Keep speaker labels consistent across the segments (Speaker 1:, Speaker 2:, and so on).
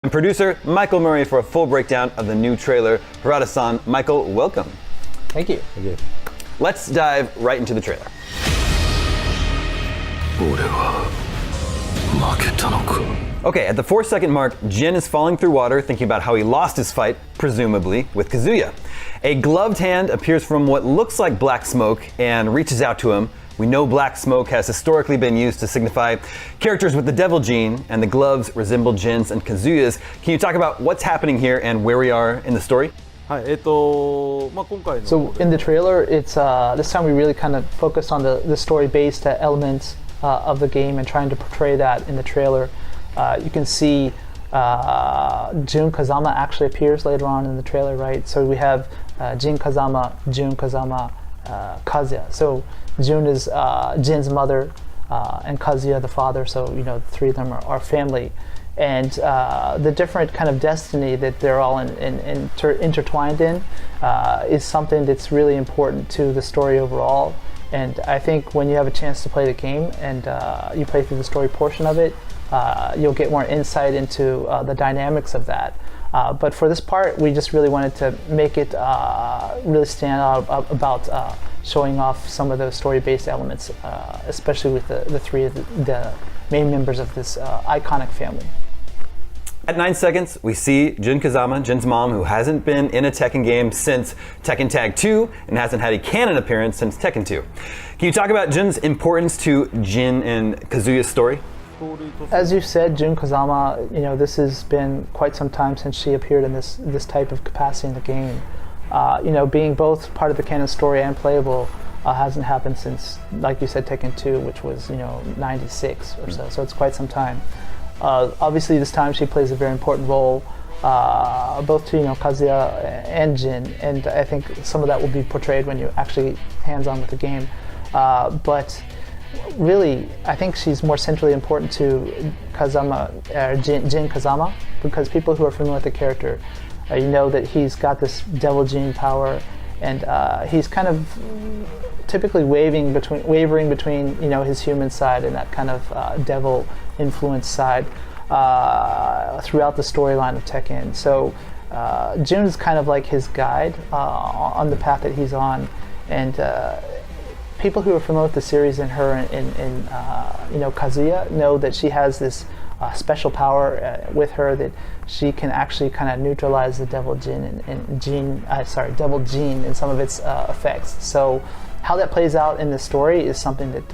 Speaker 1: And producer Michael Murray for a full breakdown of the new trailer. Harada-san, Michael, welcome.
Speaker 2: Thank you.
Speaker 1: Let's dive right into the trailer. Okay, at the 4-second mark, Jin is falling through water, thinking about how he lost his fight, presumably, with Kazuya. A gloved hand appears from what looks like black smoke and reaches out to him. We know black smoke has historically been used to signify characters with the devil gene, and the gloves resemble Jin's and Kazuya's. Can you talk about what's happening here and where we are in the story?
Speaker 2: So in the trailer, it's this time we really kind of focused on the story-based elements of the game and trying to portray that in the trailer. You can see Jun Kazama actually appears later on in the trailer, right? So we have Jun Kazama, Kazuya. So Jun is Jin's mother and Kazuya the father, so you know the three of them are family. And the different kind of destiny that they're all intertwined in is something that's really important to the story overall. And I think when you have a chance to play the game and you play through the story portion of it, you'll get more insight into the dynamics of that. But for this part, we just really wanted to make it really stand out about showing off some of those story-based elements, especially with the three of the main members of this iconic family.
Speaker 1: At 9 seconds, we see Jun Kazama, Jin's mom, who hasn't been in a Tekken game since Tekken Tag 2 and hasn't had a canon appearance since Tekken 2. Can you talk about Jun's importance to Jin and Kazuya's story?
Speaker 2: As you said, Jun Kazama, you know, this has been quite some time since she appeared in this type of capacity in the game. You know, being both part of the canon story and playable hasn't happened since, like you said, Tekken 2, which was, you know, 96 or so, so it's quite some time. Obviously, this time she plays a very important role, both to, you know, Kazuya and Jin, and I think some of that will be portrayed when you actually hands-on with the game. But really, I think she's more centrally important to Jin Kazama, because people who are familiar with the character, you know that he's got this devil gene power, and he's kind of typically wavering between you know, his human side and that kind of devil influence side throughout the storyline of Tekken. So Jun is kind of like his guide on the path that he's on, and people who are familiar with the series and her and you know, Kazuya know that she has this special power with her that she can actually kind of neutralize the devil gene devil gene and some of its effects. So how that plays out in the story is something that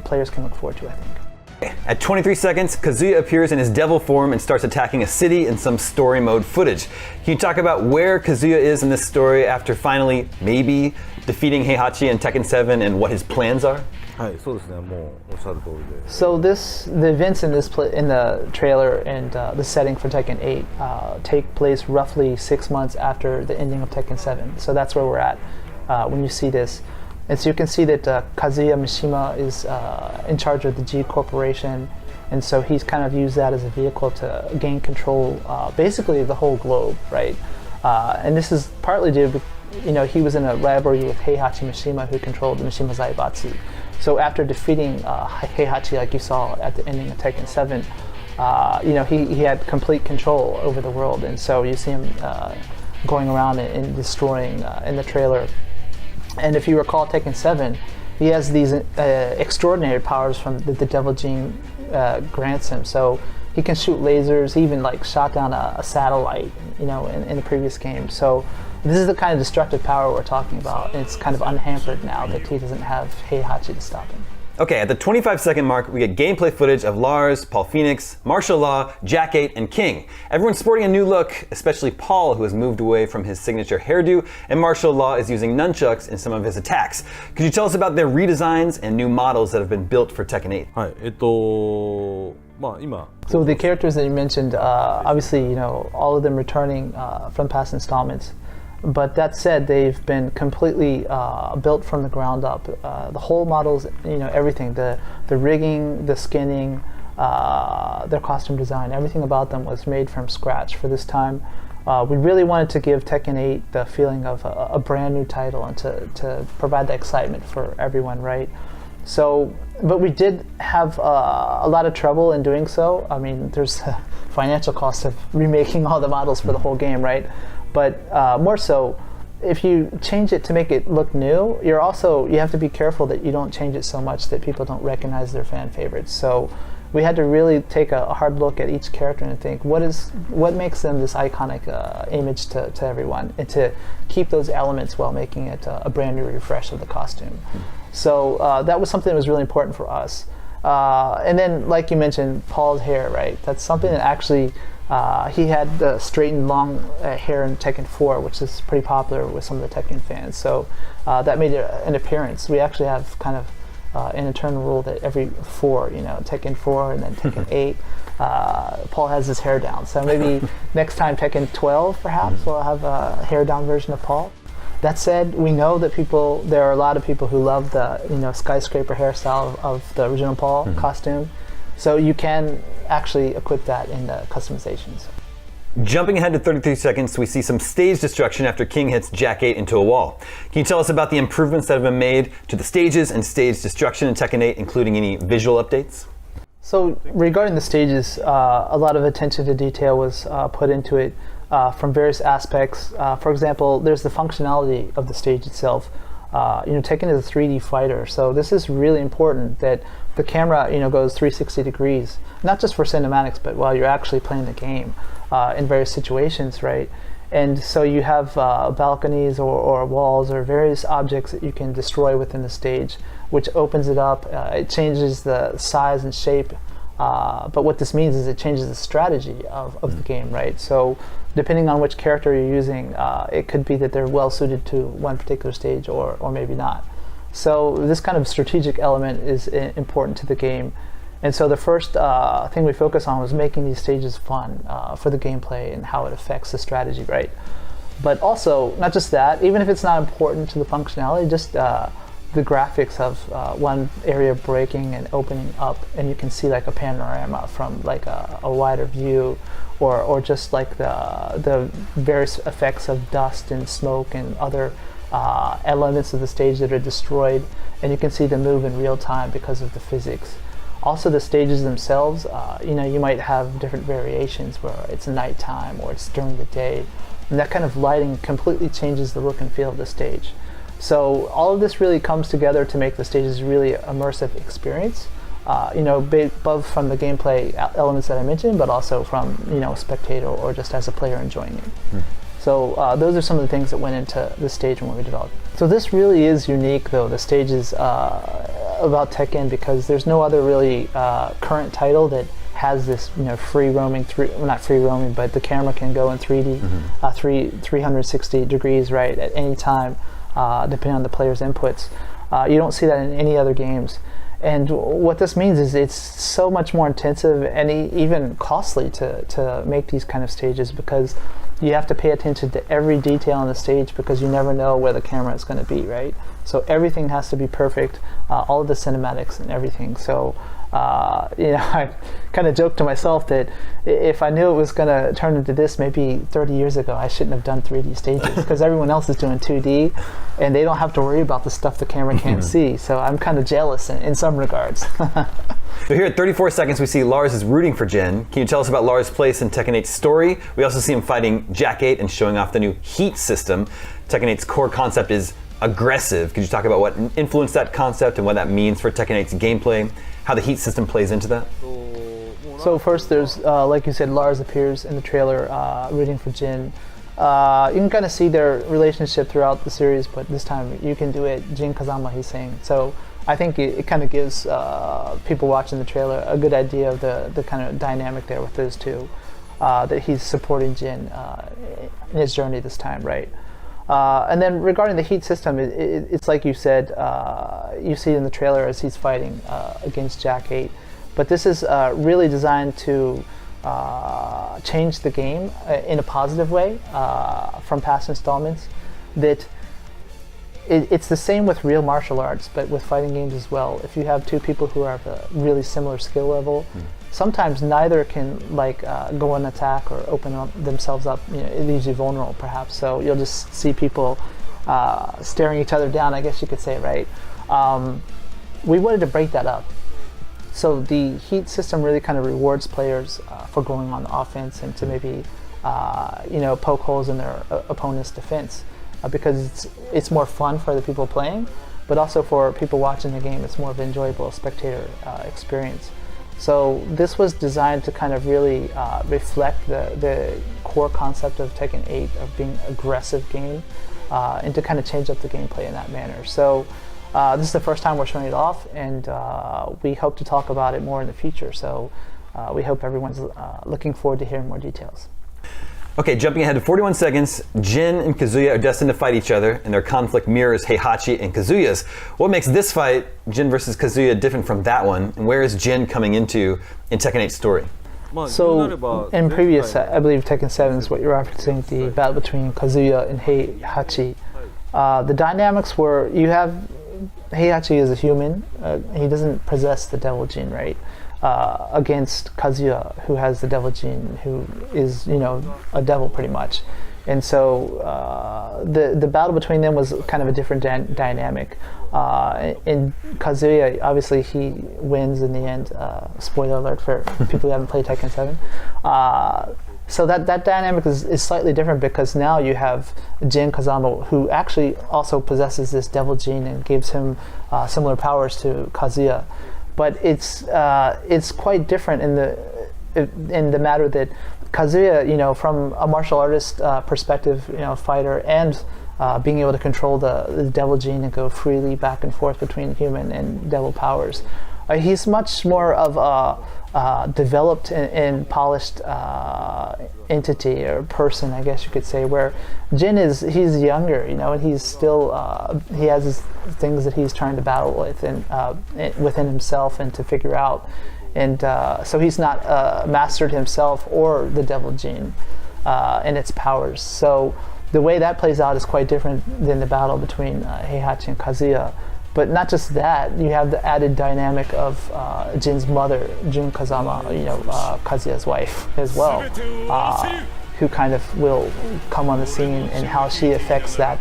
Speaker 2: players can look forward to, I think.
Speaker 1: At 23 seconds, Kazuya appears in his devil form and starts attacking a city in some story mode footage. Can you talk about where Kazuya is in this story after finally, maybe, defeating Heihachi in Tekken 7 and what his plans are?
Speaker 2: So the events in the trailer and the setting for Tekken 8 take place roughly 6 months after the ending of Tekken 7. So that's where we're at when you see this. And so you can see that Kazuya Mishima is in charge of the G Corporation, and so he's kind of used that as a vehicle to gain control, basically the whole globe, right? And this is partly due to, you know, he was in a rivalry with Heihachi Mishima, who controlled the Mishima Zaibatsu. So after defeating Heihachi, like you saw at the ending of Tekken 7, you know, he had complete control over the world, and so you see him going around and destroying in the trailer. And if you recall Tekken 7, he has these extraordinary powers from the devil gene grants him. So he can shoot lasers, he even like shot down a satellite, you know, in the previous game. So this is the kind of destructive power we're talking about, and it's kind of unhampered now that he doesn't have Heihachi to stop him.
Speaker 1: Okay, at the 25-second mark, we get gameplay footage of Lars, Paul Phoenix, Martial Law, Jack 8, and King. Everyone's sporting a new look, especially Paul, who has moved away from his signature hairdo, and Martial Law is using nunchucks in some of his attacks. Could you tell us about their redesigns and new models that have been built for Tekken 8?
Speaker 2: So the characters that you mentioned, obviously, you know, all of them returning from past installments. But that said, they've been completely built from the ground up. The whole models, you know, everything, the rigging, the skinning, their costume design, everything about them was made from scratch for this time. We really wanted to give Tekken 8 the feeling of a brand new title and to provide the excitement for everyone, right? So, but we did have a lot of trouble in doing so. I mean, there's a financial cost of remaking all the models for the whole game, right? But more so, if you change it to make it look new, you have to be careful that you don't change it so much that people don't recognize their fan favorites. So we had to really take a hard look at each character and think what makes them this iconic image to everyone, and to keep those elements while making it a brand new refresh of the costume. So that was something that was really important for us. And then, like you mentioned, Paul's hair, right? That's something that actually he had the straightened long hair in Tekken 4, which is pretty popular with some of the Tekken fans. So that made it an appearance. We actually have kind of an internal rule that every 4, Tekken 4 and then Tekken 8, Paul has his hair down. So maybe next time Tekken 12, perhaps, we'll have a hair down version of Paul. That said, we know that there are a lot of people who love the skyscraper hairstyle of the original Paul costume. So you can actually equip that in the customizations.
Speaker 1: Jumping ahead to 33 seconds, we see some stage destruction after King hits Jack 8 into a wall. Can you tell us about the improvements that have been made to the stages and stage destruction in Tekken 8, including any visual updates?
Speaker 2: So regarding the stages, a lot of attention to detail was put into it from various aspects. For example, there's the functionality of the stage itself. Tekken is a 3D fighter, so this is really important that the camera, goes 360 degrees, not just for cinematics, but while you're actually playing the game in various situations, right? And so you have balconies or walls or various objects that you can destroy within the stage, which opens it up. It changes the size and shape. But what this means is it changes the strategy of the game, right? So depending on which character you're using, it could be that they're well suited to one particular stage or maybe not. So this kind of strategic element is important to the game. And so the first thing we focus on was making these stages fun for the gameplay and how it affects the strategy, right? But also, not just that, even if it's not important to the functionality, just the graphics of one area breaking and opening up, and you can see like a panorama from like a wider view, or just like the various effects of dust and smoke and other elements of the stage that are destroyed, and you can see them move in real time because of the physics. Also, the stages themselves, you might have different variations where it's nighttime or it's during the day, and that kind of lighting completely changes the look and feel of the stage. So all of this really comes together to make the stages really immersive experience, both from the gameplay elements that I mentioned, but also from a spectator or just as a player enjoying it. So those are some of the things that went into the stage when we developed. So this really is unique, though, the stages about Tekken, because there's no other really current title that has this free roaming, not free roaming, but the camera can go in 3D, 360 degrees, right, at any time, depending on the player's inputs. You don't see that in any other games. And what this means is it's so much more intensive and even costly to make these kind of stages, because you have to pay attention to every detail on the stage, because you never know where the camera is going to be, right? So everything has to be perfect, all of the cinematics and everything. So I kind of joked to myself that if I knew it was going to turn into this maybe 30 years ago, I shouldn't have done 3D stages, because everyone else is doing 2D and they don't have to worry about the stuff the camera can't see. So I'm kind of jealous in some regards.
Speaker 1: So here at 34 seconds, we see Lars is rooting for Jin. Can you tell us about Lars' place in Tekken 8's story? We also see him fighting Jack 8 and showing off the new heat system. Tekken 8's core concept is aggressive. Could you talk about what influenced that concept and what that means for Tekken 8's gameplay, how the heat system plays into that?
Speaker 2: So first there's, like you said, Lars appears in the trailer rooting for Jin. You can kind of see their relationship throughout the series, but this time you can do it Jin Kazama, he's saying. So I think it kind of gives people watching the trailer a good idea of the kind of dynamic there with those two, that he's supporting Jin in his journey this time, right? And then regarding the heat system, it's like you said, you see it in the trailer as he's fighting against Jack 8. But this is really designed to change the game in a positive way from past installments. That it's the same with real martial arts, but with fighting games as well. If you have two people who have a really similar skill level, sometimes neither can go on attack or open themselves up. It leaves you vulnerable, perhaps. So you'll just see people staring each other down, I guess you could say, right? we wanted to break that up. So the heat system really kind of rewards players for going on the offense and to maybe poke holes in their opponent's defense because it's more fun for the people playing, but also for people watching the game, it's more of an enjoyable spectator experience. So this was designed to kind of really reflect the core concept of Tekken 8 of being aggressive game and to kind of change up the gameplay in that manner. So this is the first time we're showing it off, and we hope to talk about it more in the future. So we hope everyone's looking forward to hearing more details.
Speaker 1: Okay, jumping ahead to 41 seconds, Jin and Kazuya are destined to fight each other, and their conflict mirrors Heihachi and Kazuya's. What makes this fight, Jin versus Kazuya, different from that one, and where is Jin coming into in Tekken 8's story?
Speaker 2: So, in previous, I believe Tekken 7 is what you're referencing, the battle between Kazuya and Heihachi. The dynamics were, you have Heihachi is a human, he doesn't possess the devil gene, right? Against Kazuya, who has the devil gene, who is, a devil pretty much. And so the battle between them was kind of a different dynamic. In Kazuya, obviously he wins in the end. Spoiler alert for people who haven't played Tekken 7. So that dynamic is slightly different because now you have Jin Kazama, who actually also possesses this devil gene and gives him similar powers to Kazuya. But it's quite different in the matter that Kazuya, from a martial artist perspective, fighter, and being able to control the devil gene and go freely back and forth between human and devil powers, he's much more of a developed and polished entity or person, I guess you could say, where Jin he's younger, and he's still he has his things that he's trying to battle with and within himself and to figure out, and so he's not mastered himself or the devil gene and its powers. So the way that plays out is quite different than the battle between Heihachi and Kazuya. But not just that, you have the added dynamic of Jin's mother, Jun Kazama, Kazuya's wife as well, who kind of will come on the scene, and how she affects that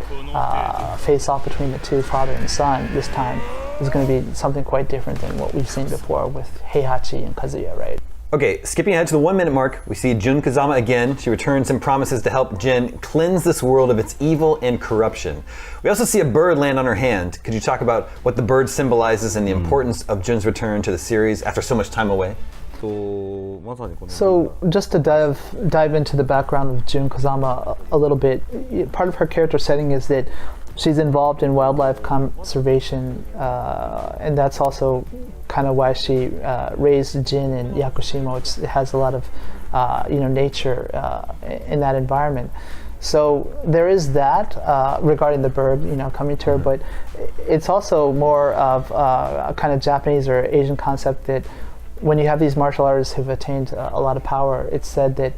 Speaker 2: face-off between the two, father and son, this time is going to be something quite different than what we've seen before with Heihachi and Kazuya, right?
Speaker 1: Okay, skipping ahead to the 1 minute mark, we see Jun Kazama again. She returns and promises to help Jin cleanse this world of its evil and corruption. We also see a bird land on her hand. Could you talk about what the bird symbolizes and the importance of Jun's return to the series after so much time away?
Speaker 2: So just to dive into the background of Jun Kazama a little bit, part of her character setting is that she's involved in wildlife conservation, and that's also kind of why she raised Jin in Yakushima, which has a lot of nature in that environment. So there is that regarding the bird, coming to her, but it's also more of a kind of Japanese or Asian concept that when you have these martial artists who've attained a lot of power, it's said that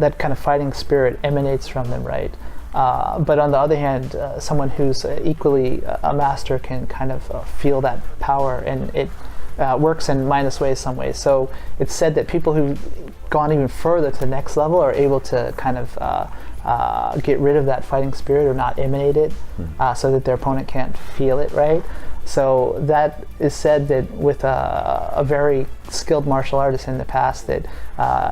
Speaker 2: that kind of fighting spirit emanates from them, right? But on the other hand, someone who's equally a master can kind of feel that power, and it works in minus ways some ways. So it's said that people who've gone even further to the next level are able to kind of get rid of that fighting spirit or not emanate it, so that their opponent can't feel it, right? So that is said that with a very skilled martial artist in the past, that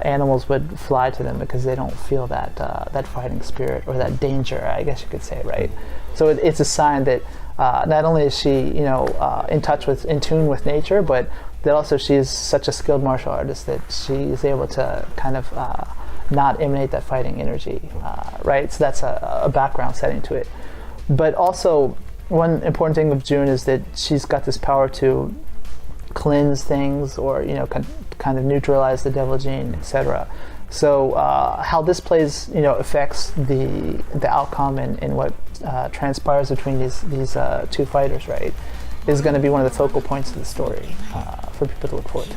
Speaker 2: animals would fly to them because they don't feel that fighting spirit or that danger, I guess you could say, right? So it's a sign that not only is she, in tune with nature, but that also she is such a skilled martial artist that she is able to kind of not emanate that fighting energy, right? So that's a background setting to it. But also, one important thing with Jun is that she's got this power to cleanse things, or kind of neutralize the devil gene, etc. So how this plays, affects the outcome and what transpires between these two fighters, right, is going to be one of the focal points of the story for people to look forward to.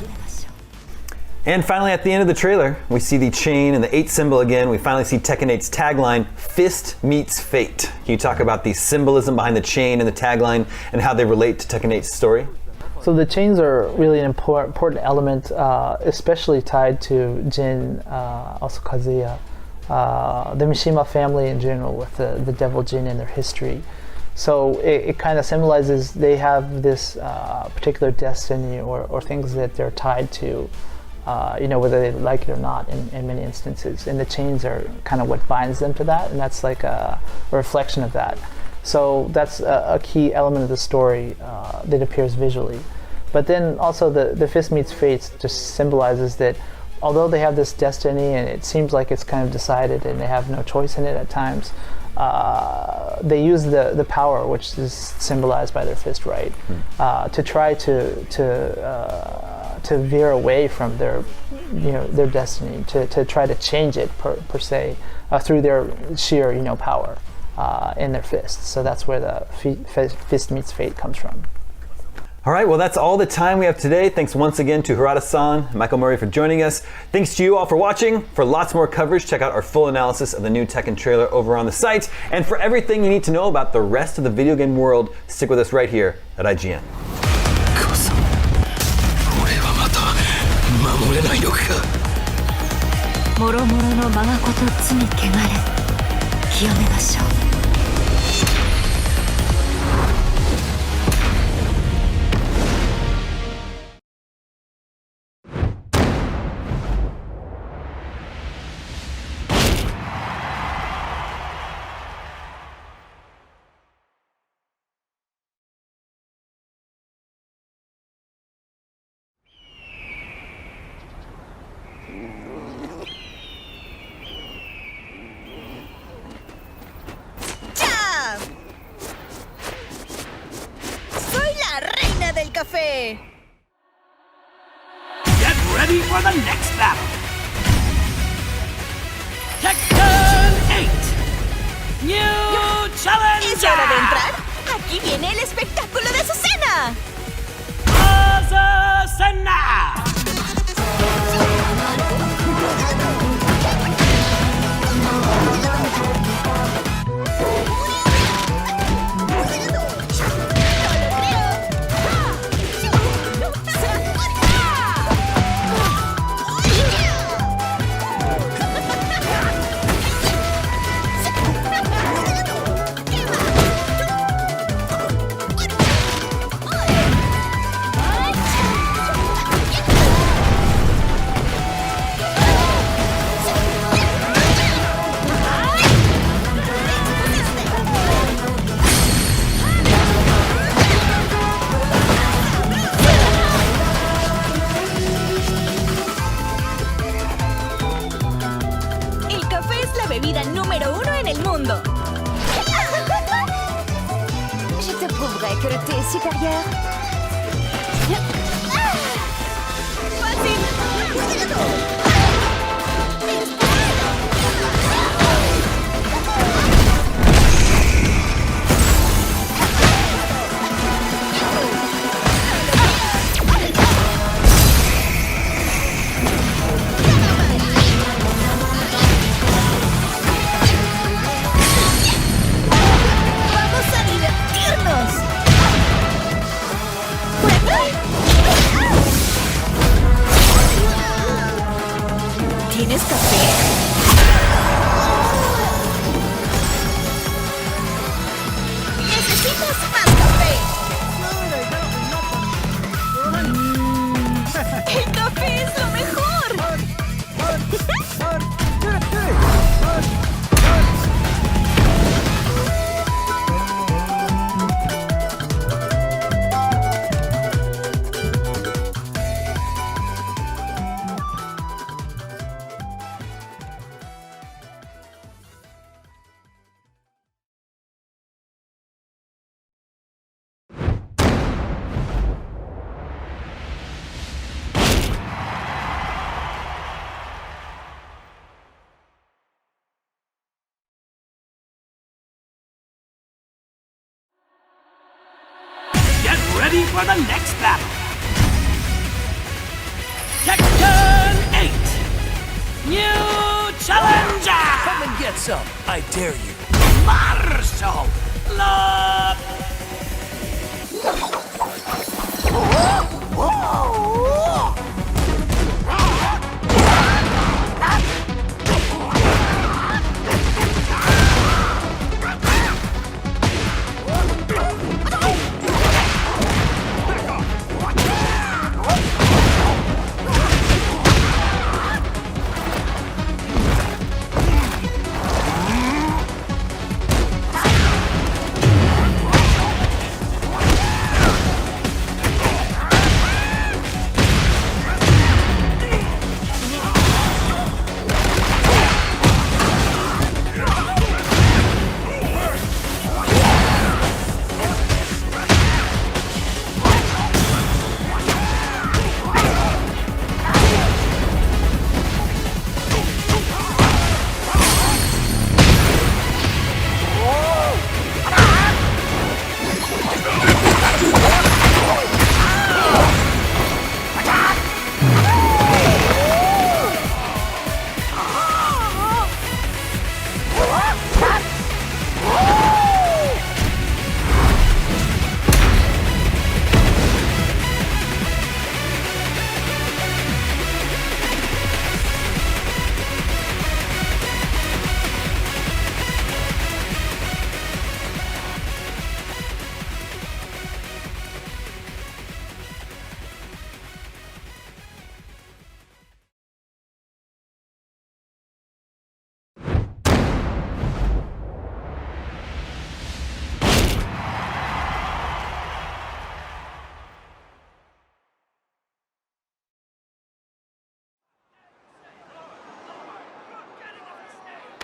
Speaker 1: And finally, at the end of the trailer, we see the chain and the 8 symbol again. We finally see Tekken 8's tagline, Fist Meets Fate. Can you talk about the symbolism behind the chain and the tagline and how they relate to Tekken 8's story?
Speaker 2: So the chains are really an important element, especially tied to Jin, also Kazuya, the Mishima family in general, with the devil Jin and their history. So it kind of symbolizes they have this particular destiny or things that they're tied to, whether they like it or not in many instances. And the chains are kind of what binds them to that, and that's like a reflection of that. So that's a key element of the story that appears visually. But then also the Fist Meets Fate just symbolizes that although they have this destiny and it seems like it's kind of decided and they have no choice in it at times, they use the power, which is symbolized by their fist, right, to try to veer away from their destiny, to try to change it per se through their sheer power in their fists. So that's where the Fist Meets Fate comes from.
Speaker 1: All right, well, that's all the time we have today. Thanks once again to Harada-san and Michael Murray for joining us. Thanks to you all for watching. For lots more coverage, check out our full analysis of the new Tekken trailer over on the site. And for everything you need to know about the rest of the video game world, stick with us right here at IGN.
Speaker 3: もろもろの我がこと罪汚れ清めましょう。
Speaker 4: Del café.
Speaker 5: Get ready for the next battle. Tekken 8. New Challenger.
Speaker 4: ¿Es hora de entrar? Aquí viene el espectáculo de Azucena.
Speaker 5: Azucena.
Speaker 4: Bebida número 1 en el mundo.
Speaker 3: Je te prouverai que le thé est supérieur.
Speaker 4: ¡Fácil! ¿Tienes café? ¡Necesitas más café! ¡El café es lo mejor!
Speaker 5: Ready for the next battle. Tekken 8. New Challenger.
Speaker 6: Come and get some. I dare you.
Speaker 5: Marshall Love.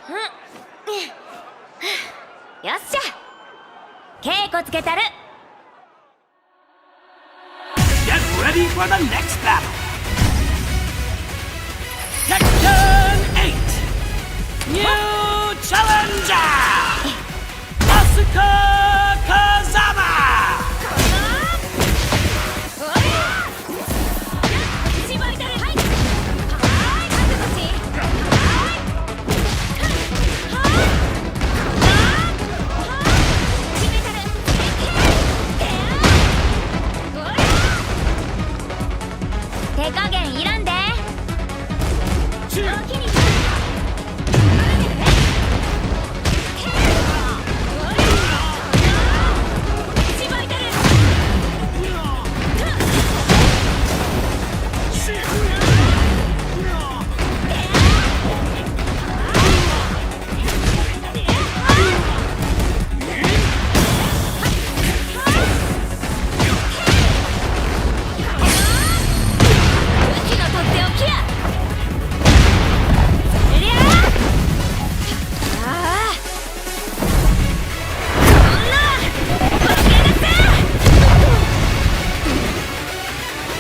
Speaker 3: よっしゃ稽古つけたる
Speaker 5: Get ready for the next battle. Tekken 8. New challenger. Asuka Kazama.
Speaker 3: 絞りたるはいはい覚悟し決めたる手加減いらんでおおきに絞りたるうちのとっておきやうりゃああそんなこっちやがって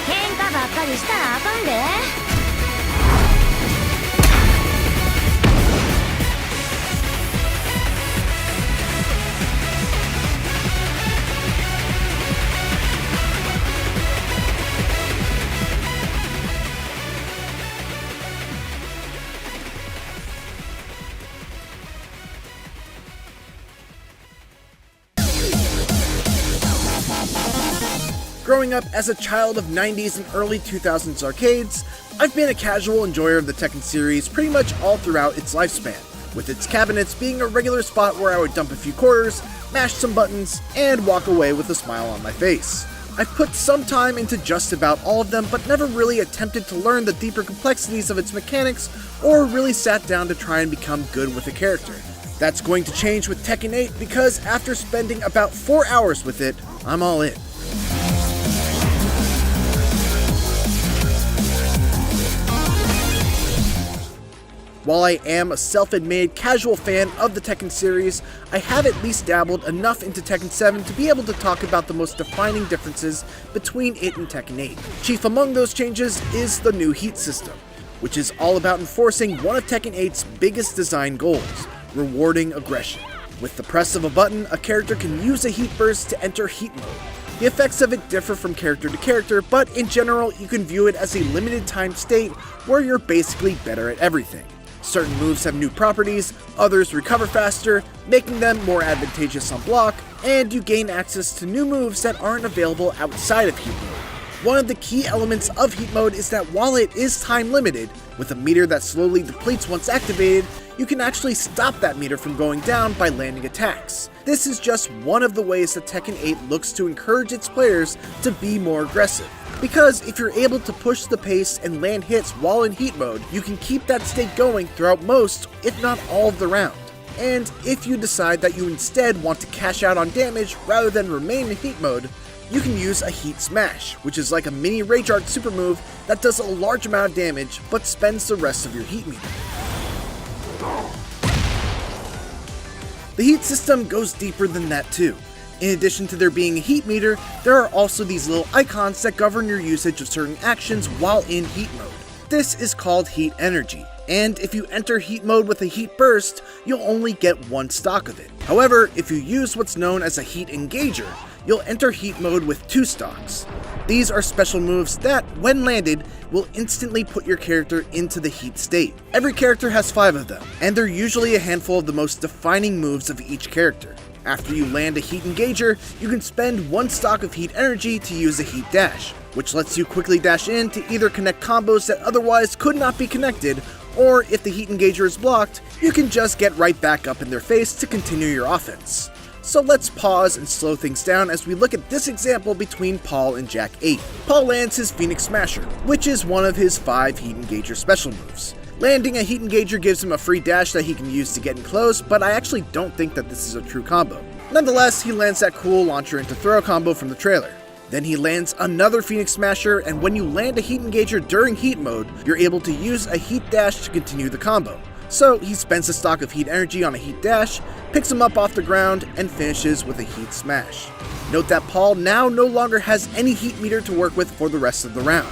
Speaker 3: 喧嘩ばっかりしたらあかんで
Speaker 7: Growing up as a child of 90s and early 2000s arcades, I've been a casual enjoyer of the Tekken series pretty much all throughout its lifespan, with its cabinets being a regular spot where I would dump a few quarters, mash some buttons, and walk away with a smile on my face. I've put some time into just about all of them, but never really attempted to learn the deeper complexities of its mechanics or really sat down to try and become good with a character. That's going to change with Tekken 8 because after spending about 4 hours with it, I'm all in. While I am a self-admitted casual fan of the Tekken series, I have at least dabbled enough into Tekken 7 to be able to talk about the most defining differences between it and Tekken 8. Chief among those changes is the new heat system, which is all about enforcing one of Tekken 8's biggest design goals, rewarding aggression. With the press of a button, a character can use a heat burst to enter heat mode. The effects of it differ from character to character, but in general you can view it as a limited time state where you're basically better at everything. Certain moves have new properties, others recover faster, making them more advantageous on block, and you gain access to new moves that aren't available outside of heat mode. One of the key elements of heat mode is that while it is time limited, with a meter that slowly depletes once activated, you can actually stop that meter from going down by landing attacks. This is just one of the ways that Tekken 8 looks to encourage its players to be more aggressive. Because if you're able to push the pace and land hits while in heat mode, you can keep that state going throughout most, if not all of the round. And if you decide that you instead want to cash out on damage rather than remain in heat mode, you can use a Heat Smash, which is like a mini Rage Art super move that does a large amount of damage but spends the rest of your heat meter. The heat system goes deeper than that too. In addition to there being a heat meter, there are also these little icons that govern your usage of certain actions while in heat mode. This is called heat energy, and if you enter heat mode with a heat burst, you'll only get one stock of it. However, if you use what's known as a heat engager, you'll enter heat mode with 2 stocks. These are special moves that, when landed, will instantly put your character into the heat state. Every character has 5 of them, and they're usually a handful of the most defining moves of each character. After you land a heat engager, you can spend 1 stock of heat energy to use a heat dash, which lets you quickly dash in to either connect combos that otherwise could not be connected, or if the heat engager is blocked, you can just get right back up in their face to continue your offense. So let's pause and slow things down as we look at this example between Paul and Jack 8. Paul lands his Phoenix Smasher, which is one of his 5 heat engager special moves. Landing a heat engager gives him a free dash that he can use to get in close, but I actually don't think that this is a true combo. Nonetheless, he lands that cool launcher into throw combo from the trailer. Then he lands another Phoenix Smasher, and when you land a heat engager during heat mode, you're able to use a heat dash to continue the combo. So he spends a stock of heat energy on a heat dash, picks him up off the ground, and finishes with a heat smash. Note that Paul now no longer has any heat meter to work with for the rest of the round.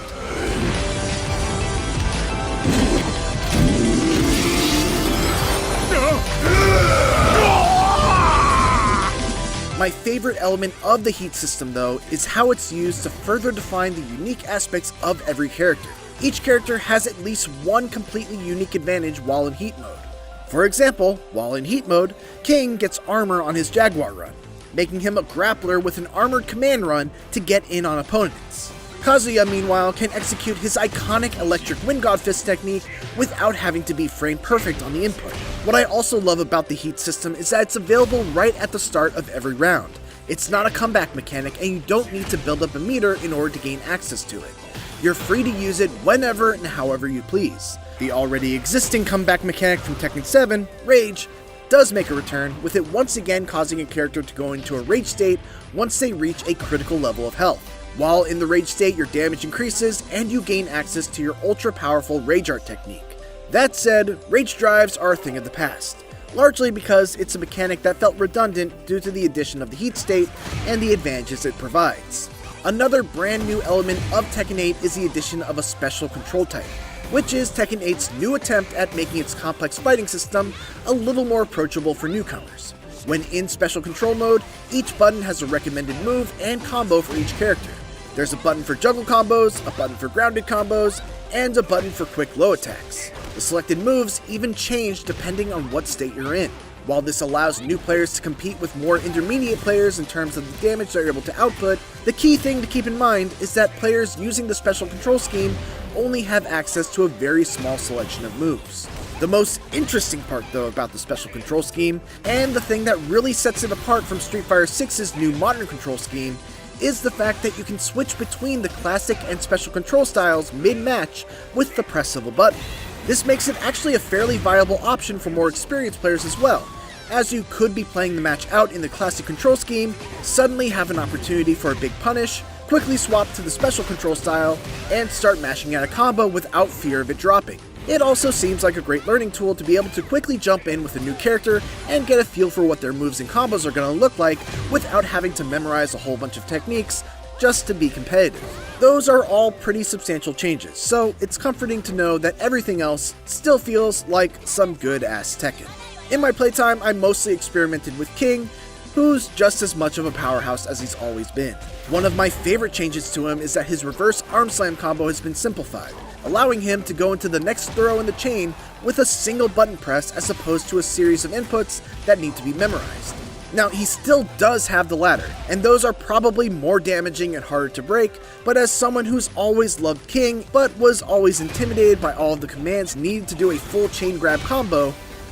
Speaker 7: My favorite element of the heat system, though, is how it's used to further define the unique aspects of every character. Each character has at least one completely unique advantage while in heat mode. For example, while in heat mode, King gets armor on his Jaguar run, making him a grappler with an armored command run to get in on opponents. Kazuya, meanwhile, can execute his iconic electric Wind God Fist technique without having to be frame perfect on the input. What I also love about the heat system is that it's available right at the start of every round. It's not a comeback mechanic, and you don't need to build up a meter in order to gain access to it. You're free to use it whenever and however you please. The already existing comeback mechanic from Tekken 7, Rage, does make a return, with it once again causing a character to go into a rage state once they reach a critical level of health. While in the rage state, your damage increases and you gain access to your ultra powerful rage art technique. That said, rage drives are a thing of the past, largely because it's a mechanic that felt redundant due to the addition of the heat state and the advantages it provides. Another brand new element of Tekken 8 is the addition of a special control type, which is Tekken 8's new attempt at making its complex fighting system a little more approachable for newcomers. When in special control mode, each button has a recommended move and combo for each character. There's a button for juggle combos, a button for grounded combos, and a button for quick low attacks. The selected moves even change depending on what state you're in. While this allows new players to compete with more intermediate players in terms of the damage they're able to output, the key thing to keep in mind is that players using the special control scheme only have access to a very small selection of moves. The most interesting part, though, about the special control scheme, and the thing that really sets it apart from Street Fighter VI's new modern control scheme, is the fact that you can switch between the classic and special control styles mid-match with the press of a button. This makes it actually a fairly viable option for more experienced players as well, as you could be playing the match out in the classic control scheme, suddenly have an opportunity for a big punish, quickly swap to the special control style, and start mashing out a combo without fear of it dropping. It also seems like a great learning tool to be able to quickly jump in with a new character and get a feel for what their moves and combos are going to look like without having to memorize a whole bunch of techniques just to be competitive. Those are all pretty substantial changes, so it's comforting to know that everything else still feels like some good-ass Tekken. In my playtime, I mostly experimented with King, who's just as much of a powerhouse as he's always been. One of my favorite changes to him is that his reverse arm slam combo has been simplified, allowing him to go into the next throw in the chain with a single button press as opposed to a series of inputs that need to be memorized. Now, he still does have the latter, and those are probably more damaging and harder to break, but as someone who's always loved King, but was always intimidated by all of the commands needed to do a full chain grab combo,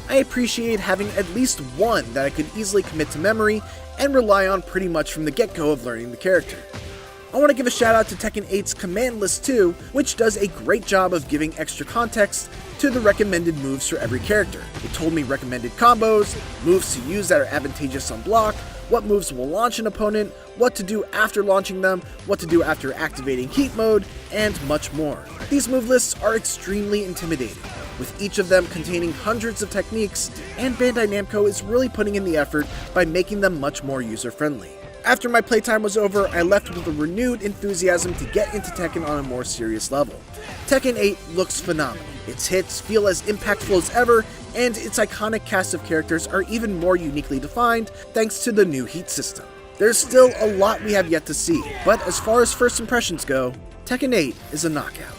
Speaker 7: I appreciate having at least one that I could easily commit to memory and rely on pretty much from the get-go of learning the character. I want to give a shout out to Tekken 8's command list too, which does a great job of giving extra context to the recommended moves for every character. It told me recommended combos, moves to use that are advantageous on block, what moves will launch an opponent, what to do after launching them, what to do after activating heat mode, and much more. These move lists are extremely intimidating, with each of them containing hundreds of techniques, and Bandai Namco is really putting in the effort by making them much more user-friendly. After my playtime was over, I left with a renewed enthusiasm to get into Tekken on a more serious level. Tekken 8 looks phenomenal. Its hits feel as impactful as ever, and its iconic cast of characters are even more uniquely defined thanks to the new heat system. There's still a lot we have yet to see, but as far as first impressions go, Tekken 8 is a knockout.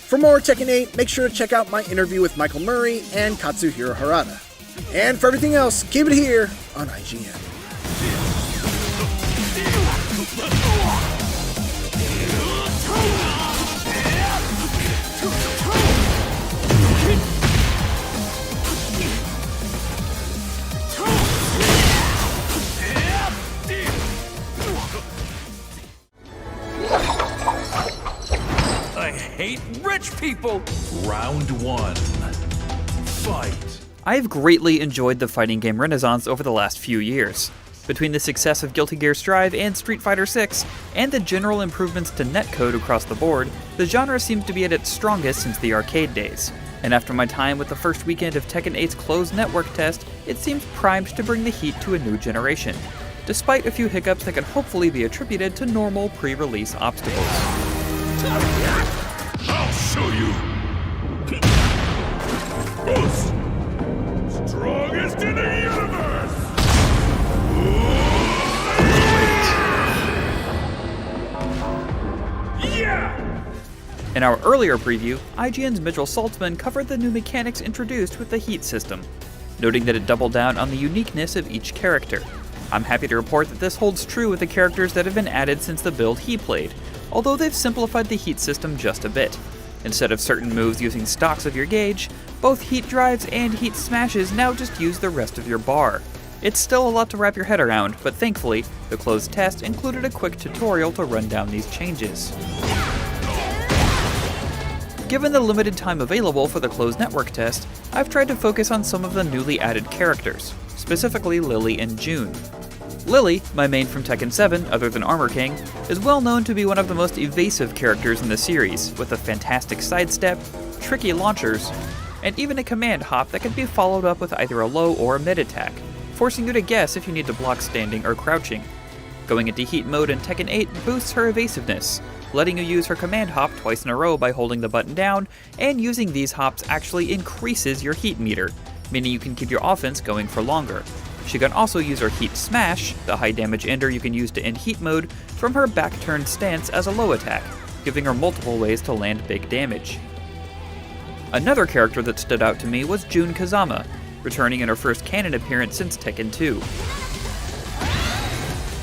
Speaker 7: For more Tekken 8, make sure to check out my interview with Michael Murray and Katsuhiro Harada. And for everything else, keep it here on IGN.
Speaker 6: I hate rich people! Round one. Fight.
Speaker 8: I have greatly enjoyed the fighting game renaissance over the last few years. Between the success of Guilty Gear Strive and Street Fighter VI, and the general improvements to netcode across the board, the genre seems to be at its strongest since the arcade days. And after my time with the first weekend of Tekken 8's closed network test, it seems primed to bring the heat to a new generation, despite a few hiccups that can hopefully be attributed to normal pre-release obstacles.
Speaker 9: I'll show you! Boost! Strongest in the universe!
Speaker 8: In our earlier preview, IGN's Mitchell Saltzman covered the new mechanics introduced with the Heat system, noting that it doubled down on the uniqueness of each character. I'm happy to report that this holds true with the characters that have been added since the build he played, although they've simplified the Heat system just a bit. Instead of certain moves using stocks of your gauge, both Heat drives and Heat smashes now just use the rest of your bar. It's still a lot to wrap your head around, but thankfully, the closed test included a quick tutorial to run down these changes. Given the limited time available for the closed network test, I've tried to focus on some of the newly added characters, specifically Lily and June. Lily, my main from Tekken 7 other than Armor King, is well known to be one of the most evasive characters in the series, with a fantastic sidestep, tricky launchers, and even a command hop that can be followed up with either a low or a mid attack, forcing you to guess if you need to block standing or crouching. Going into Heat mode in Tekken 8 boosts her evasiveness, letting you use her command hop twice in a row by holding the button down, and using these hops actually increases your heat meter, meaning you can keep your offense going for longer. She can also use her Heat Smash, the high damage ender you can use to end Heat mode, from her back-turned stance as a low attack, giving her multiple ways to land big damage. Another character that stood out to me was Jun Kazama, returning in her first canon appearance since Tekken 2.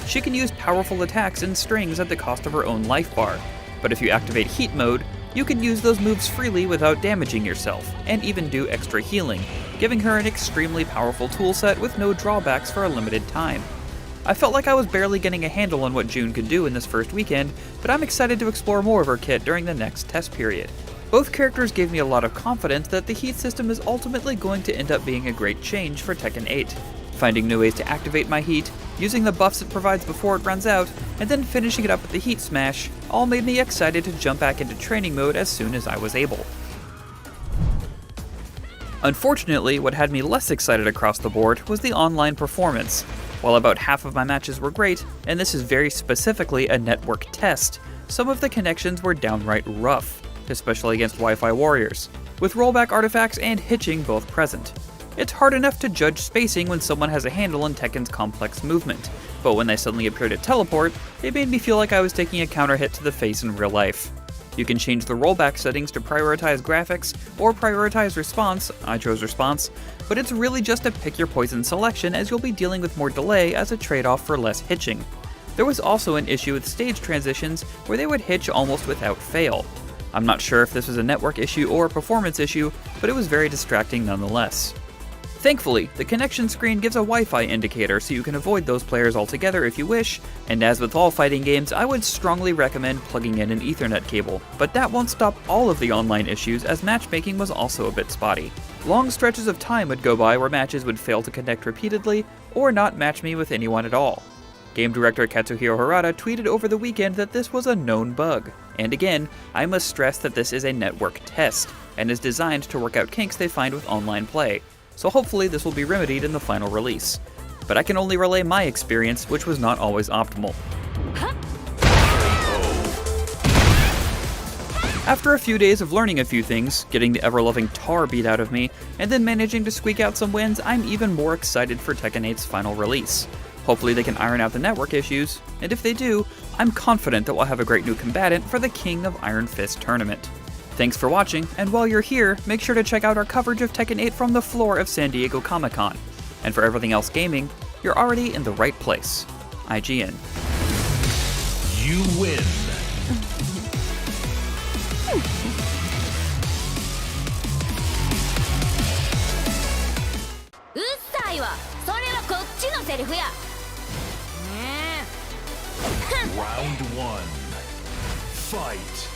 Speaker 8: She can use powerful attacks and strings at the cost of her own life bar, but if you activate Heat mode, you can use those moves freely without damaging yourself, and even do extra healing, giving her an extremely powerful toolset with no drawbacks for a limited time. I felt like I was barely getting a handle on what June could do in this first weekend, but I'm excited to explore more of her kit during the next test period. Both characters gave me a lot of confidence that the Heat system is ultimately going to end up being a great change for Tekken 8. Finding new ways to activate my Heat, using the buffs it provides before it runs out, and then finishing it up with the Heat Smash, all made me excited to jump back into training mode as soon as I was able. Unfortunately, what had me less excited across the board was the online performance. While about half of my matches were great, and this is very specifically a network test, some of the connections were downright rough, especially against Wi-Fi warriors, with rollback artifacts and hitching both present. It's hard enough to judge spacing when someone has a handle on Tekken's complex movement, but when they suddenly appeared to teleport, it made me feel like I was taking a counter hit to the face in real life. You can change the rollback settings to prioritize graphics or prioritize response. I chose response, but it's really just a pick your poison selection, as you'll be dealing with more delay as a trade-off for less hitching. There was also an issue with stage transitions where they would hitch almost without fail. I'm not sure if this was a network issue or a performance issue, but it was very distracting nonetheless. Thankfully, the connection screen gives a Wi-Fi indicator so you can avoid those players altogether if you wish, and as with all fighting games, I would strongly recommend plugging in an Ethernet cable, but that won't stop all of the online issues, as matchmaking was also a bit spotty. Long stretches of time would go by where matches would fail to connect repeatedly, or not match me with anyone at all. Game director Katsuhiro Harada tweeted over the weekend that this was a known bug, and again, I must stress that this is a network test, and is designed to work out kinks they find with online play. So hopefully this will be remedied in the final release. But I can only relay my experience, which was not always optimal. After a few days of learning a few things, getting the ever-loving tar beat out of me, and then managing to squeak out some wins, I'm even more excited for Tekken 8's final release. Hopefully they can iron out the network issues, and if they do, I'm confident that we'll have a great new combatant for the King of Iron Fist tournament. Thanks for watching, and while you're here, make sure to check out our coverage of Tekken 8 from the floor of San Diego Comic-Con. And for everything else gaming, you're already in the right place. IGN.
Speaker 9: You win.
Speaker 4: うっさいわ、それはこっちのセリフや。
Speaker 9: Round 1. Fight.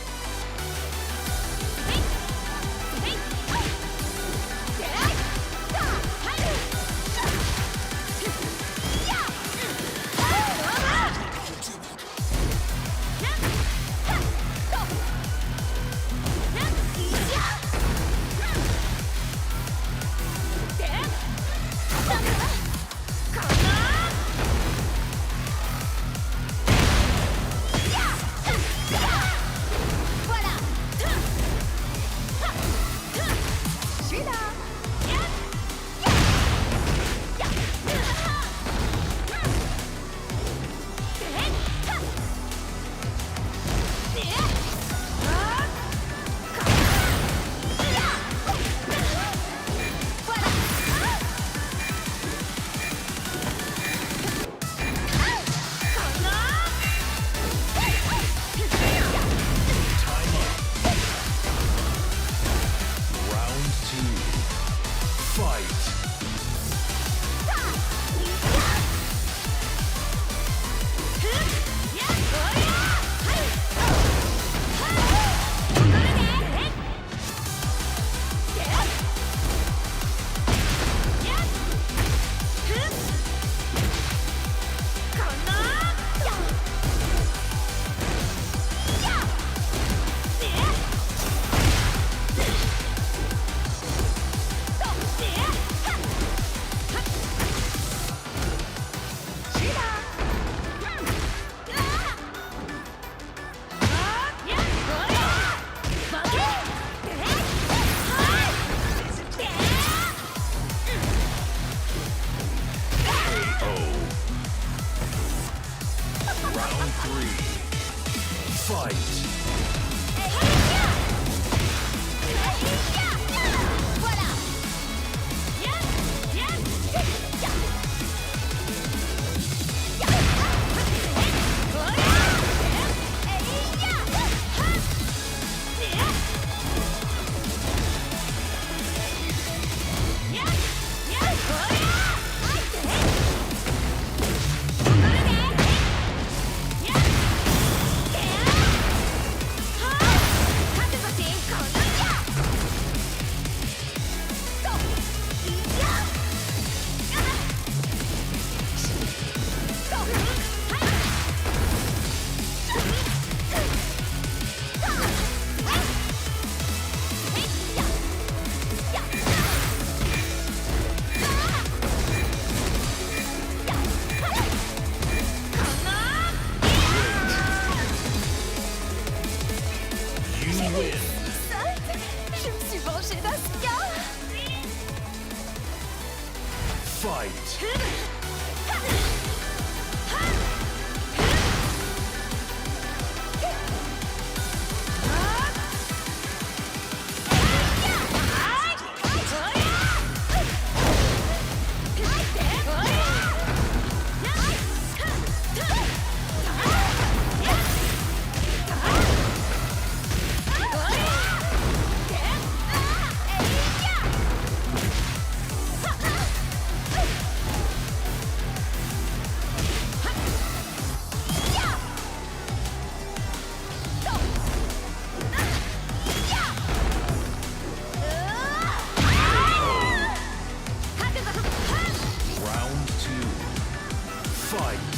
Speaker 9: 3. Fight.
Speaker 4: Voilà.
Speaker 9: You win.
Speaker 4: Je me suis vengée d'Asuka.
Speaker 9: Fight. Round 2. Fight.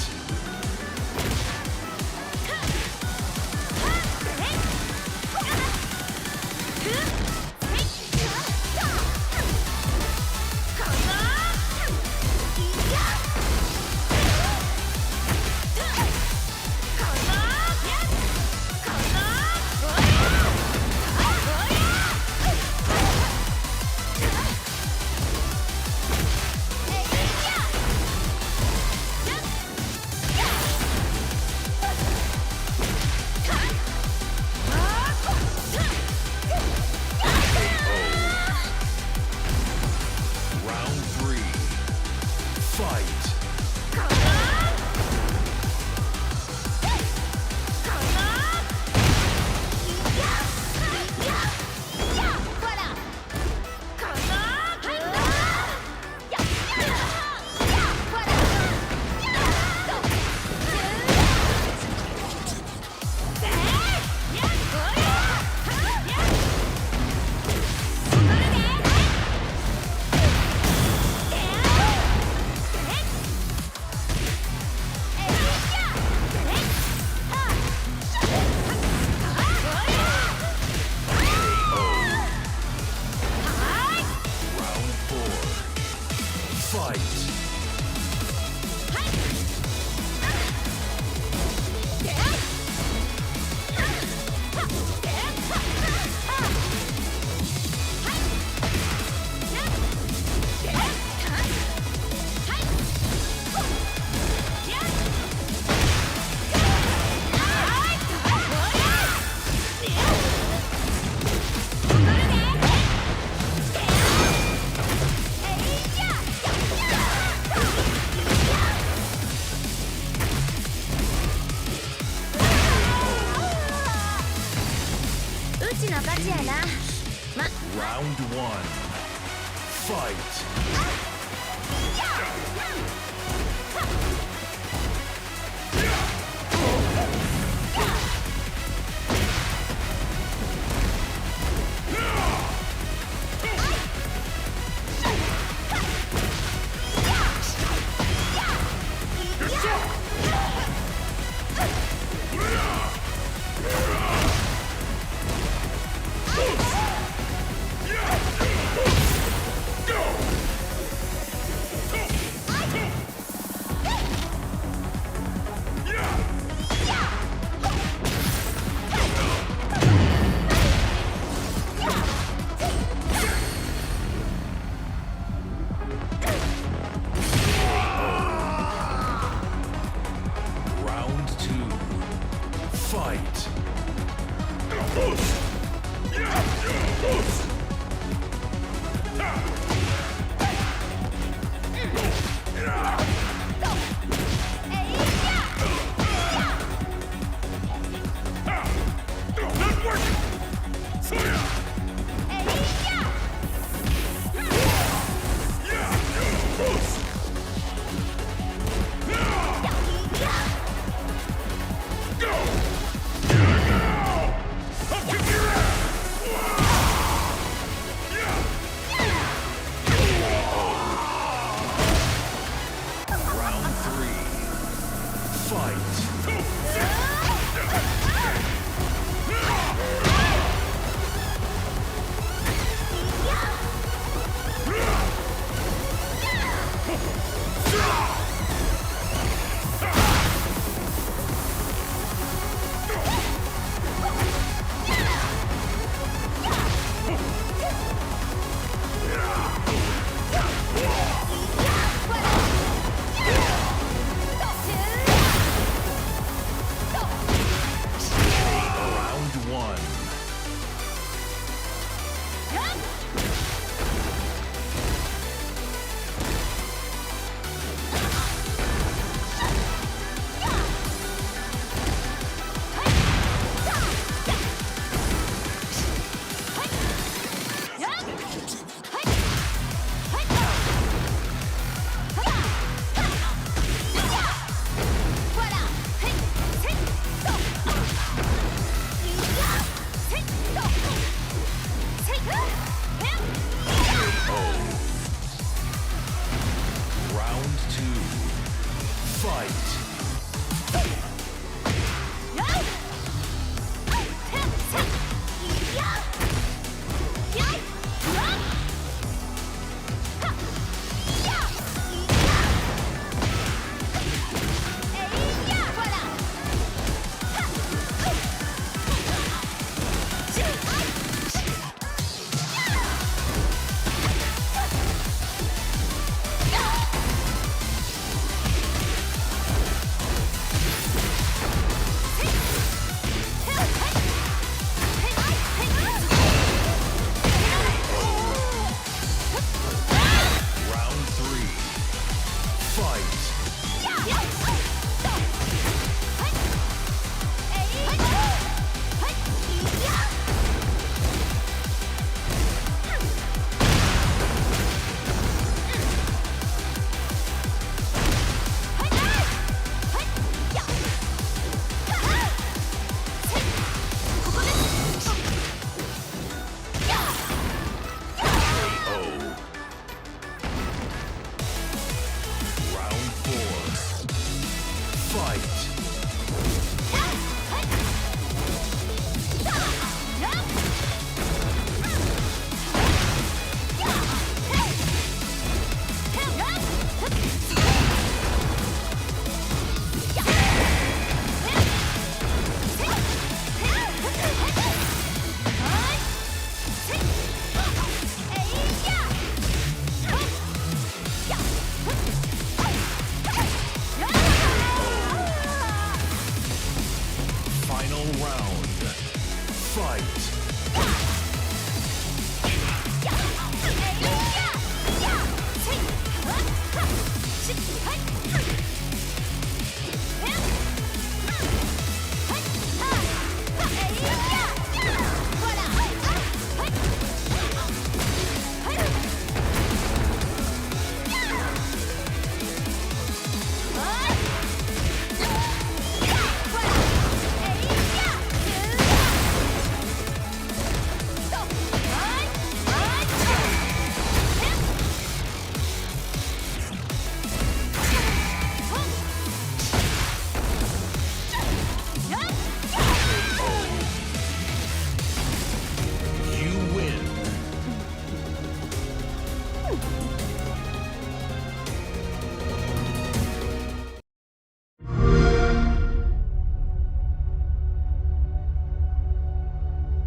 Speaker 9: Round 3. Fight.
Speaker 4: Voilà.
Speaker 9: Round 4. Fight. Round 1. Fight.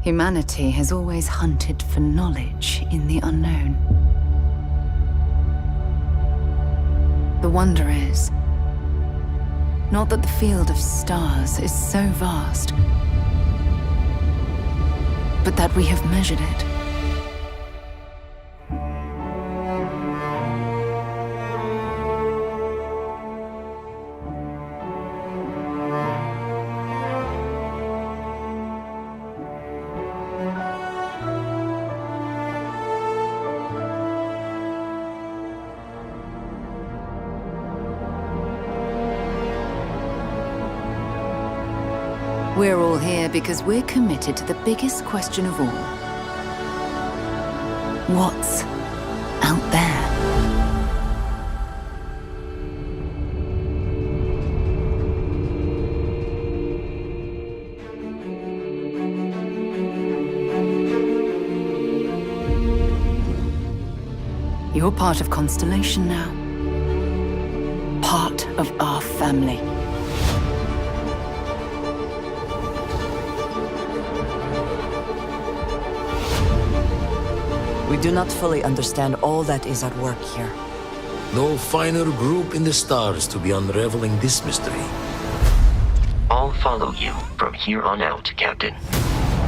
Speaker 3: Humanity has always hunted for knowledge in the unknown. The wonder is, not that the field of stars is so vast, but that we have measured it. We're all here because we're committed to the biggest question of all. What's out there? You're part of Constellation now. Part of our family.
Speaker 10: We do not fully understand all that is at work here.
Speaker 11: No finer group in the stars to be unraveling this mystery.
Speaker 12: I'll follow you from here on out, Captain.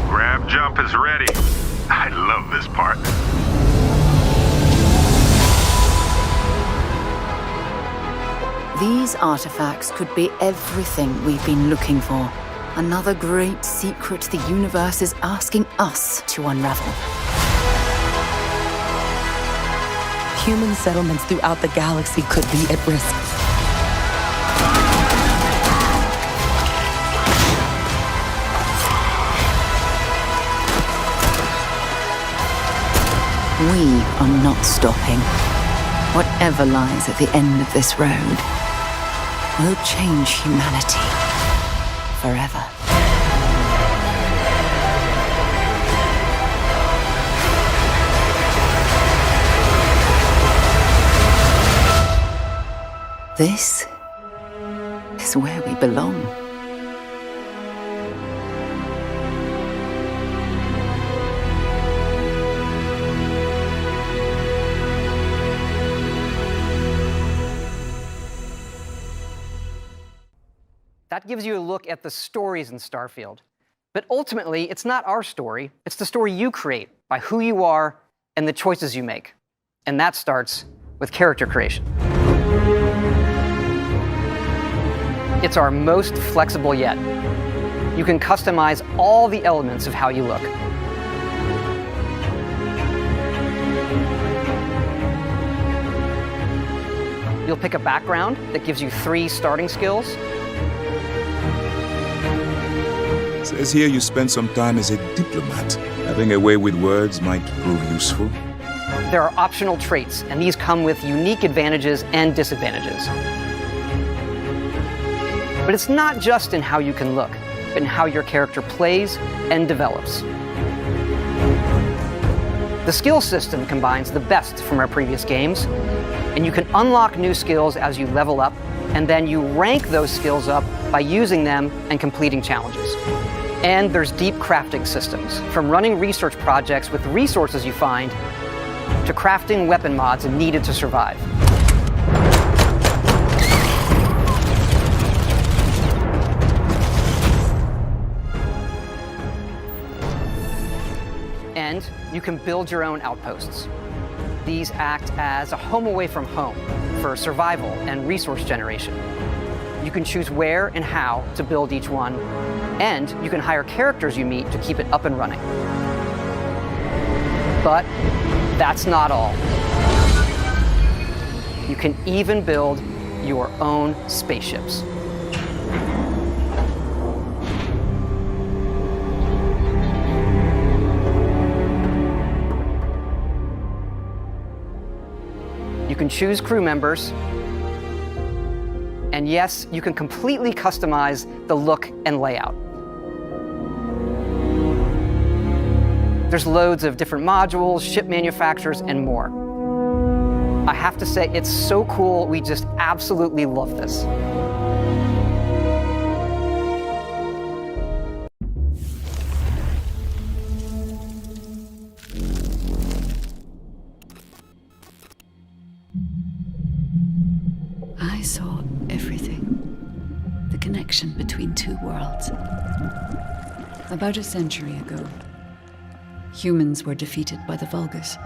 Speaker 9: Grab jump is ready. I love this part.
Speaker 3: These artifacts could be everything we've been looking for. Another great secret the universe is asking us to unravel.
Speaker 10: Human settlements throughout the galaxy could be at risk.
Speaker 3: We are not stopping. Whatever lies at the end of this road will change humanity forever. This is where we belong.
Speaker 13: That gives you a look at the stories in Starfield. But ultimately, it's not our story. It's the story you create by who you are and the choices you make. And that starts with character creation. It's our most flexible yet. You can customize all the elements of how you look. You'll pick a background that gives you 3 starting skills.
Speaker 14: Says here you spent some time as a diplomat. Having a way with words might prove useful.
Speaker 13: There are optional traits, and these come with unique advantages and disadvantages. But it's not just in how you can look, but in how your character plays and develops. The skill system combines the best from our previous games, and you can unlock new skills as you level up, and then you rank those skills up by using them and completing challenges. And there's deep crafting systems, from running research projects with resources you find, to crafting weapon mods needed to survive. And you can build your own outposts. These act as a home away from home for survival and resource generation. You can choose where and how to build each one, and you can hire characters you meet to keep it up and running. But that's not all. You can even build your own spaceships. You can choose crew members. And yes, you can completely customize the look and layout. There's loads of different modules, ship manufacturers, and more. I have to say, it's so cool. We just absolutely love this.
Speaker 3: I saw everything. The connection between 2 worlds.
Speaker 15: About a century ago, humans were defeated by the Vulgus.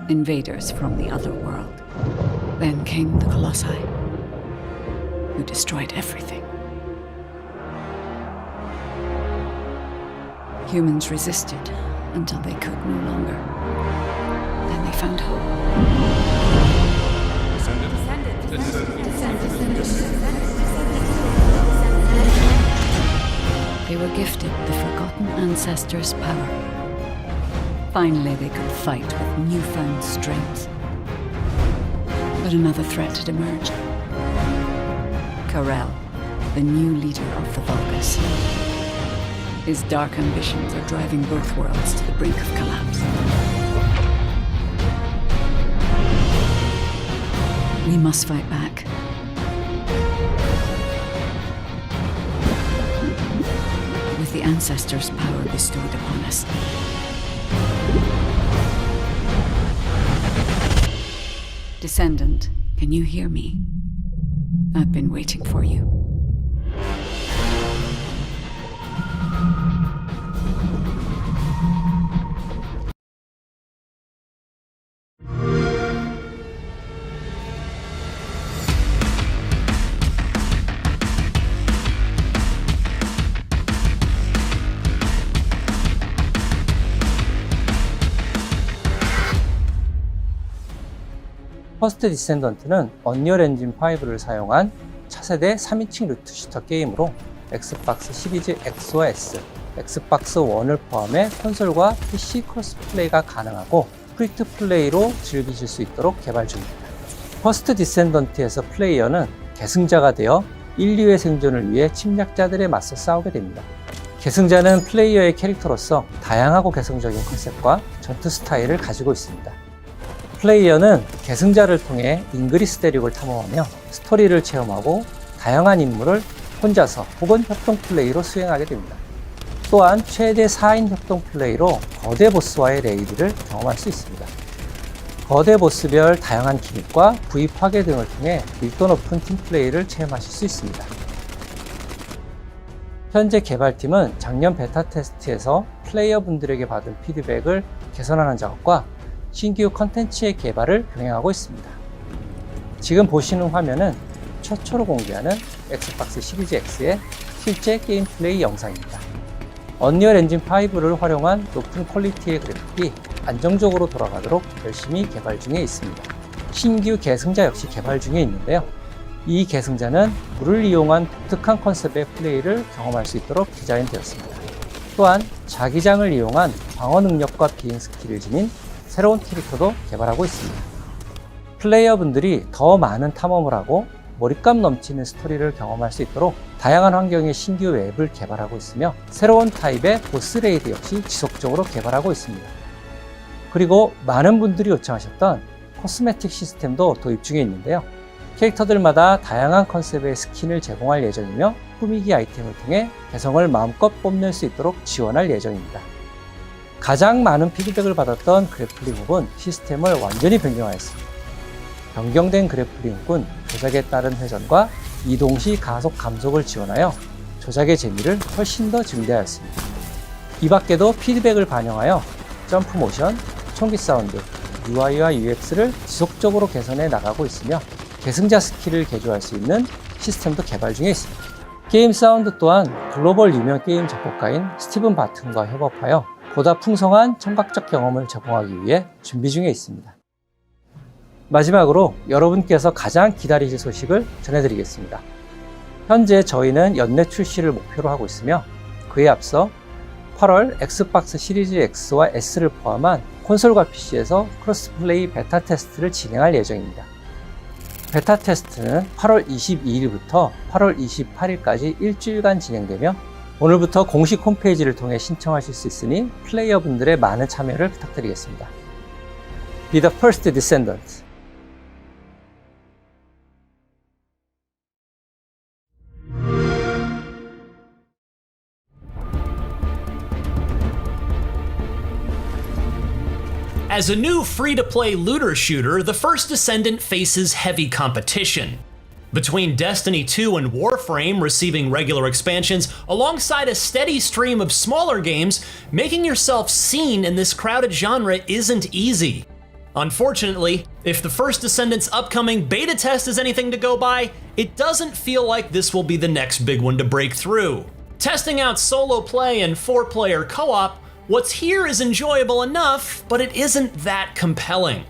Speaker 15: Invaders from the other world. Then came the Colossi, who destroyed everything. Humans resisted until they could no longer. Then they found hope. They were gifted the Forgotten Ancestors' power. Finally, they could fight with newfound strength. But another threat had emerged. Karel, the new leader of the Vulgus. His dark ambitions are driving both worlds to the brink of collapse. We must fight back. With the ancestors' power bestowed upon us. Descendant, can you hear me? I've been waiting for you.
Speaker 16: 퍼스트 디센던트는 언리얼 엔진 5를 사용한 차세대 3인칭 루트 슈터 게임으로 엑스박스 시리즈 X와 S, 엑스박스 1을 포함해 콘솔과 PC 크로스 플레이가 가능하고 프리투 플레이로 즐기실 수 있도록 개발 중입니다. 퍼스트 디센던트에서 플레이어는 계승자가 되어 인류의 생존을 위해 침략자들에 맞서 싸우게 됩니다. 계승자는 플레이어의 캐릭터로서 다양하고 개성적인 컨셉과 전투 스타일을 가지고 있습니다. 플레이어는 계승자를 통해 잉그리스 대륙을 탐험하며 스토리를 체험하고 다양한 임무를 혼자서 혹은 협동 플레이로 수행하게 됩니다. 또한 최대 4인 협동 플레이로 거대 보스와의 레이드를 경험할 수 있습니다. 거대 보스별 다양한 기믹과 부위 파괴 등을 통해 밀도 높은 팀 플레이를 체험하실 수 있습니다. 현재 개발팀은 작년 베타 테스트에서 플레이어분들에게 받은 피드백을 개선하는 작업과 신규 컨텐츠의 개발을 병행하고 있습니다. 지금 보시는 화면은 최초로 공개하는 엑스박스 시리즈 X의 실제 게임 플레이 영상입니다. 언리얼 엔진 5를 활용한 높은 퀄리티의 그래픽이 안정적으로 돌아가도록 열심히 개발 중에 있습니다. 신규 계승자 역시 개발 중에 있는데요. 이 계승자는 물을 이용한 독특한 컨셉의 플레이를 경험할 수 있도록 디자인되었습니다. 또한 자기장을 이용한 방어 능력과 비행 스킬을 지닌 새로운 캐릭터도 개발하고 있습니다. 플레이어분들이 더 많은 탐험을 하고 몰입감 넘치는 스토리를 경험할 수 있도록 다양한 환경의 신규 맵을 개발하고 있으며 새로운 타입의 보스 레이드 역시 지속적으로 개발하고 있습니다. 그리고 많은 분들이 요청하셨던 코스메틱 시스템도 도입 중에 있는데요. 캐릭터들마다 다양한 컨셉의 스킨을 제공할 예정이며 꾸미기 아이템을 통해 개성을 마음껏 뽐낼 수 있도록 지원할 예정입니다. 가장 많은 피드백을 받았던 그래플링 훅은 시스템을 완전히 변경하였습니다. 변경된 그래플링 훅은 조작에 따른 회전과 이동 시 가속 감속을 지원하여 조작의 재미를 훨씬 더 증대하였습니다. 이 밖에도 피드백을 반영하여 점프 모션, 총기 사운드, UI와 UX를 지속적으로 개선해 나가고 있으며 계승자 스킬을 개조할 수 있는 시스템도 개발 중에 있습니다. 게임 사운드 또한 글로벌 유명 게임 작곡가인 스티븐 바튼과 협업하여 보다 풍성한 청각적 경험을 제공하기 위해 준비 중에 있습니다. 마지막으로 여러분께서 가장 기다리실 소식을 전해드리겠습니다. 현재 저희는 연내 출시를 목표로 하고 있으며 그에 앞서 8월 엑스박스 시리즈 X와 S를 포함한 콘솔과 PC에서 크로스플레이 베타 테스트를 진행할 예정입니다. 베타 테스트는 8월 22일부터 8월 28일까지 일주일간 진행되며 오늘부터 공식 홈페이지를 통해 신청하실 수 있으니 플레이어분들의 많은 참여를 부탁드리겠습니다. Be the first descendant.
Speaker 17: As a new free-to-play looter shooter, the First Descendant faces heavy competition. Between Destiny 2 and Warframe receiving regular expansions, alongside a steady stream of smaller games, making yourself seen in this crowded genre isn't easy. Unfortunately, if the First Descendant's upcoming beta test is anything to go by, it doesn't feel like this will be the next big one to break through. Testing out solo play and 4-player co-op, what's here is enjoyable enough, but it isn't that compelling.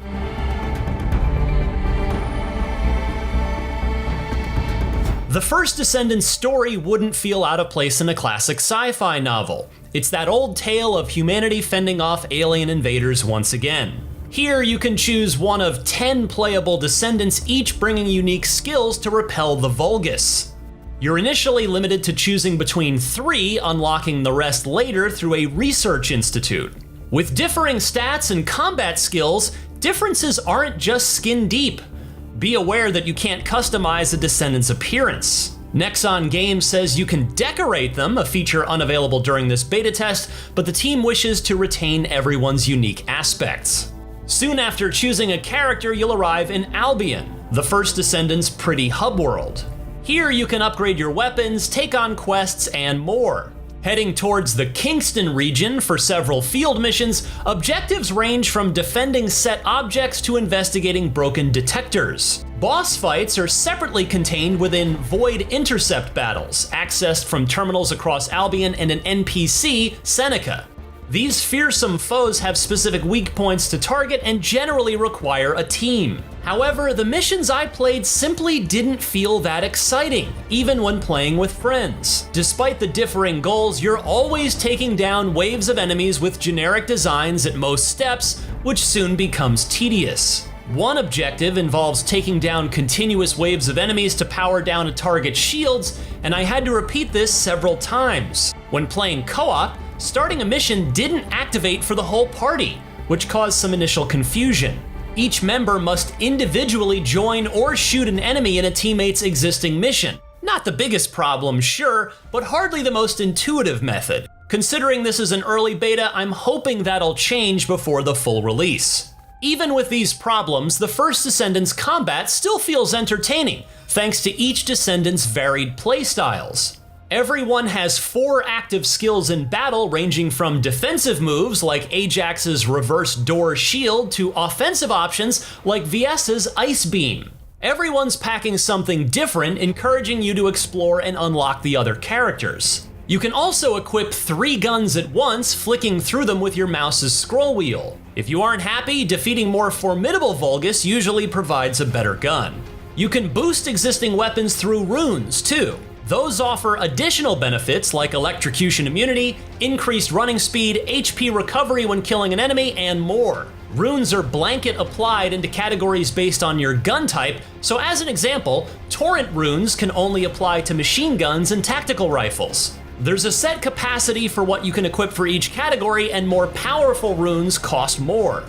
Speaker 17: The First Descendant's story wouldn't feel out of place in a classic sci-fi novel. It's that old tale of humanity fending off alien invaders once again. Here you can choose one of 10 playable descendants, each bringing unique skills to repel the Vulgus. You're initially limited to choosing between 3, unlocking the rest later through a research institute. With differing stats and combat skills, differences aren't just skin deep. Be aware that you can't customize a Descendant's appearance. Nexon Games says you can decorate them, a feature unavailable during this beta test, but the team wishes to retain everyone's unique aspects. Soon after choosing a character, you'll arrive in Albion, the first Descendant's pretty hub world. Here you can upgrade your weapons, take on quests, and more. Heading towards the Kingston region for several field missions, objectives range from defending set objects to investigating broken detectors. Boss fights are separately contained within Void Intercept battles, accessed from terminals across Albion and an NPC, Seneca. These fearsome foes have specific weak points to target and generally require a team. However, the missions I played simply didn't feel that exciting, even when playing with friends. Despite the differing goals, you're always taking down waves of enemies with generic designs at most steps, which soon becomes tedious. One objective involves taking down continuous waves of enemies to power down a target's shields, and I had to repeat this several times. When playing co-op, starting a mission didn't activate for the whole party, which caused some initial confusion. Each member must individually join or shoot an enemy in a teammate's existing mission. Not the biggest problem, sure, but hardly the most intuitive method. Considering this is an early beta, I'm hoping that'll change before the full release. Even with these problems, the first Descendant's combat still feels entertaining, thanks to each Descendant's varied playstyles. Everyone has 4 active skills in battle, ranging from defensive moves like Ajax's reverse door shield to offensive options like VS's ice beam. Everyone's packing something different, encouraging you to explore and unlock the other characters. You can also equip 3 guns at once, flicking through them with your mouse's scroll wheel. If you aren't happy, defeating more formidable Vulgus usually provides a better gun. You can boost existing weapons through runes too. Those offer additional benefits like electrocution immunity, increased running speed, HP recovery when killing an enemy, and more. Runes are blanket applied into categories based on your gun type, so as an example, torrent runes can only apply to machine guns and tactical rifles. There's a set capacity for what you can equip for each category, and more powerful runes cost more.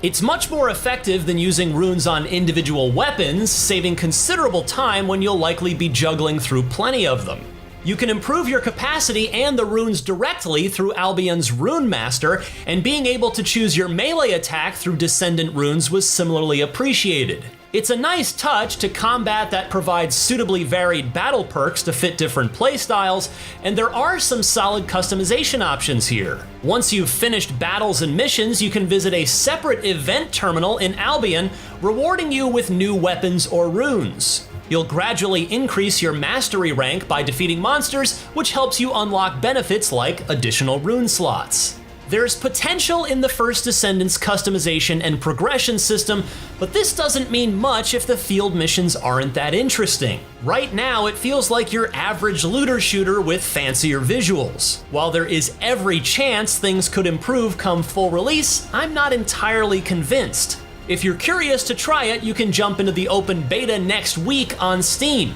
Speaker 17: It's much more effective than using runes on individual weapons, saving considerable time when you'll likely be juggling through plenty of them. You can improve your capacity and the runes directly through Albion's Rune Master, and being able to choose your melee attack through Descendant runes was similarly appreciated. It's a nice touch to combat that provides suitably varied battle perks to fit different playstyles, and there are some solid customization options here. Once you've finished battles and missions, you can visit a separate event terminal in Albion, rewarding you with new weapons or runes. You'll gradually increase your mastery rank by defeating monsters, which helps you unlock benefits like additional rune slots. There's potential in the first Descendant's customization and progression system, but this doesn't mean much if the field missions aren't that interesting. Right now, it feels like your average looter shooter with fancier visuals. While there is every chance things could improve come full release, I'm not entirely convinced. If you're curious to try it, you can jump into the open beta next week on Steam.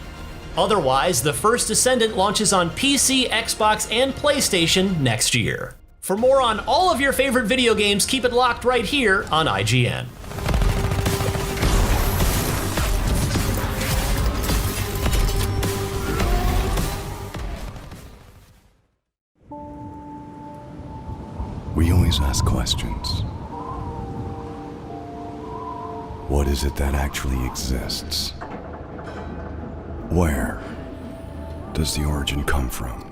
Speaker 17: Otherwise, the first Descendant launches on PC, Xbox, and PlayStation next year. For more on all of your favorite video games, keep it locked right here on IGN.
Speaker 18: We always ask questions. What is it that actually exists? Where does the origin come from?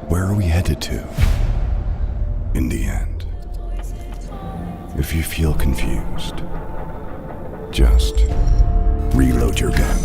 Speaker 18: Where are we headed to in the end? If you feel confused, just reload your gun.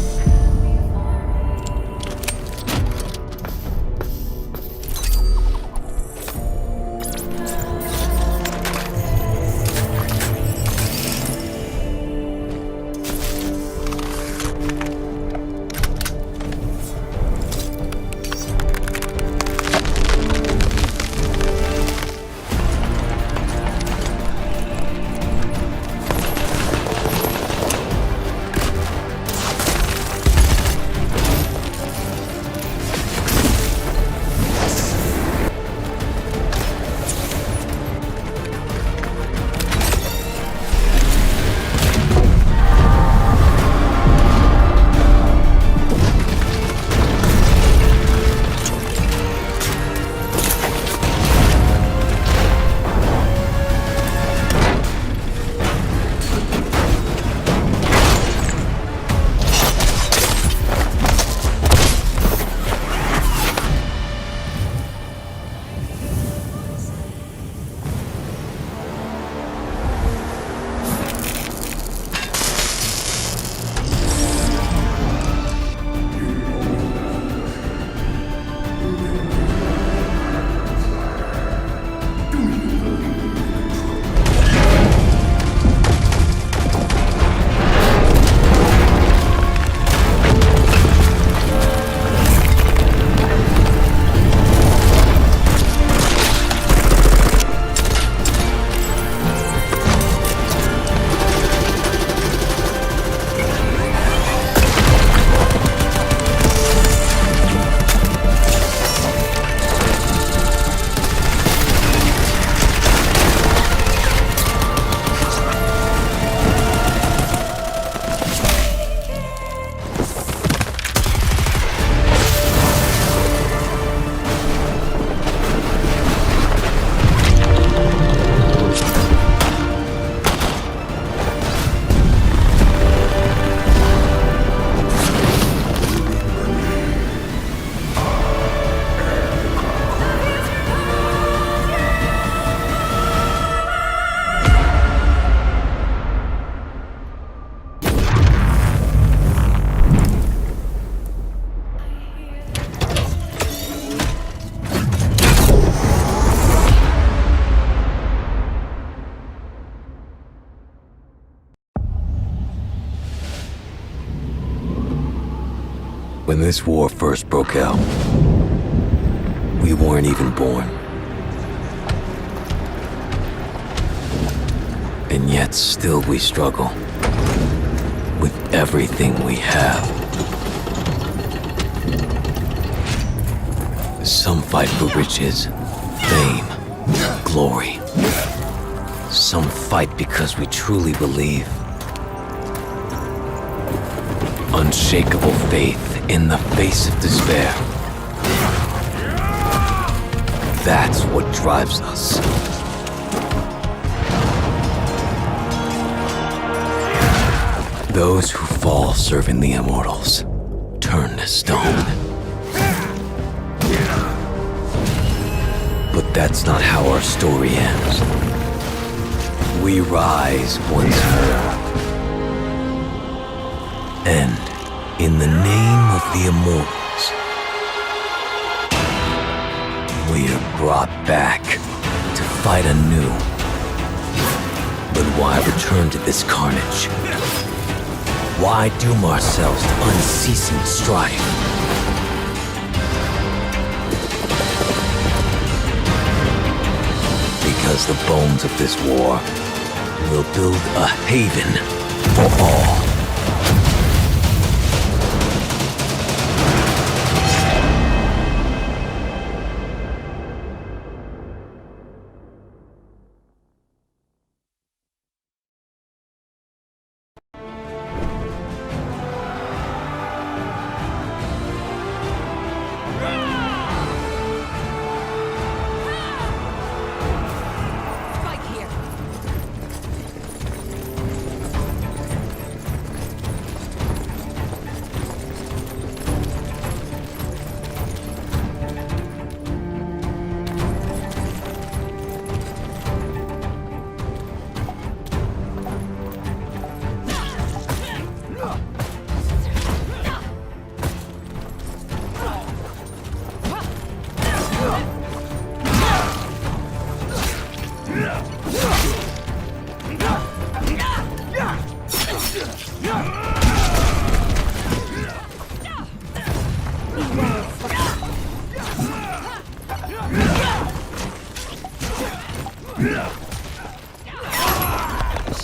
Speaker 19: When this war first broke out, we weren't even born. And yet still we struggle with everything we have. Some fight for riches, fame, glory. Some fight because we truly believe. Unshakable faith in the face of despair. That's what drives us. Those who fall serving the immortals turn to stone. But that's not how our story ends. We rise once more. And in the name of the immortals, we are brought back to fight anew. But why return to this carnage? Why doom ourselves to unceasing strife? Because the bones of this war will build a haven for all.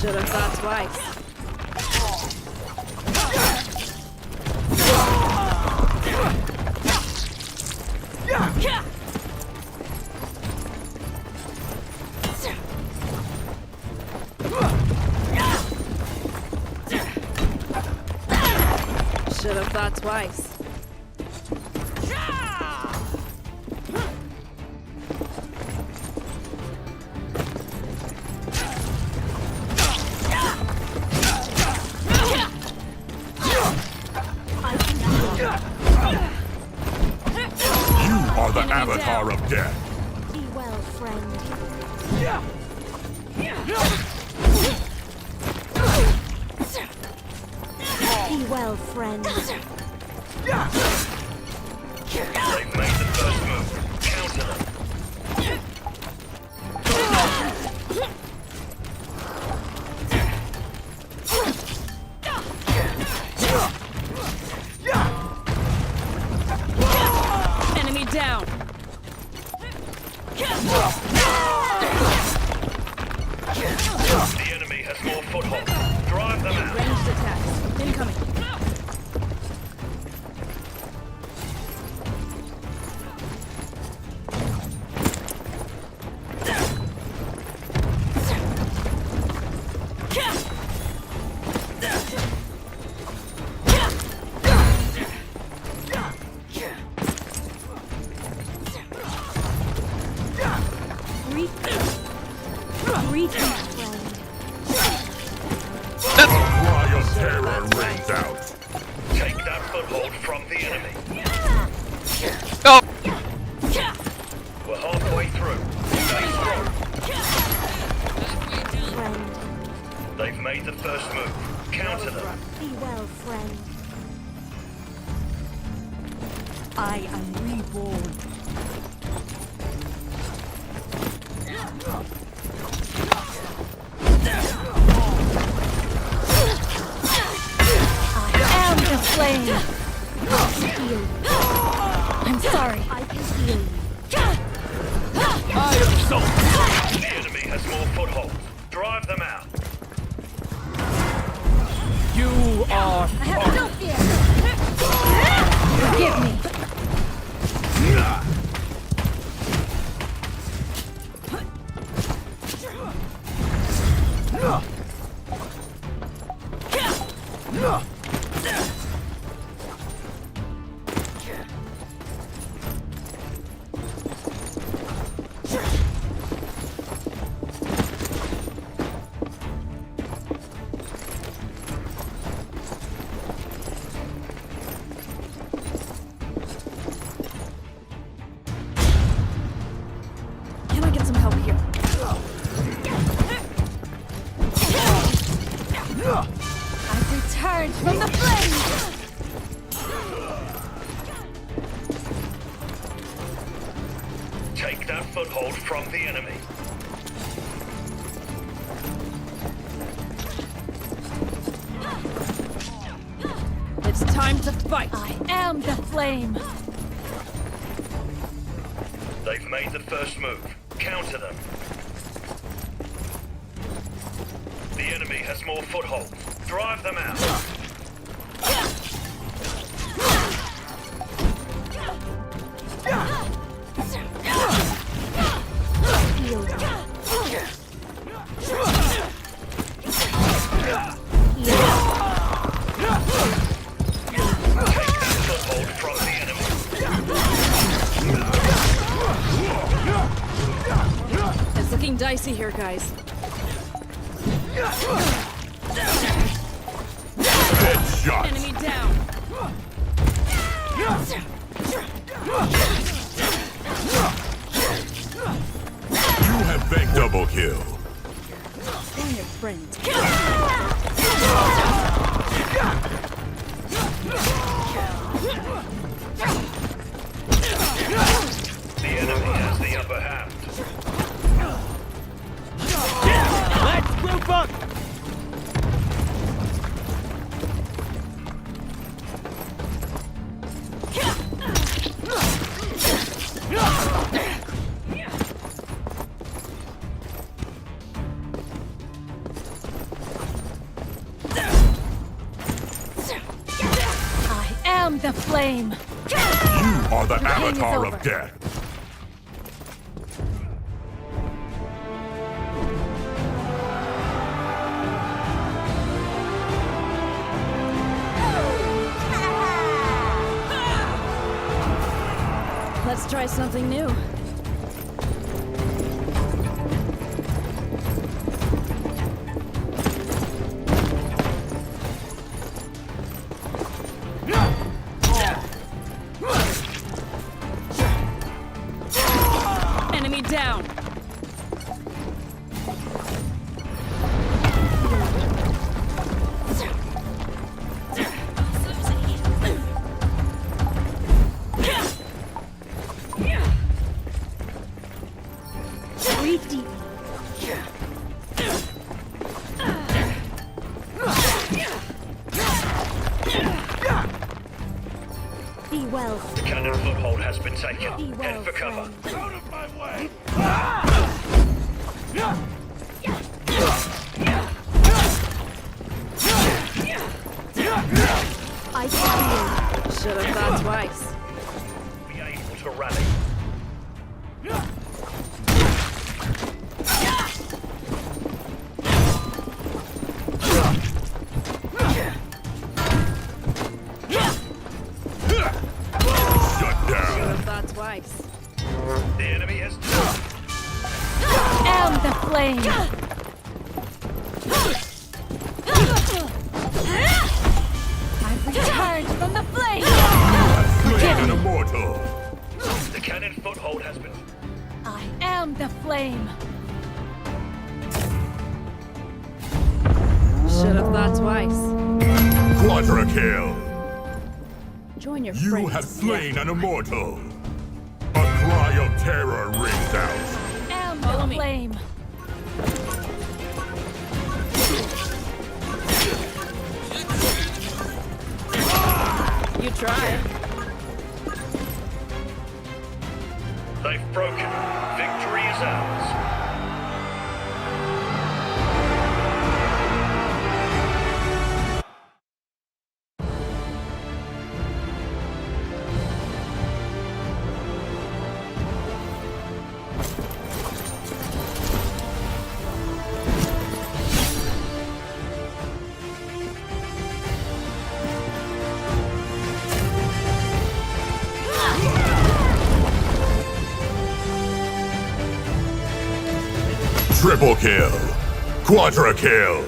Speaker 4: Should have thought twice. Should have thought twice.
Speaker 9: The avatar of death.
Speaker 4: Be well, friend. Be well, friend.
Speaker 9: They've made the first move. Counter them.
Speaker 4: Enemy down.
Speaker 9: The enemy has more foothold. Drive them out.
Speaker 4: Ranged attacks. Incoming.
Speaker 9: Cry of terror rings out. Take that foothold from the enemy.
Speaker 8: Oh.
Speaker 9: We're halfway through. Stay strong. They've made the first move. Counter them.
Speaker 4: Be well, friend. I am reborn. I am the flame.
Speaker 15: I'm sorry.
Speaker 4: I can heal you.
Speaker 9: I am so. The enemy has more footholds. Drive them out.
Speaker 6: You are.
Speaker 15: I have no fear. Forgive me. Can I get some help here? I've returned from the flames!
Speaker 9: Take that foothold from the enemy.
Speaker 15: It's time to fight! I am the flame!
Speaker 9: They've made the first move. Counter them. The enemy has more footholds. Drive them out. Foothold from the enemy.
Speaker 15: It's looking dicey here, guys.
Speaker 9: Headshot.
Speaker 15: Enemy down!
Speaker 9: You have banked double kill.
Speaker 15: Bring your friends.
Speaker 9: The enemy has the upper hand.
Speaker 6: Let's group up.
Speaker 15: I am the flame!
Speaker 9: You are the
Speaker 15: game is
Speaker 9: avatar
Speaker 15: over.
Speaker 9: of death.
Speaker 15: Let's try something new. Enemy down!
Speaker 4: Breathe deep. Be well.
Speaker 9: The cannon foothold has been taken.
Speaker 4: Be well,
Speaker 9: Head for cover.
Speaker 4: friend.
Speaker 9: Out of my way!
Speaker 4: I can
Speaker 15: Should have thought twice.
Speaker 9: Be able to rally. Shut
Speaker 15: Should
Speaker 9: down.
Speaker 15: have thought twice.
Speaker 9: The enemy has
Speaker 15: Am the flame! I've returned from the flame!
Speaker 9: slain an immortal. The cannon foothold has been.
Speaker 15: I am the flame! Should have thought twice.
Speaker 9: Quadra kill.
Speaker 15: Join your
Speaker 9: You
Speaker 15: friends.
Speaker 9: have slain an immortal. A cry of terror rings out.
Speaker 15: Am the flame!
Speaker 5: You try.
Speaker 9: They've broken. Victory is ours.
Speaker 18: Triple kill. Quadra kill.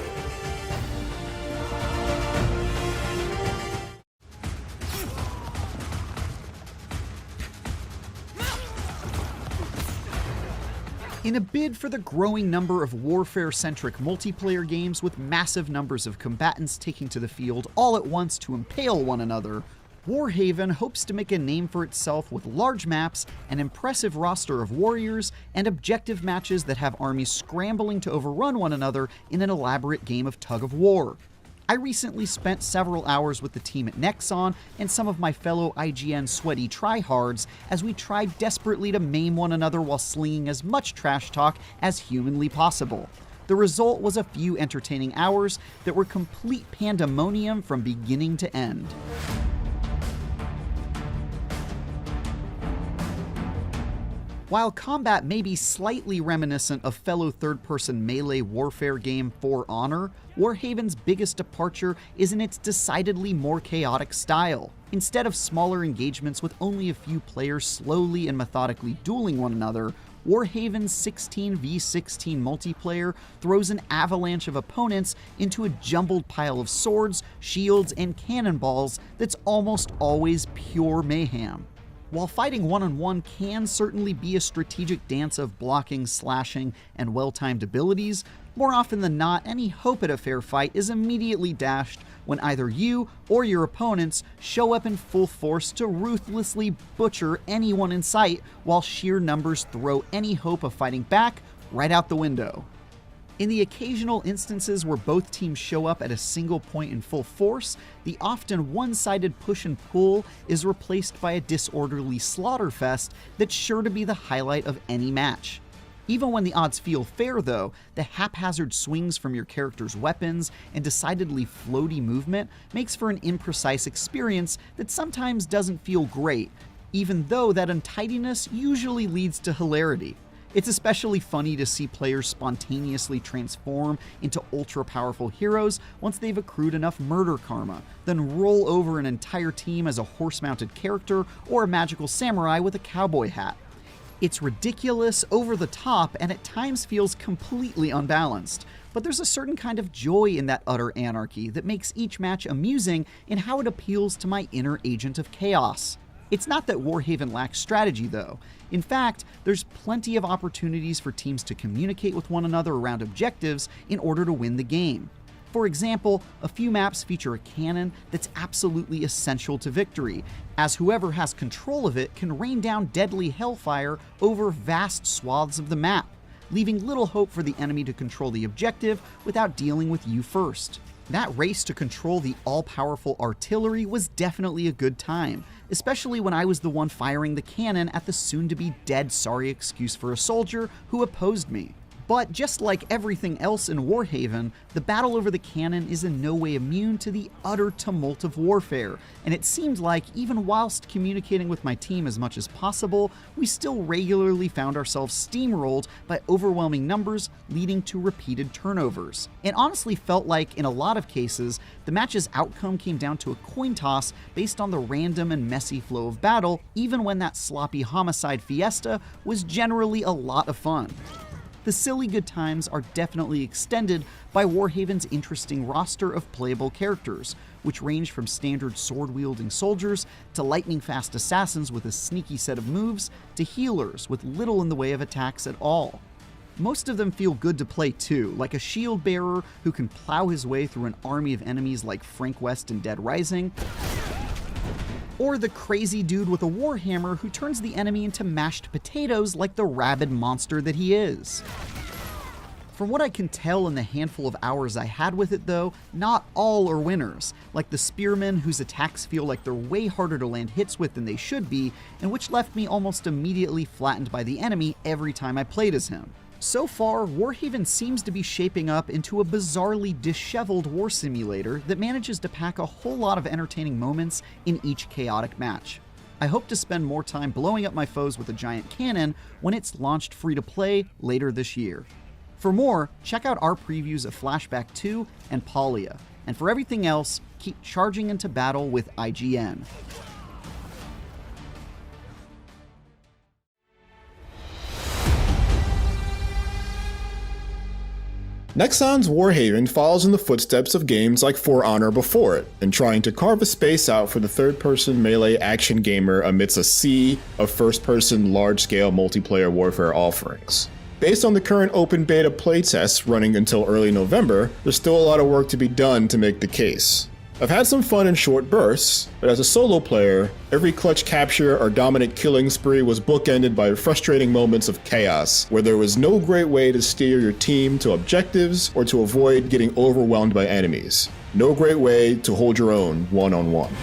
Speaker 20: In a bid for the growing number of warfare-centric multiplayer games with massive numbers of combatants taking to the field all at once to impale one another, Warhaven hopes to make a name for itself with large maps, an impressive roster of warriors, and objective matches that have armies scrambling to overrun one another in an elaborate game of tug-of-war. I recently spent several hours with the team at Nexon and some of my fellow IGN sweaty tryhards as we tried desperately to maim one another while slinging as much trash talk as humanly possible. The result was a few entertaining hours that were complete pandemonium from beginning to end. While combat may be slightly reminiscent of fellow third-person melee warfare game For Honor, Warhaven's biggest departure is in its decidedly more chaotic style. Instead of smaller engagements with only a few players slowly and methodically dueling one another, Warhaven's 16v16 multiplayer throws an avalanche of opponents into a jumbled pile of swords, shields, and cannonballs that's almost always pure mayhem. While fighting one-on-one can certainly be a strategic dance of blocking, slashing, and well-timed abilities, more often than not, any hope at a fair fight is immediately dashed when either you or your opponents show up in full force to ruthlessly butcher anyone in sight, while sheer numbers throw any hope of fighting back right out the window. In the occasional instances where both teams show up at a single point in full force, the often one-sided push and pull is replaced by a disorderly slaughterfest that's sure to be the highlight of any match. Even when the odds feel fair though, the haphazard swings from your character's weapons and decidedly floaty movement makes for an imprecise experience that sometimes doesn't feel great, even though that untidiness usually leads to hilarity. It's especially funny to see players spontaneously transform into ultra-powerful heroes once they've accrued enough murder karma, then roll over an entire team as a horse-mounted character or a magical samurai with a cowboy hat. It's ridiculous, over the top, and at times feels completely unbalanced. But there's a certain kind of joy in that utter anarchy that makes each match amusing in how it appeals to my inner agent of chaos. It's not that Warhaven lacks strategy, though. In fact, there's plenty of opportunities for teams to communicate with one another around objectives in order to win the game. For example, a few maps feature a cannon that's absolutely essential to victory, as whoever has control of it can rain down deadly hellfire over vast swaths of the map, leaving little hope for the enemy to control the objective without dealing with you first. That race to control the all-powerful artillery was definitely a good time, especially when I was the one firing the cannon at the soon-to-be dead sorry excuse for a soldier who opposed me. But just like everything else in Warhaven, the battle over the cannon is in no way immune to the utter tumult of warfare, and it seemed like even whilst communicating with my team as much as possible, we still regularly found ourselves steamrolled by overwhelming numbers, leading to repeated turnovers. It honestly felt like, in a lot of cases, the match's outcome came down to a coin toss based on the random and messy flow of battle, even when that sloppy homicide fiesta was generally a lot of fun. The silly good times are definitely extended by Warhaven's interesting roster of playable characters, which range from standard sword-wielding soldiers to lightning-fast assassins with a sneaky set of moves to healers with little in the way of attacks at all. Most of them feel good to play too, like a shield bearer who can plow his way through an army of enemies like Frank West in Dead Rising, or the crazy dude with a warhammer who turns the enemy into mashed potatoes like the rabid monster that he is. From what I can tell in the handful of hours I had with it though, not all are winners, like the spearmen whose attacks feel like they're way harder to land hits with than they should be, and which left me almost immediately flattened by the enemy every time I played as him. So far, Warhaven seems to be shaping up into a bizarrely disheveled war simulator that manages to pack a whole lot of entertaining moments in each chaotic match. I hope to spend more time blowing up my foes with a giant cannon when it's launched free-to-play later this year. For more, check out our previews of Flashback 2 and Palia, and for everything else, keep charging into battle with IGN.
Speaker 21: Nexon's Warhaven follows in the footsteps of games like For Honor before it, in trying to carve a space out for the third-person melee action gamer amidst a sea of first-person large-scale multiplayer warfare offerings. Based on the current open beta playtests running until early November, there's still a lot of work to be done to make the case. I've had some fun in short bursts, but as a solo player, every clutch capture or dominant killing spree was bookended by frustrating moments of chaos, where there was no great way to steer your team to objectives or to avoid getting overwhelmed by enemies. No great way to hold your own one-on-one.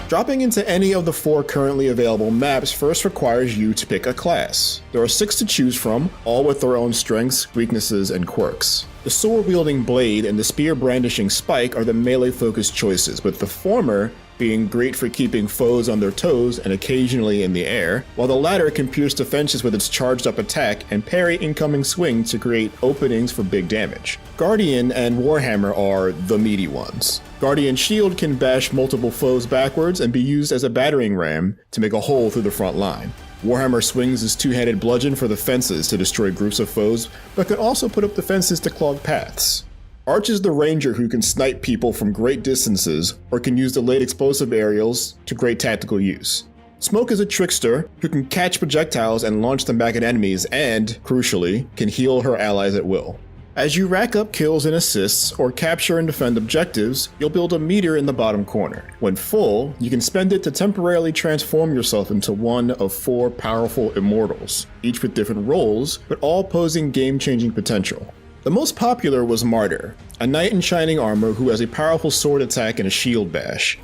Speaker 21: Dropping into any of the 4 currently available maps first requires you to pick a class. There are 6 to choose from, all with their own strengths, weaknesses, and quirks. The sword-wielding Blade and the spear-brandishing Spike are the melee-focused choices, with the former being great for keeping foes on their toes and occasionally in the air, while the latter can pierce defenses with its charged-up attack and parry incoming swings to create openings for big damage. Guardian and Warhammer are the meaty ones. Guardian's shield can bash multiple foes backwards and be used as a battering ram to make a hole through the front line. Warhammer swings his two-handed bludgeon for the fences to destroy groups of foes, but can also put up defenses to clog paths. Arch is the ranger who can snipe people from great distances, or can use delayed explosive aerials to great tactical use. Smoke is a trickster who can catch projectiles and launch them back at enemies and, crucially, can heal her allies at will. As you rack up kills and assists, or capture and defend objectives, you'll build a meter in the bottom corner. When full, you can spend it to temporarily transform yourself into one of 4 powerful immortals, each with different roles, but all posing game-changing potential. The most popular was Martyr, a knight in shining armor who has a powerful sword attack and a shield bash.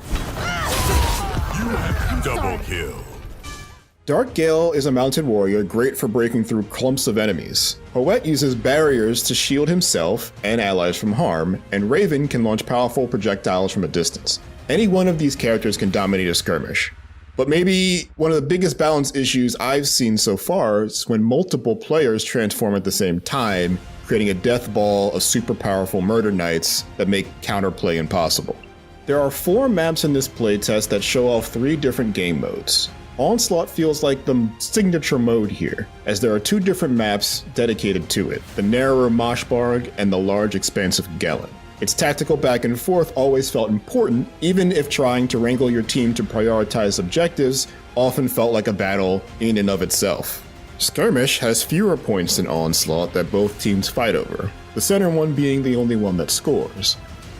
Speaker 18: Double kill.
Speaker 21: Dark Gale is a mounted warrior great for breaking through clumps of enemies. Hoet uses barriers to shield himself and allies from harm, and Raven can launch powerful projectiles from a distance. Any one of these characters can dominate a skirmish. But maybe one of the biggest balance issues I've seen so far is when multiple players transform at the same time, creating a death ball of super powerful murder knights that make counterplay impossible. There are 4 maps in this playtest that show off 3 different game modes. Onslaught feels like the signature mode here, as there are 2 different maps dedicated to it, the narrower Moshbarg and the large expansive Gelen. Its tactical back and forth always felt important, even if trying to wrangle your team to prioritize objectives often felt like a battle in and of itself. Skirmish has fewer points than Onslaught that both teams fight over, the center one being the only one that scores.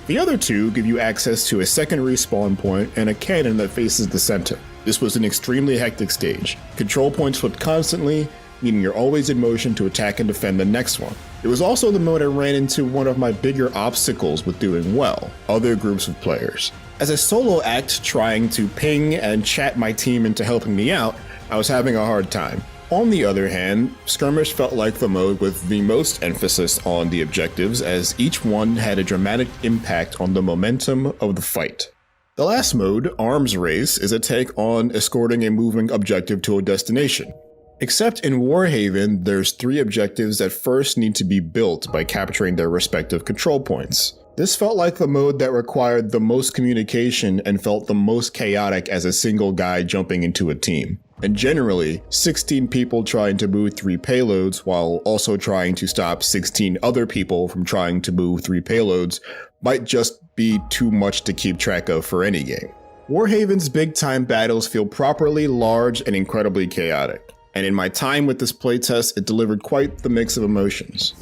Speaker 21: The other 2 give you access to a second respawn point and a cannon that faces the center. This was an extremely hectic stage. Control points flipped constantly, meaning you're always in motion to attack and defend the next one. It was also the mode I ran into one of my bigger obstacles with doing well, other groups of players. As a solo act trying to ping and chat my team into helping me out, I was having a hard time. On the other hand, Skirmish felt like the mode with the most emphasis on the objectives, as each one had a dramatic impact on the momentum of the fight. The last mode, Arms Race, is a take on escorting a moving objective to a destination. Except in Warhaven, there's 3 objectives that first need to be built by capturing their respective control points. This felt like the mode that required the most communication and felt the most chaotic as a single guy jumping into a team. And generally, 16 people trying to move 3 payloads while also trying to stop 16 other people from trying to move 3 payloads might just be too much to keep track of for any game. Warhaven's big-time battles feel properly large and incredibly chaotic, and in my time with this playtest, it delivered quite the mix of emotions.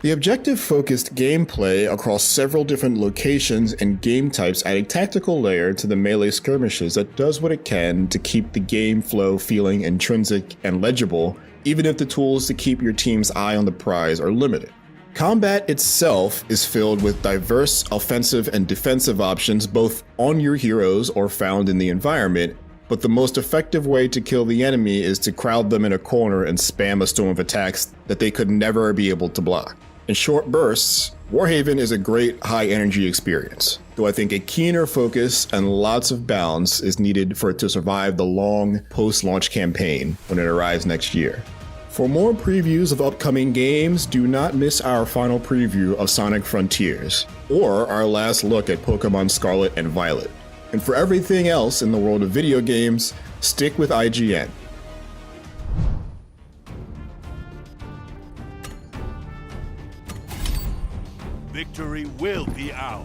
Speaker 21: The objective-focused gameplay across several different locations and game types add a tactical layer to the melee skirmishes that does what it can to keep the game flow feeling intrinsic and legible, even if the tools to keep your team's eye on the prize are limited. Combat itself is filled with diverse offensive and defensive options both on your heroes or found in the environment, but the most effective way to kill the enemy is to crowd them in a corner and spam a storm of attacks that they could never be able to block. In short bursts, Warhaven is a great high-energy experience, though I think a keener focus and lots of balance is needed for it to survive the long post-launch campaign when it arrives next year. For more previews of upcoming games, do not miss our final preview of Sonic Frontiers, or our last look at Pokemon Scarlet and Violet. And for everything else in the world of video games, stick with IGN.
Speaker 9: Victory will be ours.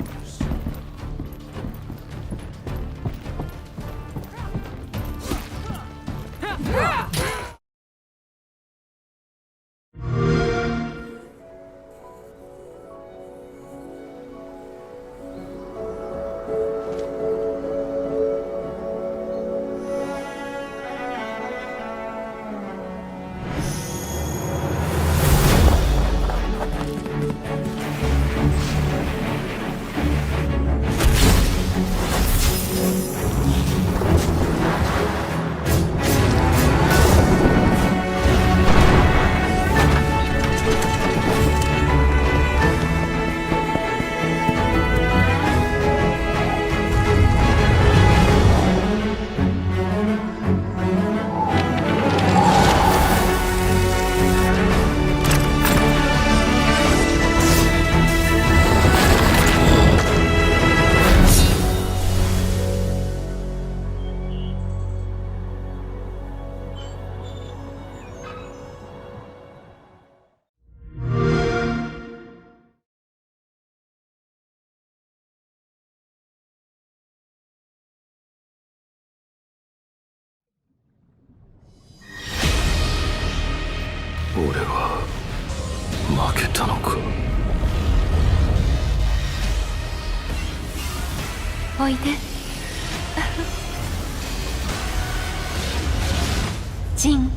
Speaker 4: 징.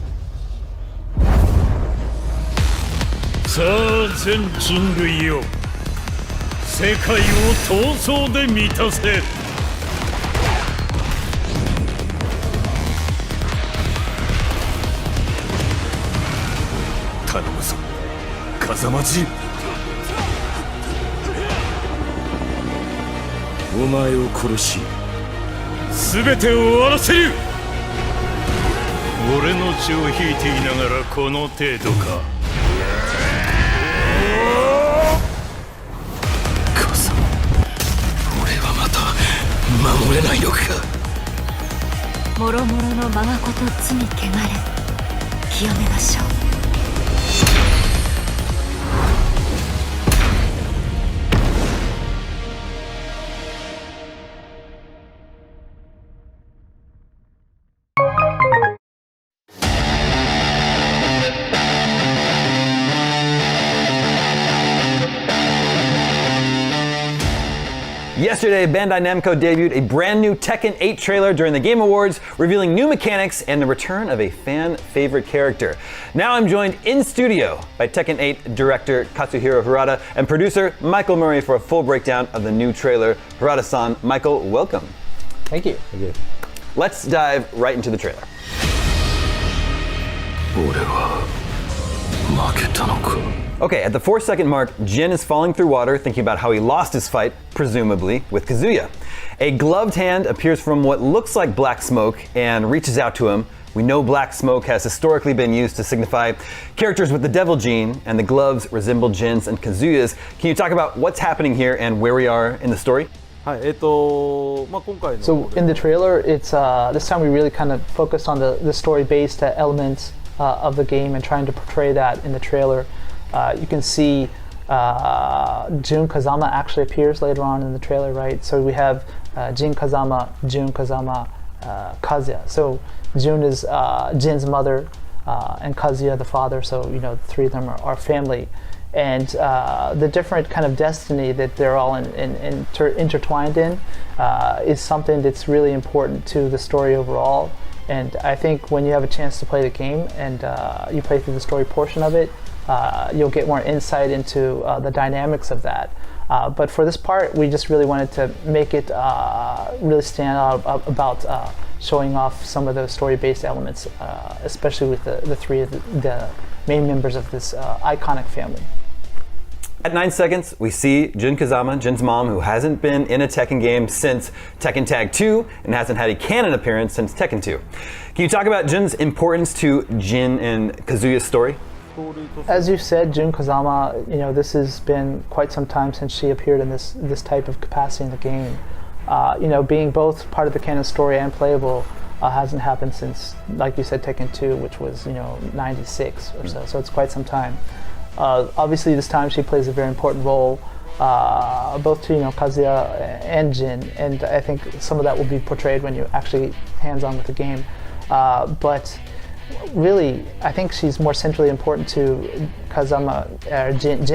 Speaker 6: さあ全人類よ、世界を闘争で満たせ。頼むぞ、風間陣。お前を殺し、全てを終わらせる。俺の血を引いていながらこの程度か。
Speaker 19: 風間、俺はまた守れないのか。
Speaker 4: もろもろの我がこと罪汚れ、清めましょう。
Speaker 1: Yesterday, Bandai Namco debuted a brand new Tekken 8 trailer during the Game Awards, revealing new mechanics and the return of a fan-favorite character. Now I'm joined in studio by Tekken 8 director Katsuhiro Harada and producer Michael Murray for a full breakdown of the new trailer. Harada-san, Michael, welcome.
Speaker 16: Thank you.
Speaker 1: Thank you. Let's dive right into the trailer. Okay, at the 4-second mark, Jin is falling through water, thinking about how he lost his fight, presumably, with Kazuya. A gloved hand appears from what looks like black smoke and reaches out to him. We know black smoke has historically been used to signify characters with the devil gene, and the gloves resemble Jin's and Kazuya's. Can you talk about what's happening here and where we are in the story?
Speaker 2: So in the trailer, it's this time we really kind of focused on the story-based elements of the game and trying to portray that in the trailer. You can see Jun Kazama actually appears later on in the trailer, right? So we have Jin Kazama, Jun Kazama, Kazuya. So Jun is Jin's mother and Kazuya the father, so you know the three of them are family. and the different kind of destiny that they're all intertwined in is something that's really important to the story overall. And I think when you have a chance to play the game and you play through the story portion of it, you'll get more insight into the dynamics of that. But for this part, we just really wanted to make it really stand out about showing off some of those story-based elements, especially with the three of the main members of this iconic family.
Speaker 1: At 9 seconds, we see Jin Kazama, Jin's mom, who hasn't been in a Tekken game since Tekken Tag 2 and hasn't had a canon appearance since Tekken 2. Can you talk about Jin's importance to Jin and Kazuya's story?
Speaker 2: As you said, Jin Kazama, this has been quite some time since she appeared in this type of capacity in the game. Being both part of the canon story and playable hasn't happened since, like you said, Tekken 2, which was 96 or so. So it's quite some time. Obviously, this time she plays a very important role, both to Kazuya and Jin, and I think some of that will be portrayed when you actually hands-on with the game. But really, I think she's more centrally important to Jin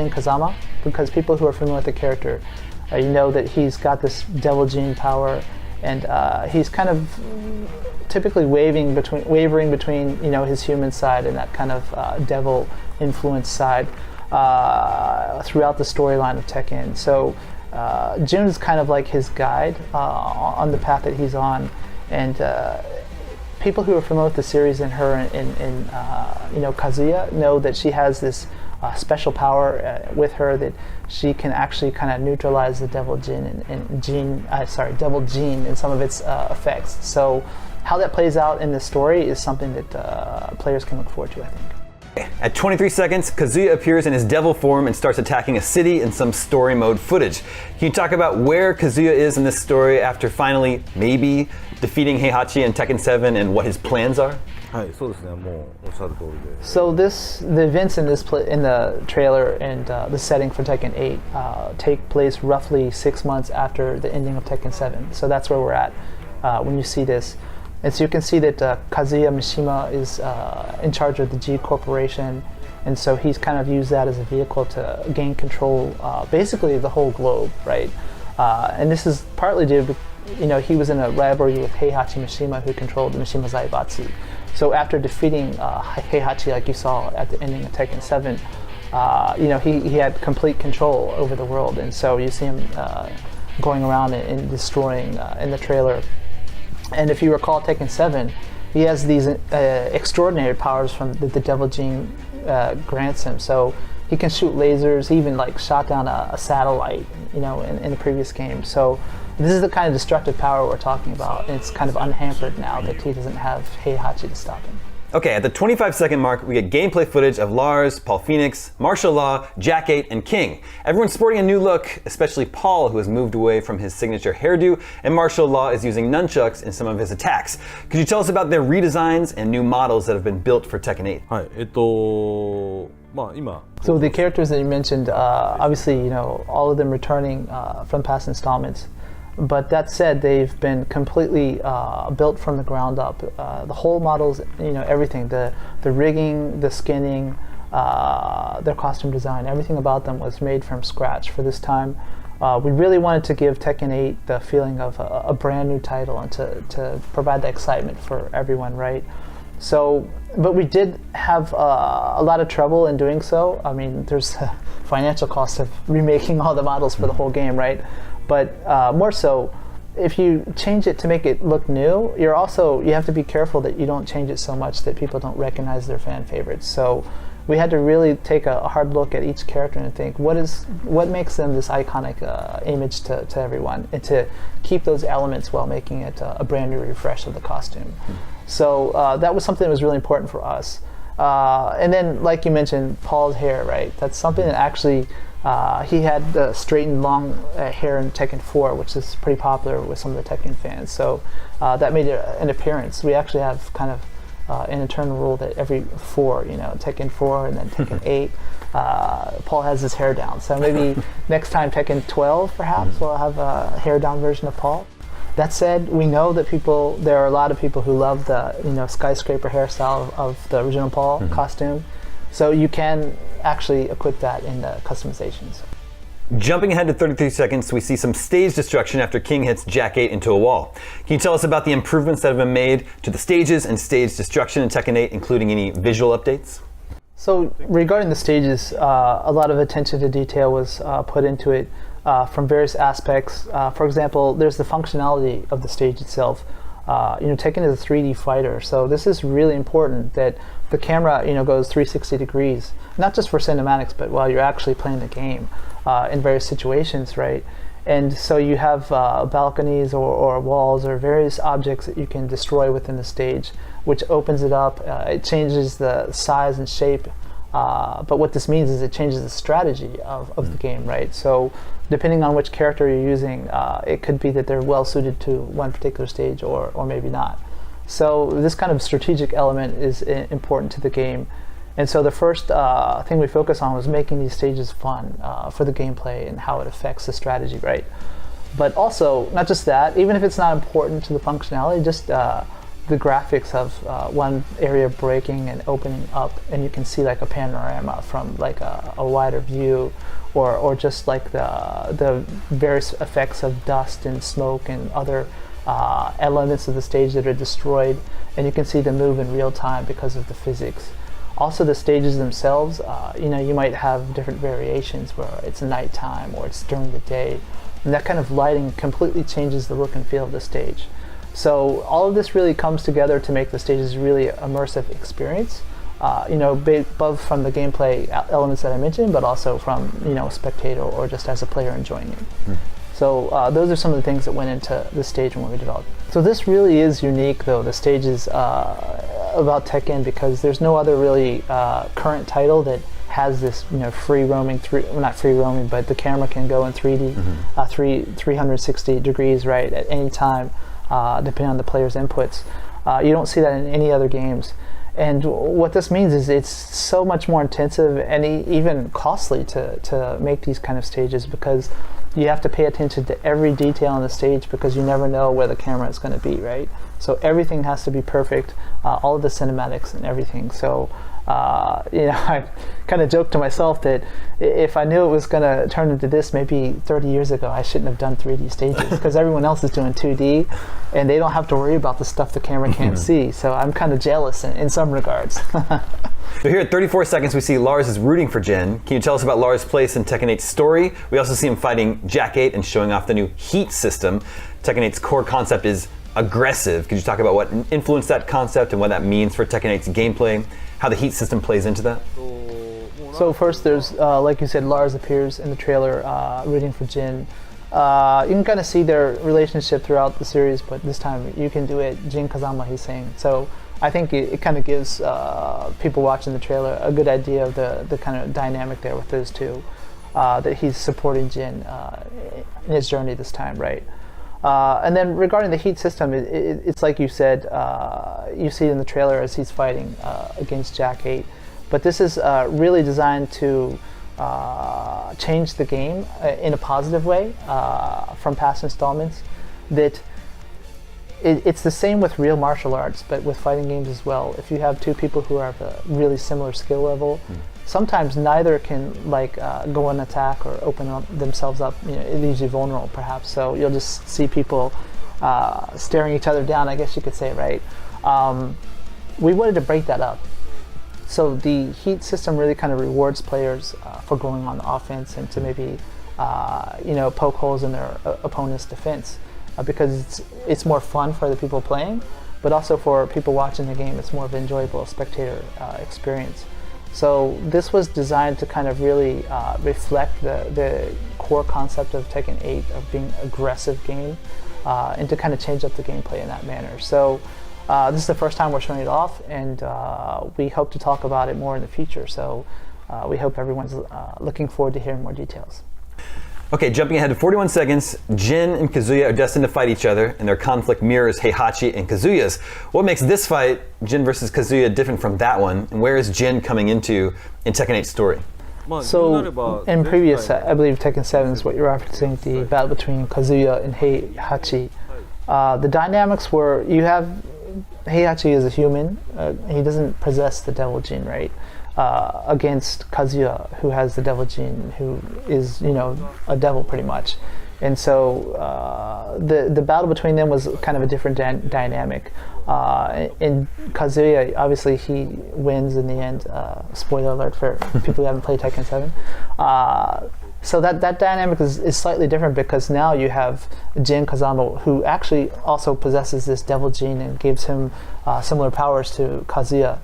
Speaker 2: Kazama, because people who are familiar with the character, that he's got this devil gene power, and he's kind of typically wavering between his human side and that kind of devil influence side throughout the storyline of Tekken. So Jin is kind of like his guide on the path that he's on, and people who are familiar with the series and her and Kazuya know that she has this special power with her that she can actually kind of neutralize the devil gene devil gene and some of its effects. So how that plays out in the story is something that players can look forward to, I think.
Speaker 1: At 23 seconds, Kazuya appears in his devil form and starts attacking a city in some story mode footage. Can you talk about where Kazuya is in this story after finally, maybe, defeating Heihachi in Tekken 7 and what his plans are?
Speaker 2: So the events in the trailer and the setting for Tekken 8 take place roughly 6 months after the ending of Tekken 7. So that's where we're at when you see this. And so you can see that Kazuya Mishima is in charge of the G Corporation, and so he's kind of used that as a vehicle to gain control, basically the whole globe, right? And this is partly due to, he was in a rivalry with Heihachi Mishima, who controlled Mishima Zaibatsu. So after defeating Heihachi, like you saw at the ending of Tekken 7, he had complete control over the world, and so you see him going around and destroying in the trailer. And if you recall Tekken 7, he has these extraordinary powers from the devil gene grants him. So he can shoot lasers, he even shot down a satellite, in the previous game. So this is the kind of destructive power we're talking about, and it's kind of unhampered now that he doesn't have Heihachi to stop him.
Speaker 1: Okay, at the 25-second mark, we get gameplay footage of Lars, Paul Phoenix, Martial Law, Jack 8, and King. Everyone's sporting a new look, especially Paul, who has moved away from his signature hairdo, and Martial Law is using nunchucks in some of his attacks. Could you tell us about their redesigns and new models that have been built for Tekken 8?
Speaker 2: So the characters that you mentioned, obviously, all of them returning from past installments. But that said, they've been completely built from the ground up. The whole models, everything, the rigging, the skinning, their costume design, everything about them was made from scratch for this time. We really wanted to give Tekken 8 the feeling of a brand new title and to provide the excitement for everyone, right? So, but we did have a lot of trouble in doing so. I mean, there's a financial cost of remaking all the models for the whole game, right? But more so, if you change it to make it look new, you have to be careful that you don't change it so much that people don't recognize their fan favorites. So we had to really take a hard look at each character and think, what makes them this iconic image to everyone, and to keep those elements while making it a brand new refresh of the costume. So that was something that was really important for us. And then, like you mentioned, Paul's hair, right? That's something that actually, he had straightened long hair in Tekken 4, which is pretty popular with some of the Tekken fans. So that made an appearance. We actually have kind of an internal rule that every 4, Tekken 4 and then Tekken 8, Paul has his hair down. So maybe next time Tekken 12, perhaps, we'll have a hair down version of Paul. That said, we know that there are a lot of people who love the skyscraper hairstyle of the original Paul costume. So you can actually equip that in the customizations.
Speaker 1: Jumping ahead to 33 seconds, we see some stage destruction after King hits Jack 8 into a wall. Can you tell us about the improvements that have been made to the stages and stage destruction in Tekken 8, including any visual updates?
Speaker 2: So regarding the stages, a lot of attention to detail was put into it from various aspects. For example, there's the functionality of the stage itself. Tekken is a 3D fighter, so this is really important that the camera, goes 360 degrees, not just for cinematics, but while you're actually playing the game in various situations, right? And so you have balconies or walls or various objects that you can destroy within the stage, which opens it up. It changes the size and shape. But what this means is it changes the strategy of the game, right? So depending on which character you're using, it could be that they're well suited to one particular stage or maybe not. So this kind of strategic element is important to the game. And so the first thing we focus on was making these stages fun for the gameplay and how it affects the strategy, right? But also, not just that, even if it's not important to the functionality, just the graphics of one area breaking and opening up, and you can see like a panorama from like a wider view, or just like the various effects of dust and smoke and other elements of the stage that are destroyed, and you can see them move in real time because of the physics. Also, the stages themselves, you might have different variations where it's nighttime or it's during the day, and that kind of lighting completely changes the look and feel of the stage. So all of this really comes together to make the stages really immersive experience, both from the gameplay elements that I mentioned, but also from a spectator or just as a player enjoying it. So those are some of the things that went into the stage when we developed. So this really is unique, though, the stages about Tekken, because there's no other really current title that has this free roaming, not free roaming, but the camera can go in 3D, 360 degrees, right, at any time. Depending on the player's inputs. You don't see that in any other games. And what this means is it's so much more intensive and even costly to make these kind of stages, because you have to pay attention to every detail on the stage, because you never know where the camera is going to be, right? So everything has to be perfect, all of the cinematics and everything. So I kind of joked to myself that if I knew it was going to turn into this maybe 30 years ago, I shouldn't have done 3D stages, because everyone else is doing 2D and they don't have to worry about the stuff the camera can't see. So I'm kind of jealous in some regards.
Speaker 1: So here at 34 seconds, we see Lars is rooting for Jin. Can you tell us about Lars' place in Tekken 8's story? We also see him fighting Jack 8 and showing off the new heat system. Tekken 8's core concept is aggressive. Could you talk about what influenced that concept and what that means for Tekken 8's gameplay, how the heat system plays into that?
Speaker 2: So first there's, like you said, Lars appears in the trailer rooting for Jin. You can kind of see their relationship throughout the series, but this time you can do it Jin Kazama, he's saying. So I think it kind of gives people watching the trailer a good idea of the kind of dynamic there with those two, that he's supporting Jin in his journey this time, right? And then regarding the heat system, it's like you said, you see it in the trailer as he's fighting against Jack 8. But this is really designed to change the game in a positive way from past installments. That it's the same with real martial arts, but with fighting games as well. If you have two people who have a really similar skill level, sometimes neither can go on attack or open themselves up. It leaves you vulnerable, perhaps. So you'll just see people staring each other down, I guess you could say, right? We wanted to break that up. So the heat system really kind of rewards players for going on the offense and to maybe poke holes in their opponent's defense, because it's more fun for the people playing, but also for people watching the game, it's more of an enjoyable spectator experience. So this was designed to kind of really reflect the core concept of Tekken 8 of being an aggressive game, and to kind of change up the gameplay in that manner. So this is the first time we're showing it off, and we hope to talk about it more in the future. So we hope everyone's looking forward to hearing more details.
Speaker 1: Okay, jumping ahead to 41 seconds, Jin and Kazuya are destined to fight each other, and their conflict mirrors Heihachi and Kazuya's. What makes this fight, Jin versus Kazuya, different from that one, and where is Jin coming into in Tekken 8's story?
Speaker 2: So in previous, I believe Tekken 7 is what you're referencing, the battle between Kazuya and Heihachi. The dynamics were, you have Heihachi is a human. He doesn't possess the devil gene, right? against Kazuya, who has the devil gene, who is, a devil pretty much. And so the battle between them was kind of a different dynamic. In Kazuya, obviously he wins in the end. Spoiler alert for people who haven't played Tekken 7. So that dynamic is slightly different because now you have Jin Kazama, who actually also possesses this devil gene and gives him similar powers to Kazuya.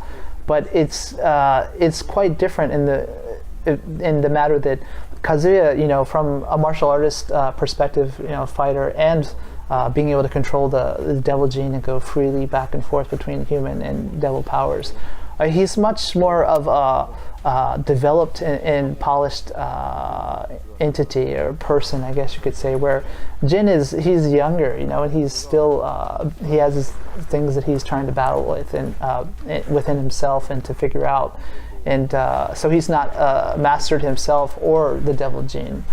Speaker 2: But it's quite different in the matter that Kazuya, from a martial artist perspective, fighter, and being able to control the devil gene and go freely back and forth between human and devil powers, he's much more of a developed and polished entity or person, I guess you could say, where Jin he's younger, and he's still he has his things that he's trying to battle with and within himself and to figure out. And so he's not mastered himself or the devil gene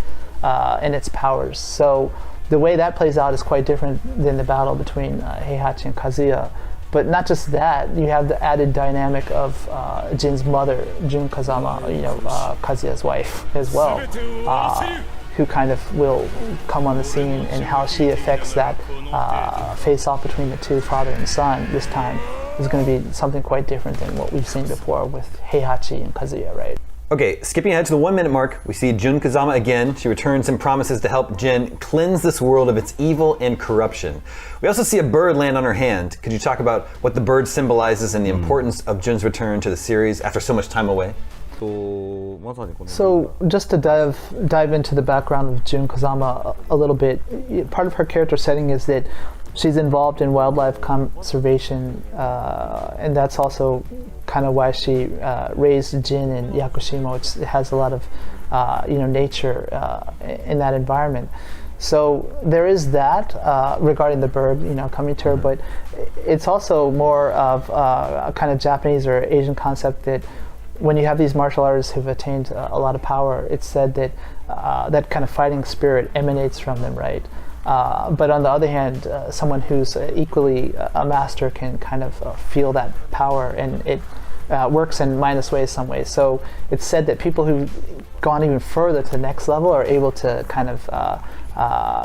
Speaker 2: and its powers. So the way that plays out is quite different than the battle between Heihachi and Kazuya. But not just that, you have the added dynamic of Jin's mother, Jun Kazama, Kazuya's wife as well, who kind of will come on the scene, and how she affects that face-off between the two, father and son, this time is going to be something quite different than what we've seen before with Heihachi and Kazuya, right?
Speaker 1: Okay, skipping ahead to the 1 minute mark, we see Jun Kazama again. She returns and promises to help Jin cleanse this world of its evil and corruption. We also see a bird land on her hand. Could you talk about what the bird symbolizes and the importance of Jun's return to the series after so much time away?
Speaker 2: So just to dive into the background of Jun Kazama a little bit, part of her character setting is that she's involved in wildlife conservation, and that's also kind of why she raised Jin in Yakushima, which has a lot of nature in that environment. So there is that regarding the bird, coming to her, but it's also more of a kind of Japanese or Asian concept that when you have these martial artists who've attained a lot of power, it's said that that kind of fighting spirit emanates from them, right? But on the other hand, someone who's equally a master can kind of feel that power, and it works in minus ways some ways. So it's said that people who've gone even further to the next level are able to kind of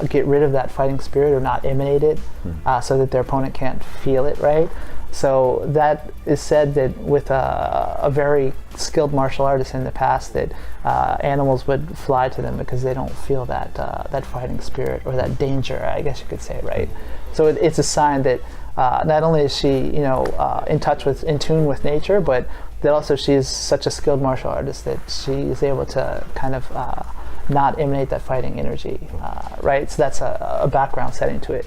Speaker 2: get rid of that fighting spirit or not emanate it, so that their opponent can't feel it, right? So that is said that with a very skilled martial artist in the past, that animals would fly to them because they don't feel that fighting spirit or that danger, I guess you could say, right? So it's a sign that not only is she, in tune with nature, but that also she is such a skilled martial artist that she is able to kind of not emanate that fighting energy, right? So that's a background setting to it.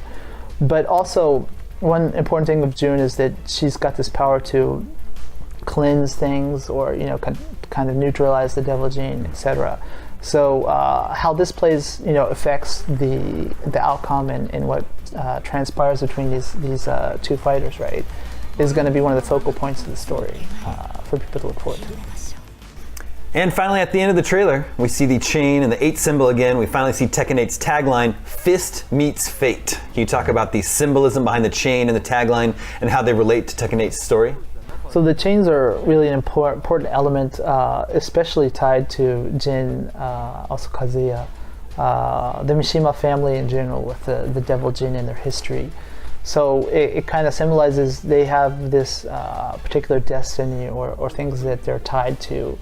Speaker 2: But also, one important thing of Jun is that she's got this power to cleanse things or kind of neutralize the devil gene, etc. So how this plays affects the outcome and what transpires between these two fighters, right, is going to be one of the focal points of the story for people to look forward to.
Speaker 1: And finally, at the end of the trailer, we see the chain and the 8 symbol again. We finally see Tekken 8's tagline, Fist Meets Fate. Can you talk about the symbolism behind the chain and the tagline and how they relate to Tekken 8's story?
Speaker 2: So the chains are really an important element, especially tied to Jin, also Kazuya, the Mishima family in general, with the devil Jin and their history. So it kind of symbolizes they have this particular destiny or things that they're tied to,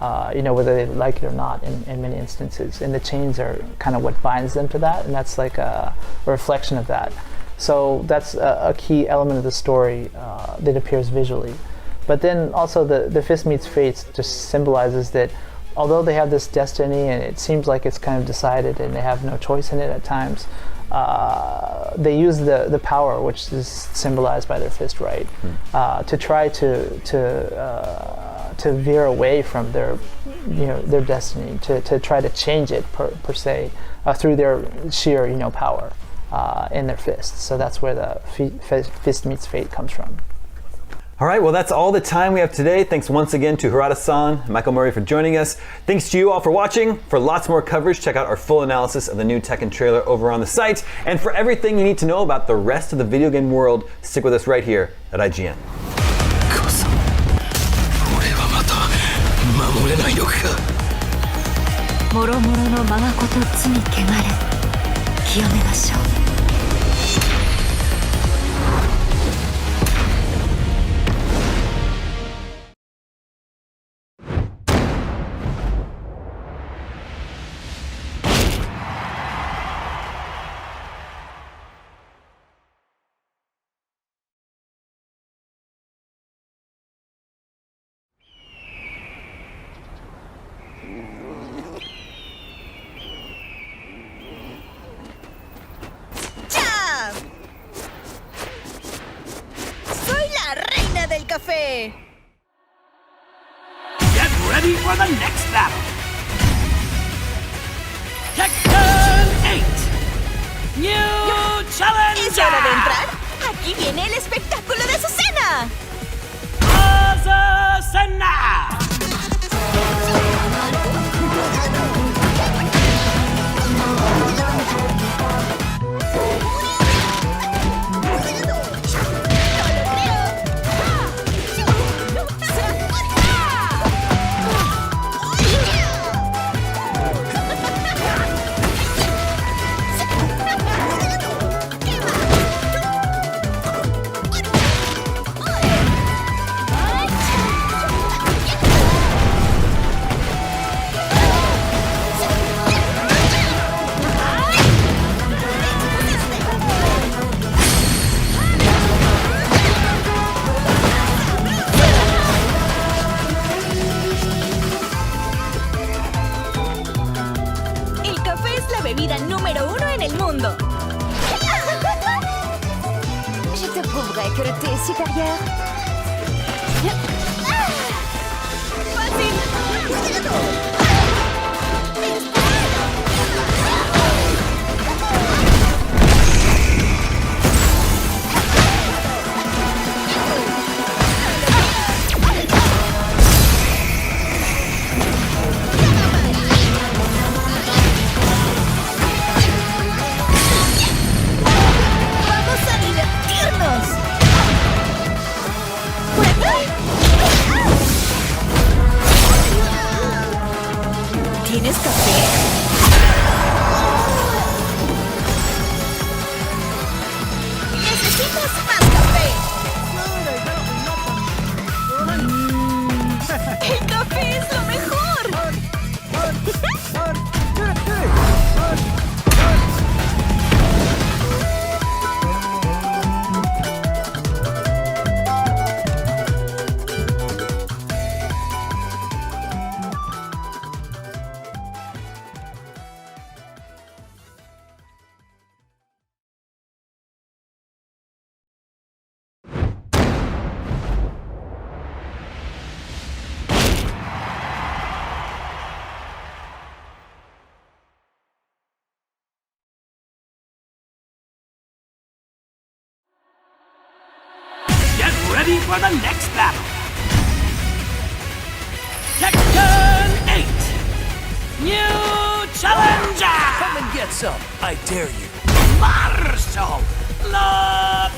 Speaker 2: whether they like it or not in many instances. And the chains are kind of what binds them to that, and that's like a reflection of that. So that's a key element of the story that appears visually. But then also the Fist Meets Fate just symbolizes that although they have this destiny and it seems like it's kind of decided and they have no choice in it at times, they use the power, which is symbolized by their fist, right, to try to veer away from their destiny, to try to change it per se through their sheer power in their fists. So that's where the Fist Meets Fate comes from.
Speaker 1: All right, well, that's all the time we have today. Thanks once again to Harada-san and Michael Murray for joining us. Thanks to you all for watching. For lots more coverage, check out our full analysis of the new Tekken trailer over on the site. And for everything you need to know about the rest of the video game world, stick with us right here at IGN.
Speaker 4: もろもろの我がこと罪汚れ清めましょう。
Speaker 7: Del café.
Speaker 5: Get ready for the next battle. Tekken 8. New Challenger.
Speaker 7: ¿Es hora de entrar? Aquí viene el espectáculo de Azucena.
Speaker 5: Azucena.
Speaker 7: Bebida número 1 en el mundo.
Speaker 4: Je te prouverai que le thé est supérieur.
Speaker 7: ¿Tienes café? ¡Necesitas más café! ¡El café es lo mejor!
Speaker 5: Ready for the next battle. Tekken 8. New Challenger.
Speaker 19: Come and get some. I dare you.
Speaker 5: Martial Love.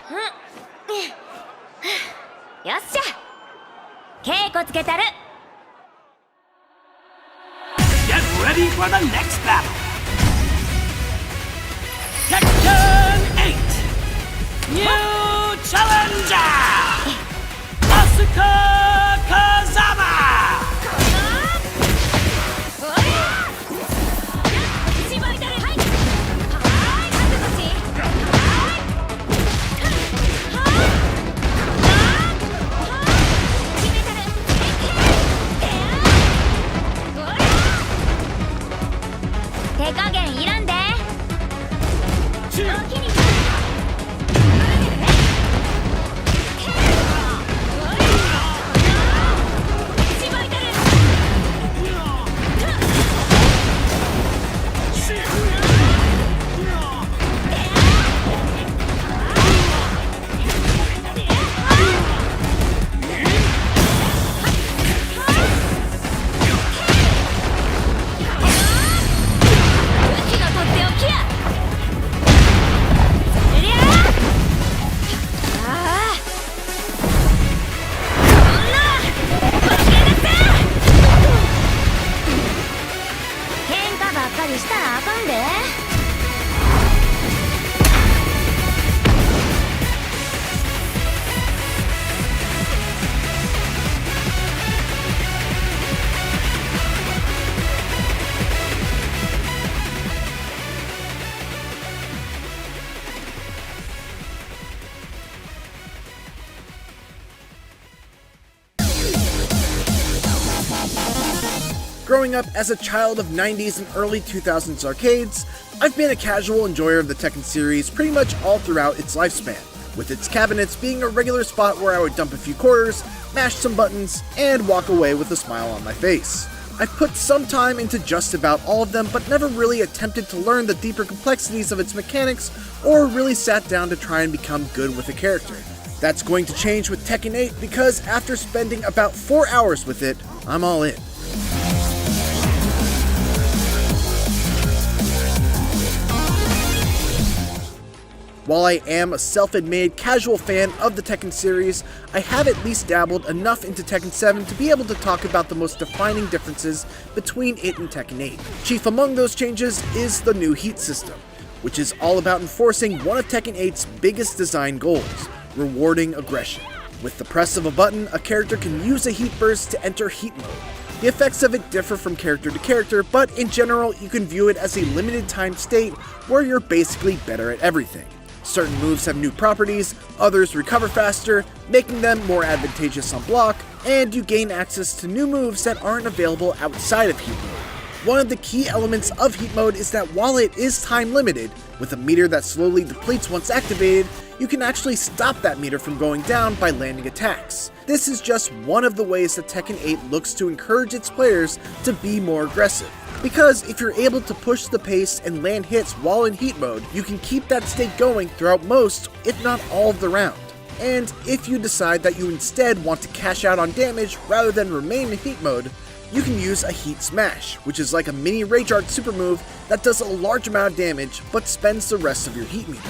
Speaker 4: よっしゃ稽古つけたる
Speaker 5: Get ready for the next battle! Tekken 8! New Challenger! Asuka Kazama!
Speaker 4: 手加減いらんでしたらあかんで。
Speaker 11: Growing up as a child of 90s and early 2000s arcades, I've been a casual enjoyer of the Tekken series pretty much all throughout its lifespan, with its cabinets being a regular spot where I would dump a few quarters, mash some buttons, and walk away with a smile on my face. I've put some time into just about all of them, but never really attempted to learn the deeper complexities of its mechanics, or really sat down to try and become good with a character. That's going to change with Tekken 8 because after spending about 4 hours with it, I'm all in. While I am a self-admitted casual fan of the Tekken series, I have at least dabbled enough into Tekken 7 to be able to talk about the most defining differences between it and Tekken 8. Chief among those changes is the new heat system, which is all about enforcing one of Tekken 8's biggest design goals, rewarding aggression. With the press of a button, a character can use a heat burst to enter heat mode. The effects of it differ from character to character, but in general you can view it as a limited time state where you're basically better at everything. Certain moves have new properties, others recover faster, making them more advantageous on block, and you gain access to new moves that aren't available outside of heat mode. One of the key elements of heat mode is that while it is time limited, with a meter that slowly depletes once activated, you can actually stop that meter from going down by landing attacks. This is just one of the ways that Tekken 8 looks to encourage its players to be more aggressive. Because if you're able to push the pace and land hits while in heat mode, you can keep that state going throughout most, if not all of the round. And if you decide that you instead want to cash out on damage rather than remain in heat mode, you can use a Heat Smash, which is like a mini Rage Art super move that does a large amount of damage but spends the rest of your heat meter.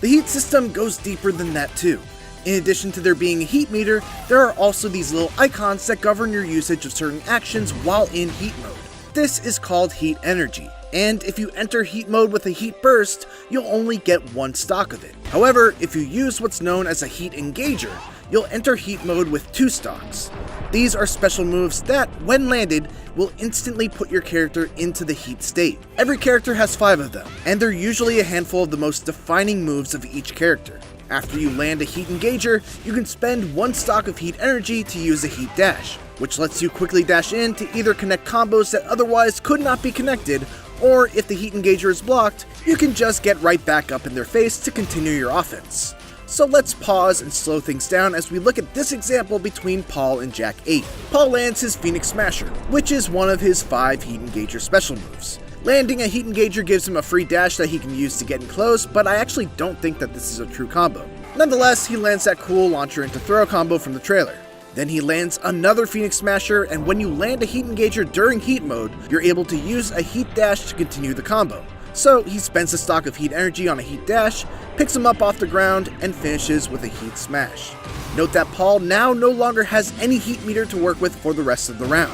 Speaker 11: The heat system goes deeper than that too. In addition to there being a heat meter, there are also these little icons that govern your usage of certain actions while in heat mode. This is called heat energy, and if you enter heat mode with a heat burst, you'll only get one stock of it. However, if you use what's known as a heat engager, you'll enter heat mode with 2 stocks. These are special moves that, when landed, will instantly put your character into the heat state. Every character has 5 of them, and they're usually a handful of the most defining moves of each character. After you land a heat engager, you can spend 1 stock of heat energy to use a heat dash, which lets you quickly dash in to either connect combos that otherwise could not be connected, or if the heat engager is blocked, you can just get right back up in their face to continue your offense. So let's pause and slow things down as we look at this example between Paul and Jack 8. Paul lands his Phoenix Smasher, which is one of his 5 heat engager special moves. Landing a heat engager gives him a free dash that he can use to get in close, but I actually don't think that this is a true combo. Nonetheless, he lands that cool launcher into throw combo from the trailer. Then he lands another Phoenix Smasher, and when you land a heat engager during heat mode, you're able to use a heat dash to continue the combo. So he spends the stock of heat energy on a heat dash, picks him up off the ground, and finishes with a heat smash. Note that Paul now no longer has any heat meter to work with for the rest of the round.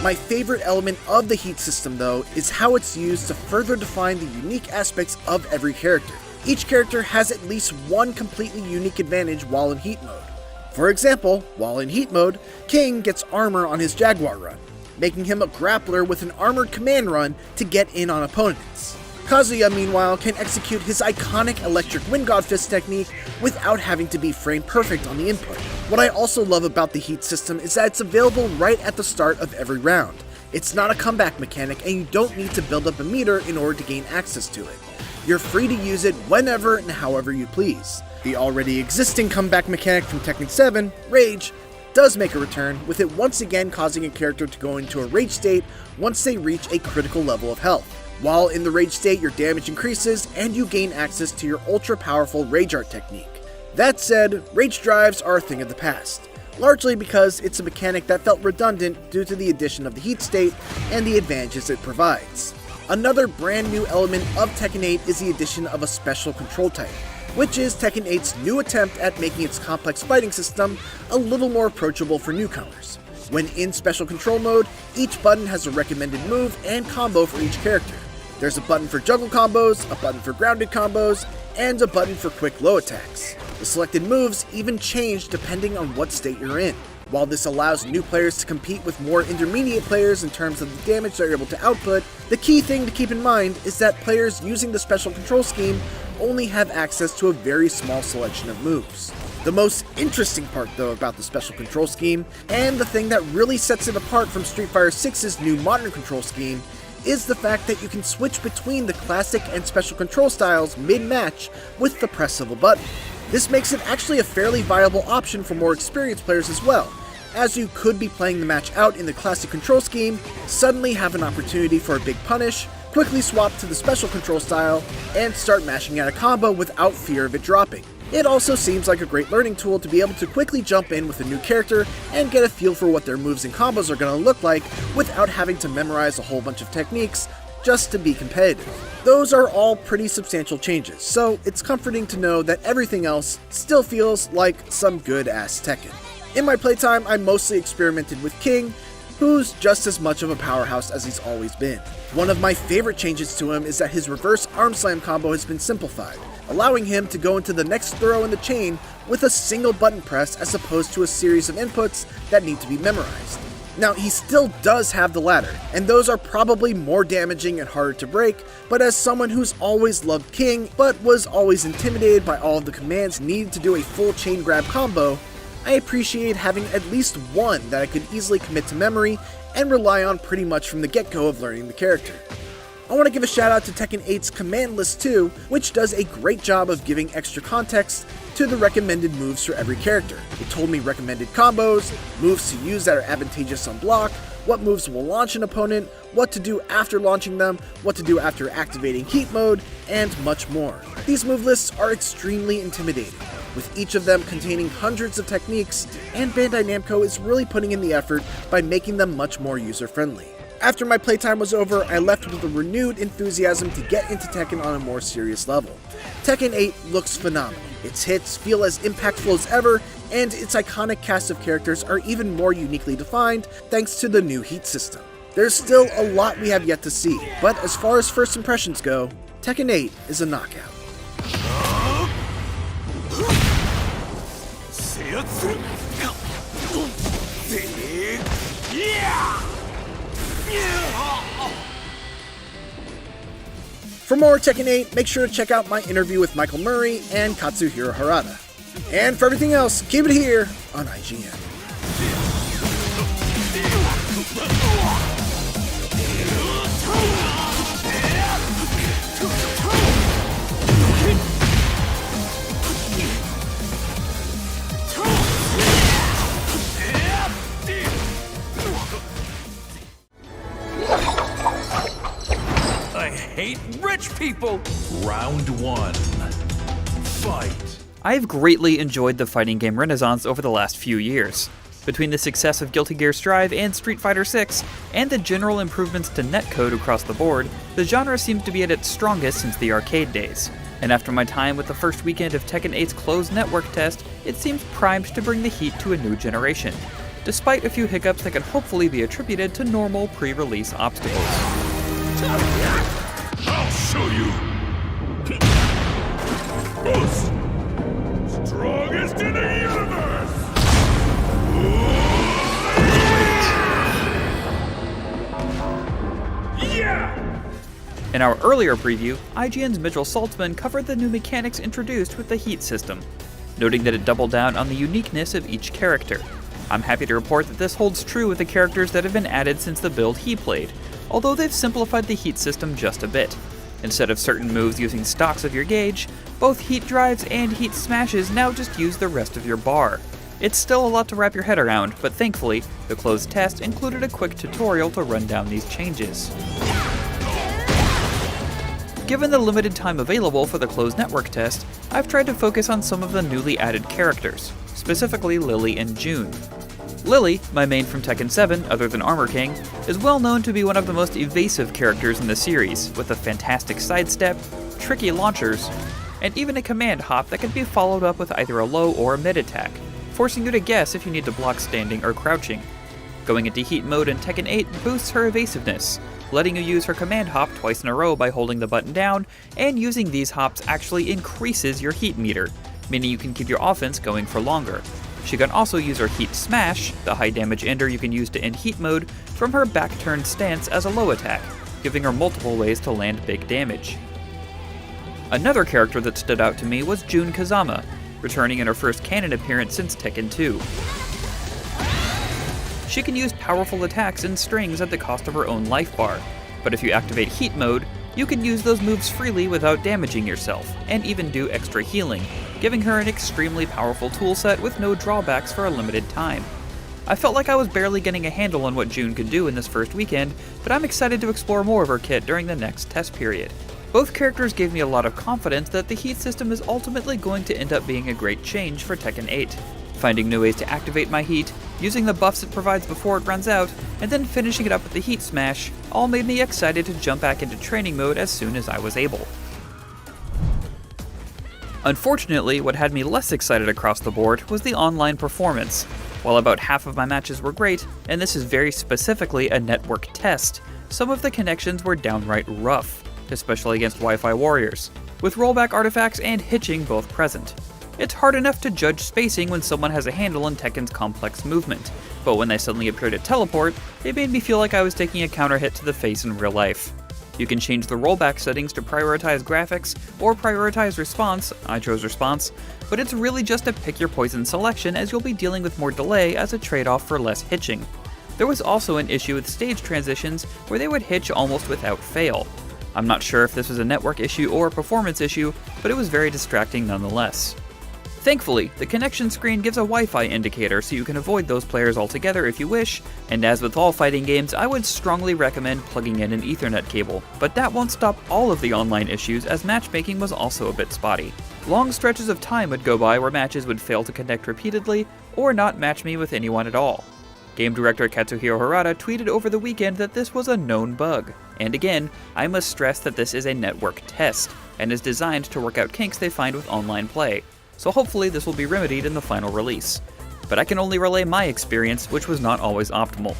Speaker 11: My favorite element of the heat system, though, is how it's used to further define the unique aspects of every character. Each character has at least one completely unique advantage while in heat mode. For example, while in heat mode, King gets armor on his Jaguar run, making him a grappler with an armored command run to get in on opponents. Kazuya, meanwhile, can execute his iconic electric Wind God Fist technique without having to be frame perfect on the input. What I also love about the heat system is that it's available right at the start of every round. It's not a comeback mechanic, and you don't need to build up a meter in order to gain access to it. You're free to use it whenever and however you please. The already existing comeback mechanic from Tekken 7, Rage, does make a return, with it once again causing a character to go into a rage state once they reach a critical level of health. While in the rage state, your damage increases and you gain access to your ultra powerful rage art technique. That said, rage drives are a thing of the past, largely because it's a mechanic that felt redundant due to the addition of the heat state and the advantages it provides. Another brand new element of Tekken 8 is the addition of a special control type, which is Tekken 8's new attempt at making its complex fighting system a little more approachable for newcomers. When in special control mode, each button has a recommended move and combo for each character. There's a button for juggle combos, a button for grounded combos, and a button for quick low attacks. The selected moves even change depending on what state you're in. While this allows new players to compete with more intermediate players in terms of the damage they're able to output, the key thing to keep in mind is that players using the special control scheme only have access to a very small selection of moves. The most interesting part, though, about the special control scheme, and the thing that really sets it apart from Street Fighter VI's new modern control scheme, is the fact that you can switch between the classic and special control styles mid-match with the press of a button. This makes it actually a fairly viable option for more experienced players as well, as you could be playing the match out in the classic control scheme, suddenly have an opportunity for a big punish, quickly swap to the special control style, and start mashing out a combo without fear of it dropping. It also seems like a great learning tool to be able to quickly jump in with a new character and get a feel for what their moves and combos are going to look like without having to memorize a whole bunch of techniques just to be competitive. Those are all pretty substantial changes, so it's comforting to know that everything else still feels like some good-ass Tekken. In my playtime, I mostly experimented with King, who's just as much of a powerhouse as he's always been. One of my favorite changes to him is that his reverse arm slam combo has been simplified, allowing him to go into the next throw in the chain with a single button press as opposed to a series of inputs that need to be memorized. Now, he still does have the ladder, and those are probably more damaging and harder to break, but as someone who's always loved King, but was always intimidated by all of the commands needed to do a full chain grab combo, I appreciate having at least one that I could easily commit to memory and rely on pretty much from the get-go of learning the character. I want to give a shout out to Tekken 8's command list too, which does a great job of giving extra context to the recommended moves for every character. It told me recommended combos, moves to use that are advantageous on block, what moves will launch an opponent, what to do after launching them, what to do after activating heat mode, and much more. These move lists are extremely intimidating, with each of them containing hundreds of techniques, and Bandai Namco is really putting in the effort by making them much more user-friendly. After my playtime was over, I left with a renewed enthusiasm to get into Tekken on a more serious level. Tekken 8 looks phenomenal. Its hits feel as impactful as ever, and its iconic cast of characters are even more uniquely defined thanks to the new heat system. There's still a lot we have yet to see, but as far as first impressions go, Tekken 8 is a knockout. For more Tekken 8, make sure to check out my interview with Michael Murray and Katsuhiro Harada. And for everything else, keep it here on IGN.
Speaker 6: I hate rich people! Round one. Fight.
Speaker 8: I've greatly enjoyed the fighting game renaissance over the last few years. Between the success of Guilty Gear Strive and Street Fighter VI, and the general improvements to netcode across the board, the genre seems to be at its strongest since the arcade days. And after my time with the first weekend of Tekken 8's closed network test, it seems primed to bring the heat to a new generation, despite a few hiccups that can hopefully be attributed to normal pre-release obstacles.
Speaker 6: I'll show you! Boost! Strongest in the universe!
Speaker 8: In our earlier preview, IGN's Mitchell Saltzman covered the new mechanics introduced with the Heat system, noting that it doubled down on the uniqueness of each character. I'm happy to report that this holds true with the characters that have been added since the build he played, although they've simplified the Heat system just a bit. Instead of certain moves using stocks of your gauge, both Heat drives and Heat smashes now just use the rest of your bar. It's still a lot to wrap your head around, but thankfully, the closed test included a quick tutorial to run down these changes. Given the limited time available for the closed network test, I've tried to focus on some of the newly added characters, specifically Lily and June. Lily, my main from Tekken 7 other than Armor King, is well known to be one of the most evasive characters in the series, with a fantastic sidestep, tricky launchers, and even a command hop that can be followed up with either a low or a mid attack, forcing you to guess if you need to block standing or crouching. Going into Heat mode in Tekken 8 boosts her evasiveness, letting you use her command hop twice in a row by holding the button down, and using these hops actually increases your heat meter, meaning you can keep your offense going for longer. She can also use her Heat Smash, the high damage ender you can use to end Heat mode, from her back-turned stance as a low attack, giving her multiple ways to land big damage. Another character that stood out to me was Jun Kazama, returning in her first canon appearance since Tekken 2. She can use powerful attacks and strings at the cost of her own life bar, but if you activate Heat mode, you can use those moves freely without damaging yourself, and even do extra healing, giving her an extremely powerful toolset with no drawbacks for a limited time. I felt like I was barely getting a handle on what June could do in this first weekend, but I'm excited to explore more of her kit during the next test period. Both characters gave me a lot of confidence that the Heat system is ultimately going to end up being a great change for Tekken 8. Finding new ways to activate my Heat, using the buffs it provides before it runs out, and then finishing it up with the Heat Smash, all made me excited to jump back into training mode as soon as I was able. Unfortunately, what had me less excited across the board was the online performance. While about half of my matches were great, and this is very specifically a network test, some of the connections were downright rough, especially against Wi-Fi warriors, with rollback artifacts and hitching both present. It's hard enough to judge spacing when someone has a handle on Tekken's complex movement, but when they suddenly appear to teleport, it made me feel like I was taking a counter hit to the face in real life. You can change the rollback settings to prioritize graphics or prioritize response. I chose response, but it's really just a pick your poison selection, as you'll be dealing with more delay as a trade-off for less hitching. There was also an issue with stage transitions where they would hitch almost without fail. I'm not sure if this was a network issue or a performance issue, but it was very distracting nonetheless. Thankfully, the connection screen gives a Wi-Fi indicator so you can avoid those players altogether if you wish, and as with all fighting games, I would strongly recommend plugging in an Ethernet cable, but that won't stop all of the online issues, as matchmaking was also a bit spotty. Long stretches of time would go by where matches would fail to connect repeatedly, or not match me with anyone at all. Game director Katsuhiro Harada tweeted over the weekend that this was a known bug, and again, I must stress that this is a network test, and is designed to work out kinks they find with online play. So hopefully this will be remedied in the final release. But I can only relay my experience, which was not always optimal.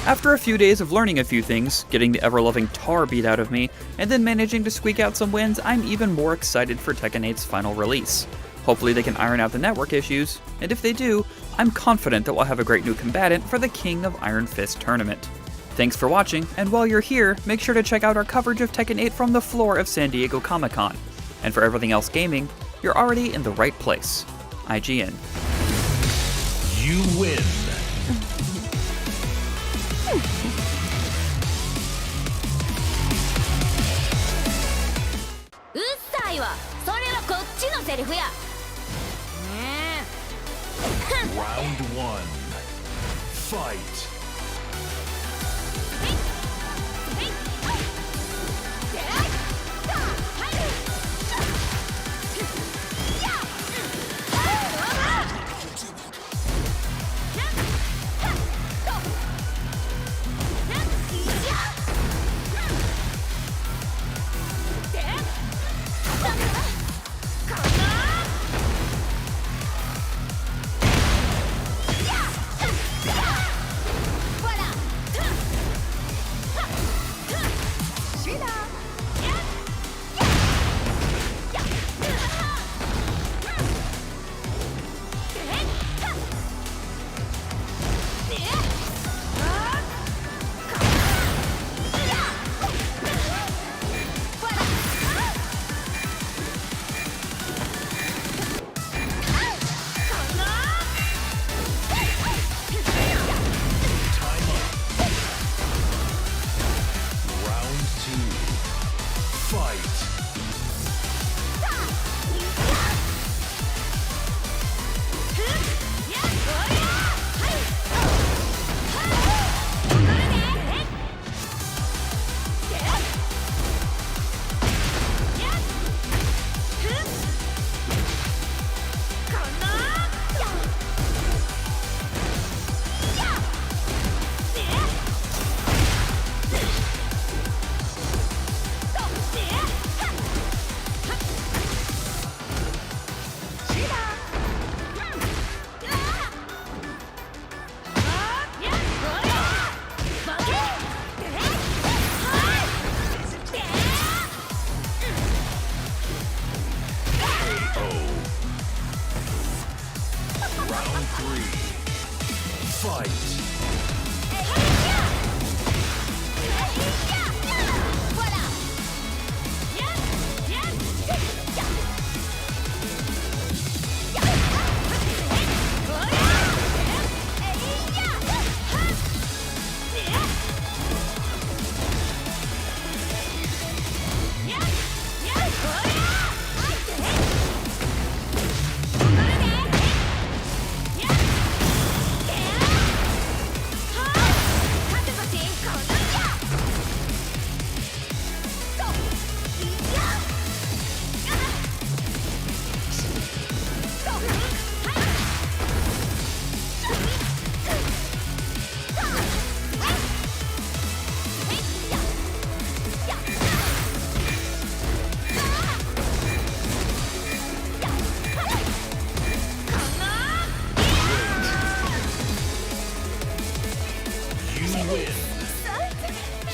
Speaker 8: After a few days of learning a few things, getting the ever-loving tar beat out of me, and then managing to squeak out some wins, I'm even more excited for Tekken 8's final release. Hopefully they can iron out the network issues, and if they do, I'm confident that we'll have a great new combatant for the King of Iron Fist tournament. Thanks for watching, and while you're here, make sure to check out our coverage of Tekken 8 from the floor of San Diego Comic-Con. And for everything else gaming, you're already in the right place. IGN.
Speaker 6: You win.
Speaker 4: うっさいわ、それはこっちのセリフや。
Speaker 6: Round 1. Fight.
Speaker 4: Hey!
Speaker 6: Round 3. Fight.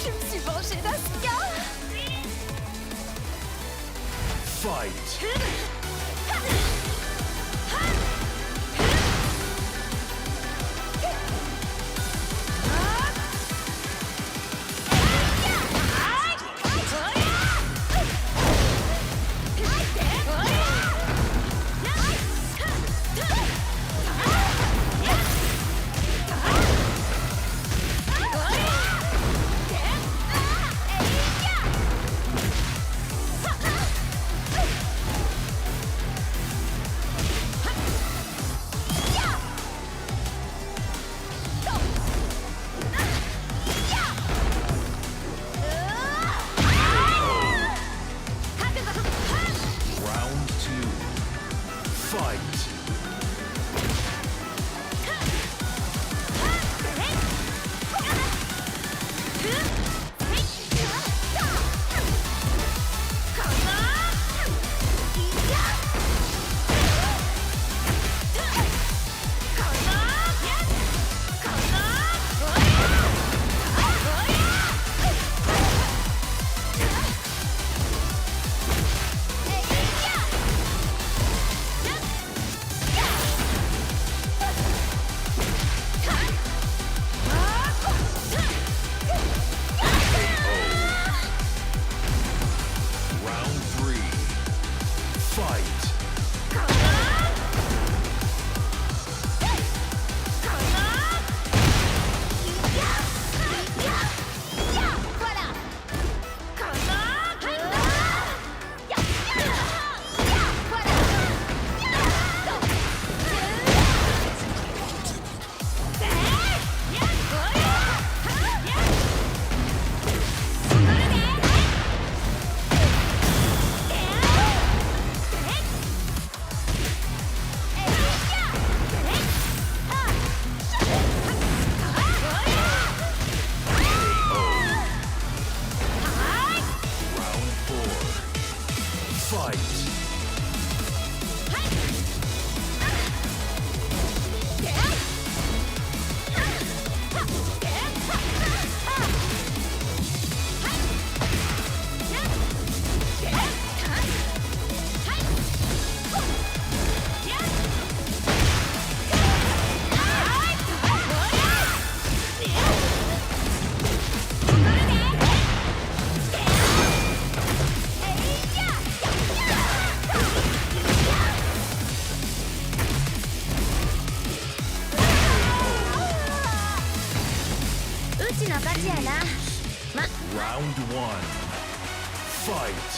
Speaker 7: Je me suis vengée d'Asuka.
Speaker 6: Fight. Round 2. Fight. Round 3. Fight. Round 4. Fight. Round 1. Fight.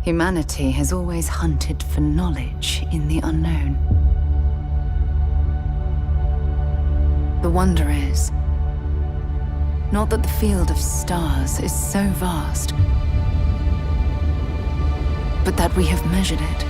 Speaker 3: Humanity has always hunted for knowledge in the unknown. The wonder is, not that the field of stars is so vast, but that we have measured it.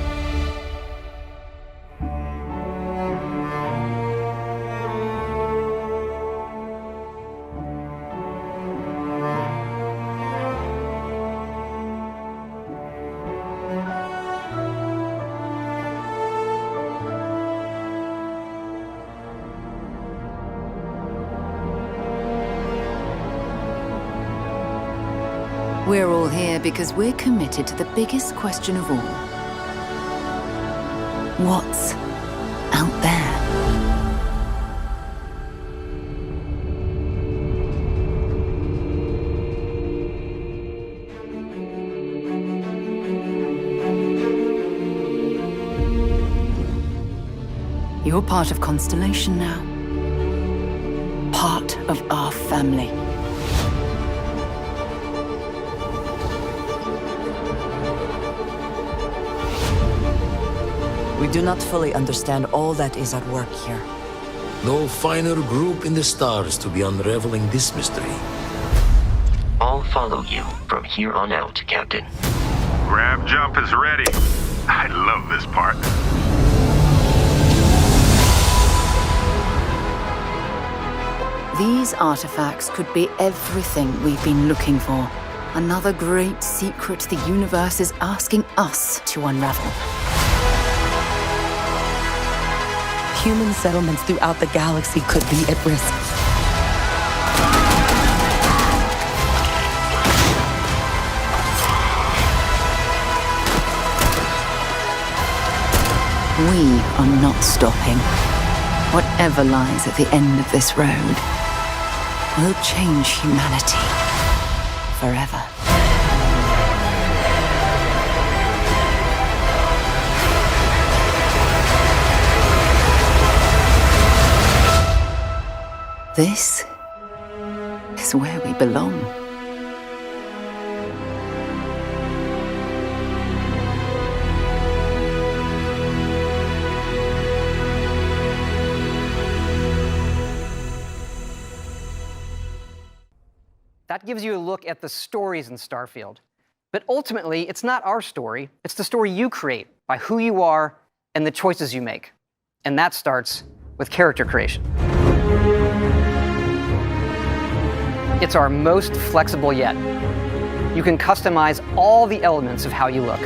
Speaker 3: We're all here because we're committed to the biggest question of all. What's out there? You're part of Constellation now. Part of our family.
Speaker 10: We do not fully understand all that is at work here.
Speaker 19: No finer group in the stars to be unraveling this mystery.
Speaker 12: I'll follow you from here on out, Captain.
Speaker 22: Grab jump is ready. I love this part.
Speaker 3: These artifacts could be everything we've been looking for. Another great secret the universe is asking us to unravel.
Speaker 10: Human settlements throughout the galaxy could be at risk.
Speaker 3: We are not stopping. Whatever lies at the end of this road will change humanity forever. This is where we belong.
Speaker 13: That gives you a look at the stories in Starfield. But ultimately, it's not our story. It's the story you create by who you are and the choices you make. And that starts with character creation. It's our most flexible yet. You can customize all the elements of how you look.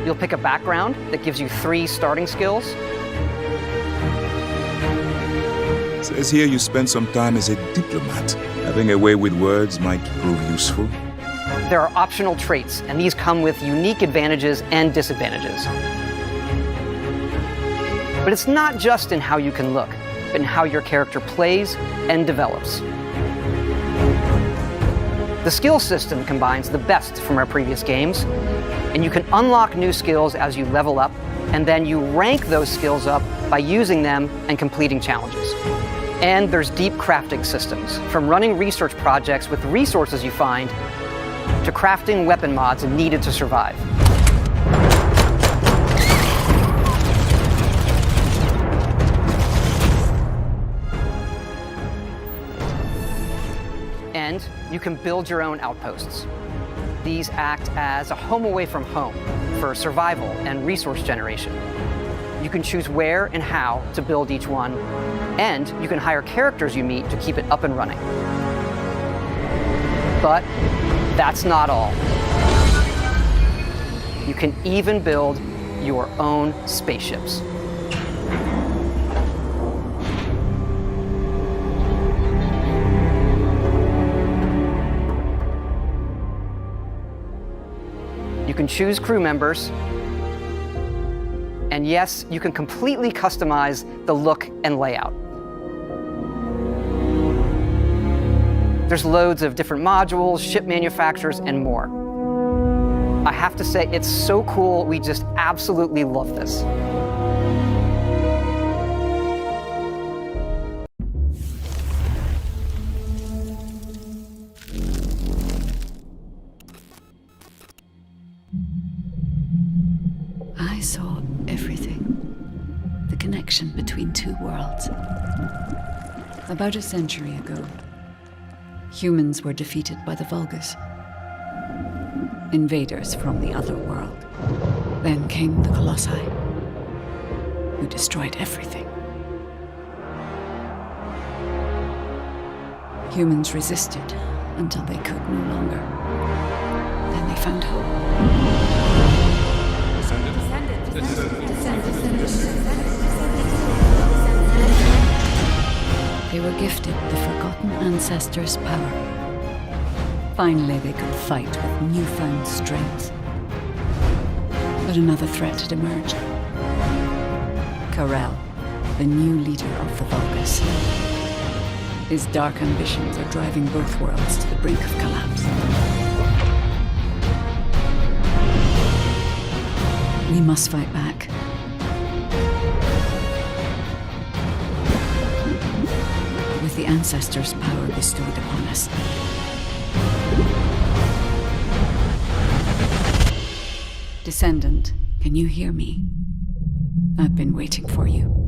Speaker 13: You'll pick a background that gives you 3 starting skills.
Speaker 14: It says here you spent some time as a diplomat. Having a way with words might prove useful.
Speaker 13: There are optional traits, and these come with unique advantages and disadvantages. But it's not just in how you can look, but in how your character plays and develops. The skill system combines the best from our previous games, and you can unlock new skills as you level up, and then you rank those skills up by using them and completing challenges. And there's deep crafting systems, from running research projects with resources you find, to crafting weapon mods needed to survive. And you can build your own outposts. These act as a home away from home for survival and resource generation. You can choose where and how to build each one, and you can hire characters you meet to keep it up and running. But that's not all. You can even build your own spaceships. You can choose crew members. And yes, you can completely customize the look and layout. There's loads of different modules, ship manufacturers, and more. I have to say, it's so cool. We just absolutely love this.
Speaker 15: I saw everything. The connection between 2 worlds. About a century ago, humans were defeated by the Vulgus. Invaders from the other world. Then came the Colossi, who destroyed everything. Humans resisted until they could no longer. Then they found hope. They were gifted the forgotten ancestors' power. Finally, they could fight with newfound strength. But another threat had emerged. Karel, the new leader of the Vulgus. His dark ambitions are driving both worlds to the brink of collapse. We must fight back. With the ancestors' power bestowed upon us. Descendant, can you hear me? I've been waiting for you.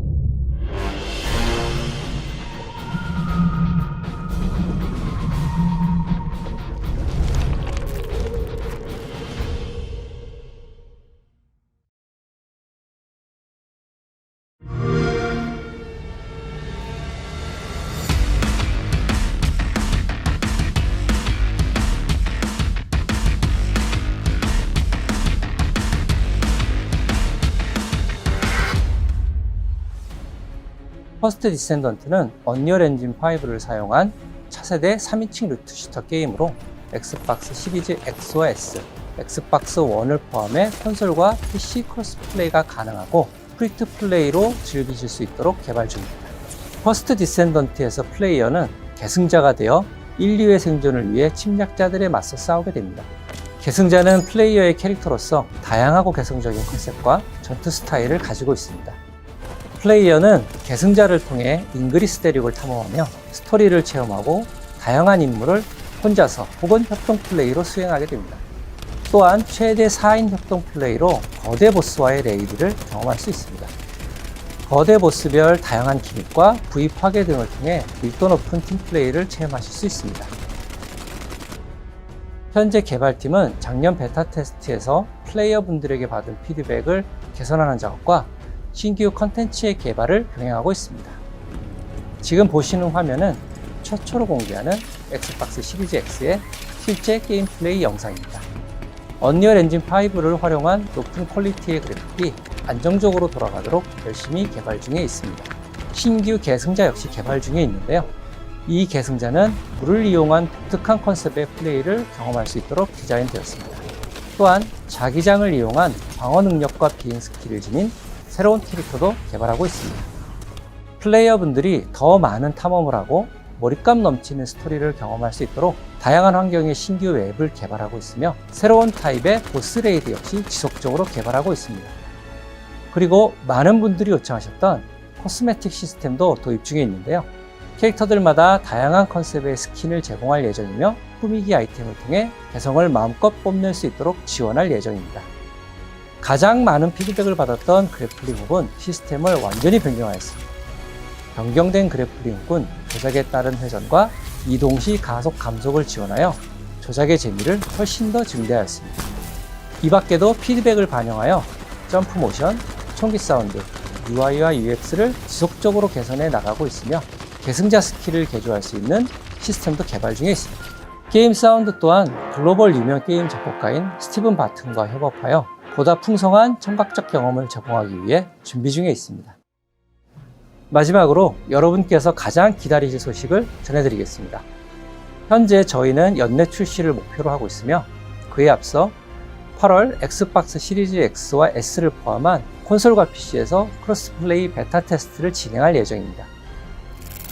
Speaker 16: 퍼스트 디센던트는 언리얼 엔진 5를 사용한 차세대 3인칭 루트 슈터 게임으로 엑스박스 시리즈 X와 S, 엑스박스 1을 포함해 콘솔과 PC 크로스 플레이가 가능하고 프리트 플레이로 즐기실 수 있도록 개발 중입니다. 퍼스트 디센던트에서 플레이어는 계승자가 되어 1, 2회 생존을 위해 침략자들에 맞서 싸우게 됩니다. 계승자는 플레이어의 캐릭터로서 다양하고 개성적인 컨셉과 전투 스타일을 가지고 있습니다. 플레이어는 계승자를 통해 잉그리스 대륙을 탐험하며 스토리를 체험하고 다양한 임무를 혼자서 혹은 협동 플레이로 수행하게 됩니다. 또한 최대 4인 협동 플레이로 거대 보스와의 레이드를 경험할 수 있습니다. 거대 보스별 다양한 기믹과 부위 파괴 등을 통해 밀도 높은 팀 플레이를 체험하실 수 있습니다. 현재 개발팀은 작년 베타 테스트에서 플레이어분들에게 받은 피드백을 개선하는 작업과 신규 컨텐츠의 개발을 병행하고 있습니다. 지금 보시는 화면은 최초로 공개하는 엑스박스 시리즈 X의 실제 게임 플레이 영상입니다. 언리얼 엔진 5를 활용한 높은 퀄리티의 그래픽이 안정적으로 돌아가도록 열심히 개발 중에 있습니다. 신규 계승자 역시 개발 중에 있는데요. 이 계승자는 물을 이용한 독특한 컨셉의 플레이를 경험할 수 있도록 디자인되었습니다. 또한 자기장을 이용한 방어 능력과 비행 스킬을 지닌 새로운 캐릭터도 개발하고 있습니다. 플레이어분들이 더 많은 탐험을 하고 몰입감 넘치는 스토리를 경험할 수 있도록 다양한 환경의 신규 맵을 개발하고 있으며 새로운 타입의 보스 레이드 역시 지속적으로 개발하고 있습니다. 그리고 많은 분들이 요청하셨던 코스메틱 시스템도 도입 중에 있는데요. 캐릭터들마다 다양한 컨셉의 스킨을 제공할 예정이며 꾸미기 아이템을 통해 개성을 마음껏 뽐낼 수 있도록 지원할 예정입니다. 가장 많은 피드백을 받았던 그래플링 훅은 시스템을 완전히 변경하였습니다. 변경된 그래플링 훅은 조작에 따른 회전과 이동 시 가속 감속을 지원하여 조작의 재미를 훨씬 더 증대하였습니다. 이 밖에도 피드백을 반영하여 점프 모션, 총기 사운드, UI와 UX를 지속적으로 개선해 나가고 있으며 계승자 스킬을 개조할 수 있는 시스템도 개발 중에 있습니다. 게임 사운드 또한 글로벌 유명 게임 작곡가인 스티븐 바튼과 협업하여 보다 풍성한 청각적 경험을 제공하기 위해 준비 중에 있습니다. 마지막으로 여러분께서 가장 기다리실 소식을 전해드리겠습니다. 현재 저희는 연내 출시를 목표로 하고 있으며 그에 앞서 8월 엑스박스 시리즈 X와 S를 포함한 콘솔과 PC에서 크로스플레이 베타 테스트를 진행할 예정입니다.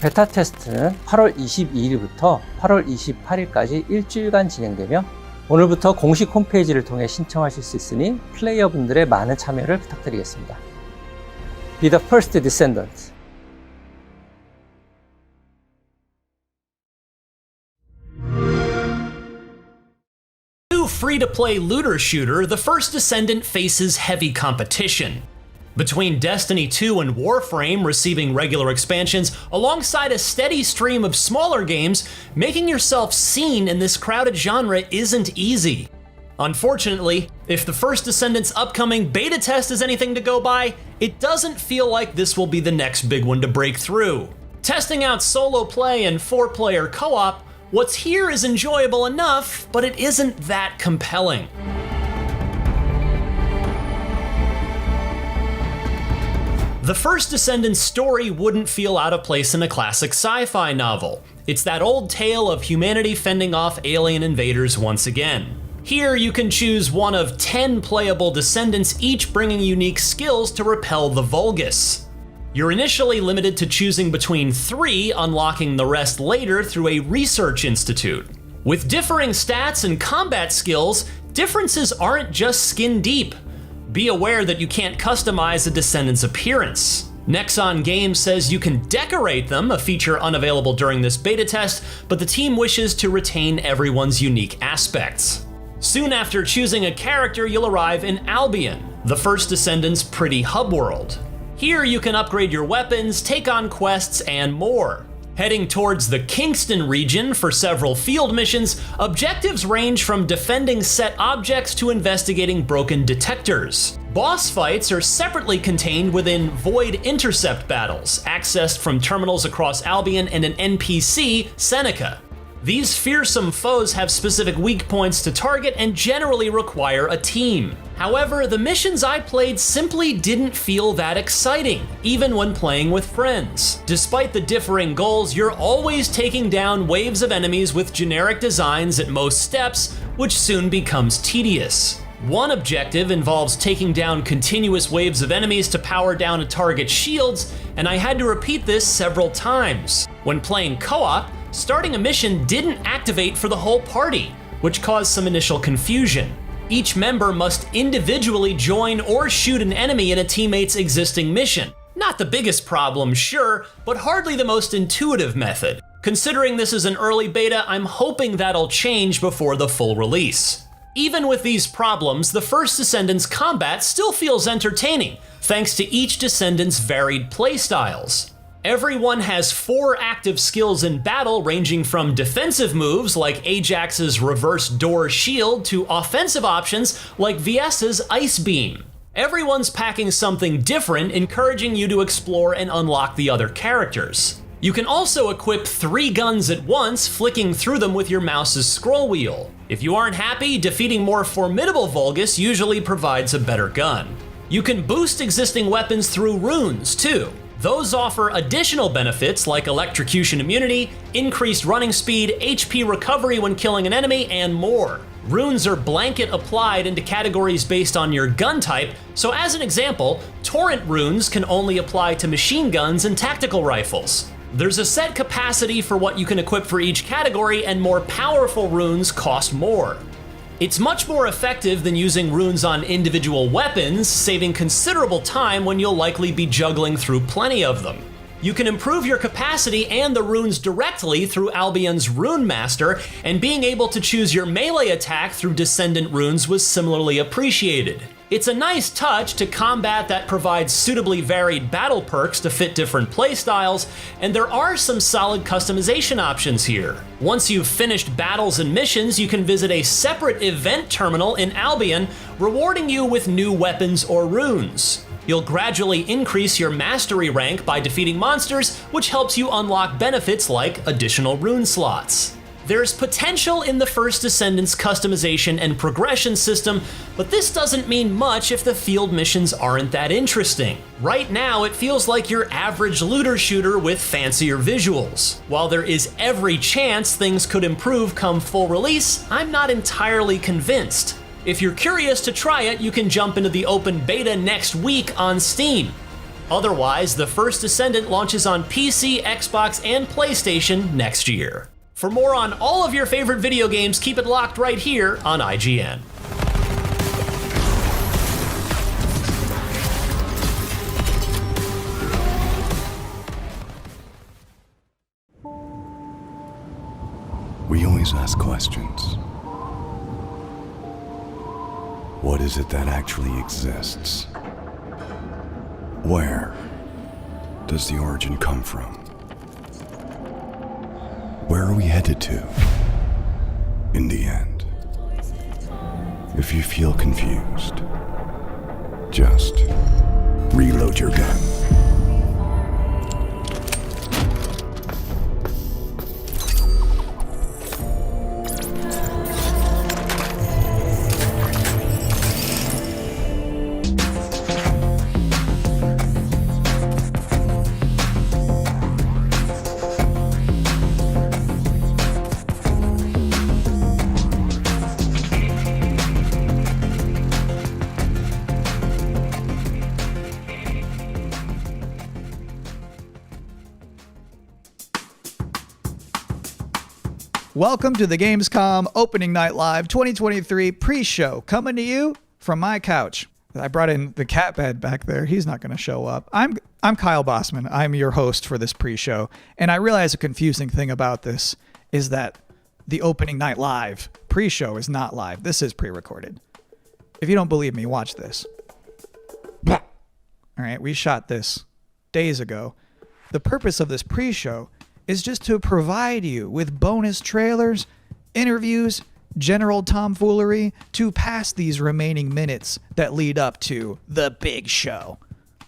Speaker 16: 베타 테스트는 8월 22일부터 8월 28일까지 일주일간 진행되며 오늘부터 공식 홈페이지를 통해 신청하실 수 있으니 플레이어분들의 많은 참여를 부탁드리겠습니다. Be the first descendant.
Speaker 17: New free-to-play looter shooter, The First Descendant faces heavy competition. Between Destiny 2 and Warframe receiving regular expansions, alongside a steady stream of smaller games, making yourself seen in this crowded genre isn't easy. Unfortunately, if The First Descendant's upcoming beta test is anything to go by, it doesn't feel like this will be the next big one to break through. Testing out solo play and 4-player co-op, what's here is enjoyable enough, but it isn't that compelling. The First Descendant's story wouldn't feel out of place in a classic sci-fi novel. It's that old tale of humanity fending off alien invaders once again. Here you can choose one of 10 playable descendants, each bringing unique skills to repel the Vulgus. You're initially limited to choosing between 3, unlocking the rest later through a research institute. With differing stats and combat skills, differences aren't just skin deep. Be aware that you can't customize a Descendant's appearance. Nexon Games says you can decorate them, a feature unavailable during this beta test, but the team wishes to retain everyone's unique aspects. Soon after choosing a character, you'll arrive in Albion, the first Descendant's pretty hub world. Here you can upgrade your weapons, take on quests, and more. Heading towards the Kingston region for several field missions, objectives range from defending set objects to investigating broken detectors. Boss fights are separately contained within Void Intercept battles, accessed from terminals across Albion and an NPC, Seneca. These fearsome foes have specific weak points to target and generally require a team. However, the missions I played simply didn't feel that exciting, even when playing with friends. Despite the differing goals, you're always taking down waves of enemies with generic designs at most steps, which soon becomes tedious. One objective involves taking down continuous waves of enemies to power down a target's shields, and I had to repeat this several times. When playing co-op, starting a mission didn't activate for the whole party, which caused some initial confusion. Each member must individually join or shoot an enemy in a teammate's existing mission. Not the biggest problem, sure, but hardly the most intuitive method. Considering this is an early beta, I'm hoping that'll change before the full release. Even with these problems, the first Descendant's combat still feels entertaining, thanks to each Descendant's varied playstyles. Everyone has 4 active skills in battle, ranging from defensive moves like Ajax's reverse door shield to offensive options like VS's ice beam. Everyone's packing something different, encouraging you to explore and unlock the other characters. You can also equip 3 guns at once, flicking through them with your mouse's scroll wheel. If you aren't happy, defeating more formidable Vulgus usually provides a better gun. You can boost existing weapons through runes too. Those offer additional benefits like electrocution immunity, increased running speed, HP recovery when killing an enemy, and more. Runes are blanket applied into categories based on your gun type, so as an example, torrent runes can only apply to machine guns and tactical rifles. There's a set capacity for what you can equip for each category, and more powerful runes cost more. It's much more effective than using runes on individual weapons, saving considerable time when you'll likely be juggling through plenty of them. You can improve your capacity and the runes directly through Albion's Rune Master, and being able to choose your melee attack through Descendant runes was similarly appreciated. It's a nice touch to combat that provides suitably varied battle perks to fit different playstyles, and there are some solid customization options here. Once you've finished battles and missions, you can visit a separate event terminal in Albion, rewarding you with new weapons or runes. You'll gradually increase your mastery rank by defeating monsters, which helps you unlock benefits like additional rune slots. There's potential in the first Descendant's customization and progression system, but this doesn't mean much if the field missions aren't that interesting. Right now, it feels like your average looter shooter with fancier visuals. While there is every chance things could improve come full release, I'm not entirely convinced. If you're curious to try it, you can jump into the open beta next week on Steam. Otherwise, the first Descendant launches on PC, Xbox, and PlayStation next year. For more on all of your favorite video games, keep it locked right here on IGN.
Speaker 18: We always ask questions. What is it that actually exists? Where does the origin come from? Where are we headed to in the end? If you feel confused, just reload your gun.
Speaker 20: Welcome to the Gamescom Opening Night Live 2023 pre-show, coming to you from my couch. I brought in the cat bed back there. He's not going to show up. I'm Kyle Bossman. I'm your host for this pre-show. And I realize a confusing thing about this is that the opening night live pre-show is not live. This is pre-recorded. If you don't believe me, watch this. All right, we shot this days ago. The purpose of this pre-show is just to provide you with bonus trailers, interviews, general tomfoolery to pass these remaining minutes that lead up to the big show,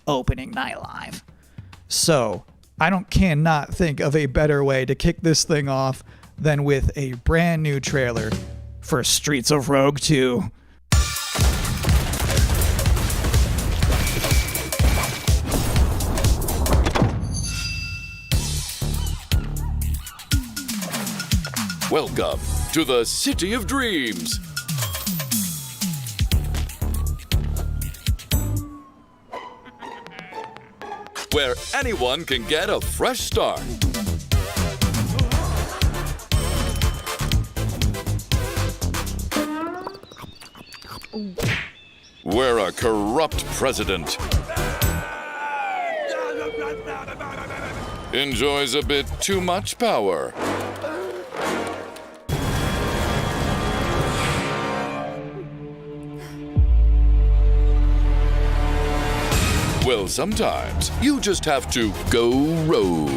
Speaker 20: opening night live. So I cannot think of a better way to kick this thing off than with a brand new trailer for Streets of Rogue 2.
Speaker 21: Welcome to the City of Dreams. Where anyone can get a fresh start. Where a corrupt president enjoys a bit too much power. Well, sometimes you just have to go rogue.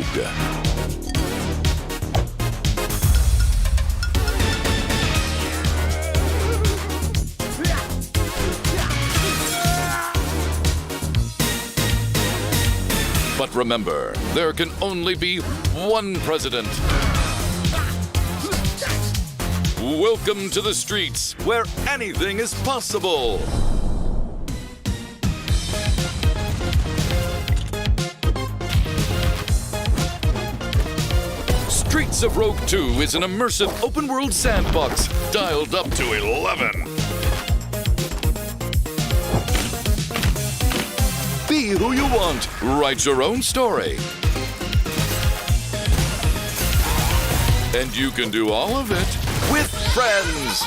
Speaker 21: But remember, there can only be one president. Welcome to the streets, where anything is possible. Streets of Rogue 2 is an immersive open-world sandbox dialed up to 11. Be who you want. Write your own story. And you can do all of it with friends.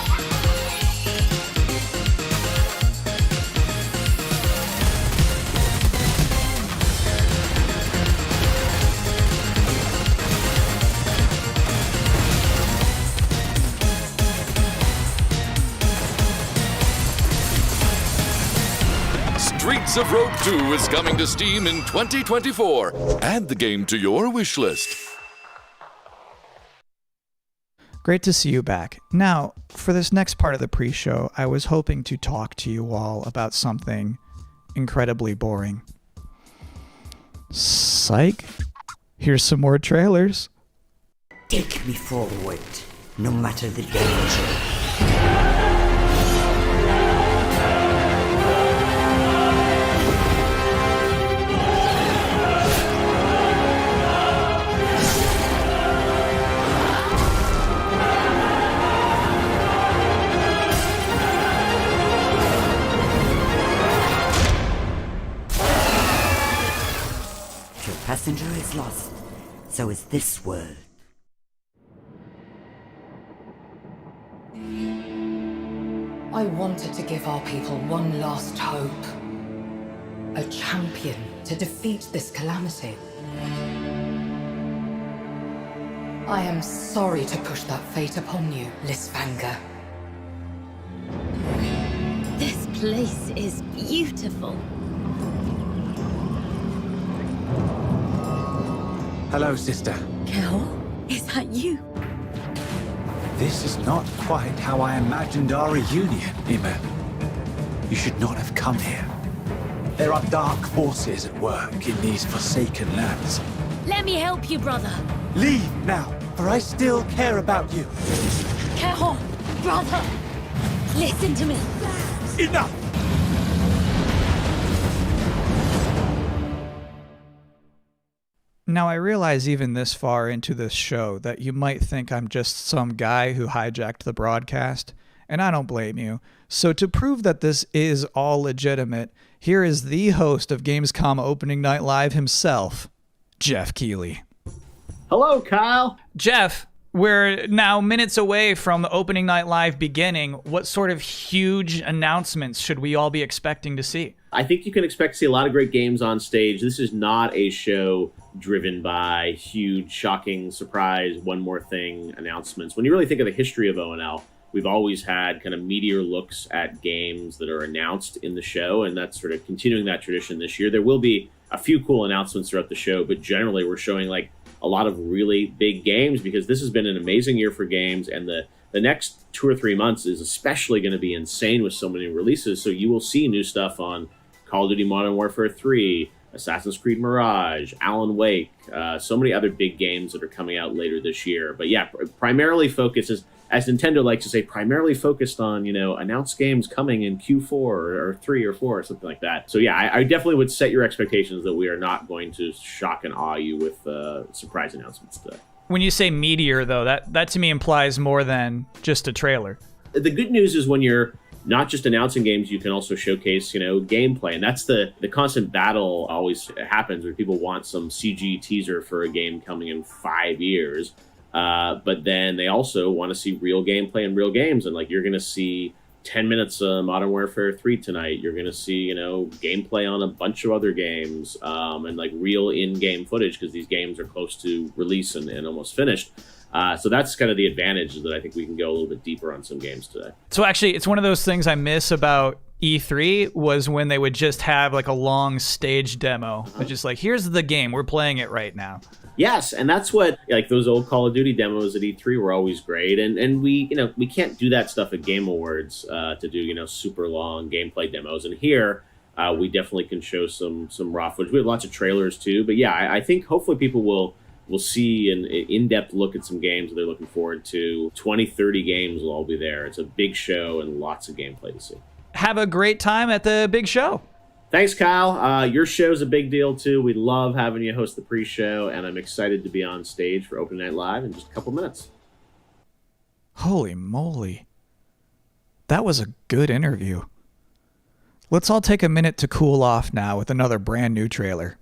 Speaker 21: Streets of Rogue 2 is coming to Steam in 2024. Add the game to your wish list.
Speaker 20: Great to see you back. Now, for this next part of the pre-show, I was hoping to talk to you all about something incredibly boring. Psych. Here's some more trailers.
Speaker 23: Take me forward, no matter the danger. Passenger is lost, so is this world.
Speaker 24: I wanted to give our people one last hope. A champion to defeat this calamity. I am sorry to push that fate upon you, Lisvanger.
Speaker 4: This place is beautiful.
Speaker 25: Hello, sister.
Speaker 4: Kel, is that you?
Speaker 25: This is not quite how I imagined our reunion, Ymir. You should not have come here. There are dark forces at work in these forsaken lands.
Speaker 4: Let me help you, brother.
Speaker 25: Leave now, for I still care about you.
Speaker 4: Kel, brother, listen to me.
Speaker 25: Enough!
Speaker 20: Now, I realize even this far into this show that you might think I'm just some guy who hijacked the broadcast, and I don't blame you. So to prove that this is all legitimate, here is the host of Gamescom Opening Night Live himself, Jeff Keighley.
Speaker 26: Hello, Kyle.
Speaker 20: Jeff, We're now minutes away from the opening night live beginning. What sort of huge announcements should we all be expecting to see?
Speaker 1: I think you can expect to see a lot of great games on stage. This is not a show driven by huge, shocking, surprise, one more thing announcements. When you really think of the history of ONL, we've always had kind of meteor looks at games that are announced in the show, and that's sort of continuing that tradition this year. There will be a few cool announcements throughout the show, but generally we're showing like a lot of really big games because this has been an amazing year for games, and the next 2 or 3 months is especially going to be insane with so many releases. So you will see new stuff on Call of Duty Modern Warfare 3, Assassin's Creed Mirage, Alan Wake, so many other big games that are coming out later this year. But yeah, primarily focuses, as Nintendo likes to say, primarily focused on, announced games coming in Q4 or 3 or 4 or something like that. So yeah, I definitely would set your expectations that we are not going to shock and awe you with surprise announcements today. When you say meteor, though, that to me implies more than just a trailer. The good news is when you're not just announcing games, you can also showcase, gameplay. And that's the constant battle always happens where people want some CG teaser for a game coming in 5 years. But then they also want to see real gameplay and real games. And like, you're going to see 10 minutes of Modern Warfare 3 tonight. You're going to see, gameplay on a bunch of other games, and like real in-game footage because these games are close to release and almost finished. So that's kind of the advantage, is that I think we can go a little bit deeper on some games today. So actually, it's one of those things I miss about E3 was when they would just have like a long stage demo. It's just like, here's the game, we're playing it right now. Yes, and that's what, like, those old Call of Duty demos at E3 were always great. And we can't do that stuff at Game Awards to do, super long gameplay demos. And here, we definitely can show some raw footage. We have lots of trailers too. But yeah, I think hopefully people will see an in-depth look at some games that they're looking forward to. 20, 30 games will all be there. It's a big show and lots of gameplay to see. Have a great time at the big show. Thanks, Kyle. Your show's a big deal, too. We love having you host the pre-show, and I'm excited to be on stage for Open Night Live in just a couple minutes. Holy moly. That was a good interview. Let's all take a minute to cool off now with another brand new trailer.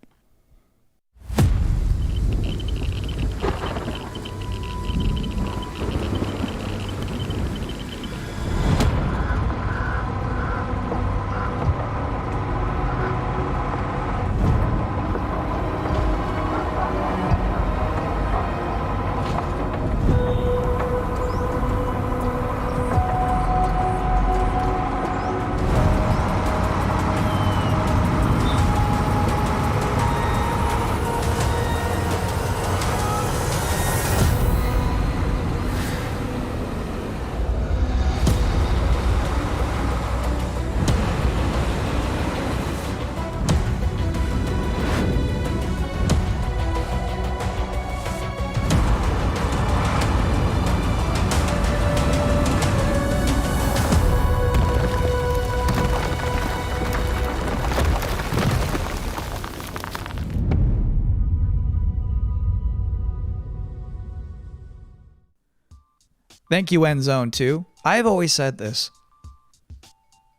Speaker 1: Thank you, Endzone 2. I've always said this.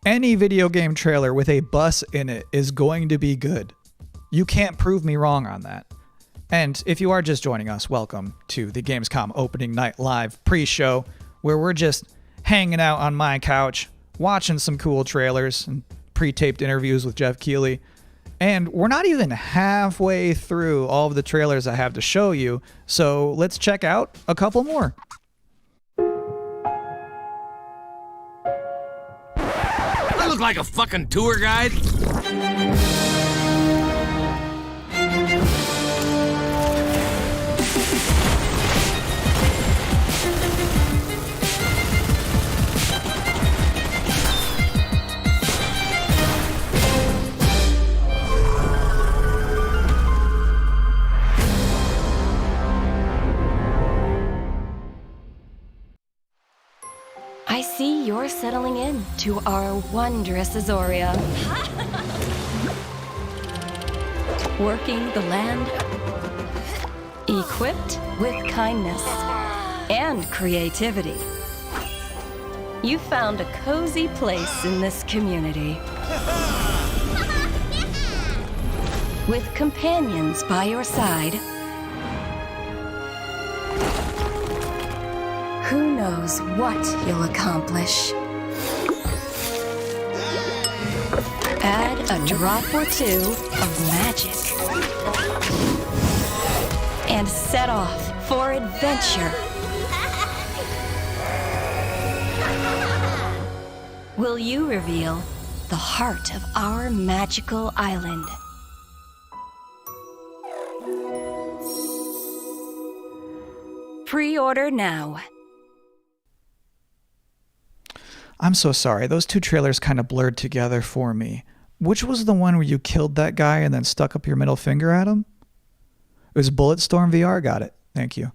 Speaker 1: Any video game trailer with a bus in it is going to be good. You can't prove me wrong on that. And if you are just joining us, welcome to the Gamescom Opening Night Live pre-show, where we're just hanging out on my couch, watching some cool trailers and pre-taped interviews with Jeff Keighley. And we're not even halfway through all of the trailers I have to show you, so let's check out a couple more.
Speaker 2: I look like a fucking tour guide.
Speaker 4: I see you're settling in to our wondrous Azoria. Working the land, equipped with kindness and creativity. You found a cozy place in this community. With companions by your side. Who knows what you'll accomplish? Add a drop or two of magic. And set off for adventure. Will you reveal the heart of our magical island? Pre-order now.
Speaker 20: I'm so sorry. Those two trailers kind of blurred together for me. Which was the one where you killed that guy and then stuck up your middle finger at him? It was Bulletstorm VR. Got it. Thank you.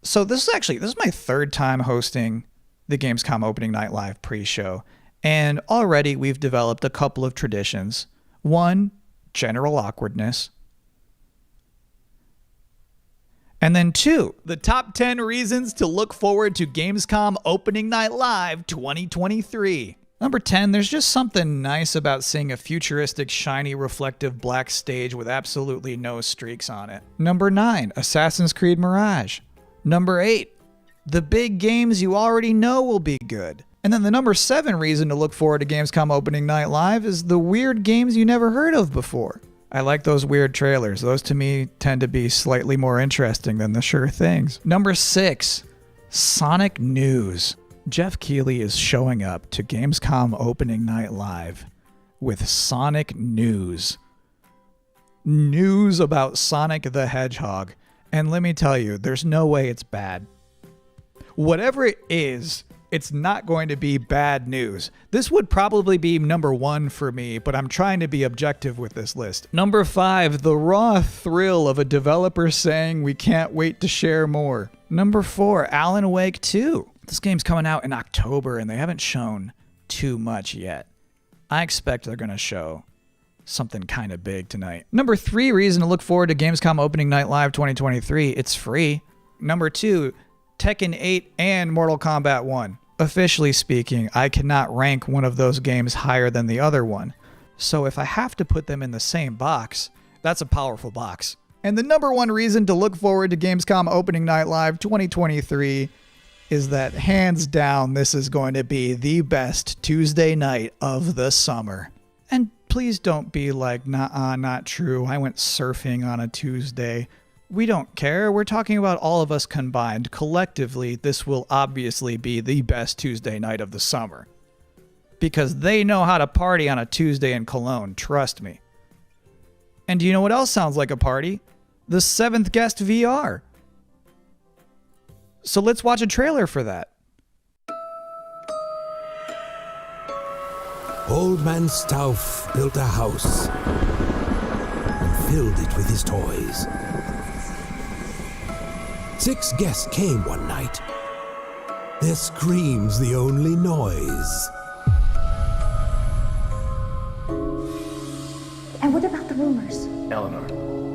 Speaker 20: So this is my third time hosting the Gamescom opening night live pre-show. And already we've developed a couple of traditions. One, general awkwardness. And then two, the top 10 reasons to look forward to Gamescom Opening Night Live 2023. Number 10, there's just something nice about seeing a futuristic, shiny, reflective black stage with absolutely no streaks on it. Number 9, Assassin's Creed Mirage. Number 8, the big games you already know will be good. And then the number 7 reason to look forward to Gamescom Opening Night Live is the weird games you never heard of before. I like those weird trailers. Those to me tend to be slightly more interesting than the sure things. Number 6, Sonic news. Jeff Keighley is showing up to Gamescom Opening Night Live with Sonic news. News about Sonic the Hedgehog. And let me tell you, there's no way it's bad. Whatever it is, it's not going to be bad news. This would probably be number 1 for me, but I'm trying to be objective with this list. Number 5, the raw thrill of a developer saying we can't wait to share more. Number 4, Alan Wake 2. This game's coming out in October and they haven't shown too much yet. I expect they're going to show something kind of big tonight. Number 3 reason to look forward to Gamescom Opening Night Live 2023. It's free. Number 2, Tekken 8 and Mortal Kombat 1. Officially speaking, I cannot rank one of those games higher than the other one. So if I have to put them in the same box, that's a powerful box. And the number 1 reason to look forward to Gamescom Opening Night Live 2023 is that hands down, this is going to be the best Tuesday night of the summer. And please don't be like, nah, not true. I went surfing on a Tuesday. We don't care. We're talking about all of us combined. Collectively, this will obviously be the best Tuesday night of the summer. Because they know how to party on a Tuesday in Cologne, trust me. And do you know what else sounds like a party? The 7th Guest VR. So let's watch a trailer for that.
Speaker 5: Old Man Stauff built a house and filled it with his toys. 6 guests came one night. Their screams the only noise.
Speaker 7: And what about the rumors?
Speaker 8: Eleanor,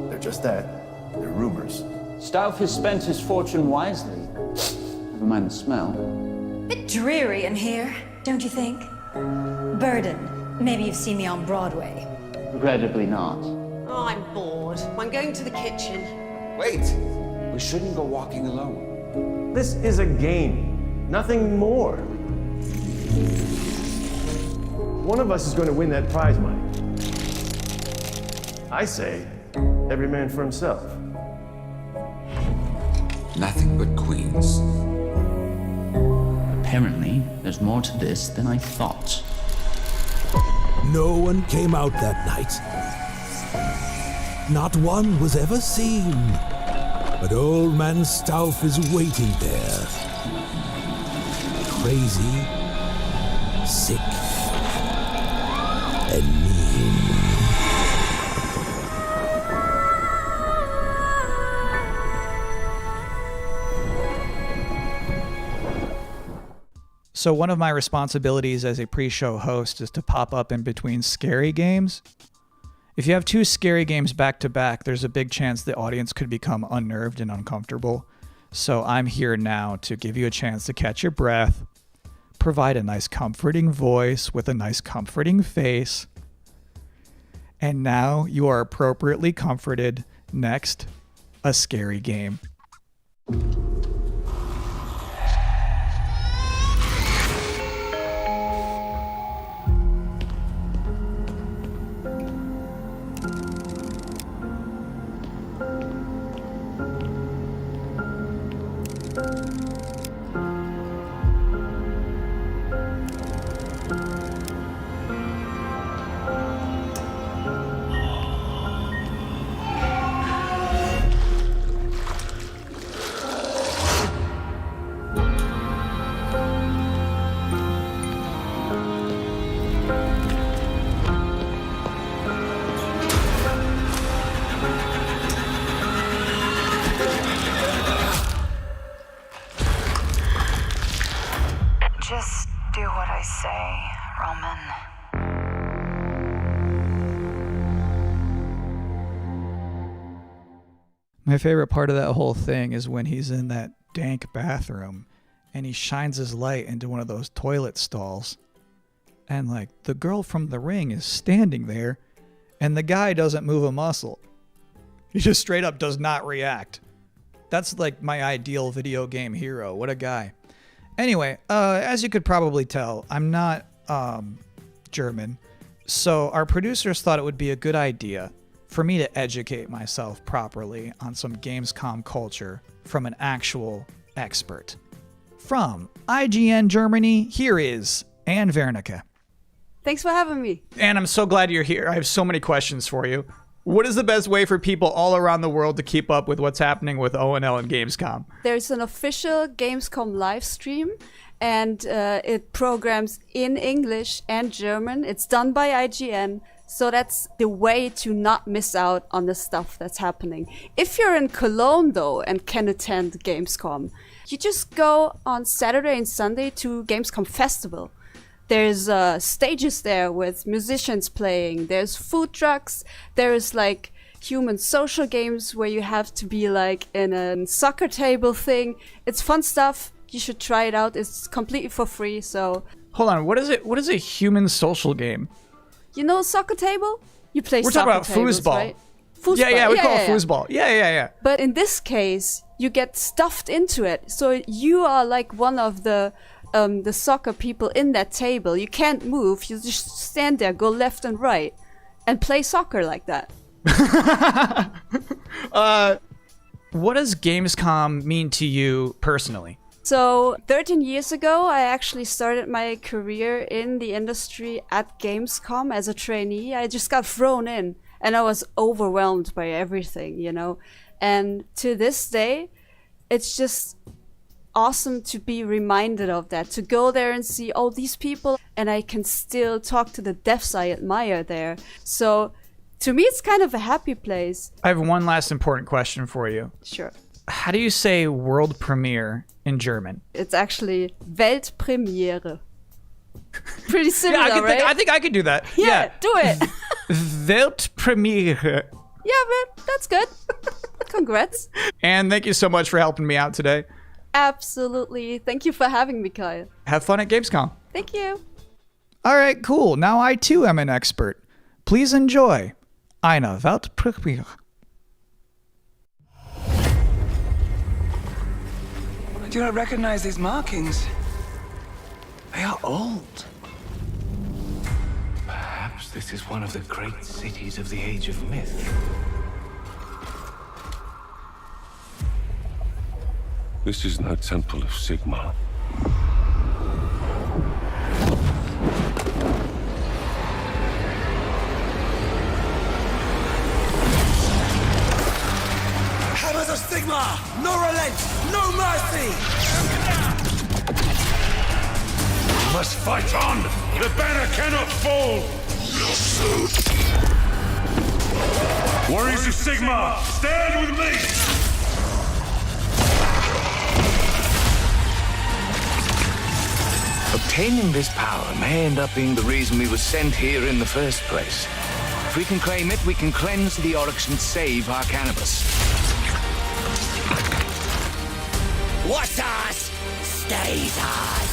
Speaker 8: they're just that. They're rumors.
Speaker 9: Stauff has spent his fortune wisely. Never mind the smell.
Speaker 7: Bit dreary in here, don't you think? Burden. Maybe you've seen me on Broadway.
Speaker 9: Regrettably not.
Speaker 11: Oh, I'm bored. I'm going to the kitchen.
Speaker 8: Wait! We shouldn't go walking alone. This is a game, nothing more. One of us is going to win that prize money. I say, every man for himself.
Speaker 26: Nothing but queens.
Speaker 9: Apparently, there's more to this than I thought.
Speaker 5: No one came out that night. Not one was ever seen. But Old Man Stauff is waiting there. Crazy, sick, and mean.
Speaker 20: So one of my responsibilities as a pre-show host is to pop up in between scary games. If you have 2 scary games back to back, there's a big chance the audience could become unnerved and uncomfortable. So I'm here now to give you a chance to catch your breath, provide a nice comforting voice with a nice comforting face. And now you are appropriately comforted. Next, a scary game.
Speaker 3: Just do what I say, Roman.
Speaker 20: My favorite part of that whole thing is when he's in that dank bathroom and he shines his light into one of those toilet stalls. And like the girl from The Ring is standing there and the guy doesn't move a muscle. He just straight up does not react. That's like my ideal video game hero. What a guy. Anyway, as you could probably tell, I'm not German. So our producers thought it would be a good idea for me to educate myself properly on some Gamescom culture from an actual expert. From IGN Germany, here is Anne Wernicke.
Speaker 6: Thanks for having me.
Speaker 20: Anne, I'm so glad you're here. I have so many questions for you. What is the best way for people all around the world to keep up with what's happening with ONL and Gamescom?
Speaker 6: There's an official Gamescom live stream, and it programs in English and German. It's done by IGN, so that's the way to not miss out on the stuff that's happening. If you're in Cologne, though, and can attend Gamescom, you just go on Saturday and Sunday to Gamescom Festival. There's stages there with musicians playing. There's food trucks. There's like human social games where you have to be like in a soccer table thing. It's fun stuff. You should try it out. It's completely for free. So
Speaker 20: hold on, what is it? What is a human social game?
Speaker 6: You know soccer table? You play
Speaker 20: We're
Speaker 6: soccer
Speaker 20: talking about
Speaker 6: tables,
Speaker 20: foosball.
Speaker 6: right? Foosball.
Speaker 20: Yeah, we call it foosball. Yeah.
Speaker 6: But in this case, you get stuffed into it. So you are like one of the soccer people in that table. You can't move. You just stand there, go left and right, and play soccer like that.
Speaker 20: What does Gamescom mean to you personally?
Speaker 6: So 13 years ago, I actually started my career in the industry at Gamescom as a trainee. I just got thrown in, and I was overwhelmed by everything, you know. And to this day, it's just awesome to be reminded of that, to go there and see all these people, and I can still talk to the devs I admire there. So to me, it's kind of a happy place.
Speaker 20: I have one last important question for you.
Speaker 6: Sure.
Speaker 20: How do you say world premiere in German?
Speaker 6: It's actually Weltpremiere. Pretty similar, right?
Speaker 20: I think I could do that.
Speaker 6: Yeah, do it.
Speaker 20: Weltpremiere.
Speaker 6: Yeah, but that's good. Congrats.
Speaker 20: And thank you so much for helping me out today.
Speaker 6: Absolutely. Thank you for having me, Kyle.
Speaker 20: Have fun at Gamescom.
Speaker 6: Thank you.
Speaker 20: All right, cool. Now I too am an expert. Please enjoy eine Weltpremiere.
Speaker 10: I do not recognize these markings. They are old. Perhaps this is one of the great cities of the Age of Myth.
Speaker 18: This is no temple of Sigmar.
Speaker 10: Hammers of Sigmar! No relent! No mercy!
Speaker 21: We must fight on! The banner cannot fall! Warriors of Sigmar, stand with me!
Speaker 10: Obtaining this power may end up being the reason we were sent here in the first place. If we can claim it, we can cleanse the Oryx and save our cannabis.
Speaker 23: What's ours stays ours.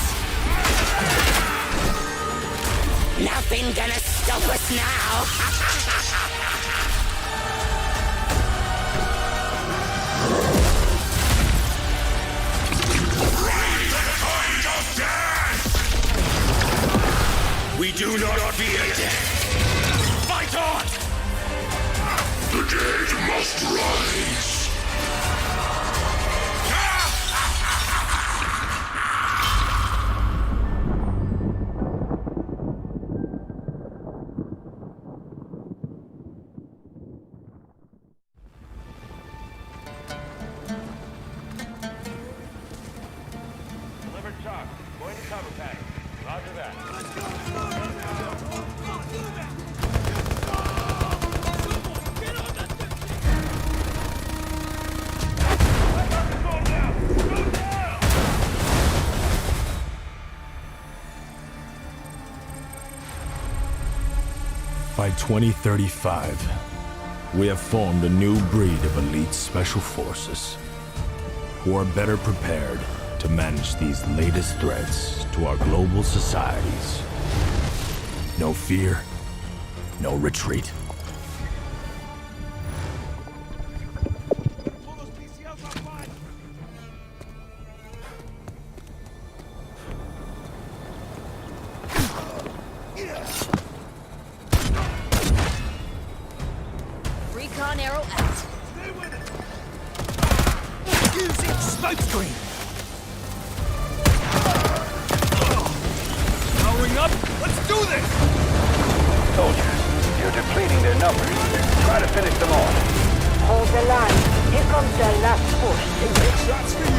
Speaker 23: Nothing gonna stop us now.
Speaker 21: We do not fear death. Fight on! The dead must rise.
Speaker 12: 2035, we have formed a new breed of elite special forces who are better prepared to manage these latest threats to our global societies. No fear, no retreat.
Speaker 4: Recon arrow out.
Speaker 12: Stay with it. Using smoke screen. Powering up. Let's do this.
Speaker 13: Soldiers, you're depleting their numbers. Try to finish them off.
Speaker 14: Hold the line. Here comes the last push.
Speaker 12: Big shots for you.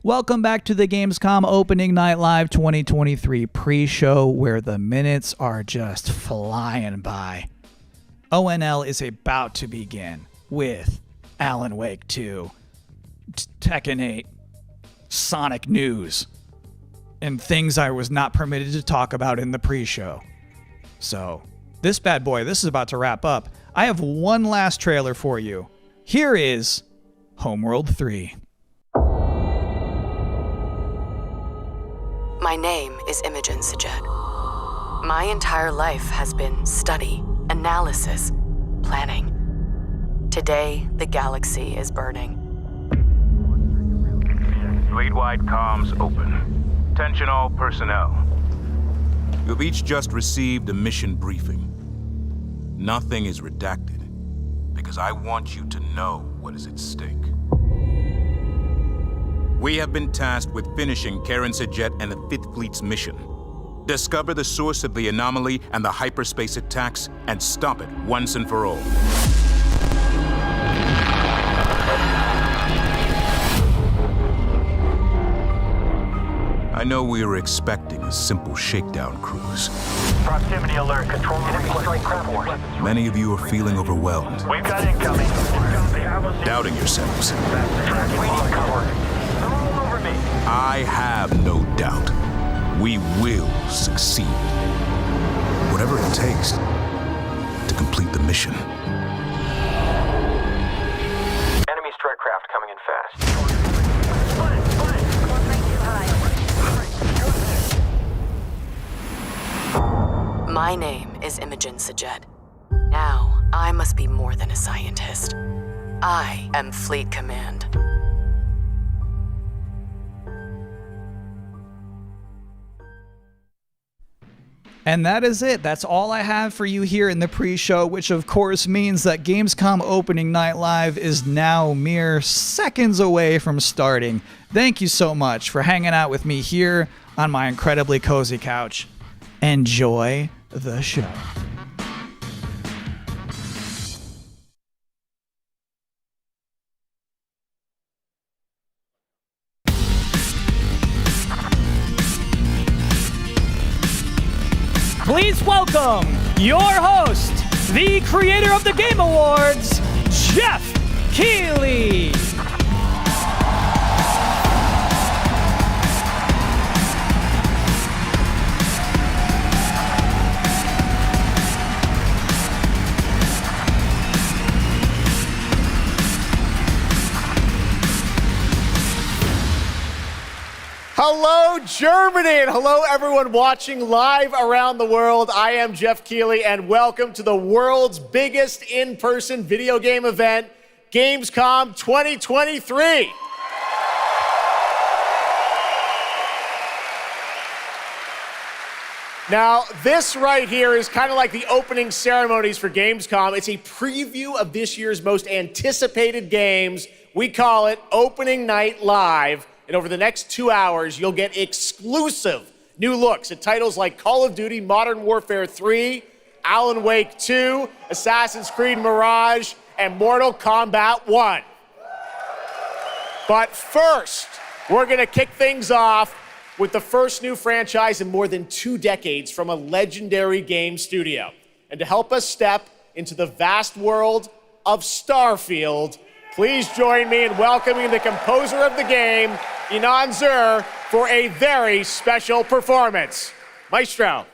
Speaker 20: Welcome back to the Gamescom Opening Night Live 2023 pre-show, where the minutes are just flying by. ONL is about to begin with Alan Wake 2, Tekken 8, Sonic news, and things I was not permitted to talk about in the pre-show. So, this bad boy, this is about to wrap up. I have one last trailer for you. Here is Homeworld 3.
Speaker 15: My name is Imogen Sajet. My entire life has been study, analysis, planning. Today, the galaxy is burning.
Speaker 19: Fleet-wide comms open. Attention all personnel. You've each just received a mission briefing. Nothing is redacted, because I want you to know what is at stake. We have been tasked with finishing Karen Sajet and the Fifth Fleet's mission. Discover the source of the anomaly and the hyperspace attacks, and stop it once and for all. I know we were expecting a simple shakedown cruise.
Speaker 13: Proximity alert. Control enemy strike craft.
Speaker 19: Many of you are feeling overwhelmed,
Speaker 13: We've got incoming.
Speaker 19: doubting yourselves.
Speaker 13: We need cover. They're all over me.
Speaker 19: I have no doubt. We will succeed. Whatever it takes to complete the mission.
Speaker 13: Enemy strike craft coming in fast.
Speaker 15: My name is Imogen Sajet. Now, I must be more than a scientist. I am Fleet Command.
Speaker 20: And that is it. That's all I have for you here in the pre-show, which of course means that Gamescom Opening Night Live is now mere seconds away from starting. Thank you so much for hanging out with me here on my incredibly cozy couch. Enjoy the show. Please welcome your host, the creator of the Game Awards, Jeff Keighley.
Speaker 1: Hello, Germany, and hello, everyone watching live around the world. I am Jeff Keighley, and welcome to the world's biggest in-person video game event, Gamescom 2023. Now, this right here is kind of like the opening ceremonies for Gamescom. It's a preview of this year's most anticipated games. We call it Opening Night Live. And over the next 2 hours, you'll get exclusive new looks at titles like Call of Duty Modern Warfare 3, Alan Wake 2, Assassin's Creed Mirage, and Mortal Kombat 1. But first, we're going to kick things off
Speaker 2: with the first new franchise in more than 2 decades from a legendary game studio. And to help us step into the vast world of Starfield, please join me in welcoming the composer of the game, Inan Zur, for a very special performance. Maestro.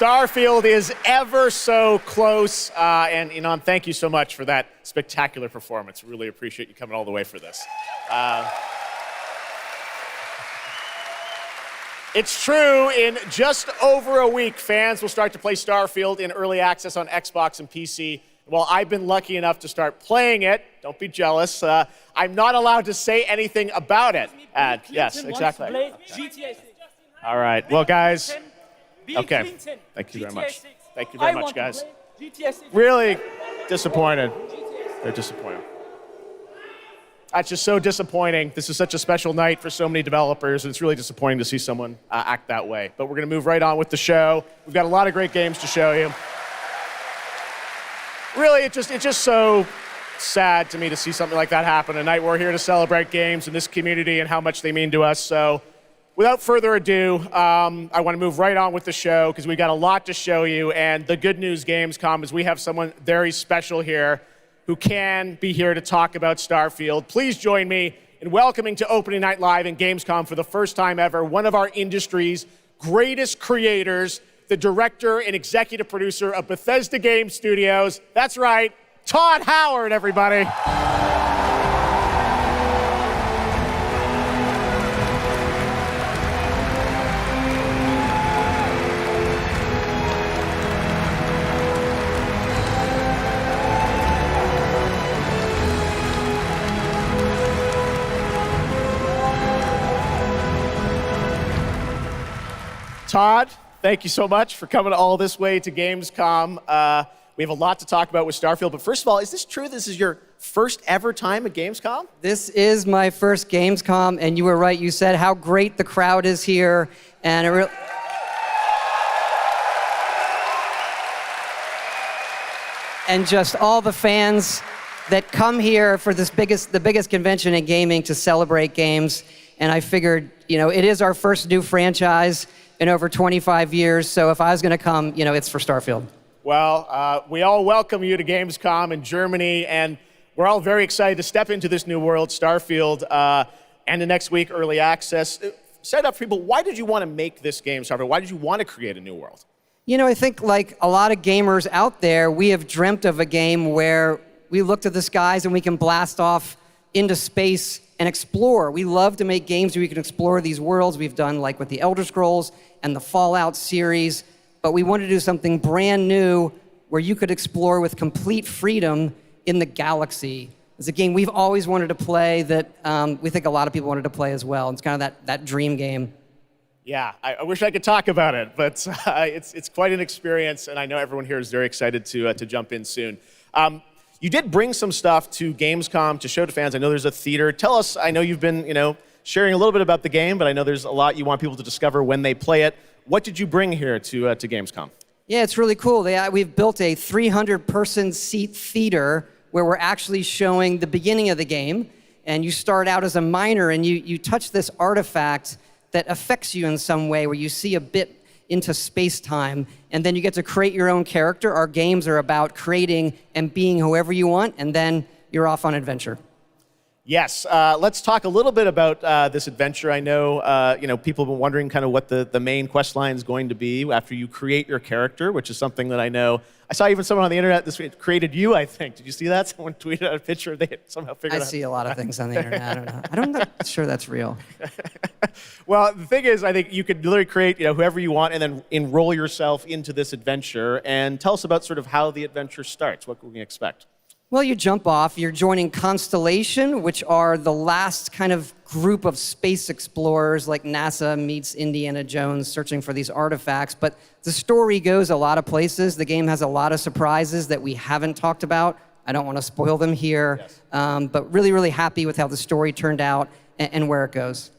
Speaker 2: Starfield is ever so close. And Inan, thank you so much for that spectacular performance. Really appreciate you coming all the way for this. It's true, in just over a week, fans will start to play Starfield in early access on Xbox and PC. While I've been lucky enough to start playing it, don't be jealous, I'm not allowed to say anything about it. Yes, exactly. Okay. All right, well, guys, okay. Thank you very much. Thank you very much, guys. Really disappointed. They're disappointed. That's just so disappointing. This is such a special night for so many developers, and it's really disappointing to see someone act that way. But we're going to move right on with the show. We've got a lot of great games to show you. Really, it's just so sad to me to see something like that happen tonight. We're here to celebrate games in this community and how much they mean to us. So without further ado, I want to move right on with the show because we've got a lot to show you. And the good news, Gamescom, is we have someone very special here who can be here to talk about Starfield. Please join me in welcoming to Opening Night Live in Gamescom for the first time ever, one of our industry's greatest creators, the director and executive producer of Bethesda Game Studios. That's right, Todd Howard, everybody. Todd, thank you so much for coming all this way to Gamescom. We have a lot to talk about with Starfield, but first of all, is this true? This is your first ever time at Gamescom?
Speaker 7: This is my first Gamescom, and you were right. You said how great the crowd is here, and and just all the fans that come here for the biggest convention in gaming to celebrate games. And I figured, it is our first new franchise in over 25 years, so if I was going to come, it's for Starfield.
Speaker 2: Well, we all welcome you to Gamescom in Germany, and we're all very excited to step into this new world, Starfield, and the next week, early access. Set up for people, why did you want to make this game, Starfield? Why did you want to create a new world?
Speaker 7: I think like a lot of gamers out there, we have dreamt of a game where we look to the skies and we can blast off into space and explore. We love to make games where we can explore these worlds. We've done like with the Elder Scrolls and the Fallout series, but we wanted to do something brand new where you could explore with complete freedom in the galaxy. It's a game we've always wanted to play that we think a lot of people wanted to play as well. It's kind of that dream game.
Speaker 2: Yeah, I wish I could talk about it, but it's quite an experience, and I know everyone here is very excited to jump in soon. You did bring some stuff to Gamescom to show to fans. I know there's a theater. Tell us, I know you've been, sharing a little bit about the game, but I know there's a lot you want people to discover when they play it. What did you bring here to Gamescom?
Speaker 7: Yeah, it's really cool. We've built a 300-person seat theater where we're actually showing the beginning of the game, and you start out as a miner, and you touch this artifact that affects you in some way, where you see a bit into space-time, and then you get to create your own character. Our games are about creating and being whoever you want, and then you're off on adventure.
Speaker 2: Yes, let's talk a little bit about this adventure. I know, people have been wondering kind of what the main quest line is going to be after you create your character, which is something that I know. I saw even someone on the internet this week created you, I think. Did you see that? Someone tweeted out a picture. They had somehow figured out.
Speaker 7: I see a lot of things on the internet. I don't know. I'm not sure that's real.
Speaker 2: Well, the thing is, I think you could literally create, whoever you want and then enroll yourself into this adventure. And tell us about sort of how the adventure starts. What can we expect?
Speaker 7: Well, you jump off. You're joining Constellation, which are the last kind of group of space explorers, like NASA meets Indiana Jones searching for these artifacts. But the story goes a lot of places. The game has a lot of surprises that we haven't talked about. I don't want to spoil them here, yes. But really, really happy with how the story turned out and where it goes.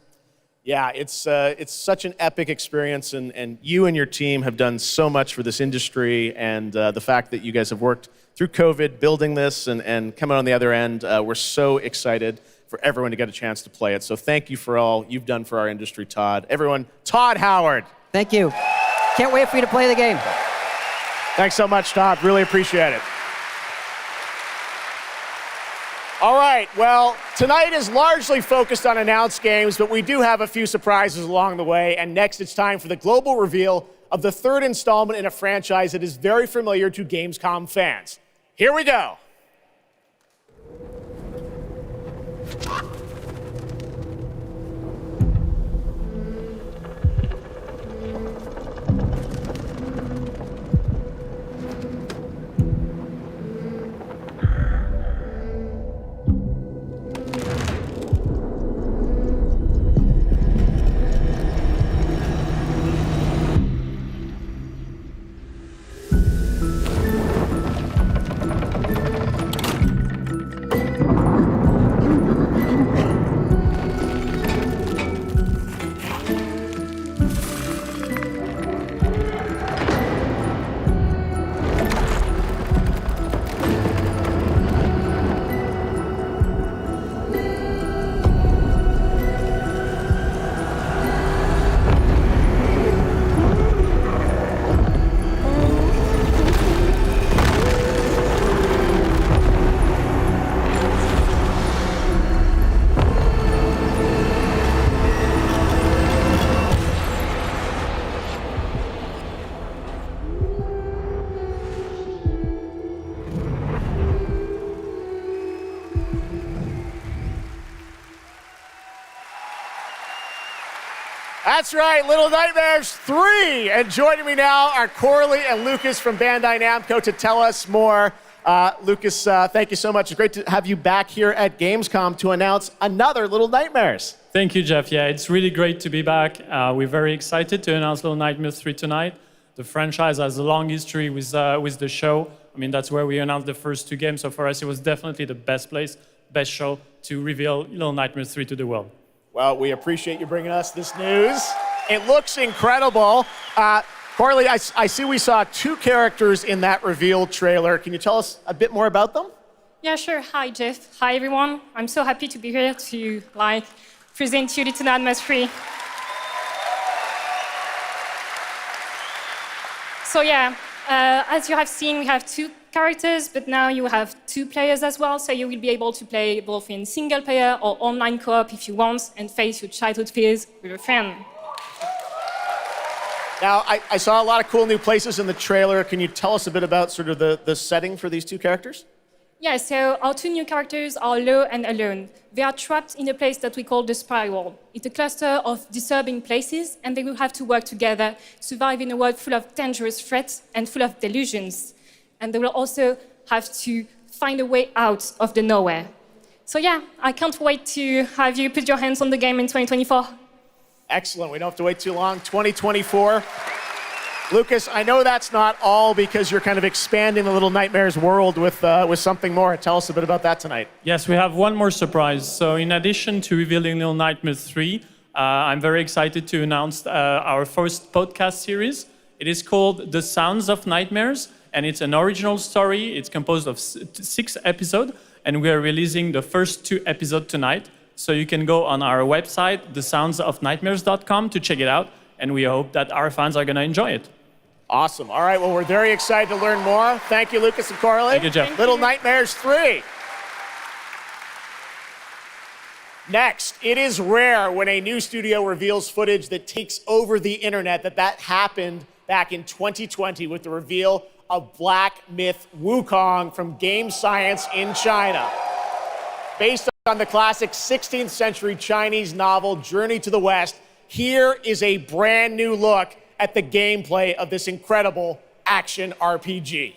Speaker 2: Yeah, it's such an epic experience, and you and your team have done so much for this industry, and the fact that you guys have worked through COVID, building this and coming on the other end, we're so excited for everyone to get a chance to play it. So thank you for all you've done for our industry, Todd. Everyone, Todd Howard.
Speaker 7: Thank you. Can't wait for you to play the game.
Speaker 2: Thanks so much, Todd. Really appreciate it. All right, well, tonight is largely focused on announced games, but we do have a few surprises along the way. And next, it's time for the global reveal of the third installment in a franchise that is very familiar to Gamescom fans. Here we go. That's right, Little Nightmares 3. And joining me now are Coralie and Lucas from Bandai Namco to tell us more. Lucas, thank you so much. It's great to have you back here at Gamescom to announce another Little Nightmares.
Speaker 11: Thank you, Jeff. Yeah, it's really great to be back. We're very excited to announce Little Nightmares 3 tonight. The franchise has a long history with the show. I mean, that's where we announced the first 2 games. So for us, it was definitely the best place, best show to reveal Little Nightmares 3 to the world.
Speaker 2: Well, we appreciate you bringing us this news. It looks incredible. Coralie, I see we saw 2 characters in that reveal trailer. Can you tell us a bit more about them?
Speaker 16: Yeah, sure. Hi, Jeff. Hi, everyone. I'm so happy to be here to present you Little Nightmares 3. So yeah, as you have seen, we have 2 characters, but now you have 2 players as well, so you will be able to play both in single player or online co-op if you want, and face your childhood fears with a friend.
Speaker 2: Now, I saw a lot of cool new places in the trailer. Can you tell us a bit about sort of the setting for these 2 characters?
Speaker 16: Yeah, so our 2 new characters are Lo and Alone. They are trapped in a place that we call the Spiral. It's a cluster of disturbing places, and they will have to work together, survive in a world full of dangerous threats and full of delusions. And they will also have to find a way out of the nowhere. So yeah, I can't wait to have you put your hands on the game in 2024.
Speaker 2: Excellent. We don't have to wait too long. 2024. Lucas, I know that's not all because you're kind of expanding the Little Nightmares world with something more. Tell us a bit about that tonight.
Speaker 11: Yes, we have one more surprise. So in addition to revealing Little Nightmares 3, I'm very excited to announce our first podcast series. It is called The Sounds of Nightmares, and it's an original story. It's composed of 6 episodes, and we are releasing the first 2 episodes tonight. So you can go on our website, thesoundsofnightmares.com, to check it out, and we hope that our fans are going to enjoy it.
Speaker 2: Awesome. All right, well, we're very excited to learn more. Thank you, Lucas and Coralie.
Speaker 11: Thank you, Jeff.
Speaker 2: Little Nightmares 3. Next, it is rare when a new studio reveals footage that takes over the internet. That happened back in 2020 with the reveal of Black Myth Wukong from Game Science in China. Based on the classic 16th century Chinese novel Journey to the West, here is a brand new look at the gameplay of this incredible action RPG.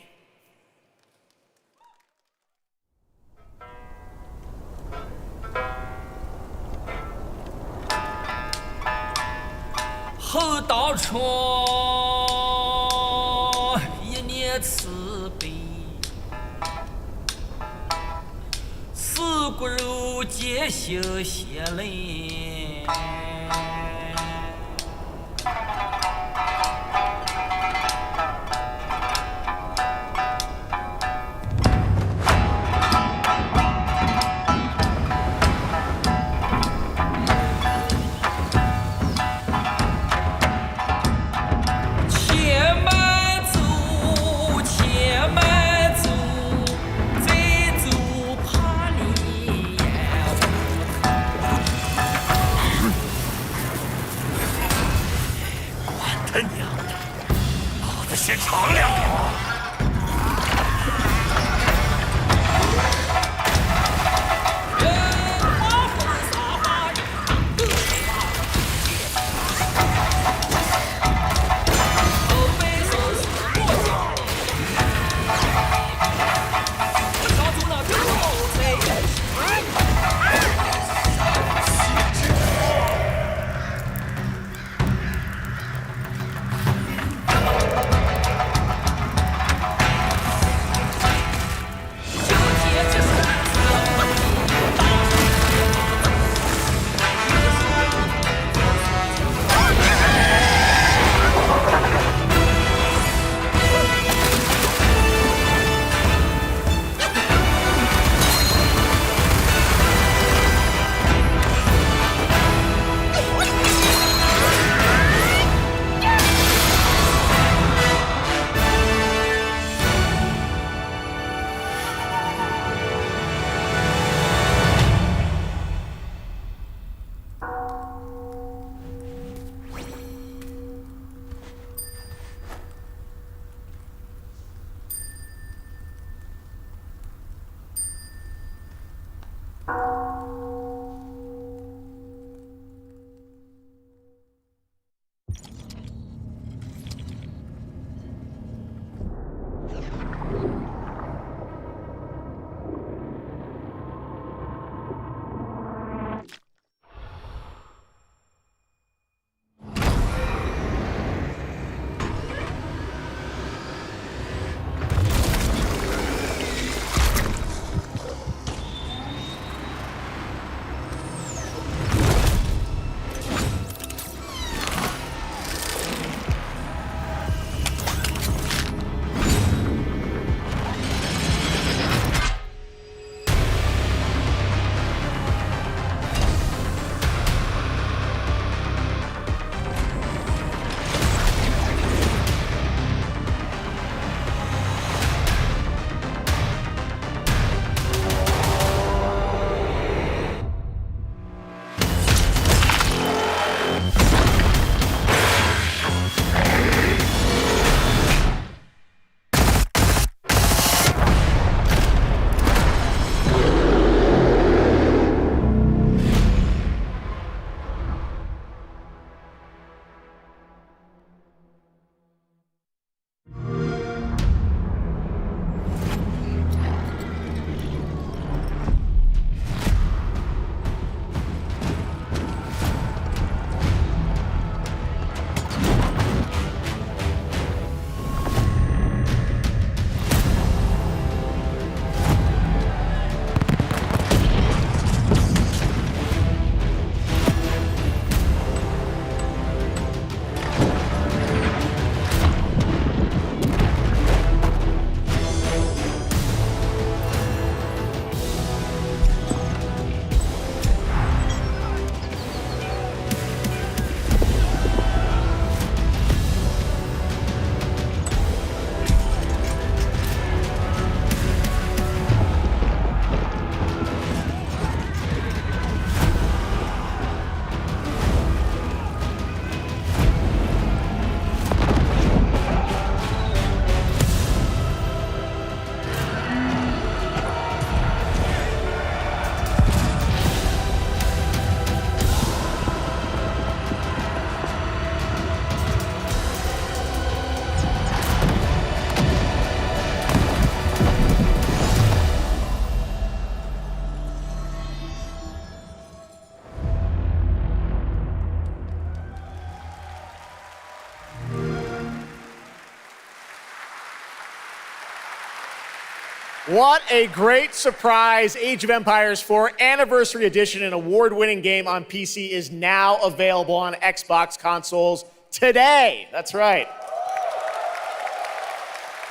Speaker 2: What a great surprise. Age of Empires 4 Anniversary Edition, an award-winning game on PC, is now available on Xbox consoles today. That's right.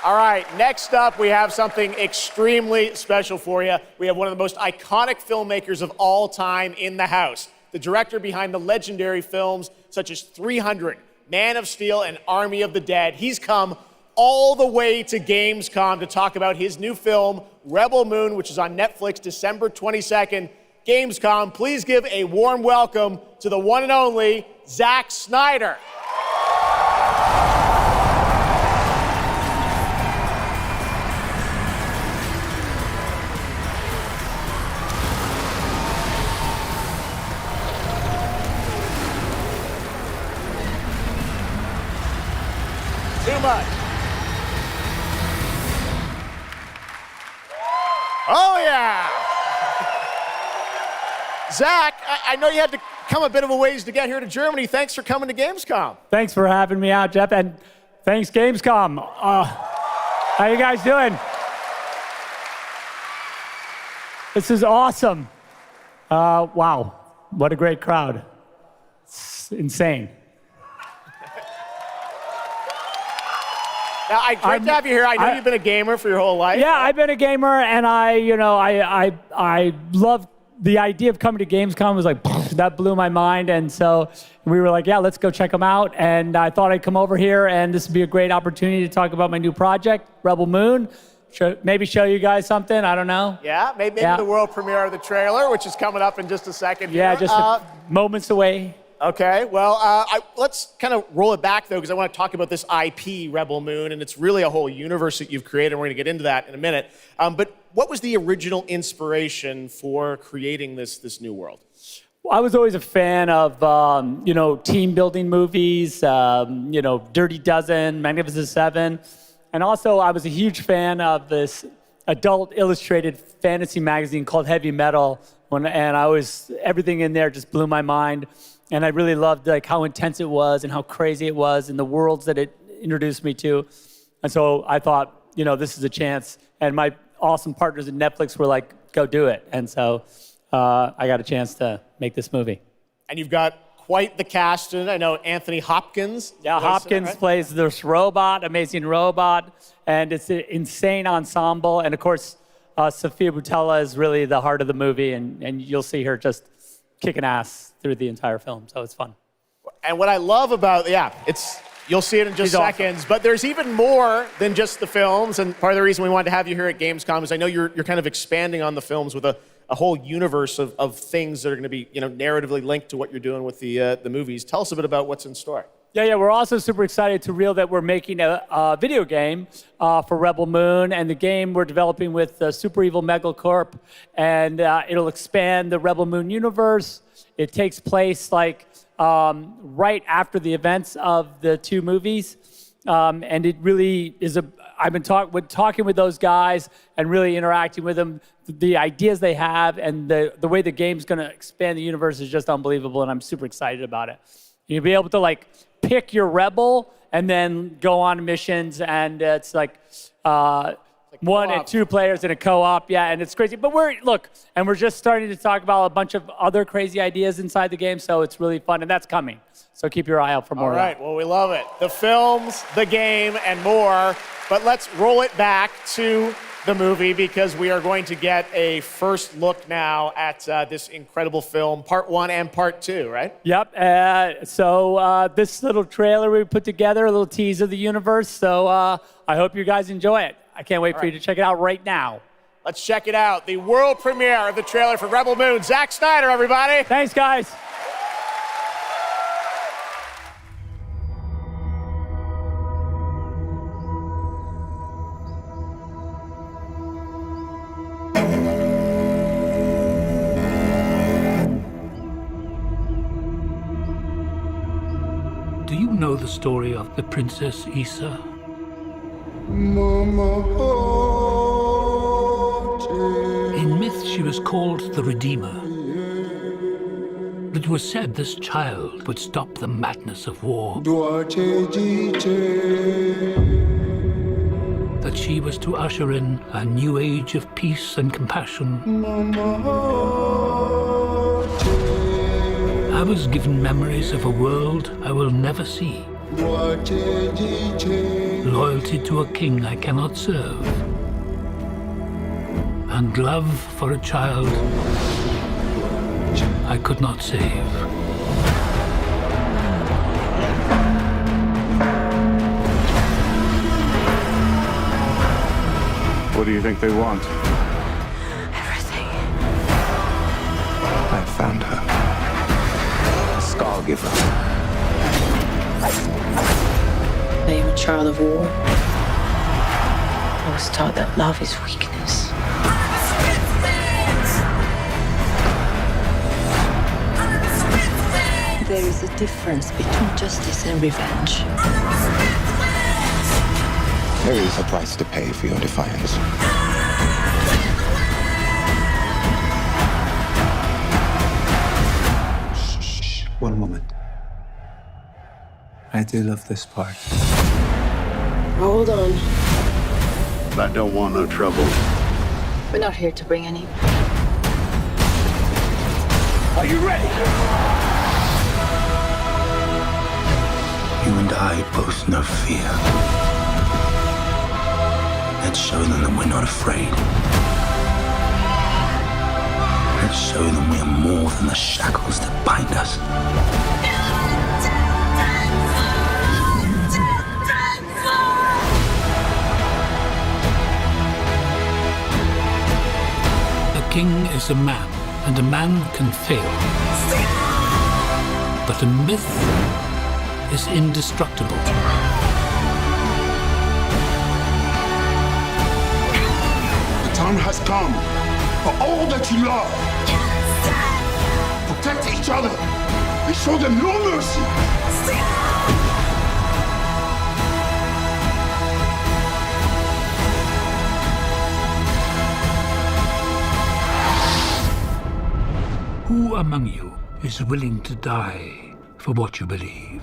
Speaker 2: All right, next up, we have something extremely special for you. We have one of the most iconic filmmakers of all time in the house. The director behind the legendary films such as 300, Man of Steel, and Army of the Dead. He's come all the way to Gamescom to talk about his new film, Rebel Moon, which is on Netflix December 22nd. Gamescom, please give a warm welcome to the one and only Zack Snyder. Too much. Oh, yeah. Zack, I know you had to come a bit of a ways to get here to Germany. Thanks for coming to Gamescom.
Speaker 8: Thanks for having me out, Jeff, and thanks, Gamescom. How you guys doing? This is awesome. Wow, what a great crowd. It's insane.
Speaker 2: Now, great to have you here. I know you've been a gamer for your whole life.
Speaker 8: Yeah, I've been a gamer, and I love the idea of coming to Gamescom. It was like, that blew my mind, and so we were like, yeah, let's go check them out, and I thought I'd come over here, and this would be a great opportunity to talk about my new project, Rebel Moon. Maybe show you guys something, I don't know.
Speaker 2: Yeah, maybe the world premiere of the trailer, which is coming up in just a second.
Speaker 8: Yeah, just moments away.
Speaker 2: Okay, well, let's kind of roll it back, though, because I want to talk about this IP, Rebel Moon, and it's really a whole universe that you've created, and we're going to get into that in a minute. But what was the original inspiration for creating this new world?
Speaker 8: Well, I was always a fan of, team-building movies, Dirty Dozen, Magnificent Seven, and also I was a huge fan of this adult illustrated fantasy magazine called Heavy Metal, and everything in there just blew my mind. And I really loved how intense it was and how crazy it was and the worlds that it introduced me to. And so I thought, this is a chance. And my awesome partners at Netflix were like, go do it. And so I got a chance to make this movie.
Speaker 2: And you've got quite the cast in it. I know Anthony Hopkins.
Speaker 8: Yeah, Hopkins plays this robot, amazing robot. And it's an insane ensemble. And of course, Sofia Boutella is really the heart of the movie. And you'll see her just kicking ass through the entire film, so it's fun.
Speaker 2: And what I love about, you'll see it in just seconds, awesome. But there's even more than just the films, and part of the reason we wanted to have you here at Gamescom is I know you're kind of expanding on the films with a whole universe of things that are going to be, narratively linked to what you're doing with the movies. Tell us a bit about what's in store.
Speaker 8: Yeah, we're also super excited to reveal that we're making a video game for Rebel Moon, and the game we're developing with Super Evil Megacorp, and it'll expand the Rebel Moon universe. It takes place right after the events of the two movies, and it really is I've been talking with those guys and really interacting with them. The ideas they have and the way the game's going to expand the universe is just unbelievable, and I'm super excited about it. You'll be able to pick your rebel and then go on missions, and it's like one and two players in a co-op, and it's crazy. But we're just starting to talk about a bunch of other crazy ideas inside the game, so it's really fun, and that's coming. So keep your eye out for more.
Speaker 2: All right, well, we love it. The films, the game, and more. But let's roll it back to the movie, because we are going to get a first look now at this incredible film, part 1 and part 2, right?
Speaker 8: Yep. So this little trailer we put together, a little tease of the universe. So I hope you guys enjoy it. I can't wait for you to check it out right now.
Speaker 2: Let's check it out. The world premiere of the trailer for Rebel Moon. Zack Snyder, everybody.
Speaker 8: Thanks, guys.
Speaker 17: Do you know the story of the Princess Issa? In myth, she was called the Redeemer. It was said this child would stop the madness of war. That that she was to usher in a new age of peace and compassion. I was given memories of a world I will never see. Loyalty to a king I cannot serve. And love for a child I could not save.
Speaker 13: What do you think they want?
Speaker 3: Everything.
Speaker 13: I found her. Scargiver.
Speaker 5: I am a child of war. I was taught that love is weakness. There is a difference between justice and revenge.
Speaker 13: There is a price to pay for your defiance. Shh. One moment. I do love this part.
Speaker 5: Hold on.
Speaker 13: I don't want no trouble.
Speaker 5: We're not here to bring any.
Speaker 13: Are you ready?
Speaker 9: You and I both know fear. Let's show them that we're not afraid. Let's show them we are more than the shackles that bind us.
Speaker 17: A king is a man, and a man can fail. But a myth is indestructible.
Speaker 18: The time has come for all that you love. Protect each other and show them no mercy.
Speaker 17: Who among you is willing to die for what you believe?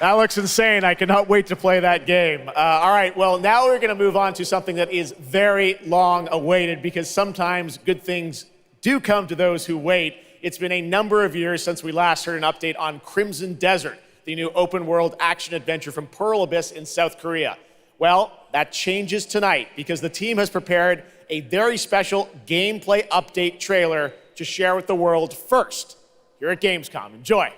Speaker 2: That looks insane. I cannot wait to play that game. All right, well, now we're going to move on to something that is very long awaited because sometimes good things do come to those who wait. It's been a number of years since we last heard an update on Crimson Desert, the new open world action adventure from Pearl Abyss in South Korea. Well, that changes tonight because the team has prepared a very special gameplay update trailer to share with the world first here at Gamescom. Enjoy.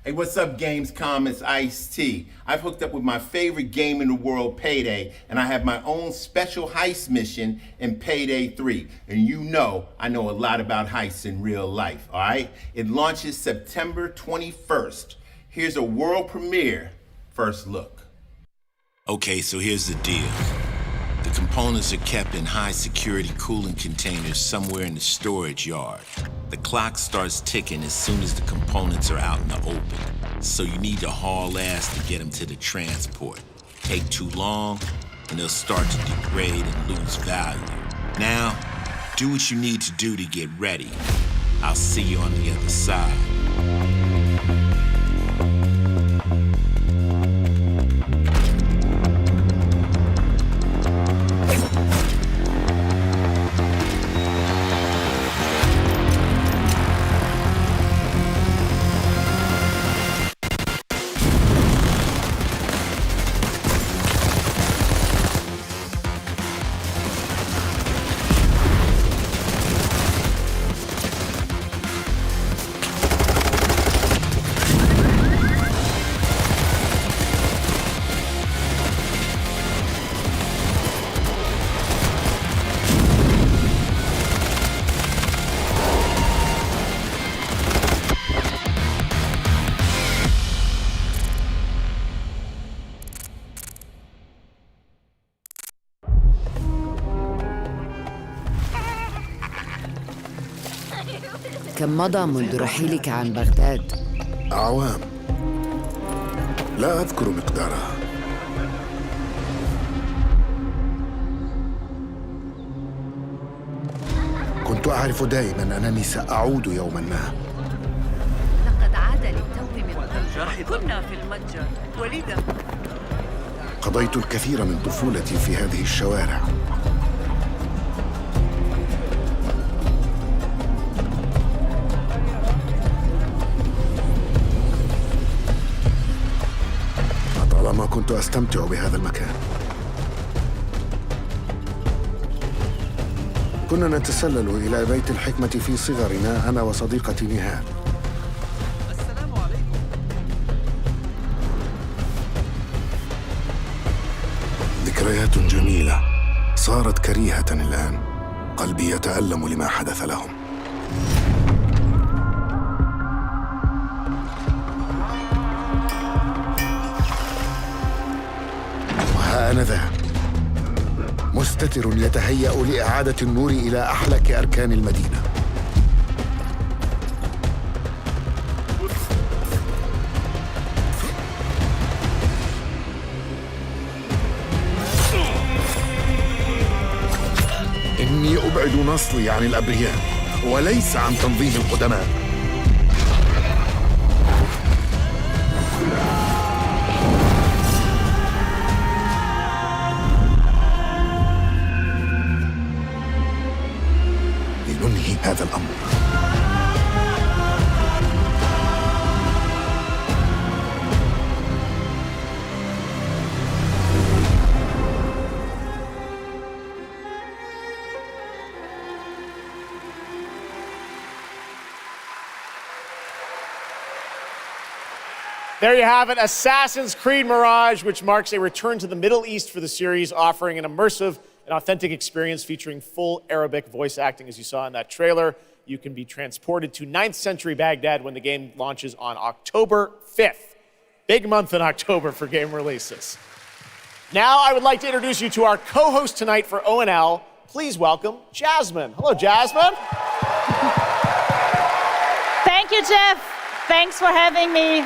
Speaker 6: Hey, what's up, Gamescom? It's Ice-T. I've hooked up with my favorite game in the world, Payday, and I have my own special heist mission in Payday 3. And you know I know a lot about heists in real life, all right? It launches September 21st. Here's a world premiere first look.
Speaker 9: Okay, so here's the deal. The components are kept in high-security cooling containers somewhere in the storage yard. The clock starts ticking as soon as the components are out in the open, so you need to haul ass to get them to the transport. Take too long, and they'll start to degrade and lose value. Now, do what you need to do to get ready. I'll see you on the other side.
Speaker 23: كم مضى منذ رحيلك عن بغداد؟
Speaker 18: أعوام لا أذكر مقدارها. كنت أعرف دائما أنني سأعود يوما ما.
Speaker 23: لقد عاد للتو من قبل. كنا في المتجر وليدا.
Speaker 18: قضيت الكثير من طفولتي في هذه الشوارع. طالما كنت أستمتع بهذا المكان. كنا نتسلل إلى بيت الحكمة في صغرنا أنا وصديقتي نهاد. السلام عليكم. ذكريات جميلة صارت كريهة الآن. قلبي يتألم لما حدث لهم. أنا ذا مستتر يتهيأ لإعادة النور إلى أحلك أركان المدينة. إني أبعد نصلي عن الأبرياء وليس عن تنظيم القدماء. هذا الأمر.
Speaker 2: There you have it, Assassin's Creed Mirage, which marks a return to the Middle East for the series, offering an immersive an authentic experience featuring full Arabic voice acting, as you saw in that trailer. You can be transported to 9th century Baghdad when the game launches on October 5th. Big month in October for game releases. Now I would like to introduce you to our co-host tonight for ONL. Please welcome Jasmine. Hello, Jasmine.
Speaker 10: Thank you, Jeff. Thanks for having me.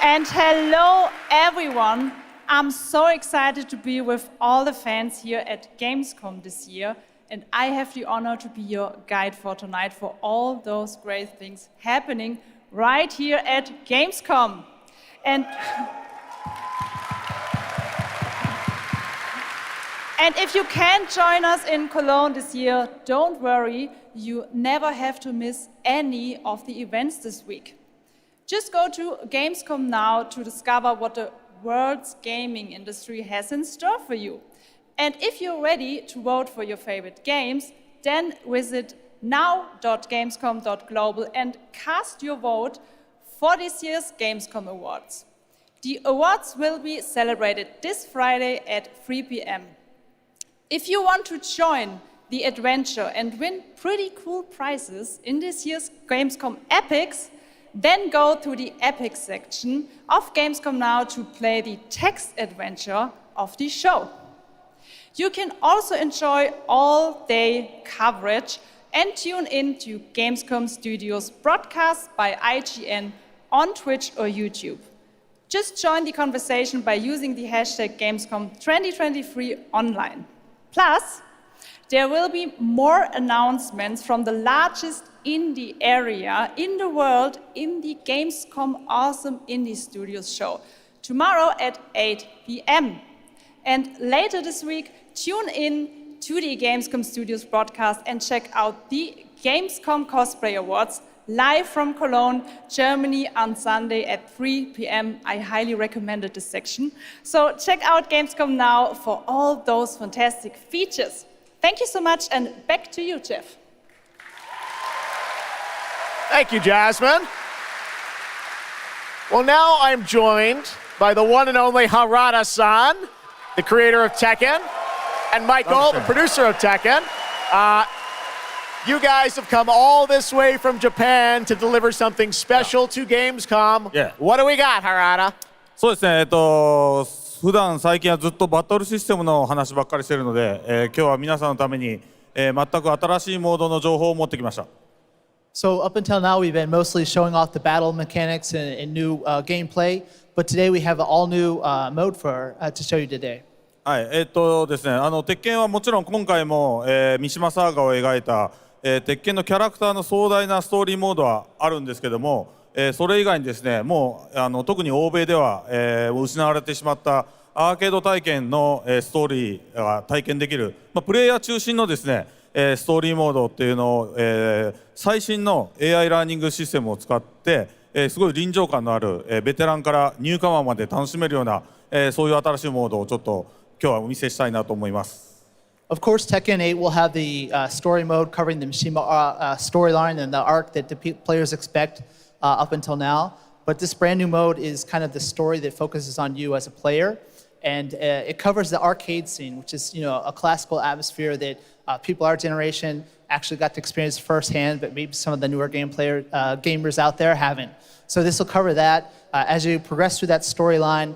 Speaker 10: And hello, everyone. I'm so excited to be with all the fans here at Gamescom this year, and I have the honor to be your guide for tonight for all those great things happening right here at Gamescom. And if you can't join us in Cologne this year, don't worry, you never have to miss any of the events this week. Just go to Gamescom now to discover what the world's gaming industry has in store for you. And if you're ready to vote for your favorite games, then visit now.gamescom.global and cast your vote for this year's Gamescom Awards. The awards will be celebrated this Friday at 3 p.m. If you want to join the adventure and win pretty cool prizes in this year's Gamescom Epics, then go to the Epics section of Gamescom Now to play the text adventure of the show. You can also enjoy all-day coverage and tune in to Gamescom Studios broadcasts by IGN on Twitch or YouTube. Just join the conversation by using the hashtag Gamescom 2023 online. Plus, there will be more announcements from the largest indie area in the world in the Gamescom Awesome Indie Studios show tomorrow at 8 p.m. And later this week, tune in to the Gamescom Studios broadcast and check out the Gamescom Cosplay Awards live from Cologne, Germany on Sunday at 3 p.m. I highly recommended this section. So check out Gamescom Now for all those fantastic features. Thank you so much, and back to you, Jeff.
Speaker 2: Thank you, Jasmine. Well, now I'm joined by the one and only Harada-san, the creator of Tekken, and Michael, the producer of Tekken. You guys have come all this way from Japan to deliver something special to Gamescom.
Speaker 4: Yeah.
Speaker 2: What do we got, Harada?
Speaker 4: そうですね、普段最近はずっとバトルシステムの話ばっかりしてるので、今日は皆さんのために、全く新しいモードの情報を持ってきました。
Speaker 21: So up until now, we've been mostly showing off the battle mechanics and new gameplay, but today we have an all-new mode to show you today.
Speaker 4: はい、ですね、鉄拳はもちろん今回も、三島サーガを描いた、鉄拳のキャラクターの壮大なストーリーモードはあるんですけども、それ以外にですね、もう特に欧米では、失われてしまったアーケード体験の、ストーリーが体験できる、プレイヤー中心のですね、ストーリーモードっていうのを、最新の AI ラーニングシステムを使って、すごい臨場感のある、ベテランからニューカマーまで楽しめるような、そういう新しいモードをちょっと今日はお見せしたいなと思います。
Speaker 21: Of course, Tekken 8 will have the story mode covering the Mishima storyline and the arc that the players expect up until now. But this brand new mode is kind of the story that focuses on you as a player. And it covers the arcade scene, which is a classical atmosphere that people our generation actually got to experience firsthand, but maybe some of the newer gamers out there haven't. So this will cover that. As you progress through that storyline,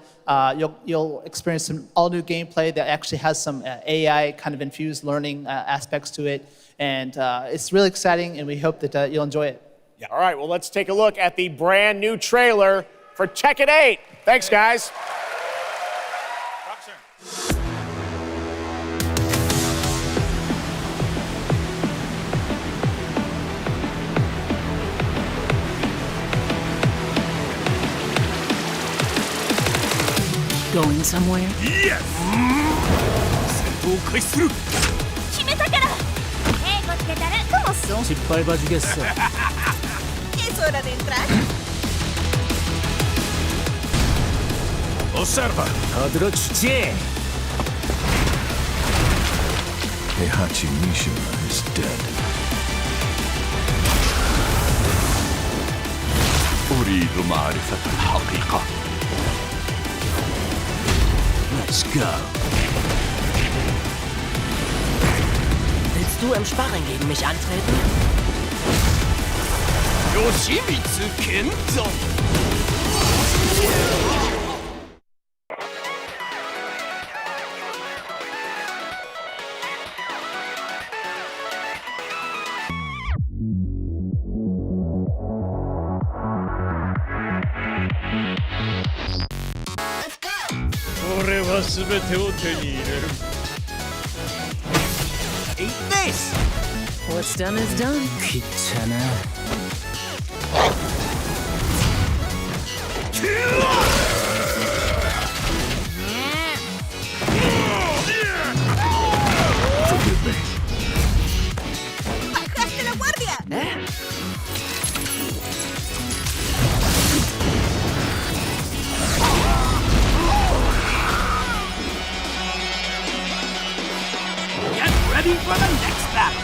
Speaker 21: you'll experience some all-new gameplay that actually has some AI kind of infused learning aspects to it. And it's really exciting, and we hope that you'll enjoy it.
Speaker 2: Yeah. All right, well, let's take a look at the brand new trailer for Tekken 8. Thanks, guys.
Speaker 23: Going somewhere?
Speaker 12: Yes! 戦闘を開始する
Speaker 23: 決めたからHey, ¿qué tal? ¿Cómo son?
Speaker 12: 失敗バジゲッソ
Speaker 23: Es hora de entrar.
Speaker 12: Observa!
Speaker 23: Odro Chiche!
Speaker 12: Heihachi Mishima is dead. أريد معرفة الحقيقة. Let's go.
Speaker 23: Willst du im Sparring gegen mich antreten?
Speaker 12: Yoshimitsu Kendo!
Speaker 23: Eat this! What's done is done.
Speaker 12: Kitana. Forgive me.
Speaker 23: ¡Bajaste la guardia!
Speaker 12: Get ready for the next battle.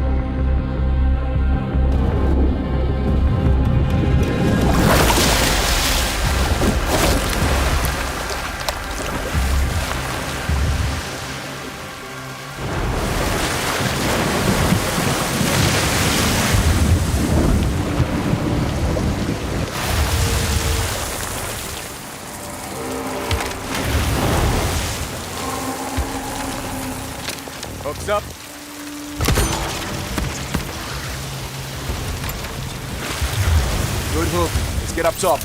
Speaker 15: up. Good hook. Let's get up top.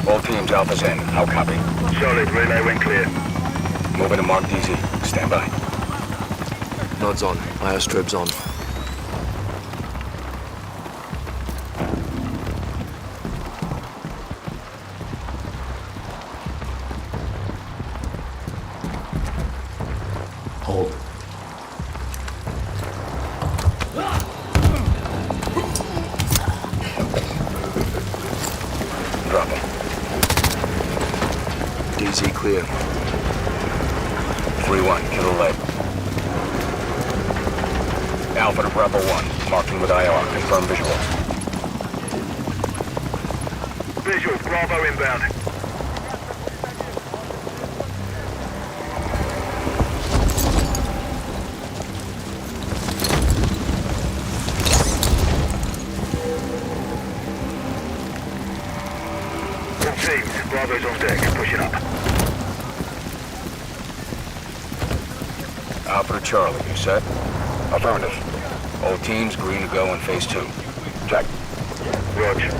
Speaker 13: All teams, Alpha's in. How copy?
Speaker 20: Solid. Relay went clear.
Speaker 13: Moving to Mark DZ. Stand by.
Speaker 22: Nods on. IO strobes on. Hold.
Speaker 13: Drop him.
Speaker 22: DZ clear.
Speaker 13: 3-1. Kill the lead. Alpha to Bravo 1. Marking with IR. Confirm visual.
Speaker 20: Visual. Bravo inbound. All teams. Bravo's on deck. Pushing up.
Speaker 13: Alpha to Charlie. You set? Affirmative. All teams green to go in phase 2. Check.
Speaker 20: Roger.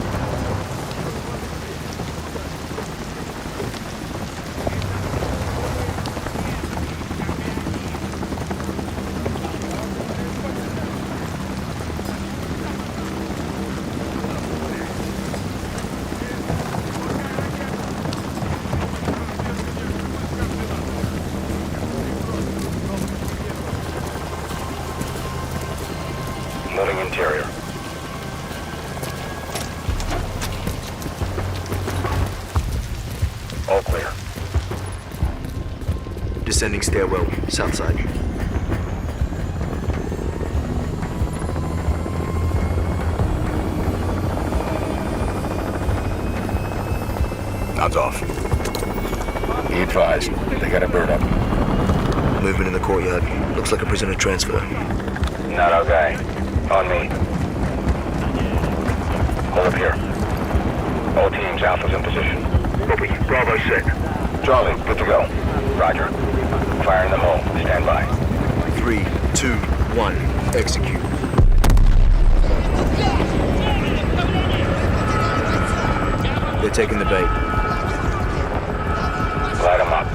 Speaker 13: Moving interior. All clear.
Speaker 22: Descending stairwell, south side.
Speaker 13: Nods off. Be advised, they got a bird up.
Speaker 22: Movement in the courtyard. Looks like a prisoner transfer.
Speaker 13: Not our guy. On me. Hold up here. All teams, Alpha's in position.
Speaker 20: Copy. Bravo set.
Speaker 13: Charlie, good to go. Roger. Fire in the hole. Stand by.
Speaker 22: 3, 2, 1. Execute. They're taking the bait.
Speaker 13: Light them up.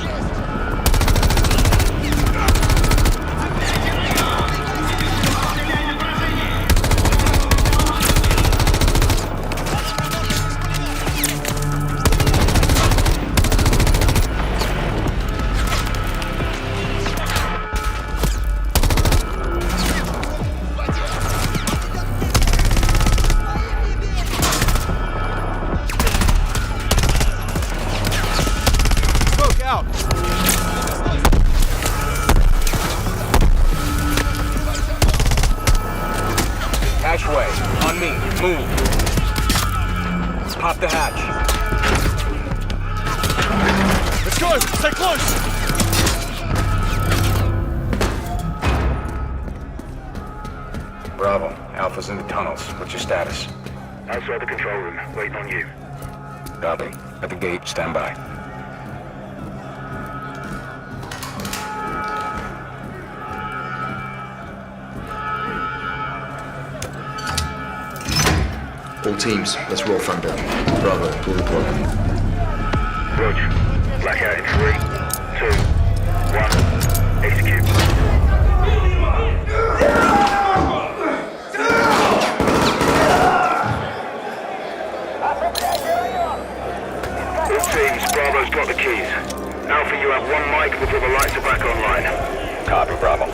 Speaker 13: Hatchway. On me. Move. Pop the hatch.
Speaker 15: Let's go! Stay close!
Speaker 13: Bravo. Alpha's in the tunnels. What's your status?
Speaker 20: Outside the control room. Waiting on you.
Speaker 13: Copy. At the gate. Stand by.
Speaker 22: All teams, let's roll thunder. Bravo, pull the plug.
Speaker 20: Roger. Blackout in 3, 2, 1. Execute. All teams, Bravo's got the keys. Alpha, you have 1 mic before the lights are back online.
Speaker 13: Copy, Bravo.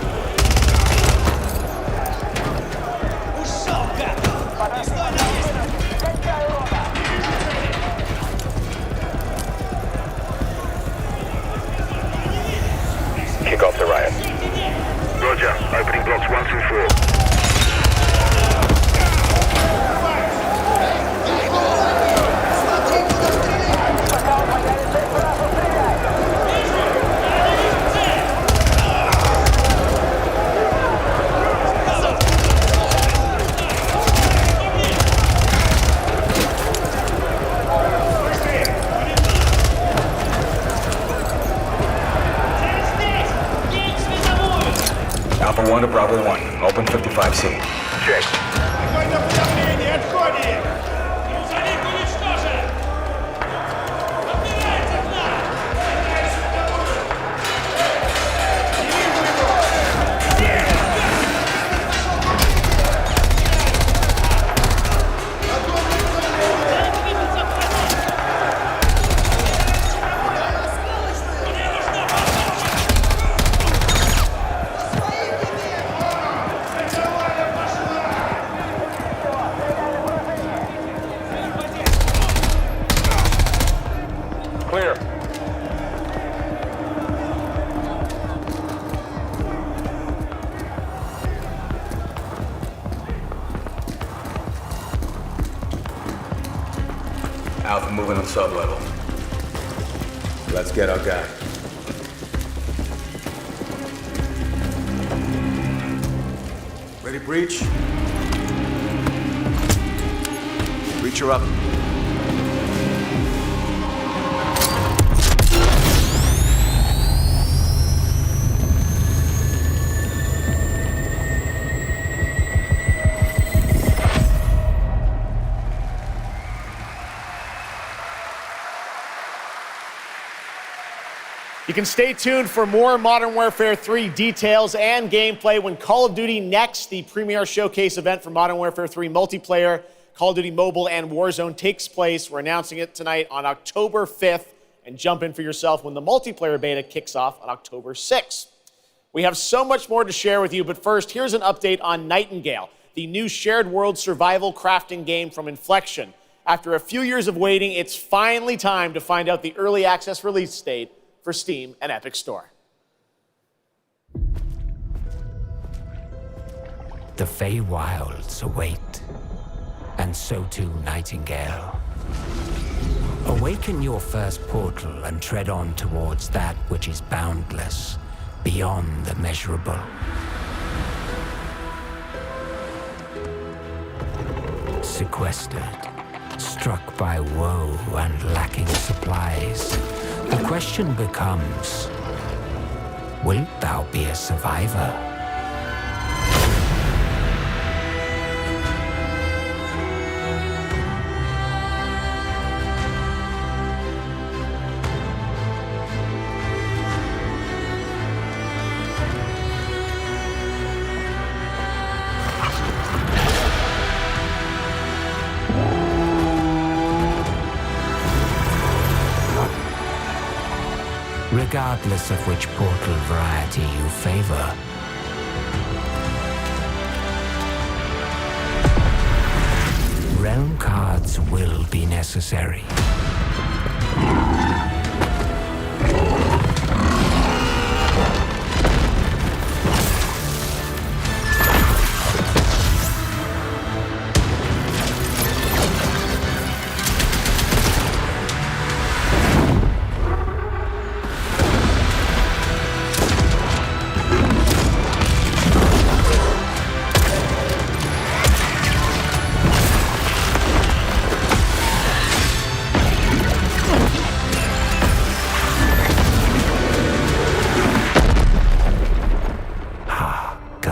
Speaker 13: Kick off the riot.
Speaker 20: Roger. Opening blocks 1 through 4.
Speaker 13: Alpha 1 to Bravo 1. Open 55C. Check. Clear.
Speaker 22: Alpha moving on sub-level. Let's get our guy. Ready, breach? Breacher up.
Speaker 2: You can stay tuned for more Modern Warfare 3 details and gameplay when Call of Duty Next, the premier showcase event for Modern Warfare 3 multiplayer, Call of Duty Mobile, and Warzone takes place. We're announcing it tonight on October 5th, and jump in for yourself when the multiplayer beta kicks off on October 6th. We have so much more to share with you, but first, here's an update on Nightingale, the new shared world survival crafting game from Inflection. After a few years of waiting, it's finally time to find out the early access release date for Steam and Epic Store.
Speaker 1: The Feywilds await, and so too Nightingale. Awaken your first portal and tread on towards that which is boundless, beyond the measurable. Sequestered, struck by woe and lacking supplies, the question becomes, wilt thou be a survivor? Regardless of which portal variety you favor, realm cards will be necessary.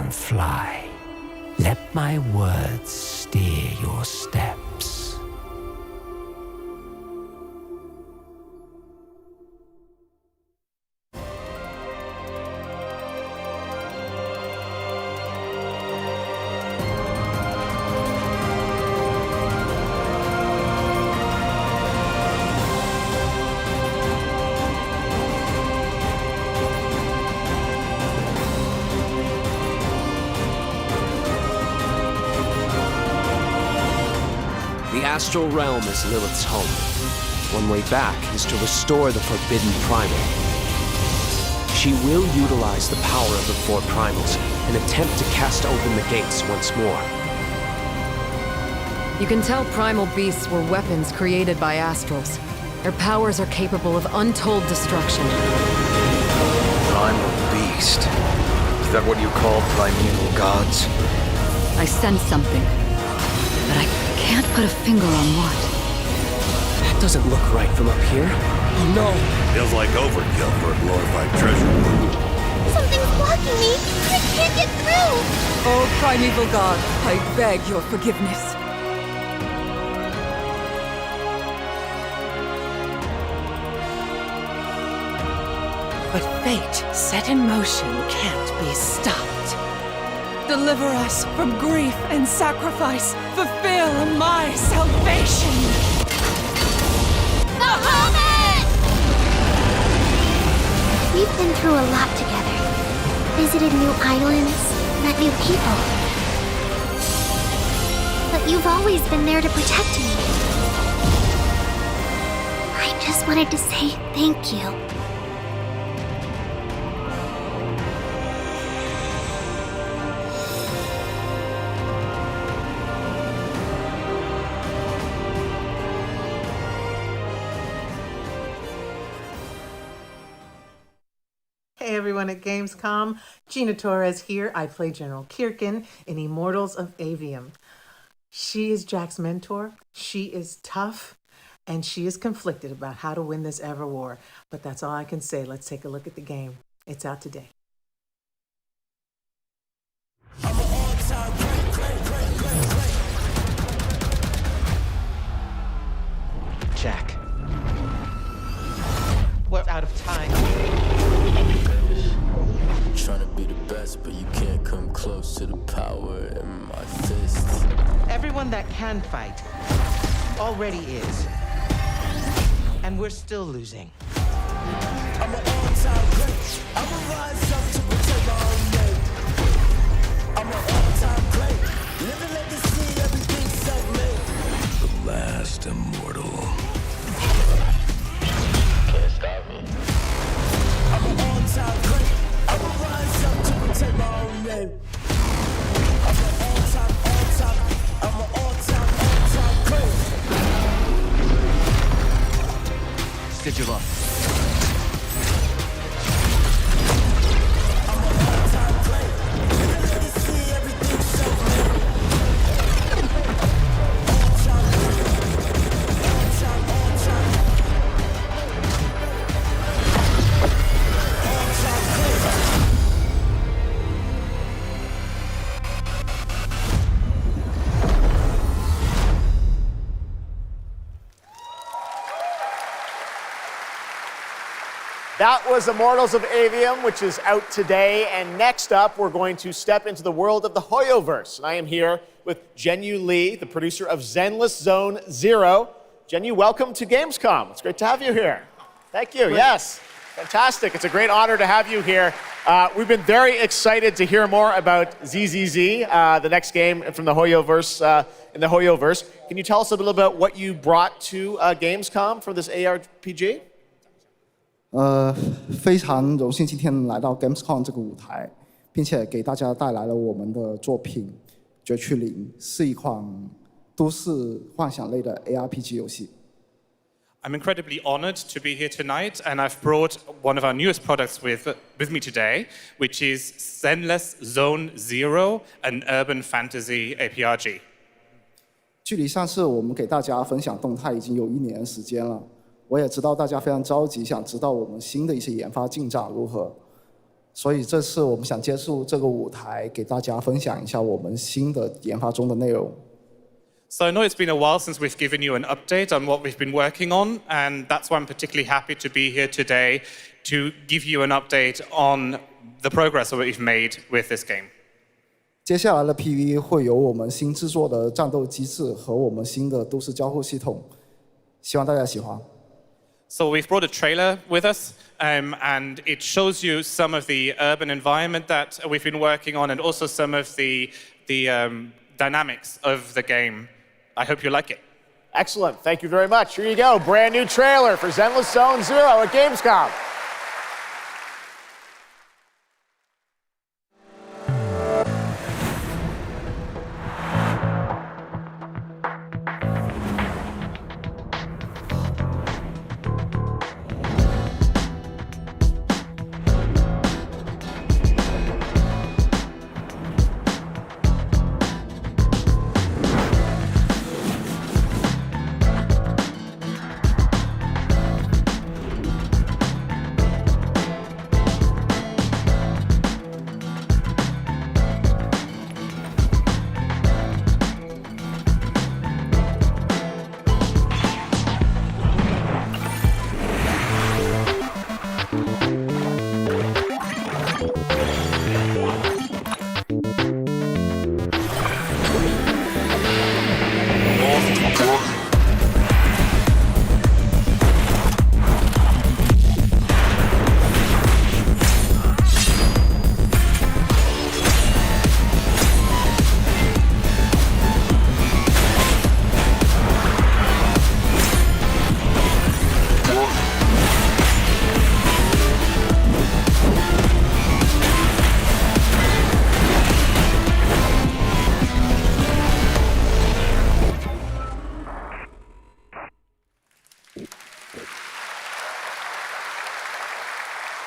Speaker 1: Fly. Let my words steer your steps.
Speaker 7: The astral realm is Lilith's home. One way back is to restore the forbidden primal. She will utilize the power of the four primals and attempt to cast open the gates once more.
Speaker 16: You can tell primal beasts were weapons created by astrals. Their powers are capable of untold destruction.
Speaker 22: Primal beast. Is that what you call primeval gods?
Speaker 16: I sense something, but I can't put a finger on what.
Speaker 7: That doesn't look right from up here. Oh no!
Speaker 12: Feels like overkill for a glorified treasure.
Speaker 3: Something's blocking me. I can't
Speaker 23: get through!
Speaker 5: Oh, primeval god, I beg your forgiveness.
Speaker 8: But fate set in motion can't be stopped.
Speaker 5: Deliver us from grief and sacrifice. Fulfill my salvation.
Speaker 23: The Hobbit! We've been through a lot together. Visited new islands, met new people. But you've always been there to protect me. I just wanted to say thank you.
Speaker 11: Hey everyone at Gamescom, Gina Torres here. I play General Kirkin in Immortals of Avium. She is Jack's mentor, she is tough, and she is conflicted about how to win this ever war. But that's all I can say. Let's take a look at the game. It's out today.
Speaker 24: Jack. We're out of time.
Speaker 25: Trying to be the best, but you can't come close to the power in my fists.
Speaker 24: Everyone that can fight already is. And we're still losing.
Speaker 25: I'm an all-time great. I'ma rise up to protect my own name. I'm an all-time great. Living legacy, everything self-made. The last immortal. Can't stop me. I'm an all-time great. I'ma rise up to protect my own name. I'm an all-time great.
Speaker 24: Stitch him up.
Speaker 2: That was Immortals of Avium, which is out today. And next up, we're going to step into the world of the Hoyoverse. And I am here with Zhenyu Li, the producer of Zenless Zone Zero. Zhenyu, welcome to Gamescom. It's great to have you here. Thank you. Great. Yes, fantastic. It's a great honor to have you here. We've been very excited to hear more about ZZZ, the next game from the Hoyoverse, in the Hoyoverse. Can you tell us a little about what you brought to Gamescom for this ARPG?
Speaker 26: 非常荣幸今天来到 Gamescom 这个舞台，并且给大家带来了我们的作品《绝区零》，是一款都市幻想类的 ARPG 游戏。
Speaker 27: I'm incredibly honored to be here tonight, and I've brought one of our newest products with me today, which is Zenless Zone Zero, an urban fantasy ARPG.
Speaker 26: 距离上次我们给大家分享动态已经有1年时间了。我也知道大家非常着急，想知道我们新的一些研发进展如何，所以这次我们想借助这个舞台，给大家分享一下我们新的研发中的内容。
Speaker 27: So I know it's been a while since we've given you an update on what we've been working on, and that's why I'm particularly happy to be here today to give you an update on the progress that we've made with this game.
Speaker 26: 接下来的 PV 会有我们新制作的战斗机制和我们新的都市交互系统，希望大家喜欢。
Speaker 27: So we've brought a trailer with us, and it shows you some of the urban environment that we've been working on, and also some of the dynamics of the game. I hope you like it.
Speaker 2: Excellent. Thank you very much. Here you go. Brand new trailer for Zenless Zone Zero at Gamescom.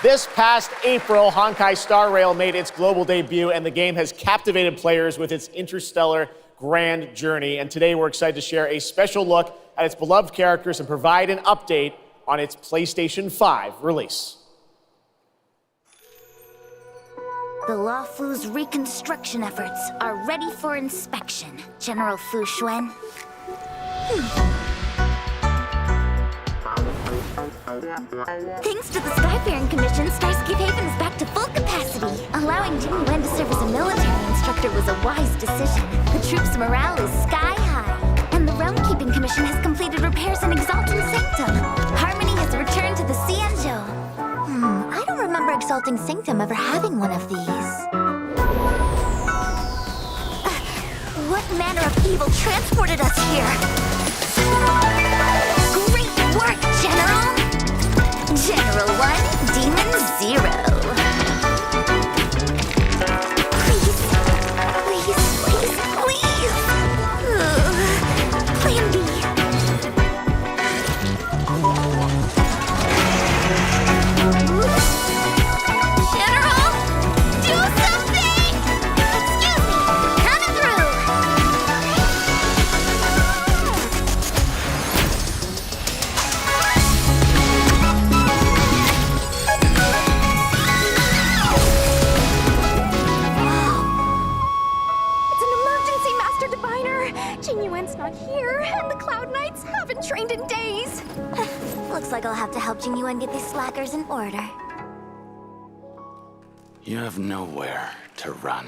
Speaker 2: This past April, Honkai Star Rail made its global debut, and the game has captivated players with its interstellar grand journey. And today we're excited to share a special look at its beloved characters and provide an update on its PlayStation 5 release.
Speaker 4: The Luofu's reconstruction efforts are ready for inspection, General Fu Xuan. Thanks to the Skyfaring Commission, Starscape Haven is back to full capacity. Allowing Jin Yuan to serve as a military instructor was a wise decision. The troops' morale is sky high, and the Realm Keeping Commission has completed repairs in Exalting Sanctum. Harmony has returned to the Xianzhou. I don't remember Exalting Sanctum ever having one of these. What manner of evil transported us here? Great work, General! General 1, Demon 0. Please, please, please, please! Plan B. General, do something! Excuse me, coming through!
Speaker 6: It's an emergency, Master Diviner! Jin Yuan's not here, and the Cloud Knights haven't trained in days.
Speaker 4: Looks like I'll have to help Jin Yuan get these slackers in order.
Speaker 9: You have nowhere to run.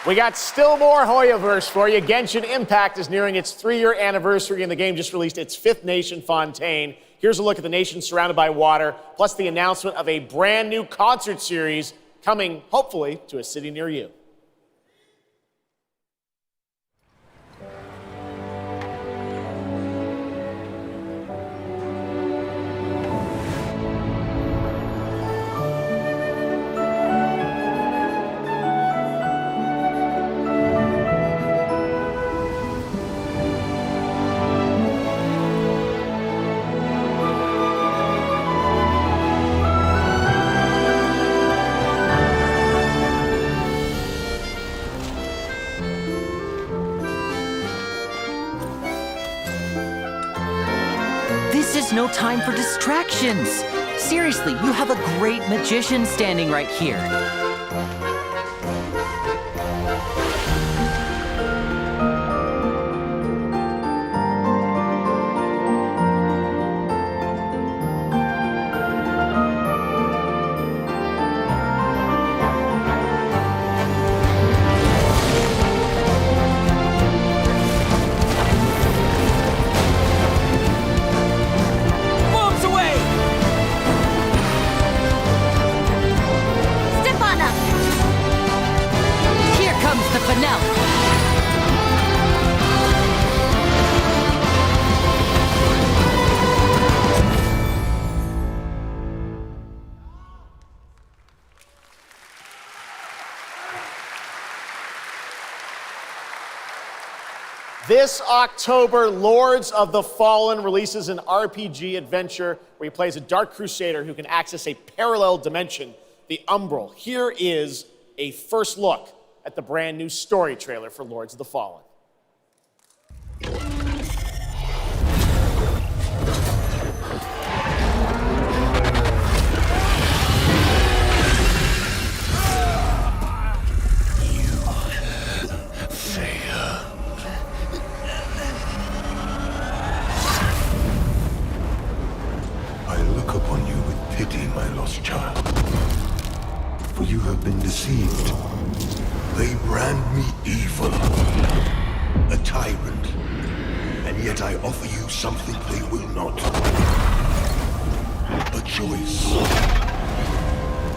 Speaker 2: We got still more Hoyoverse for you. Genshin Impact is nearing its 3-year anniversary, and the game just released its 5th nation, Fontaine. Here's a look at the nation surrounded by water, plus the announcement of a brand new concert series coming, hopefully, to a city near you.
Speaker 10: This is no time for distractions. Seriously, you have a great magician standing right here. Moves away!
Speaker 4: Stefana!
Speaker 10: Here comes the finale.
Speaker 2: This October, Lords of the Fallen releases an RPG adventure where he plays a Dark Crusader who can access a parallel dimension, the Umbral. Here is a first look at the brand new story trailer for Lords of the Fallen.
Speaker 17: I look upon you with pity, my lost child. For you have been deceived. They brand me evil, a tyrant, and yet I offer you something they will not. A choice.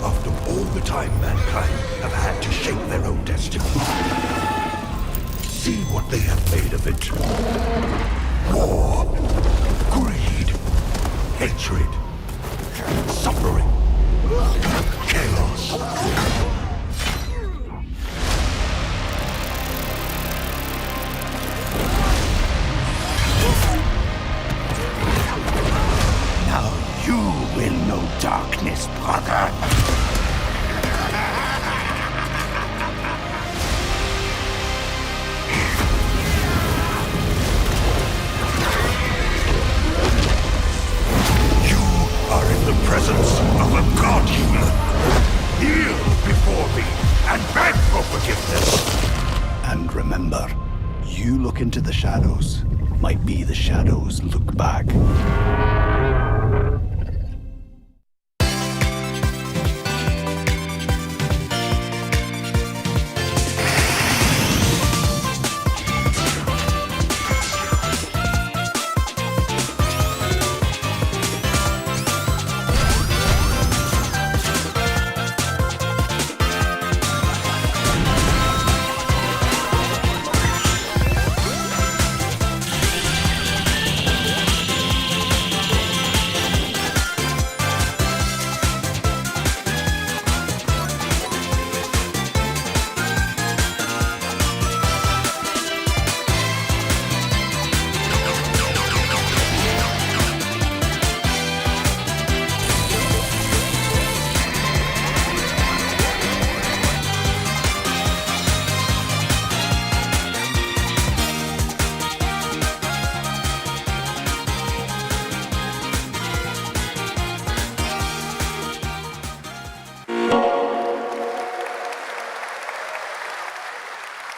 Speaker 17: After all the time mankind have had to shape their own destiny. See what they have made of it. War, greed, hatred, suffering, chaos. You will know darkness, brother. Are in the presence of a god human. Kneel before me and beg for forgiveness. And remember, you look into the shadows, might be the shadows look back.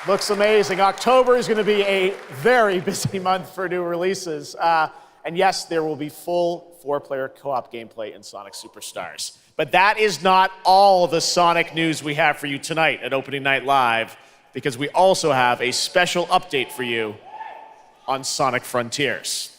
Speaker 2: Looks amazing. October is going to be a very busy month for new releases. And yes, there will be full 4-player co-op gameplay in Sonic Superstars. But that is not all the Sonic news we have for you tonight at Opening Night Live, because we also have a special update for you on Sonic Frontiers.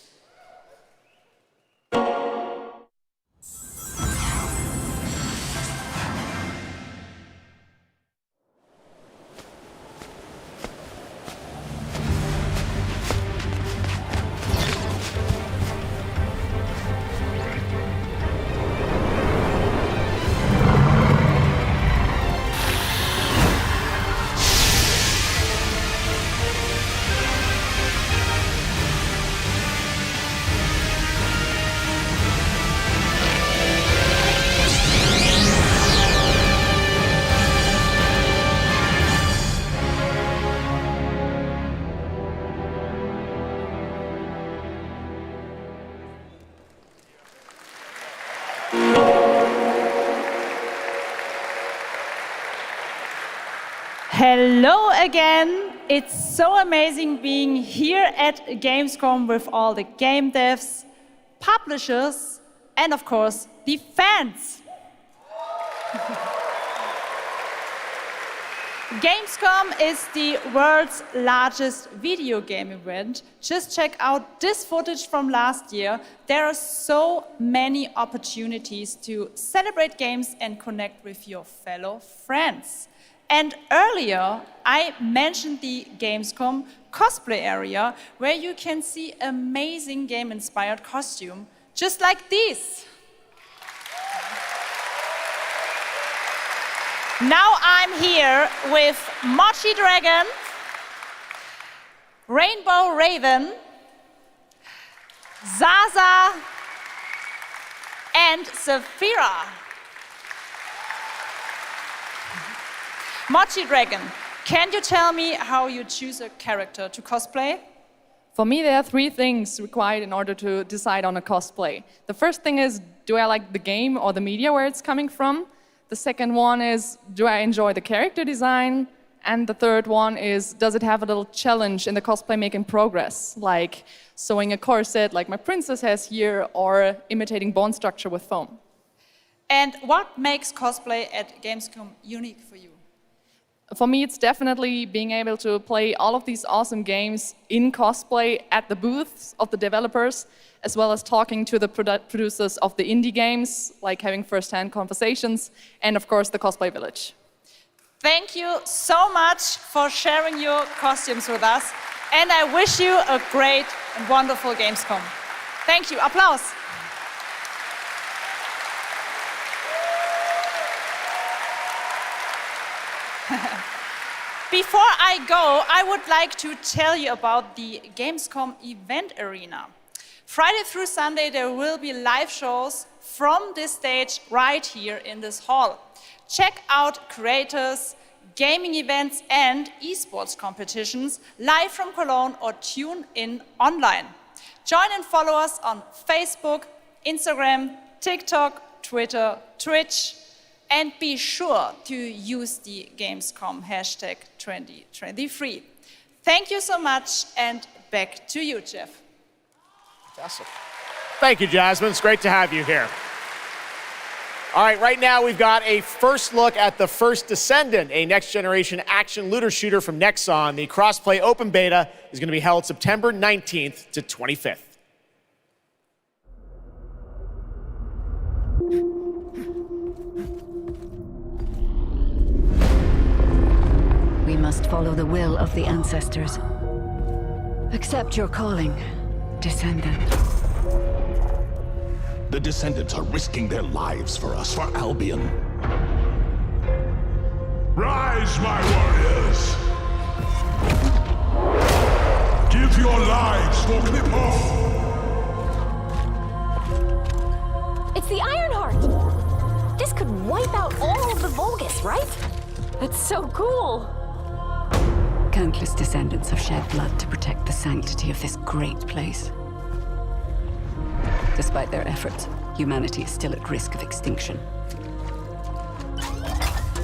Speaker 13: Hello again. It's so amazing being here at Gamescom with all the game devs, publishers, and of course, the fans. Gamescom is the world's largest video game event. Just check out this footage from last year. There are so many opportunities to celebrate games and connect with your fellow friends. And earlier, I mentioned the Gamescom cosplay area, where you can see amazing game-inspired costume, just like these. Now I'm here with Mochi Dragon, Rainbow Raven, Zaza, and Saphira. Mochi Dragon, can you tell me how you choose a character to cosplay?
Speaker 14: For me, there are 3 things required in order to decide on a cosplay. The first thing is, do I like the game or the media where it's coming from? The second one is, do I enjoy the character design? And the third one is, does it have a little challenge in the cosplay making progress, like sewing a corset like my princess has here, or imitating bone structure with foam?
Speaker 13: And what makes cosplay at Gamescom unique for you?
Speaker 14: For me, it's definitely being able to play all of these awesome games in cosplay at the booths of the developers, as well as talking to the producers of the indie games, like having first-hand conversations, and of course, the Cosplay Village.
Speaker 13: Thank you so much for sharing your costumes with us, and I wish you a great and wonderful Gamescom. Thank you. Applause. Before I go, I would like to tell you about the Gamescom event arena. Friday through Sunday, there will be live shows from this stage right here in this hall. Check out creators, gaming events and esports competitions live from Cologne or tune in online. Join and follow us on Facebook, Instagram, TikTok, Twitter, Twitch, and be sure to use the Gamescom hashtag 2023. Thank you so much, and back to you, Jeff.
Speaker 2: Fantastic. Thank you, Jasmine. It's great to have you here. All right, right now we've got a first look at the first Descendant, a next-generation action looter shooter from Nexon. The cross-play open beta is going to be held September 19th to 25th.
Speaker 1: We must follow the will of the ancestors. Accept your calling, Descendant.
Speaker 12: The Descendants are risking their lives for us, for Albion. Rise, my warriors! Give your lives for Clipoff!
Speaker 6: It's the Ironheart! This could wipe out all of the Vulgus, right? That's so cool!
Speaker 1: Countless Descendants have shed blood to protect the sanctity of this great place. Despite their efforts, humanity is still at risk of extinction.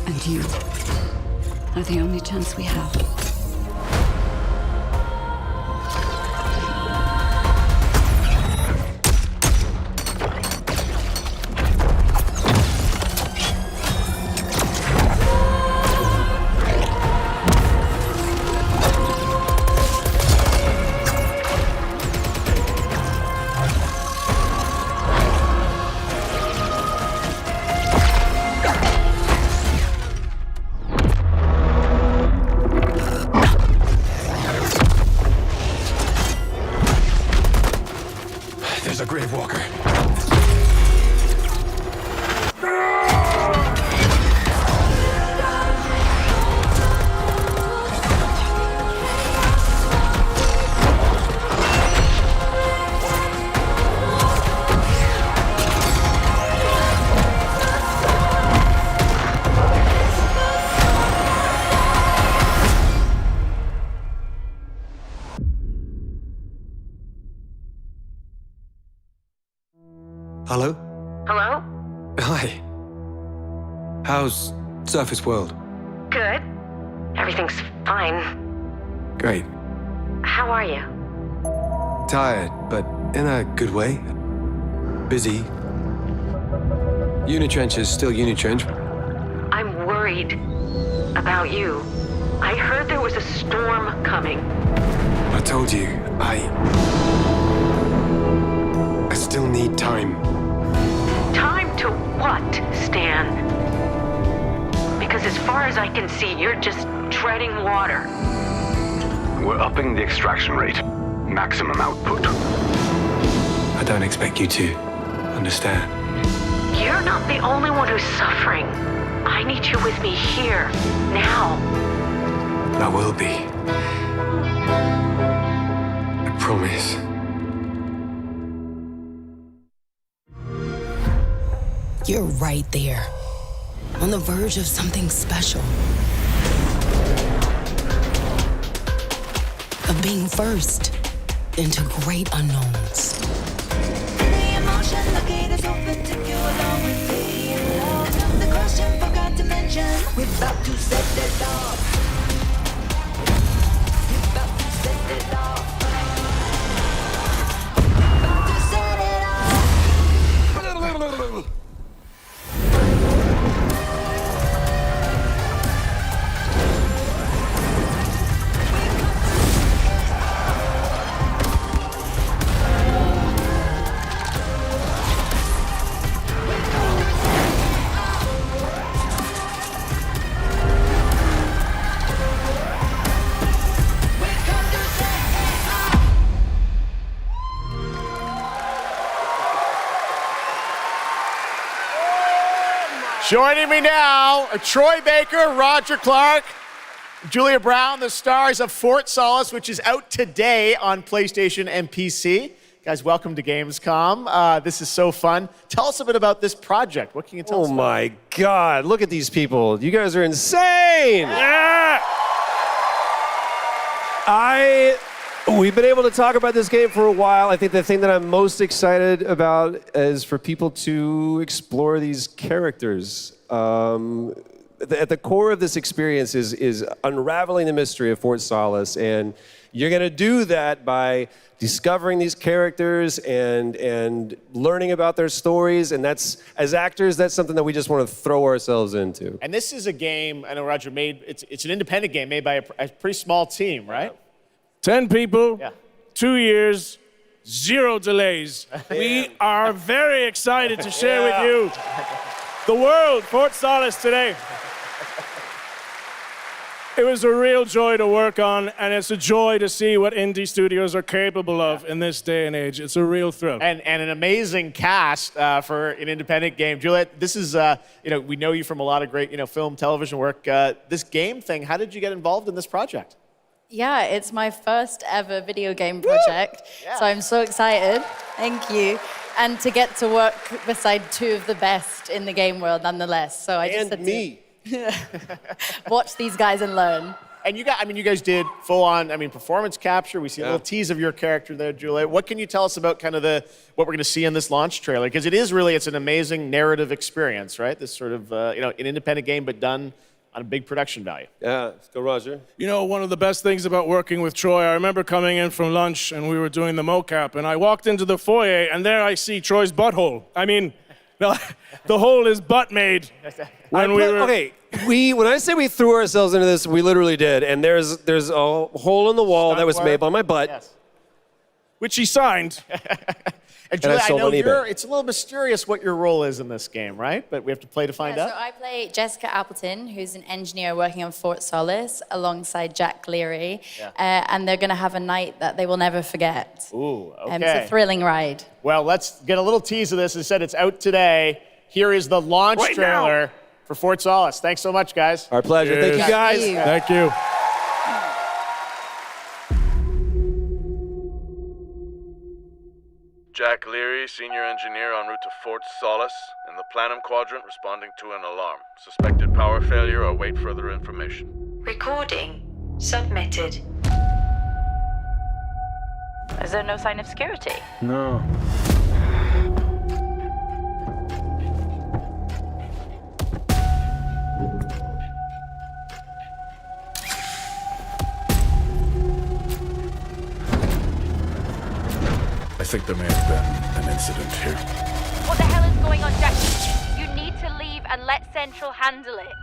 Speaker 1: And you are the only chance we have.
Speaker 12: There's a Grave Walker.
Speaker 15: Hello?
Speaker 18: Hello?
Speaker 15: Hi. How's Surface World?
Speaker 18: Good. Everything's fine.
Speaker 15: Great.
Speaker 18: How are you?
Speaker 15: Tired, but in a good way. Busy. Unitrench is still Unitrench.
Speaker 18: I'm worried about you. I heard there was a storm coming.
Speaker 15: I told you, I still need time.
Speaker 18: Time to what, Stan? Because as far as I can see, you're just treading water.
Speaker 19: We're upping the extraction rate. Maximum output.
Speaker 15: I don't expect you to understand.
Speaker 18: You're not the only one who's suffering. I need you with me here, now.
Speaker 15: I will be. I promise.
Speaker 20: You're right there, on the verge of something special. Of being first into great unknowns.
Speaker 3: The emotion located so particular with me. Love, the question forgot to mention. We're about to set it off. We're about to set it off. About to set it off.
Speaker 2: Joining me now are Troy Baker, Roger Clark, Julia Brown, the stars of Fort Solace, which is out today on PlayStation and PC. Guys, welcome to Gamescom. This is so fun. Tell us a bit about this project. What can you tell us
Speaker 5: Oh
Speaker 2: about?
Speaker 5: my God, look at these people. You guys are insane.
Speaker 7: Yeah!
Speaker 5: We've been able to talk about this game for a while. I think the thing that I'm most excited about is for people to explore these characters. At the core of this experience is unraveling the mystery of Fort Solace, and you're going to do that by discovering these characters and learning about their stories, and that's, as actors, that's something that we just want to throw ourselves into.
Speaker 2: And this is a game, I know Roger it's an independent game made by a pretty small team, right?
Speaker 7: 10 people, 2 years, 0 delays. We are very excited to share with you the world, Fort Solace today. It was a real joy to work on, and it's a joy to see what indie studios are capable of in this day and age. It's a real thrill.
Speaker 2: And an amazing cast for an independent game. Juliet, this is, we know you from a lot of great, film, television work. This game thing, how did you get involved in this project?
Speaker 8: Yeah, it's my first ever video game project, so I'm so excited. Thank you. And to get to work beside 2 of the best in the game world nonetheless. So I just said
Speaker 5: me.
Speaker 8: Watch these guys and learn.
Speaker 2: And you guys did full-on, performance capture. We see a little tease of your character there, Juliet. What can you tell us about kind of what we're going to see in this launch trailer? Because it's an amazing narrative experience, right? This sort of, an independent game, but done on a big production value.
Speaker 5: Yeah, let's go, Roger.
Speaker 7: One of the best things about working with Troy, I remember coming in from lunch and we were doing the mocap, and I walked into the foyer and there I see Troy's butthole. The hole is butt made.
Speaker 5: When I say we threw ourselves into this, we literally did. And there's a hole in the wall that was made by my butt.
Speaker 2: Yes.
Speaker 7: Which he signed.
Speaker 2: And Juliet, I know it's a little mysterious what your role is in this game, right? But we have to play to find out.
Speaker 8: So I play Jessica Appleton, who's an engineer working on Fort Solace alongside Jack Leary. And they're going to have a night that they will never forget.
Speaker 2: Ooh, okay.
Speaker 8: It's a thrilling ride.
Speaker 2: Well, let's get a little tease of this. As I said, it's out today. Here is the launch trailer for Fort Solace. Thanks so much, guys.
Speaker 5: Our pleasure. Thank you, guys.
Speaker 7: Thank you.
Speaker 16: Jack Leary, senior engineer en route to Fort Solace, in the Planum Quadrant, responding to an alarm. Suspected power failure, await further information.
Speaker 18: Recording submitted. Is there no sign of security?
Speaker 16: No.
Speaker 12: I think there may have been an incident here.
Speaker 21: What the hell is going on, Jack? You need to leave and let Central handle it.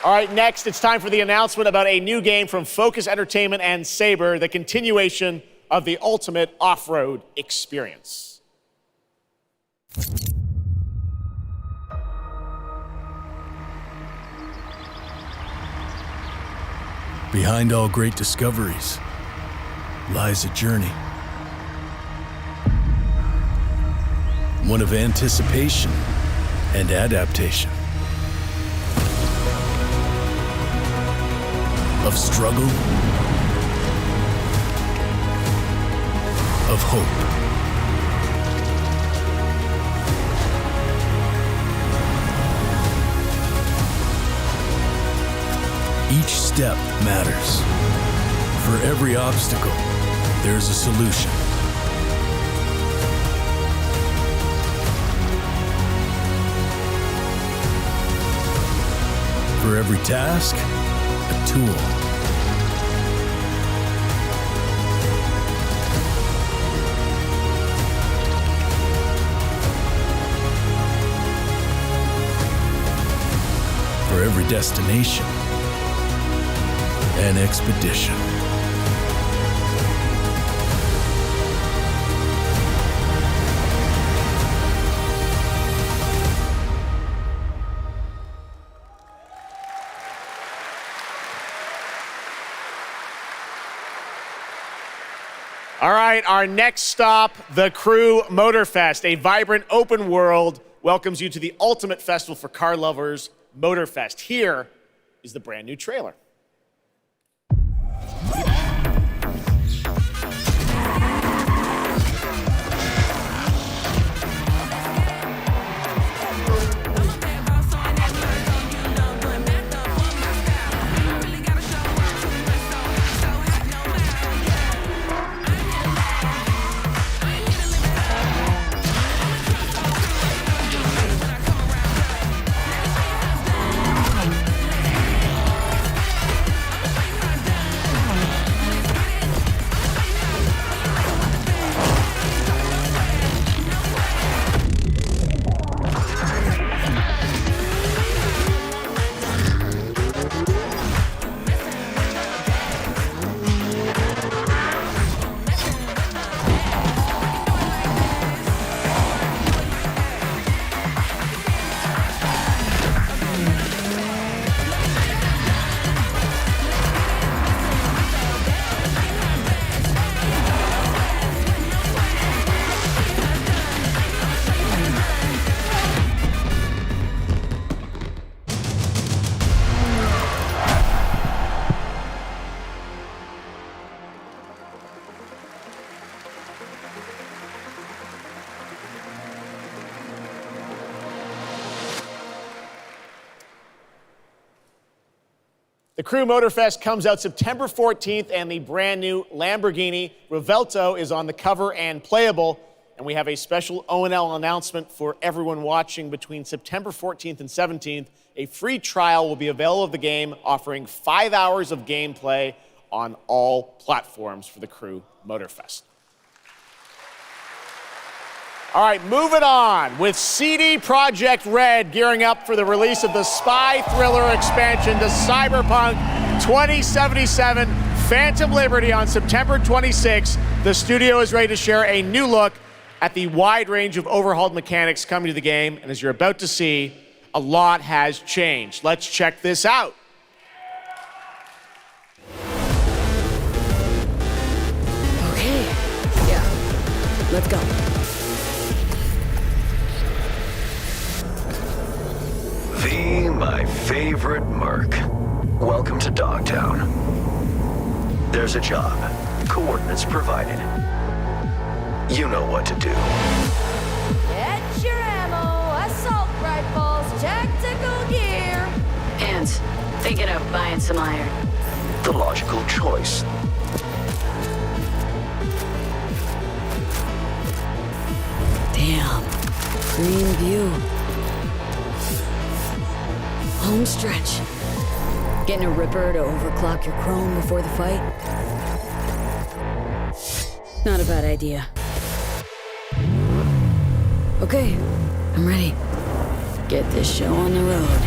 Speaker 2: All right, next, it's time for the announcement about a new game from Focus Entertainment and Saber, the continuation of the ultimate off-road experience.
Speaker 12: Behind all great discoveries lies a journey. One of anticipation and adaptation. Of struggle, of hope. Each step matters. For every obstacle, there's a solution. For every task, a tool. For every destination, an expedition.
Speaker 2: All right, our next stop, the Crew Motorfest, a vibrant open world, welcomes you to the ultimate festival for car lovers, Motorfest. Here is the brand new trailer. The Crew Motorfest comes out September 14th, and the brand new Lamborghini Revuelto is on the cover and playable. And we have a special O&L announcement for everyone watching between September 14th and 17th. A free trial will be available of the game, offering 5 hours of gameplay on all platforms for the Crew Motorfest. All right, moving on with CD Projekt Red gearing up for the release of the spy thriller expansion to Cyberpunk 2077 Phantom Liberty on September 26th. The studio is ready to share a new look at the wide range of overhauled mechanics coming to the game, and as you're about to see, a lot has changed. Let's check this out.
Speaker 20: Okay, yeah, let's go.
Speaker 11: My favorite merc. Welcome to Dogtown. There's a job. Coordinates provided. You know what to do.
Speaker 3: Get your ammo, assault rifles, tactical gear.
Speaker 1: Hands, thinking of buying some iron.
Speaker 11: The logical choice.
Speaker 20: Damn, green view. Home stretch. Getting a ripper to overclock your chrome before the fight? Not a bad idea. Okay, I'm ready. Get this show on the road.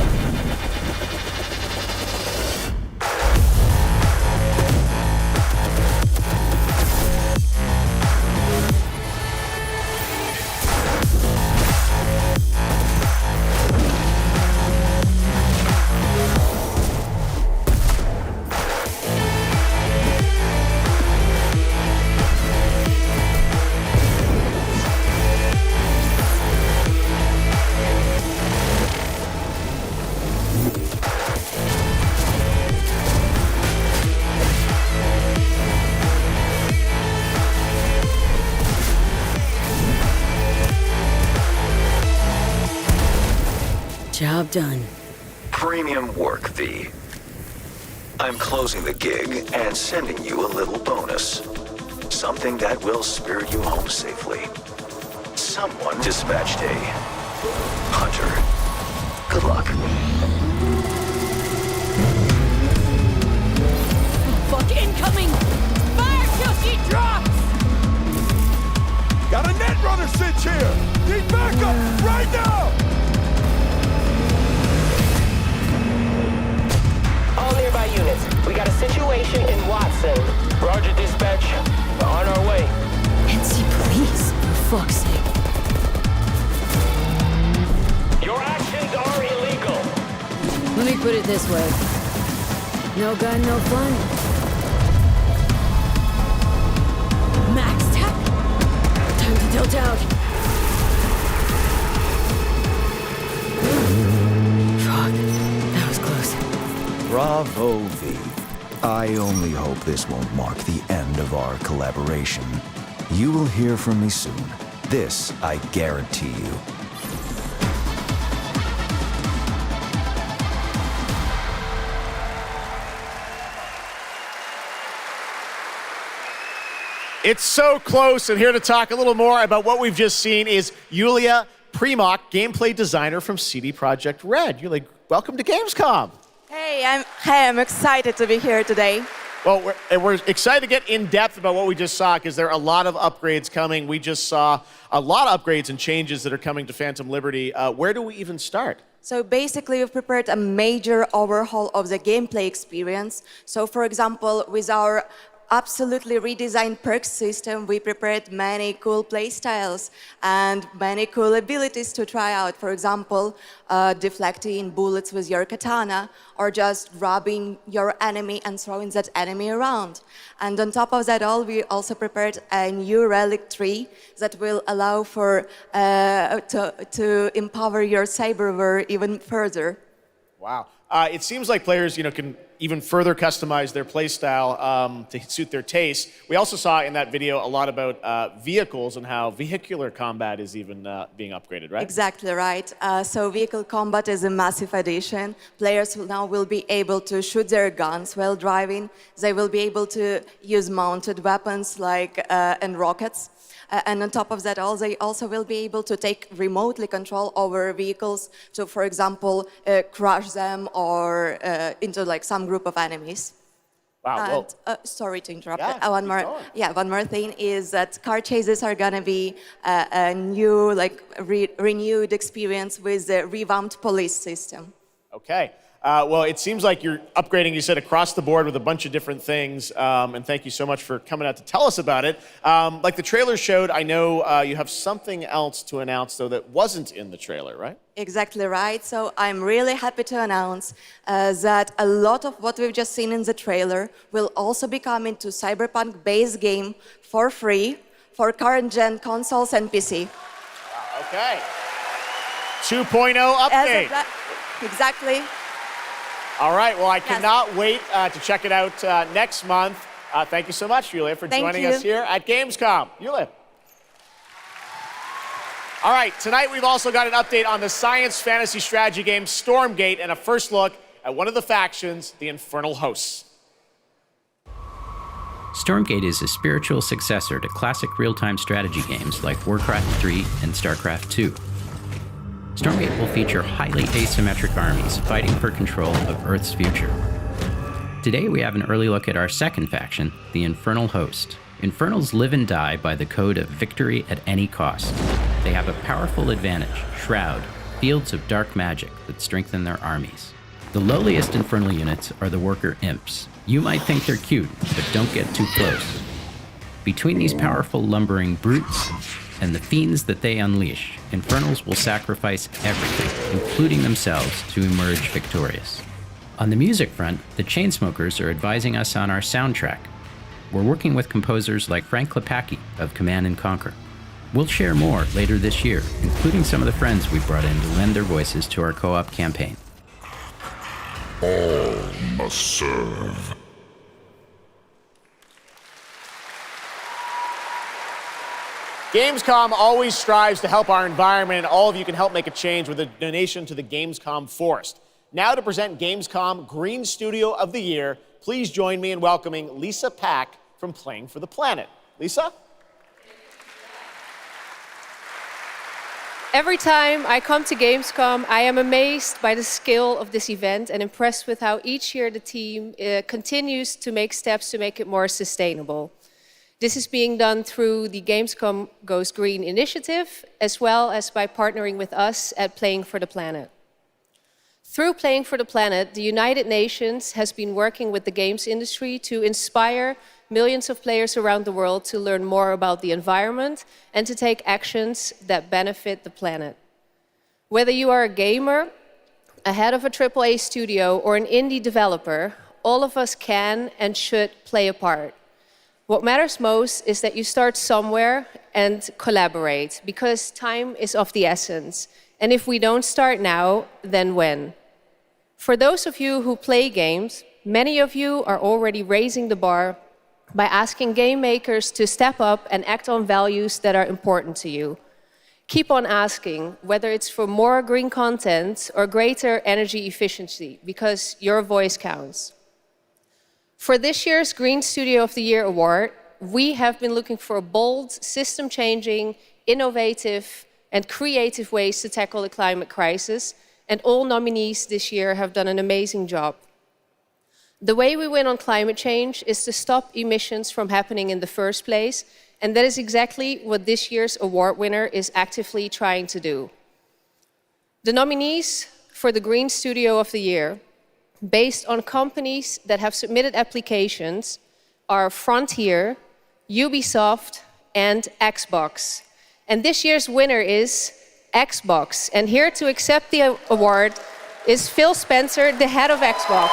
Speaker 20: Job done.
Speaker 11: Premium work, V. I'm closing the gig and sending you a little bonus. Something that will spirit you home safely. Someone dispatched a hunter. Good luck.
Speaker 3: Fuck incoming! Fire till she drops!
Speaker 22: Got a net runner sitch here! Need backup right now!
Speaker 23: All nearby units, we got a situation in Watson. Roger, dispatch. We're on our way.
Speaker 20: NC police, for fuck's sake.
Speaker 23: Your actions are illegal.
Speaker 20: Let me put it this way. No gun, no fun. Max. Tilt out. Fuck, that was close.
Speaker 11: Bravo, V. I only hope this won't mark the end of our collaboration. You will hear from me soon. This I guarantee you.
Speaker 2: It's so close, and here to talk a little more about what we've just seen is Yulia Primok, gameplay designer from CD Projekt Red. Yulia, welcome to Gamescom.
Speaker 4: Hey, I'm excited to be here today.
Speaker 2: Well, we're excited to get in depth about what we just saw because there are a lot of upgrades coming. We just saw a lot of upgrades and changes that are coming to Phantom Liberty. Where do we even start?
Speaker 4: So basically, we've prepared a major overhaul of the gameplay experience. So for example, with our absolutely redesigned perks system, we prepared many cool play styles and many cool abilities to try out. For example, deflecting bullets with your katana, or just robbing your enemy and throwing that enemy around. And on top of that all, we also prepared a new relic tree that will allow for to empower your cyberware even further.
Speaker 2: Wow. It seems like players, can even further customize their playstyle to suit their taste. We also saw in that video a lot about vehicles and how vehicular combat is even being upgraded, right?
Speaker 4: Exactly right. So vehicle combat is a massive addition. Players will be able to shoot their guns while driving. They will be able to use mounted weapons like and rockets. And on top of that all, they also will be able to take remotely control over vehicles to, for example, crush them or into like some group of enemies.
Speaker 2: Wow.
Speaker 4: And, sorry to interrupt.
Speaker 2: Yeah,
Speaker 4: One more thing is that car chases are gonna be a new, renewed experience with the revamped police system.
Speaker 2: Okay. Well, it seems like you're upgrading, you said, across the board with a bunch of different things. And thank you so much for coming out to tell us about it. Like the trailer showed, I know you have something else to announce, though, that wasn't in the trailer, right?
Speaker 4: Exactly right. So I'm really happy to announce that a lot of what we've just seen in the trailer will also be coming to Cyberpunk base game for free for current-gen consoles and PC.
Speaker 2: Wow, okay. 2.0 update.
Speaker 4: Exactly.
Speaker 2: All right, well, I cannot wait to check it out next month. Thank you so much, Yulia, for joining us here at Gamescom. Yulia. All right, tonight we've also got an update on the science fantasy strategy game Stormgate and a first look at one of the factions, the Infernal Hosts.
Speaker 9: Stormgate is a spiritual successor to classic real-time strategy games like Warcraft 3 and StarCraft 2. Stormgate will feature highly asymmetric armies fighting for control of Earth's future. Today we have an early look at our second faction, the Infernal Host. Infernals live and die by the code of victory at any cost. They have a powerful advantage, Shroud, fields of dark magic that strengthen their armies. The lowliest Infernal units are the Worker Imps. You might think they're cute, but don't get too close. Between these powerful lumbering brutes and the fiends that they unleash, Infernals will sacrifice everything, including themselves, to emerge victorious. On the music front, the Chainsmokers are advising us on our soundtrack. We're working with composers like Frank Klepacki of Command & Conquer. We'll share more later this year, including some of the friends we brought in to lend their voices to our co-op campaign.
Speaker 10: All must serve.
Speaker 2: Gamescom always strives to help our environment, and all of you can help make a change with a donation to the Gamescom Forest. Now to present Gamescom Green Studio of the Year, please join me in welcoming Lisa Pack from Playing for the Planet. Lisa?
Speaker 24: Every time I come to Gamescom, I am amazed by the scale of this event and impressed with how each year the team continues to make steps to make it more sustainable. This is being done through the Gamescom Goes Green initiative, as well as by partnering with us at Playing for the Planet. Through Playing for the Planet, the United Nations has been working with the games industry to inspire millions of players around the world to learn more about the environment and to take actions that benefit the planet. Whether you are a gamer, a head of a AAA studio, or an indie developer, all of us can and should play a part. What matters most is that you start somewhere and collaborate, because time is of the essence. And if we don't start now, then when? For those of you who play games, many of you are already raising the bar by asking game makers to step up and act on values that are important to you. Keep on asking, whether it's for more green content or greater energy efficiency, because your voice counts. For this year's Green Studio of the Year award, we have been looking for bold, system-changing, innovative, and creative ways to tackle the climate crisis, and all nominees this year have done an amazing job. The way we win on climate change is to stop emissions from happening in the first place, and that is exactly what this year's award winner is actively trying to do. The nominees for the Green Studio of the Year, based on companies that have submitted applications, are Frontier, Ubisoft, and Xbox. And this year's winner is Xbox. And here to accept the award is Phil Spencer, the head of Xbox.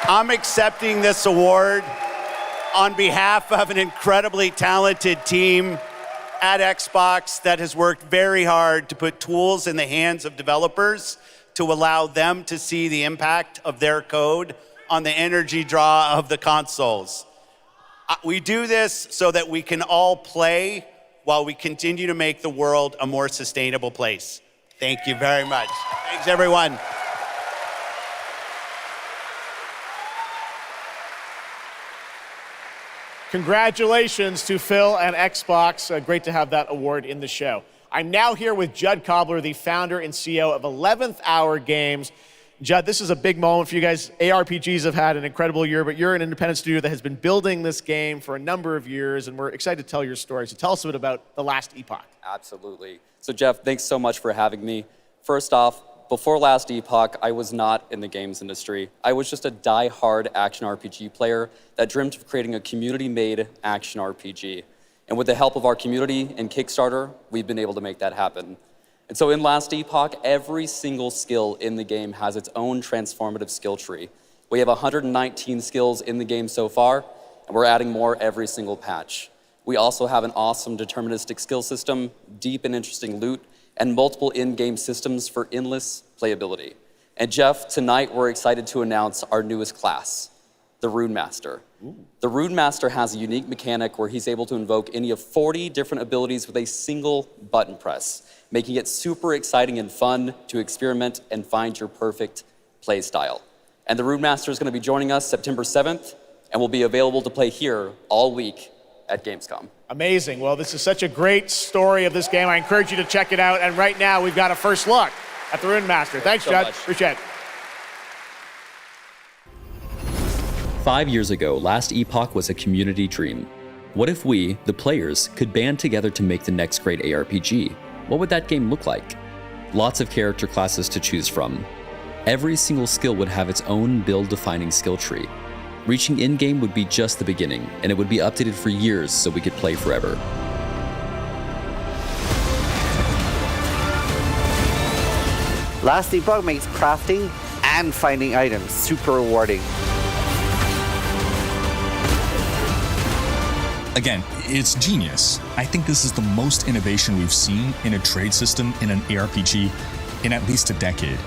Speaker 6: I'm accepting this award on behalf of an incredibly talented team at Xbox that has worked very hard to put tools in the hands of developers to allow them to see the impact of their code on the energy draw of the consoles. We do this so that we can all play while we continue to make the world a more sustainable place. Thank you very much. Thanks, everyone.
Speaker 2: Congratulations to Phil and Xbox. Great to have that award in the show. I'm now here with Judd Cobbler, the founder and CEO of 11th Hour Games. Judd, this is a big moment for you guys. ARPGs have had an incredible year, but you're an independent studio that has been building this game for a number of years, and we're excited to tell your story. So tell us a bit about The Last Epoch.
Speaker 13: Absolutely. So Jeff, thanks so much for having me. First off, before Last Epoch, I was not in the games industry. I was just a die-hard action RPG player that dreamt of creating a community-made action RPG. And with the help of our community and Kickstarter, we've been able to make that happen. And so in Last Epoch, every single skill in the game has its own transformative skill tree. We have 119 skills in the game so far, and we're adding more every single patch. We also have an awesome deterministic skill system, deep and interesting loot, and multiple in-game systems for endless playability. And Jeff, tonight we're excited to announce our newest class, the Rune Master. The Rune Master has a unique mechanic where he's able to invoke any of 40 different abilities with a single button press, making it super exciting and fun to experiment and find your perfect play style. And the Rune Master is going to be joining us September 7th and will be available to play here all week at Gamescom.
Speaker 2: Amazing. Well, this is such a great story of this game. I encourage you to check it out. And right now, we've got a first look at the Rune Master. Thanks, Judd. Appreciate it.
Speaker 14: 5 years ago, Last Epoch was a community dream. What if we, the players, could band together to make the next great ARPG? What would that game look like? Lots of character classes to choose from. Every single skill would have its own build-defining skill tree. Reaching in-game would be just the beginning, and it would be updated for years so we could play forever.
Speaker 17: Last Epoch makes crafting and finding items super rewarding.
Speaker 25: Again, it's genius. I think this is the most innovation we've seen in a trade system in an ARPG in at least a decade.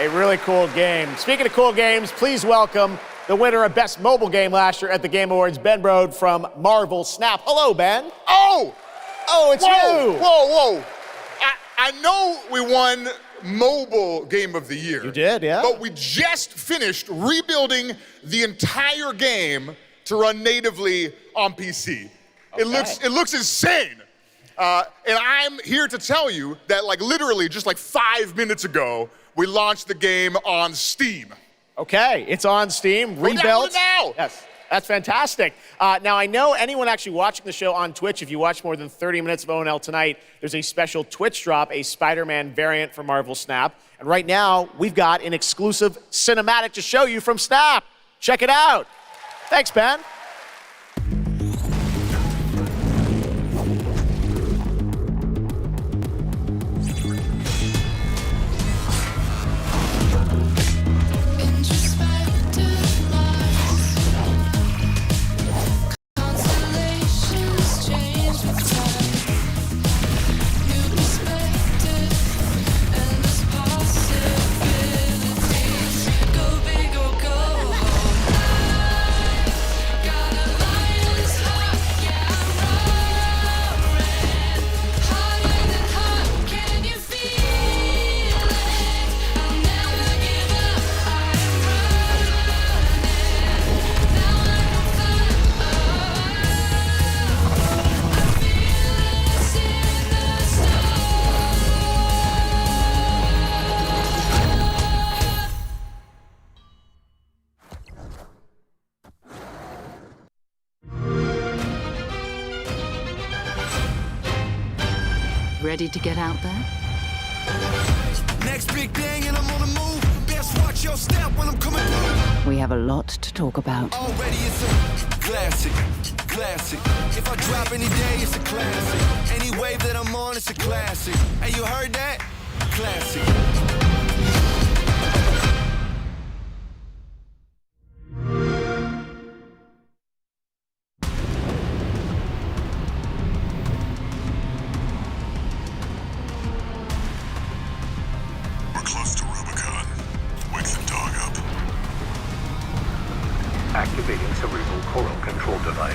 Speaker 2: A really cool game. Speaking of cool games, please welcome the winner of Best Mobile Game last year at the Game Awards, Ben Brode from Marvel Snap. Hello, Ben.
Speaker 22: Oh,
Speaker 2: it's
Speaker 22: whoa,
Speaker 2: you.
Speaker 22: Whoa. I know we won Mobile Game of the Year.
Speaker 2: You did, yeah.
Speaker 22: But we just finished rebuilding the entire game to run natively on PC.
Speaker 2: Okay.
Speaker 22: It looks insane. And I'm here to tell you that literally just 5 minutes ago, we launched the game on Steam.
Speaker 2: Okay, it's on Steam, rebuilt.
Speaker 22: Now.
Speaker 2: Yes. That's fantastic. Now, I know anyone actually watching the show on Twitch, if you watch more than 30 minutes of ONL tonight, there's a special Twitch drop, a Spider-Man variant for Marvel Snap. And right now, we've got an exclusive cinematic to show you from Snap. Check it out. Thanks, Ben.
Speaker 1: Ready to get out there?
Speaker 5: Next big thing and I'm on the move. Best watch your step when I'm coming through.
Speaker 1: We have a lot to talk about.
Speaker 5: Already it's a classic, classic. If I drop any day, it's a classic. Any wave that I'm on, it's a classic. Hey, you heard that? Classic.
Speaker 11: Activating cerebral coral control device.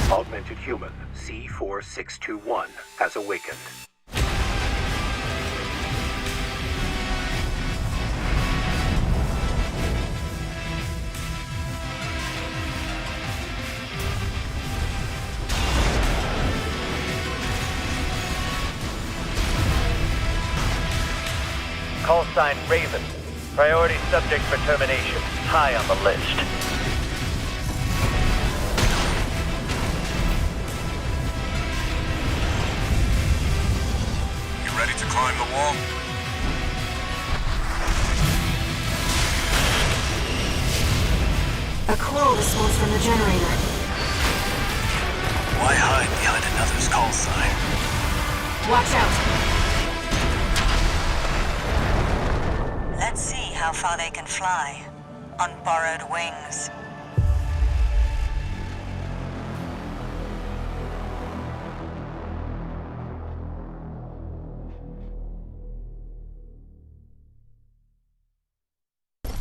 Speaker 11: Augmented human C4621 has awakened.
Speaker 7: Call sign Raven. Priority subject for termination. High on the list.
Speaker 10: You ready to climb the wall?
Speaker 8: A call response from the generator.
Speaker 7: Why hide behind another's call sign?
Speaker 8: Watch out!
Speaker 15: Let's see how far they can fly on borrowed wings.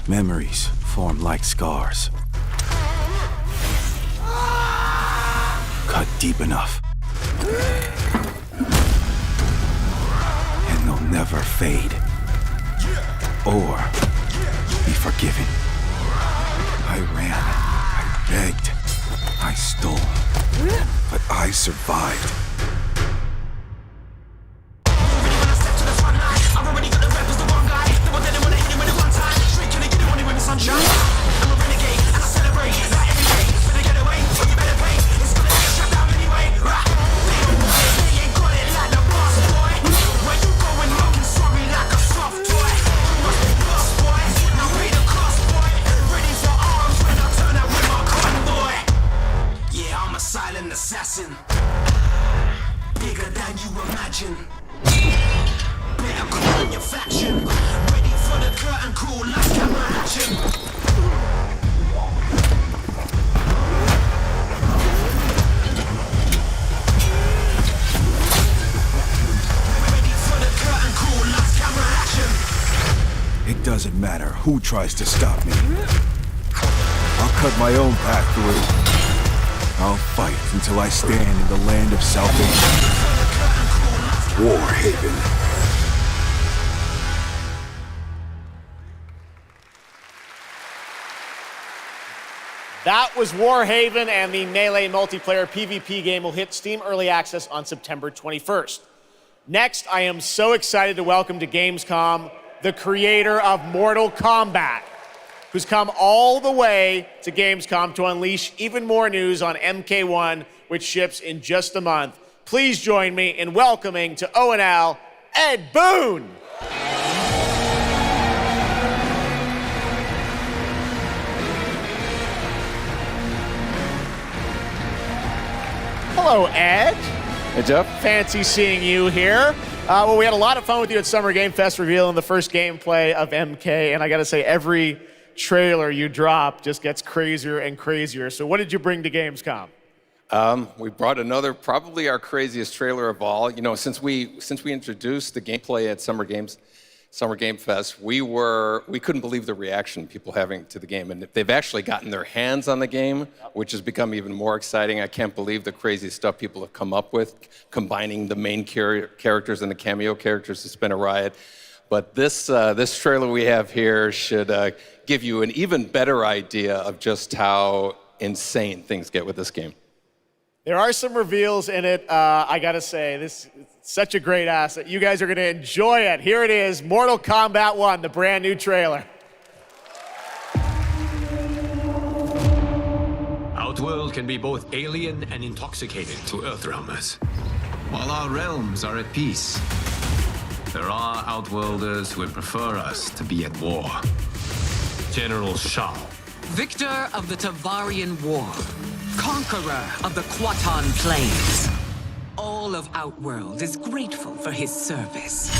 Speaker 12: Memories form like scars. Cut deep enough. And they'll never fade. Or be forgiven. I ran, I begged, I stole, but I survived.
Speaker 5: Assassin, bigger than you imagine. Better call in your faction. Ready for the curtain call, last camera action. Ready for the curtain call, last camera action.
Speaker 12: It doesn't matter who tries to stop me. I'll cut my own path through. I'll fight until I stand in the land of salvation. War Haven.
Speaker 2: That was War Haven, and the Melee multiplayer PvP game will hit Steam Early Access on September 21st. Next, I am so excited to welcome to Gamescom the creator of Mortal Kombat, who's come all the way to Gamescom to unleash even more news on MK1, which ships in just a month. Please join me in welcoming to O&L, Ed Boon. Hello, Ed.
Speaker 3: Hey, Jeff.
Speaker 2: Fancy seeing you here. Well, we had a lot of fun with you at Summer Game Fest revealing the first gameplay of MK, and I gotta say, every trailer you drop just gets crazier and crazier. So what did you bring to Gamescom?
Speaker 3: We brought another, probably our craziest trailer of all. You know, since we introduced the gameplay at Summer Game Fest, we couldn't believe the reaction people having to the game, and they've actually gotten their hands on the game, which has become even more exciting. I can't believe the crazy stuff people have come up with, combining the main characters and the cameo characters. It's been a riot. But this trailer we have here should give you an even better idea of just how insane things get with this game.
Speaker 2: There are some reveals in it. I gotta say, this is such a great asset. You guys are gonna enjoy it. Here it is, Mortal Kombat 1, the brand new trailer.
Speaker 16: Outworld can be both alien and intoxicating to Earthrealmers, while our realms are at peace. There are Outworlders who would prefer us to be at war. General Shao.
Speaker 18: Victor of the Tavarian War. Conqueror of the Quatan Plains. All of Outworld is grateful for his service.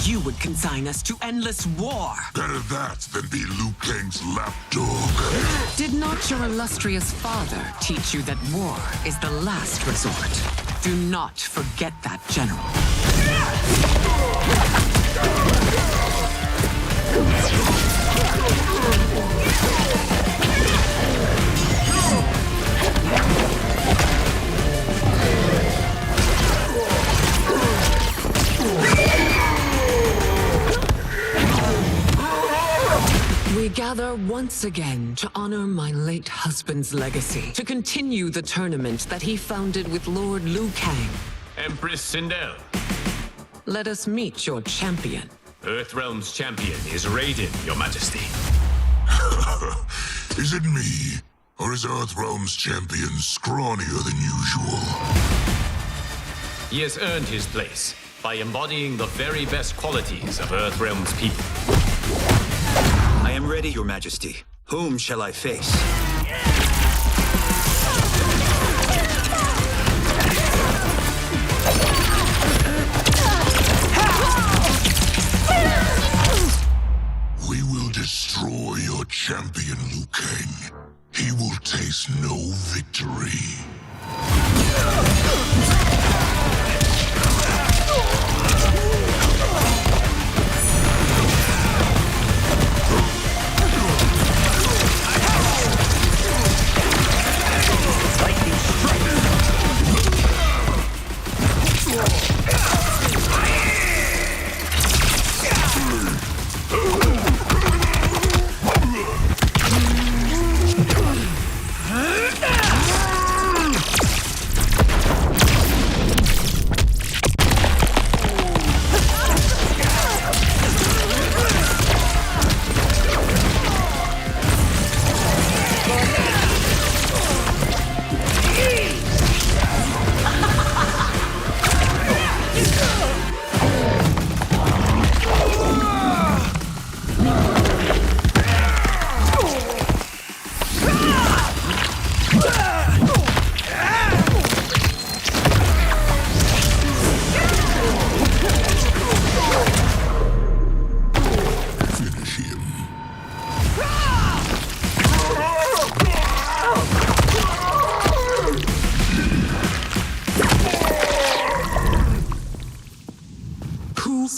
Speaker 18: You would consign us to endless war.
Speaker 10: Better that than be Liu Kang's lapdog.
Speaker 18: Did not your illustrious father teach you that war is the last resort? Do not forget that, General. We gather once again to honor my late husband's legacy, to continue the tournament that he founded with Lord Liu Kang.
Speaker 16: Empress Sindel.
Speaker 18: Let us meet your champion.
Speaker 16: Earthrealm's champion is Raiden, Your Majesty.
Speaker 10: Is it me? Or is Earthrealm's champion scrawnier than usual?
Speaker 16: He has earned his place by embodying the very best qualities of Earthrealm's people.
Speaker 19: I am ready, Your Majesty. Whom shall I face?
Speaker 10: We will destroy your champion, Liu Kang. He will taste no victory.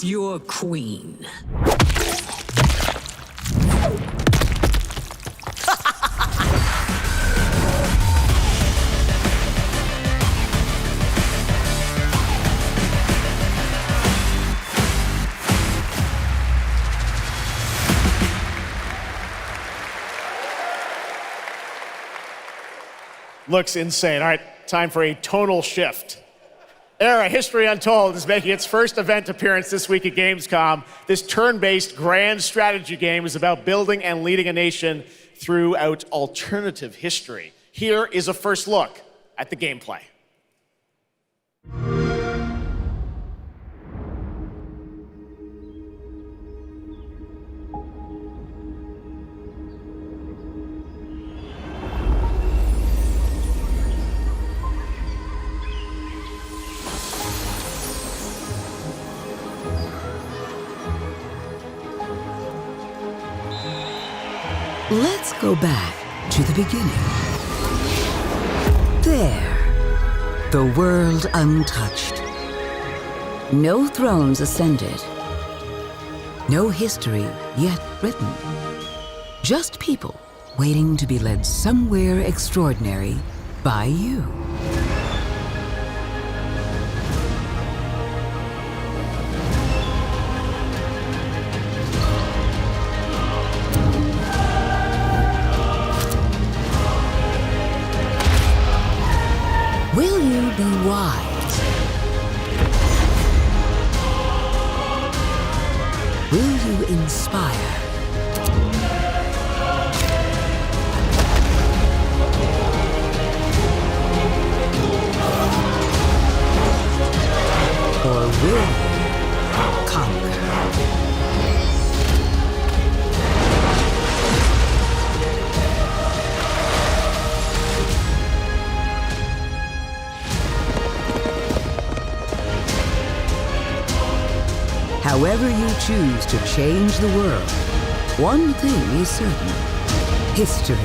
Speaker 18: Your queen.
Speaker 2: Looks insane. All right, time for a tonal shift. Era History Untold is making its first event appearance this week at Gamescom. This turn-based grand strategy game is about building and leading a nation throughout alternative history. Here is a first look at the gameplay.
Speaker 4: Let's go back to the beginning. There, the world untouched. No thrones ascended. No history yet written. Just people waiting to be led somewhere extraordinary by you. Will you be wise? Will you inspire? Or will you conquer? However you choose to change the world, one thing is certain: history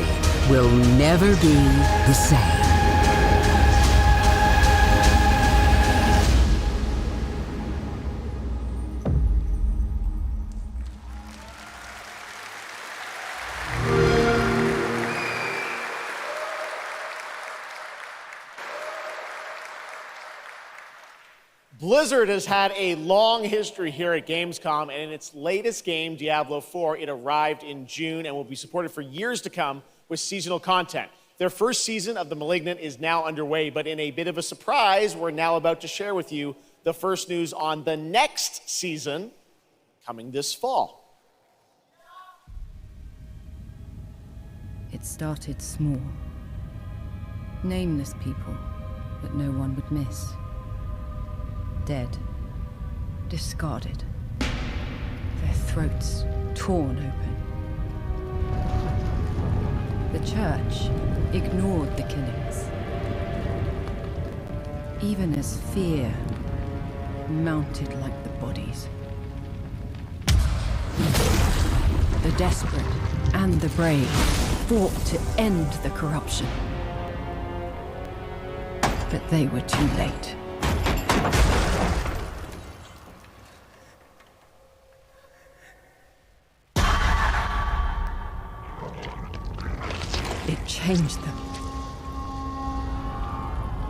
Speaker 4: will never be the same.
Speaker 2: Blizzard has had a long history here at Gamescom, and in its latest game, Diablo 4, it arrived in June and will be supported for years to come with seasonal content. Their first season of The Malignant is now underway, but in a bit of a surprise, we're now about to share with you the first news on the next season coming this fall.
Speaker 9: It started small. Nameless people that no one would miss. Dead, discarded, their throats torn open. The church ignored the killings, even as fear mounted like the bodies. The desperate and the brave fought to end the corruption, but they were too late. It changed them,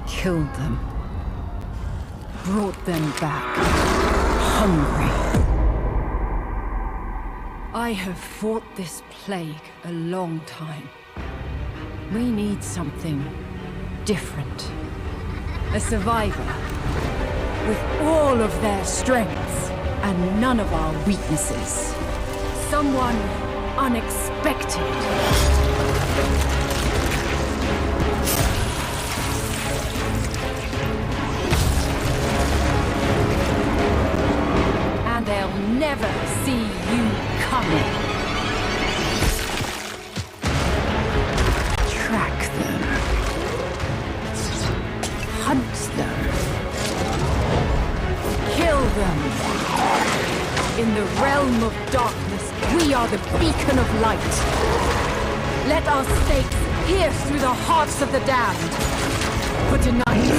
Speaker 9: killed them, brought them back, hungry. I have fought this plague a long time. We need something different. A survivor with all of their strengths and none of our weaknesses. Someone unexpected. And they'll never see you coming. Track them. Hunt them. Kill them. In the realm of darkness, we are the beacon of light. Let our stakes pierce through the hearts of the damned. For tonight,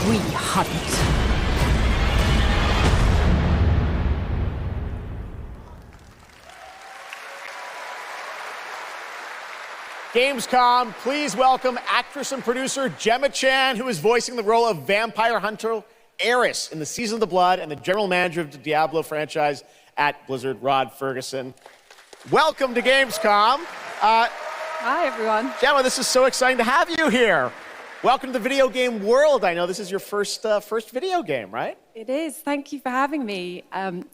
Speaker 9: we hunt.
Speaker 2: Gamescom, please welcome actress and producer Gemma Chan, who is voicing the role of vampire hunter Eris in the Season of the Blood, and the general manager of the Diablo franchise at Blizzard, Rod Ferguson. Welcome to Gamescom.
Speaker 6: Hi, everyone.
Speaker 2: Gemma, this is so exciting to have you here. Welcome to the video game world. I know this is your first video game, right?
Speaker 6: It is. Thank you for having me.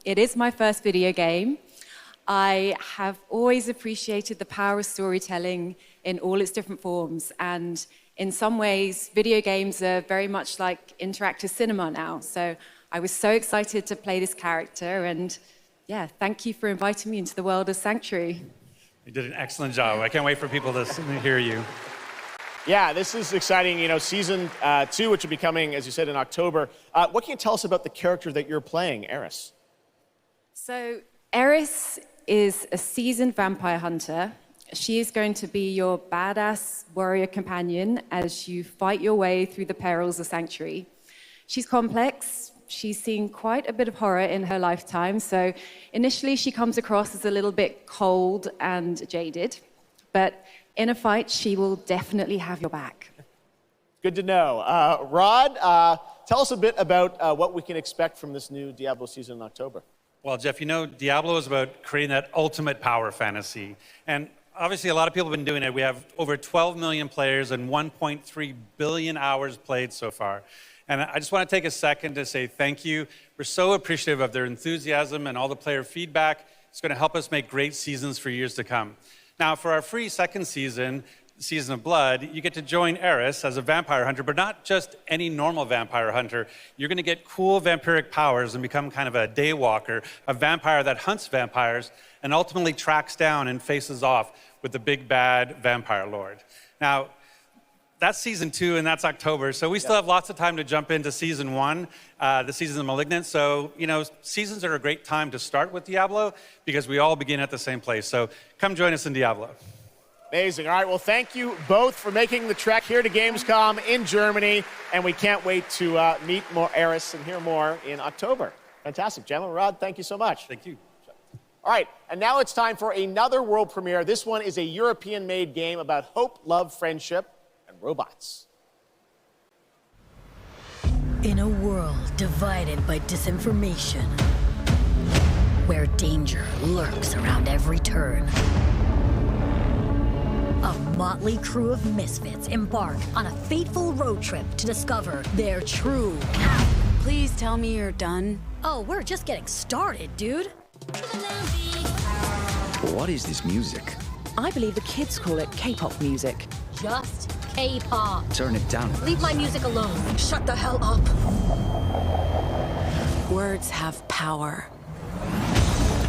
Speaker 6: It is my first video game. I have always appreciated the power of storytelling in all its different forms. And in some ways, video games are very much like interactive cinema now. So I was so excited to play this character. And yeah, thank you for inviting me into the world of Sanctuary.
Speaker 20: You did an excellent job. I can't wait for people to hear you.
Speaker 2: Yeah, this is exciting. You know, season 2, which will be coming, as you said, in October. What can you tell us about the character that you're playing, Eris?
Speaker 6: So Eris is a seasoned vampire hunter. She is going to be your badass warrior companion as you fight your way through the perils of Sanctuary. She's complex. She's seen quite a bit of horror in her lifetime. So initially she comes across as a little bit cold and jaded. But in a fight, she will definitely have your back.
Speaker 2: Good to know. Rod, tell us a bit about what we can expect from this new Diablo season in October.
Speaker 20: Well, Jeff, you know, Diablo is about creating that ultimate power fantasy. And obviously, a lot of people have been doing it. We have over 12 million players and 1.3 billion hours played so far. And I just want to take a second to say thank you. We're so appreciative of their enthusiasm and all the player feedback. It's going to help us make great seasons for years to come. Now, for our free second season, Season of Blood, you get to join Eris as a vampire hunter, but not just any normal vampire hunter. You're going to get cool vampiric powers and become kind of a daywalker, a vampire that hunts vampires and ultimately tracks down and faces off with the big bad vampire lord. Now, that's Season 2, and that's October, so we still have lots of time to jump into Season 1, the Season of Malignant. So, you know, seasons are a great time to start with Diablo because we all begin at the same place. So come join us in Diablo.
Speaker 2: Amazing. All right, well, thank you both for making the trek here to Gamescom in Germany, and we can't wait to meet more Eris and hear more in October. Fantastic. Gemma, Rod, thank you so much.
Speaker 20: Thank you.
Speaker 2: All right, and now it's time for another world premiere. This one is a European-made game about hope, love, friendship, and robots.
Speaker 21: In a world divided by disinformation, where danger lurks around every turn, a motley crew of misfits embark on a fateful road trip to discover their true power.
Speaker 1: Please tell me you're done.
Speaker 21: Oh, we're just getting started, dude.
Speaker 23: What is this music?
Speaker 24: I believe the kids call it K-pop music.
Speaker 21: Just K-pop.
Speaker 23: Turn it down.
Speaker 21: Leave my music alone. Shut the hell up.
Speaker 1: Words have power.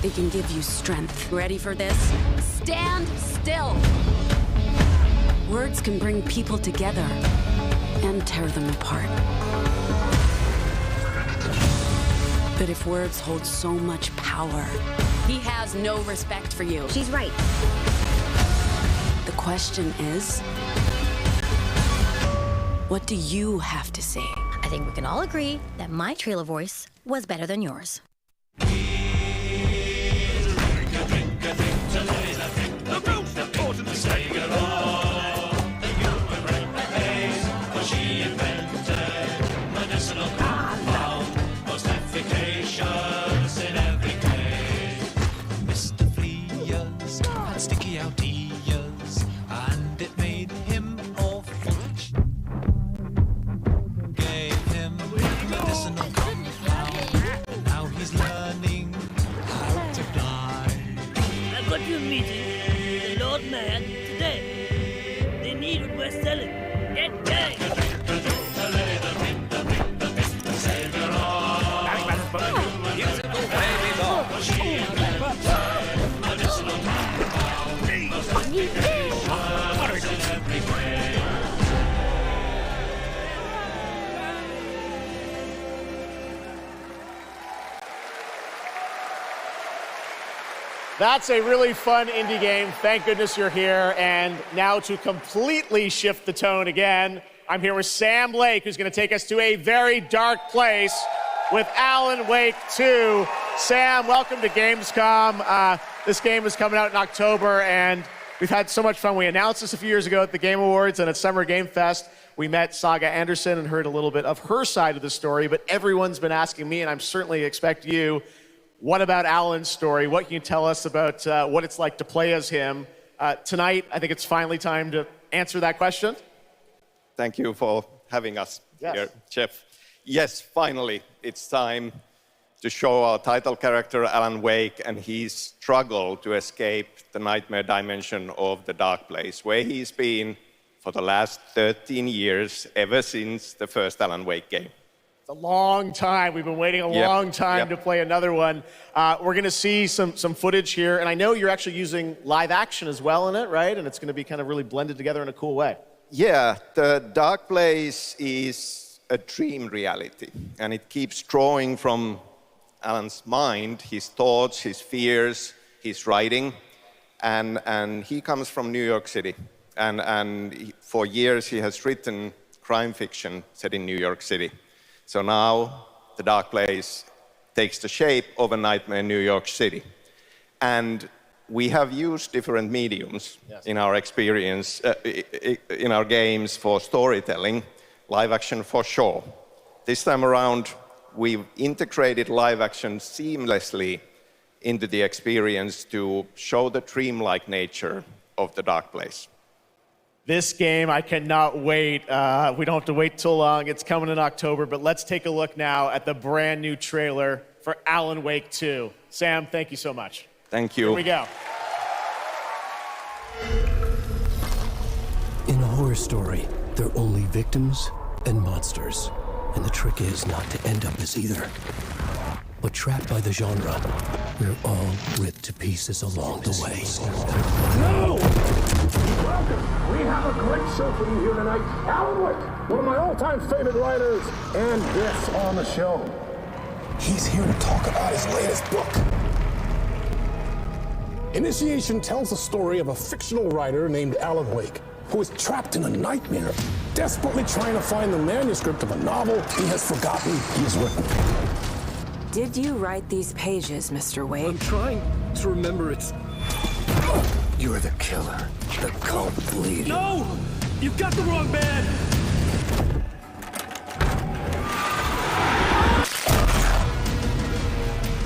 Speaker 1: They can give you strength. Ready for this?
Speaker 21: Stand still.
Speaker 1: Words can bring people together and tear them apart. But if words hold so much power,
Speaker 21: He has no respect for you. She's right.
Speaker 1: the question is, what do you have to say?
Speaker 21: I think we can all agree that my trailer voice was better than yours.
Speaker 5: Sticky out ears, and it made him awful. Gave him medicinal compound. Now he's learning how to fly.
Speaker 26: I've got you a meeting, the Lord Mayor, today. They need what we're selling. Get going!
Speaker 2: That's a really fun indie game. Thank goodness you're here. And now to completely shift the tone again, I'm here with Sam Lake, who's going to take us to a very dark place with Alan Wake 2. Sam, welcome to Gamescom. This game is coming out in October, and we've had so much fun. We announced this a few years ago at the Game Awards and at Summer Game Fest. We met Saga Anderson and heard a little bit of her side of the story, but everyone's been asking me, and I'm certainly expect you, what about Alan's story? What can you tell us about what it's like to play as him Tonight, I think it's finally time to answer that question.
Speaker 13: Thank you for having us here, Jeff. Yes, finally, it's time to show our title character, Alan Wake, and his struggle to escape the nightmare dimension of the dark place, where he's been for the last 13 years, ever since the first Alan Wake game.
Speaker 2: It's a long time. We've been waiting a long time to play another one. We're going to see some footage here, and I know you're actually using live action as well in it, right? And it's going to be kind of really blended together in a cool way.
Speaker 13: Yeah, the dark place is a dream reality, and it keeps drawing from Alan's mind, his thoughts, his fears, his writing, and he comes from New York City. And for years he has written crime fiction set in New York City. So now the dark place takes the shape of a nightmare in New York City. And we have used different mediums in our experience, in our games for storytelling, live action for sure. This time around, we've integrated live action seamlessly into the experience to show the dreamlike nature of the dark place.
Speaker 2: This game, I cannot wait. We don't have to wait too long. It's coming in October, but let's take a look now at the brand new trailer for Alan Wake 2. Sam, thank you so much.
Speaker 13: Thank you.
Speaker 2: Here we go.
Speaker 14: In a horror story, there are only victims and monsters. And the trick is not to end up as either. But trapped by the genre, we're all ripped to pieces along the way.
Speaker 17: No! Welcome! We have a great show for you here tonight. Alan Wake, one of my all-time favorite writers, and guests on the show. He's here to talk about his latest book. Initiation tells the story of a fictional writer named Alan Wake, who is trapped in a nightmare, desperately trying to find the manuscript of a novel he has forgotten he has written.
Speaker 22: Did you write these pages, Mr. Wake?
Speaker 17: I'm trying to remember it.
Speaker 14: You're the killer, the cult leader.
Speaker 17: No! You've got the wrong man!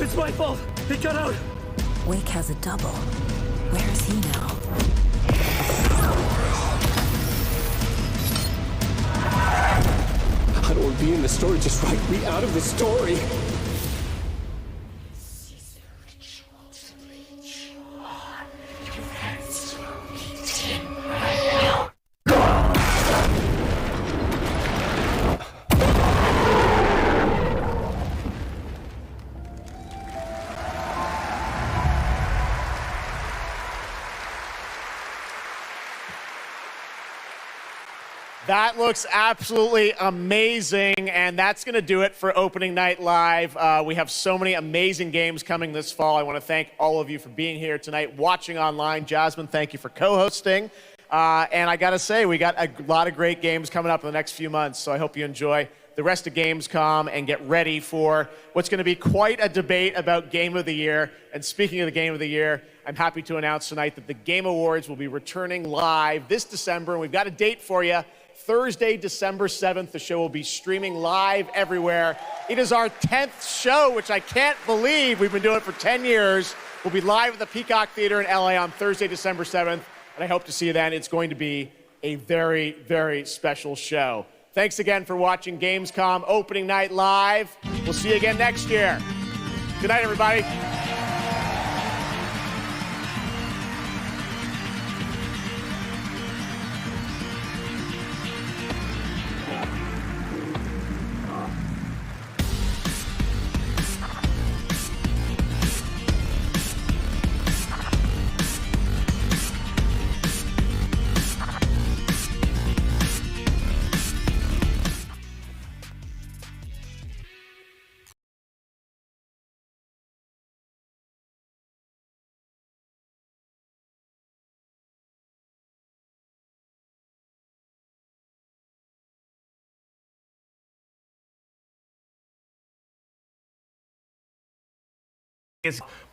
Speaker 17: It's my fault! It got out!
Speaker 22: Wake has a double. Where is he now?
Speaker 17: I don't want to be in the story, just write me out of the story.
Speaker 2: That looks absolutely amazing, and that's going to do it for Opening Night Live. We have so many amazing games coming this fall. I want to thank all of you for being here tonight, watching online. Jasmine, thank you for co-hosting. And I got to say, we got a lot of great games coming up in the next few months, so I hope you enjoy the rest of Gamescom and get ready for what's going to be quite a debate about Game of the Year. And speaking of the Game of the Year, I'm happy to announce tonight that the Game Awards will be returning live this December, and we've got a date for you. Thursday, December 7th, the show will be streaming live everywhere. It is our 10th show, which I can't believe. We've been doing it for 10 years. We'll be live at the Peacock Theater in LA on Thursday, December 7th, and I hope to see you then. It's going to be a very, very special show. Thanks again for watching Gamescom Opening Night Live. We'll see you again next year. Good night, everybody.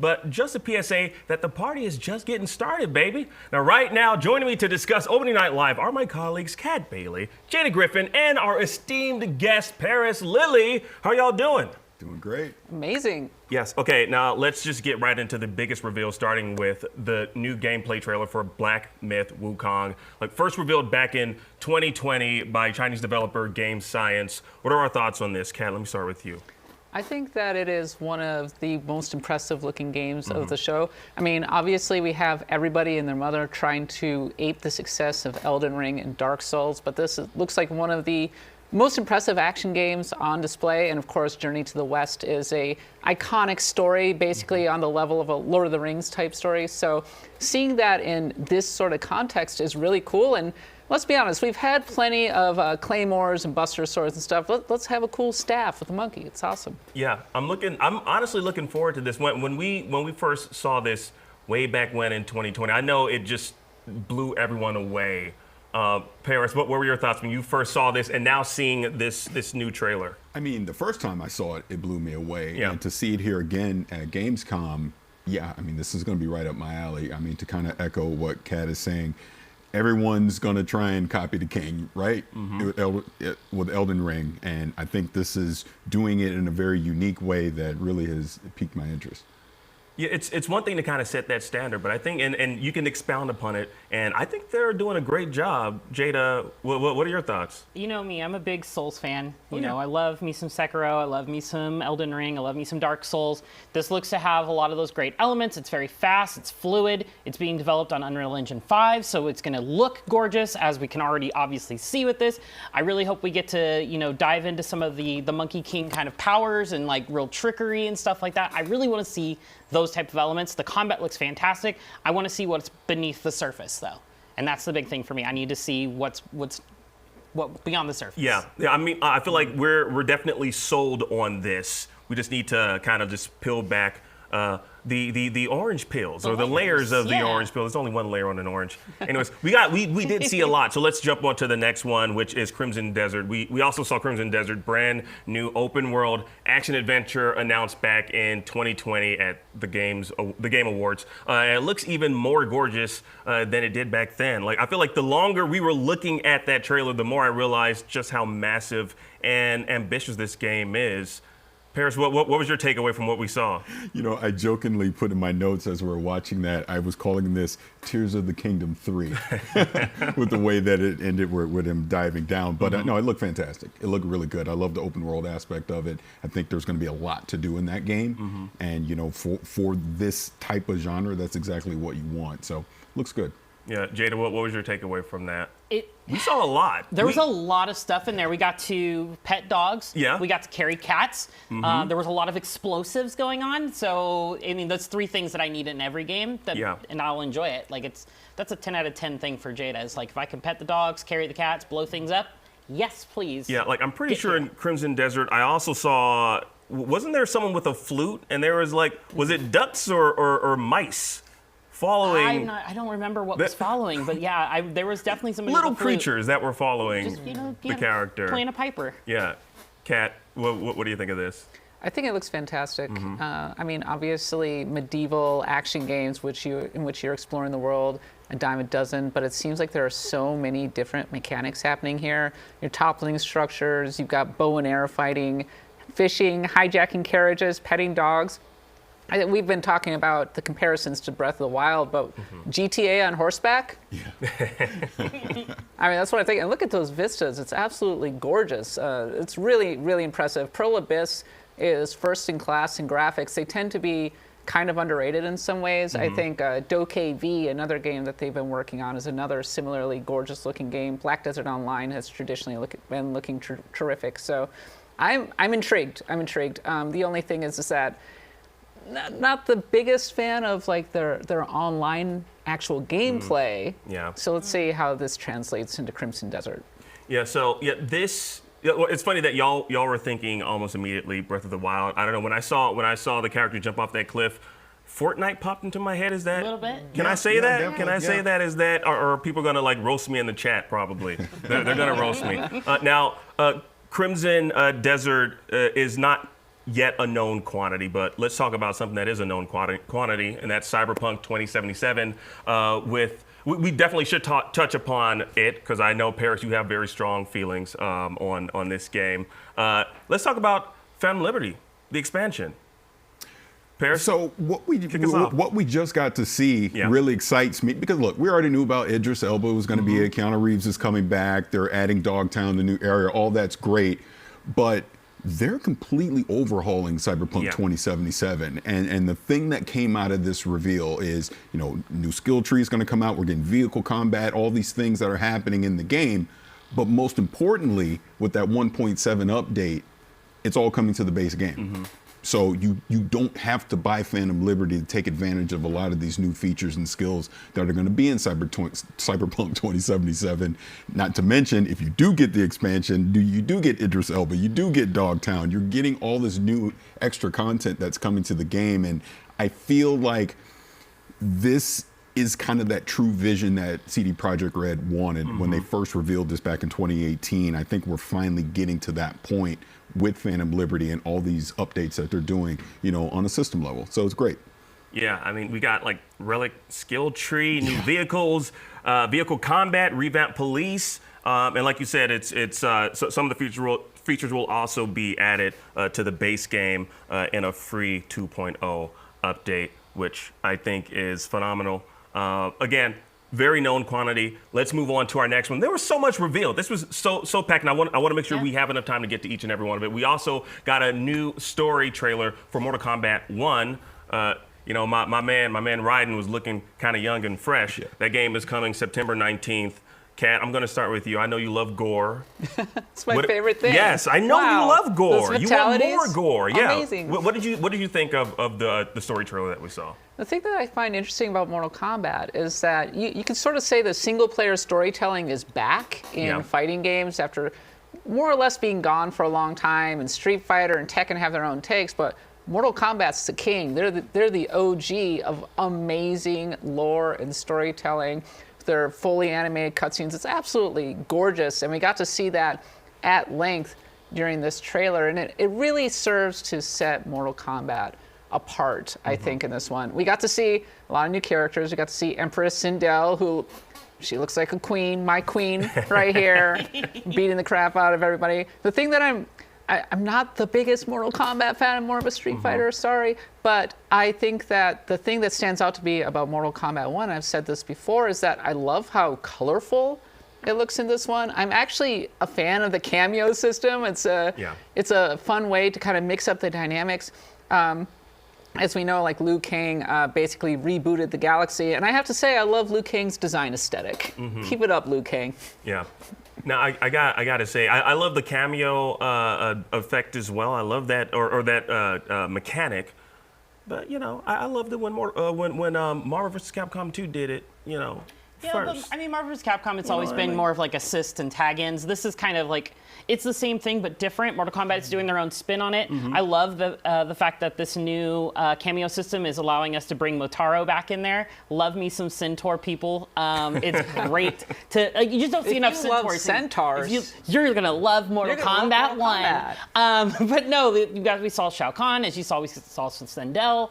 Speaker 23: But just a PSA that the party is just getting started, baby. Now, right now, joining me to discuss Opening Night Live are my colleagues Kat Bailey, Jada Griffin, and our esteemed guest, Paris Lilly. How y'all doing?
Speaker 7: Doing great.
Speaker 24: Amazing.
Speaker 23: Yes. Okay, now let's just get right into the biggest reveal, starting with the new gameplay trailer for Black Myth Wukong. Like, first revealed back in 2020 by Chinese developer Game Science. What are our thoughts on this, Kat? Let me start with you.
Speaker 24: I think that it is one of the most impressive looking games of the show. I mean, obviously we have everybody and their mother trying to ape the success of Elden Ring and Dark Souls, but this looks like one of the most impressive action games on display. And of course, Journey to the West is a iconic story, basically on the level of a Lord of the Rings type story. So seeing that in this sort of context is really cool. And let's be honest, we've had plenty of claymores and buster swords and stuff. Let's have a cool staff with a monkey. It's awesome.
Speaker 23: Yeah, I'm honestly looking forward to this. When we first saw this way back when in 2020, I know it just blew everyone away. Paris, what were your thoughts when you first saw this and now seeing this new trailer?
Speaker 7: I mean, the first time I saw it, it blew me away.
Speaker 23: Yeah.
Speaker 7: And to see it here again at Gamescom, yeah, I mean, this is going to be right up my alley. I mean, to kind of echo what Kat is saying, everyone's going to try and copy the king, right? With Elden Ring. And I think this is doing it in a very unique way that really has piqued my interest.
Speaker 23: Yeah, it's one thing to kind of set that standard, but I think, and you can expound upon it, and I think they're doing a great job. Jada, what are your thoughts?
Speaker 8: You know me, I'm a big Souls fan. You know, I love me some Sekiro, I love me some Elden Ring, I love me some Dark Souls. This looks to have a lot of those great elements. It's very fast, it's fluid, it's being developed on Unreal Engine 5, so it's gonna look gorgeous, as we can already obviously see with this. I really hope we get to, you know, dive into some of the Monkey King kind of powers and like real trickery and stuff like that. I really wanna see those type of elements. The combat looks fantastic. I want to see what's beneath the surface, though, and that's the big thing for me. I need to see what beyond the surface.
Speaker 23: Yeah. I mean, I feel like we're definitely sold on this. We just need to kind of just peel back the orange peels or the layers of the orange peel. There's only one layer on an orange. Anyways, we did see a lot. So let's jump on to the next one, which is Crimson Desert. We also saw Crimson Desert, brand new open world action adventure announced back in 2020 at the Game Awards. And it looks even more gorgeous than it did back then. Like, I feel like the longer we were looking at that trailer, the more I realized just how massive and ambitious this game is. Paris, what was your takeaway from what we saw?
Speaker 7: You know, I jokingly put in my notes as we were watching that, I was calling this Tears of the Kingdom 3 with the way that it ended with him diving down. But no, it looked fantastic. It looked really good. I love the open world aspect of it. I think there's going to be a lot to do in that game. And, you know, for this type of genre, that's exactly what you want. So, looks good.
Speaker 23: Yeah, Jada, what was your takeaway from that? We saw a lot.
Speaker 8: There was a lot of stuff in there. We got to pet dogs. Yeah. We got to carry cats. There was a lot of explosives going on. So, I mean, that's three things that I need in every game. And I'll enjoy it. Like, that's a 10 out of 10 thing for Jada. It's like, if I can pet the dogs, carry the cats, blow things up, yes, please.
Speaker 23: Yeah, like, I'm pretty sure in Crimson Desert, I also saw, wasn't there someone with a flute? And there was like, was it ducks or mice? Following.
Speaker 8: I don't remember what was following, but yeah, there was definitely some
Speaker 23: little creatures that were following the character.
Speaker 8: Playing a piper.
Speaker 23: Yeah. Kat, what do you think of this?
Speaker 24: I think it looks fantastic. I mean, obviously, medieval action games in which you're exploring the world, a dime a dozen, but it seems like there are so many different mechanics happening here. You're toppling structures, you've got bow and arrow fighting, fishing, hijacking carriages, petting dogs. We've been talking about the comparisons to Breath of the Wild, but GTA on horseback? Yeah. I mean, that's what I think. And look at those vistas. It's absolutely gorgeous. It's really, really impressive. Pearl Abyss is first in class in graphics. They tend to be kind of underrated in some ways. I think Dokei V, another game that they've been working on, is another similarly gorgeous looking game. Black Desert Online has traditionally been looking terrific. So I'm intrigued. The only thing is that not the biggest fan of like their online actual gameplay.
Speaker 23: Yeah.
Speaker 24: So let's see how this translates into Crimson Desert.
Speaker 23: Yeah. So this. Well, it's funny that y'all were thinking almost immediately Breath of the Wild. I don't know, when I saw the character jump off that cliff, Fortnite popped into my head. Is that?
Speaker 8: A little bit.
Speaker 23: Can I say that? Can I say that? Is that? Or are people gonna like roast me in the chat? Probably. They're gonna roast me. Now, Crimson Desert is not yet a known quantity, but let's talk about something that is a known quantity, and that's Cyberpunk 2077. We definitely should touch upon it, because I know, Paris, you have very strong feelings on this game. Let's talk about Phantom Liberty. the expansion. Paris?
Speaker 7: So what we just got to see really excites me because look, we already knew about Idris Elba was going to be it. Keanu Reeves is coming back. They're adding Dogtown, the new area. All that's great, but they're completely overhauling Cyberpunk 2077. And the thing that came out of this reveal is, new skill tree is going to come out. We're getting vehicle combat, all these things that are happening in the game. But most importantly, with that 1.7 update, it's all coming to the base game. So you don't have to buy Phantom Liberty to take advantage of a lot of these new features and skills that are going to be in Cyberpunk 2077. Not to mention, if you do get the expansion, you do get Idris Elba, you do get Dogtown. You're getting all this new extra content that's coming to the game. And I feel like this is kind of that true vision that CD Projekt Red wanted when they first revealed this back in 2018. I think we're finally getting to that point with Phantom Liberty and all these updates that they're doing, on a system level. So it's great.
Speaker 23: Yeah, I mean, we got like relic skill tree, new vehicles, vehicle combat, revamped police, and like you said, it's so some of the features will also be added to the base game in a free 2.0 update, which I think is phenomenal. Again, very known quantity. Let's move on to our next one. There was so much revealed. This was so packed, and I want to make sure we have enough time to get to each and every one of it. We also got a new story trailer for Mortal Kombat 1. My man Raiden was looking kind of young and fresh. That game is coming September 19th. Kat, I'm going to start with you. I know you love gore.
Speaker 24: It's my favorite thing.
Speaker 23: Yes, I know you love gore.
Speaker 24: Those
Speaker 23: You want
Speaker 24: fatalities?
Speaker 23: more gore. Yeah.
Speaker 24: Amazing.
Speaker 23: What did you think of the story trailer that we saw?
Speaker 24: The thing that I find interesting about Mortal Kombat is that you can sort of say the single-player storytelling is back in fighting games after more or less being gone for a long time, and Street Fighter and Tekken have their own takes, but Mortal Kombat's the king. They're the OG of amazing lore and storytelling. They're fully animated cutscenes. It's absolutely gorgeous, and we got to see that at length during this trailer, and it really serves to set Mortal Kombat apart, I think, in this one. We got to see a lot of new characters. We got to see Empress Sindel, who she looks like a queen, my queen right here, beating the crap out of everybody. The thing that I'm not the biggest Mortal Kombat fan, I'm more of a Street Fighter, sorry, but I think that the thing that stands out to me about Mortal Kombat 1, I've said this before, is that I love how colorful it looks in this one. I'm actually a fan of the cameo system. It's a fun way to kind of mix up the dynamics. As we know, like Liu Kang basically rebooted the galaxy, and I have to say I love Liu Kang's design aesthetic. Keep it up, Liu Kang. Yeah.
Speaker 23: Now I got to say I love the cameo effect as well. I love that or that mechanic, but I loved it when Marvel vs. Capcom 2 did it. First.
Speaker 8: I mean, Marvel vs. Capcom, it's always been more of like assist and tag-ins. This is kind of like, it's the same thing but different. Mortal Kombat is doing their own spin on it. I love the fact that this new cameo system is allowing us to bring Motaro back in there. Love me some Centaur people. It's great to, you just don't see enough Centaurs. You're gonna love Mortal Kombat 1. But no, we saw Shao Kahn, as you saw, we saw Sindel.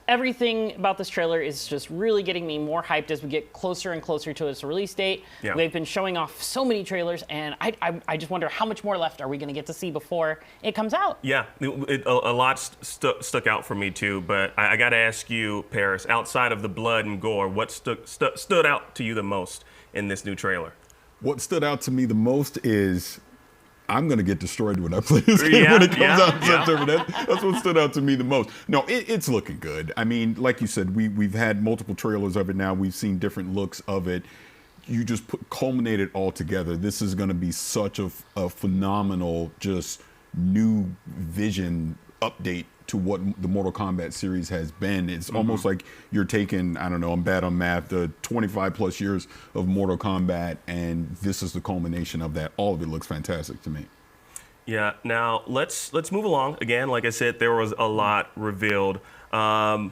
Speaker 8: Everything about this trailer is just really getting me more hyped as we get closer and closer to its release date. Yeah. They've been showing off so many trailers, and I just wonder how much more left are we going to get to see before it comes out?
Speaker 23: Yeah, a lot stuck out for me too, but I got to ask you, Paris, outside of the blood and gore, what stood out to you the most in this new trailer?
Speaker 7: What stood out to me the most is I'm going to get destroyed when I play this game when it comes out in September. That's what stood out to me the most. No, it's looking good. I mean, like you said, we've had multiple trailers of it now. We've seen different looks of it. You just culminate it all together. This is going to be such a phenomenal, just new vision update to what the Mortal Kombat series has been. It's almost like you're taking, I don't know, I'm bad on math, the 25 plus years of Mortal Kombat, and this is the culmination of that. All of it looks fantastic to me.
Speaker 23: Yeah, now let's move along. Again, like I said, there was a lot revealed. Call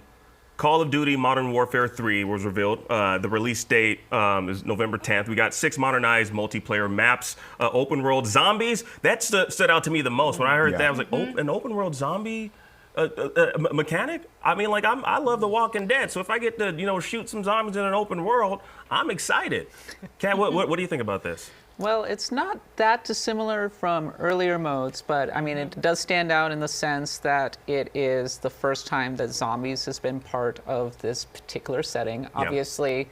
Speaker 23: of Duty Modern Warfare 3 was revealed. The release date is November 10th. We got 6 modernized multiplayer maps, open world zombies. That stood out to me the most. When I heard that, I was like, an open world zombie mechanic? I mean, like, I love The Walking Dead, so if I get to, shoot some zombies in an open world, I'm excited. Kat, what do you think about this?
Speaker 24: Well, it's not that dissimilar from earlier modes, but I mean, it does stand out in the sense that it is the first time that zombies has been part of this particular setting. Obviously,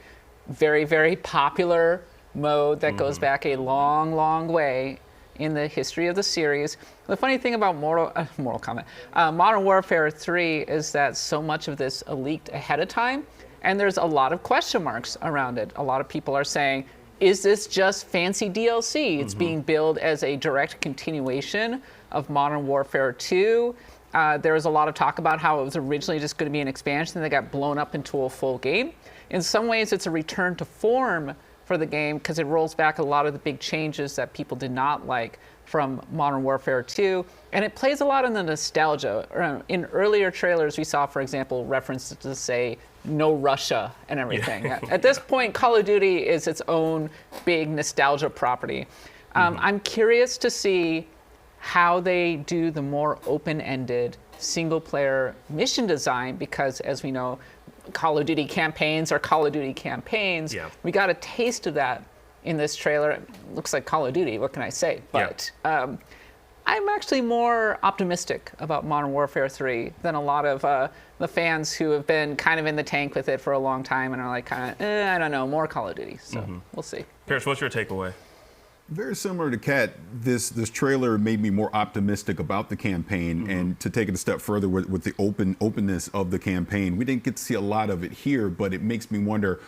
Speaker 24: very, very popular mode that goes back a long, long way in the history of the series. The funny thing about Modern Warfare 3 is that so much of this leaked ahead of time, and there's a lot of question marks around it. A lot of people are saying, is this just fancy DLC? It's being billed as a direct continuation of Modern Warfare 2. There was a lot of talk about how it was originally just going to be an expansion that got blown up into a full game. In some ways, it's a return to form for the game because it rolls back a lot of the big changes that people did not like from Modern Warfare 2. And it plays a lot on the nostalgia. In earlier trailers, we saw, for example, references to, say, no Russia and everything. At this point, Call of Duty is its own big nostalgia property. I'm curious to see how they do the more open-ended single-player mission design because, as we know, Call of Duty campaigns are Call of Duty campaigns. We got a taste of that in this trailer. It looks like Call of Duty, what can I say? But I'm actually more optimistic about Modern Warfare 3 than a lot of the fans who have been kind of in the tank with it for a long time and are like, I don't know, more Call of Duty. So we'll see.
Speaker 23: Pierce, what's your takeaway?
Speaker 7: Very similar to Kat, this trailer made me more optimistic about the campaign, and to take it a step further with the openness of the campaign, we didn't get to see a lot of it here, but it makes me wonder,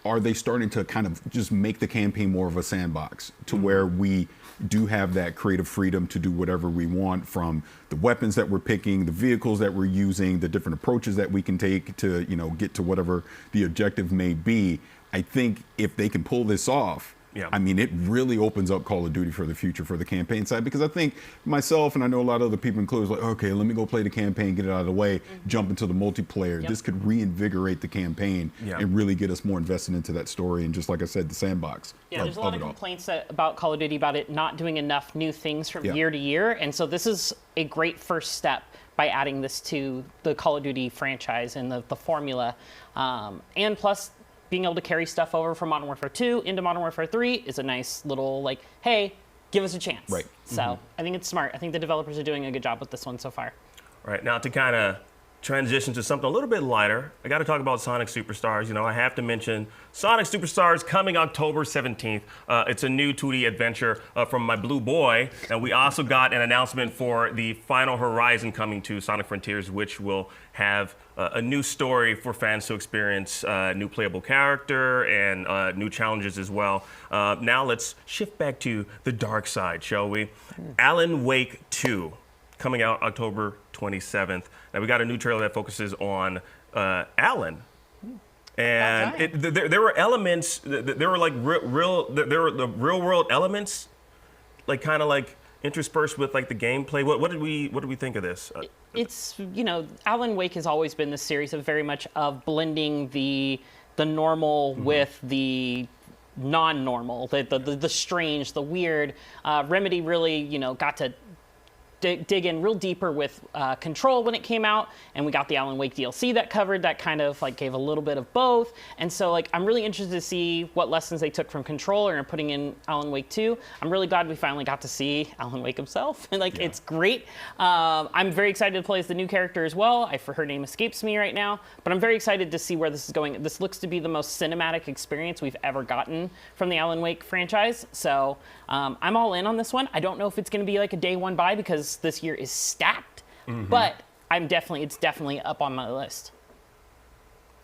Speaker 7: are they starting to kind of just make the campaign more of a sandbox to where we do have that creative freedom to do whatever we want, from the weapons that we're picking, the vehicles that we're using, the different approaches that we can take to, get to whatever the objective may be. I think if they can pull this off, I mean, it really opens up Call of Duty for the future for the campaign side, because I think myself, and I know a lot of other people included, like, okay, let me go play the campaign, get it out of the way, jump into the multiplayer. This could reinvigorate the campaign and really get us more invested into that story. And just like I said, the sandbox.
Speaker 8: There's a lot of complaints about Call of Duty about it not doing enough new things from year to year. And so this is a great first step by adding this to the Call of Duty franchise and the formula. And plus, being able to carry stuff over from Modern Warfare 2 into Modern Warfare 3 is a nice little, like, hey, give us a chance. So I think it's smart. I think the developers are doing a good job with this one so far.
Speaker 23: All right, now to kind of transition to something a little bit lighter, I got to talk about Sonic Superstars. I have to mention Sonic Superstars coming October 17th. It's a new 2D adventure from my blue boy. And we also got an announcement for the final Horizon coming to Sonic Frontiers, which will have a new story for fans to experience, new playable character, and new challenges as well. Now let's shift back to the dark side, shall we? Alan Wake 2, coming out October 27th. Now we got a new trailer that focuses on Alan. And there were elements, there were like there were the real world elements, like kind of like interspersed with like the gameplay. What did we think of this?
Speaker 8: It's, Alan Wake has always been this series of very much of blending the normal with the non-normal, the strange, the weird. Remedy really, got to dig in real deeper with Control when it came out, and we got the Alan Wake DLC that covered that, kind of like gave a little bit of both. And so like I'm really interested to see what lessons they took from Control and are putting in Alan Wake 2. I'm really glad we finally got to see Alan Wake himself, and it's great. I'm very excited to play as the new character as well. Her name escapes me right now, but I'm very excited to see where this is going. This looks to be the most cinematic experience we've ever gotten from the Alan Wake franchise, so I'm all in on this one. I don't know if it's going to be like a day one buy because this year is stacked, but it's definitely up on my list.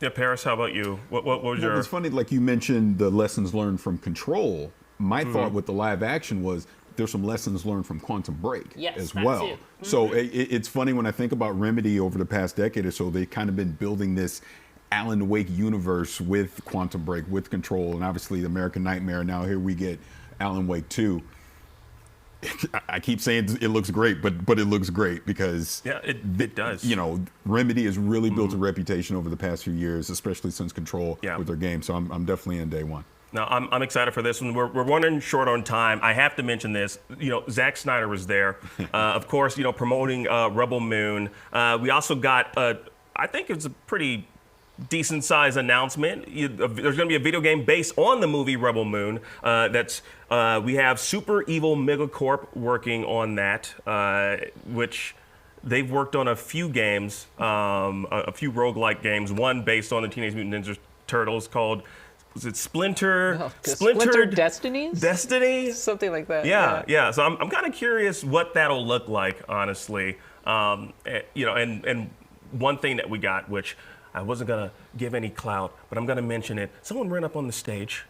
Speaker 23: Yeah, Paris, how about you? What was your...
Speaker 7: It's funny, like you mentioned the lessons learned from Control. My thought with the live action was there's some lessons learned from Quantum Break as well. Too. So it's funny when I think about Remedy over the past decade or so, they've kind of been building this Alan Wake universe with Quantum Break, with Control, and obviously the American Nightmare. Now here we get Alan Wake 2. I keep saying it looks great, but it looks great because
Speaker 23: it does.
Speaker 7: Remedy has really built a reputation over the past few years, especially since Control with their game. So I'm definitely in day one.
Speaker 23: Now I'm excited for this one. We're running short on time. I have to mention this. Zack Snyder was there, of course. Promoting Rebel Moon. We also got I think it's a pretty decent size announcement. There's going to be a video game based on the movie Rebel Moon. We have Super Evil Megacorp working on that, which they've worked on a few games, a few roguelike games. One based on the Teenage Mutant Ninja Turtles called, was it Splinter?
Speaker 24: Splinter Destinies?
Speaker 23: Destiny?
Speaker 24: Something like that.
Speaker 23: Yeah. So I'm kind of curious what that'll look like, honestly. And one thing that we got, which I wasn't gonna give any clout, but I'm gonna mention it. Someone ran up on the stage.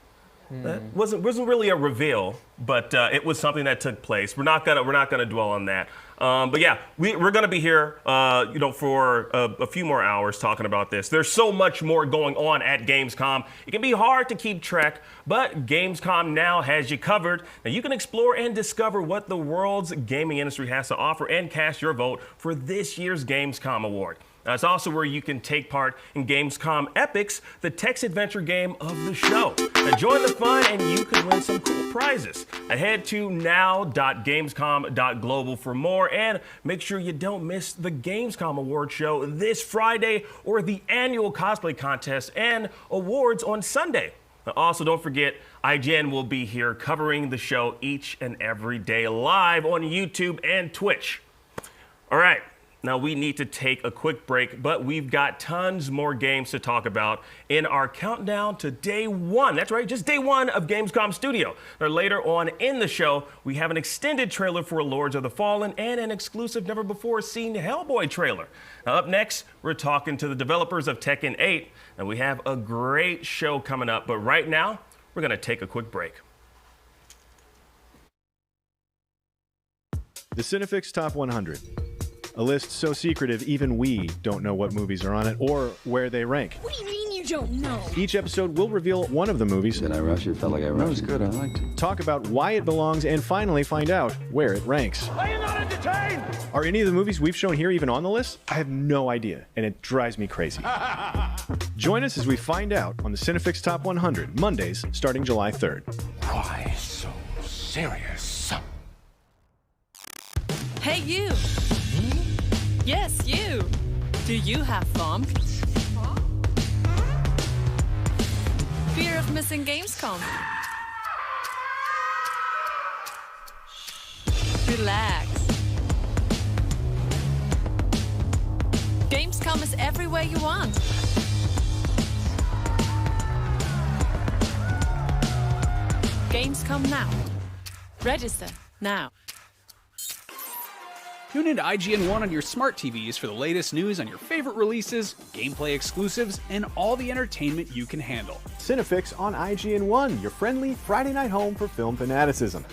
Speaker 23: That wasn't really a reveal, but it was something that took place. We're not gonna dwell on that. But yeah, we're gonna be here, for a few more hours talking about this. There's so much more going on at Gamescom. It can be hard to keep track, but Gamescom now has you covered. Now you can explore and discover what the world's gaming industry has to offer and cast your vote for this year's Gamescom Award. Now, it's also where you can take part in Gamescom Epics, the text adventure game of the show. Now, join the fun and you can win some cool prizes. Now, head to now.gamescom.global for more, and make sure you don't miss the Gamescom Award show this Friday or the annual cosplay contest and awards on Sunday. Now, also, don't forget, IGN will be here covering the show each and every day live on YouTube and Twitch. All right. Now we need to take a quick break, but we've got tons more games to talk about in our countdown to day one. That's right, just day one of Gamescom Studio. Now later on in the show, we have an extended trailer for Lords of the Fallen and an exclusive never before seen Hellboy trailer. Now up next, we're talking to the developers of Tekken 8, and we have a great show coming up, but right now, we're gonna take a quick break.
Speaker 3: The Cinefix Top 100. A list so secretive even we don't know what movies are on it or where they rank.
Speaker 21: What do you mean you don't know?
Speaker 3: Each episode will reveal one of the movies.
Speaker 11: Did I rush it? Felt like I rushed. That was good. I liked it.
Speaker 3: Talk about why it belongs and finally find out where it ranks.
Speaker 17: Are you not entertained?
Speaker 3: Are any of the movies we've shown here even on the list? I have no idea, and it drives me crazy. Join us as we find out on the Cinefix Top 100, Mondays starting July 3rd.
Speaker 17: Why so serious?
Speaker 12: Hey, you! Yes, you! Do you have FOMC? Fear of missing Gamescom? Relax. Gamescom is everywhere you want. Gamescom now. Register now.
Speaker 15: Tune into IGN 1 on your smart TVs for the latest news on your favorite releases, gameplay exclusives, and all the entertainment you can handle.
Speaker 3: Cinefix on IGN 1, your friendly Friday night home for film fanaticism.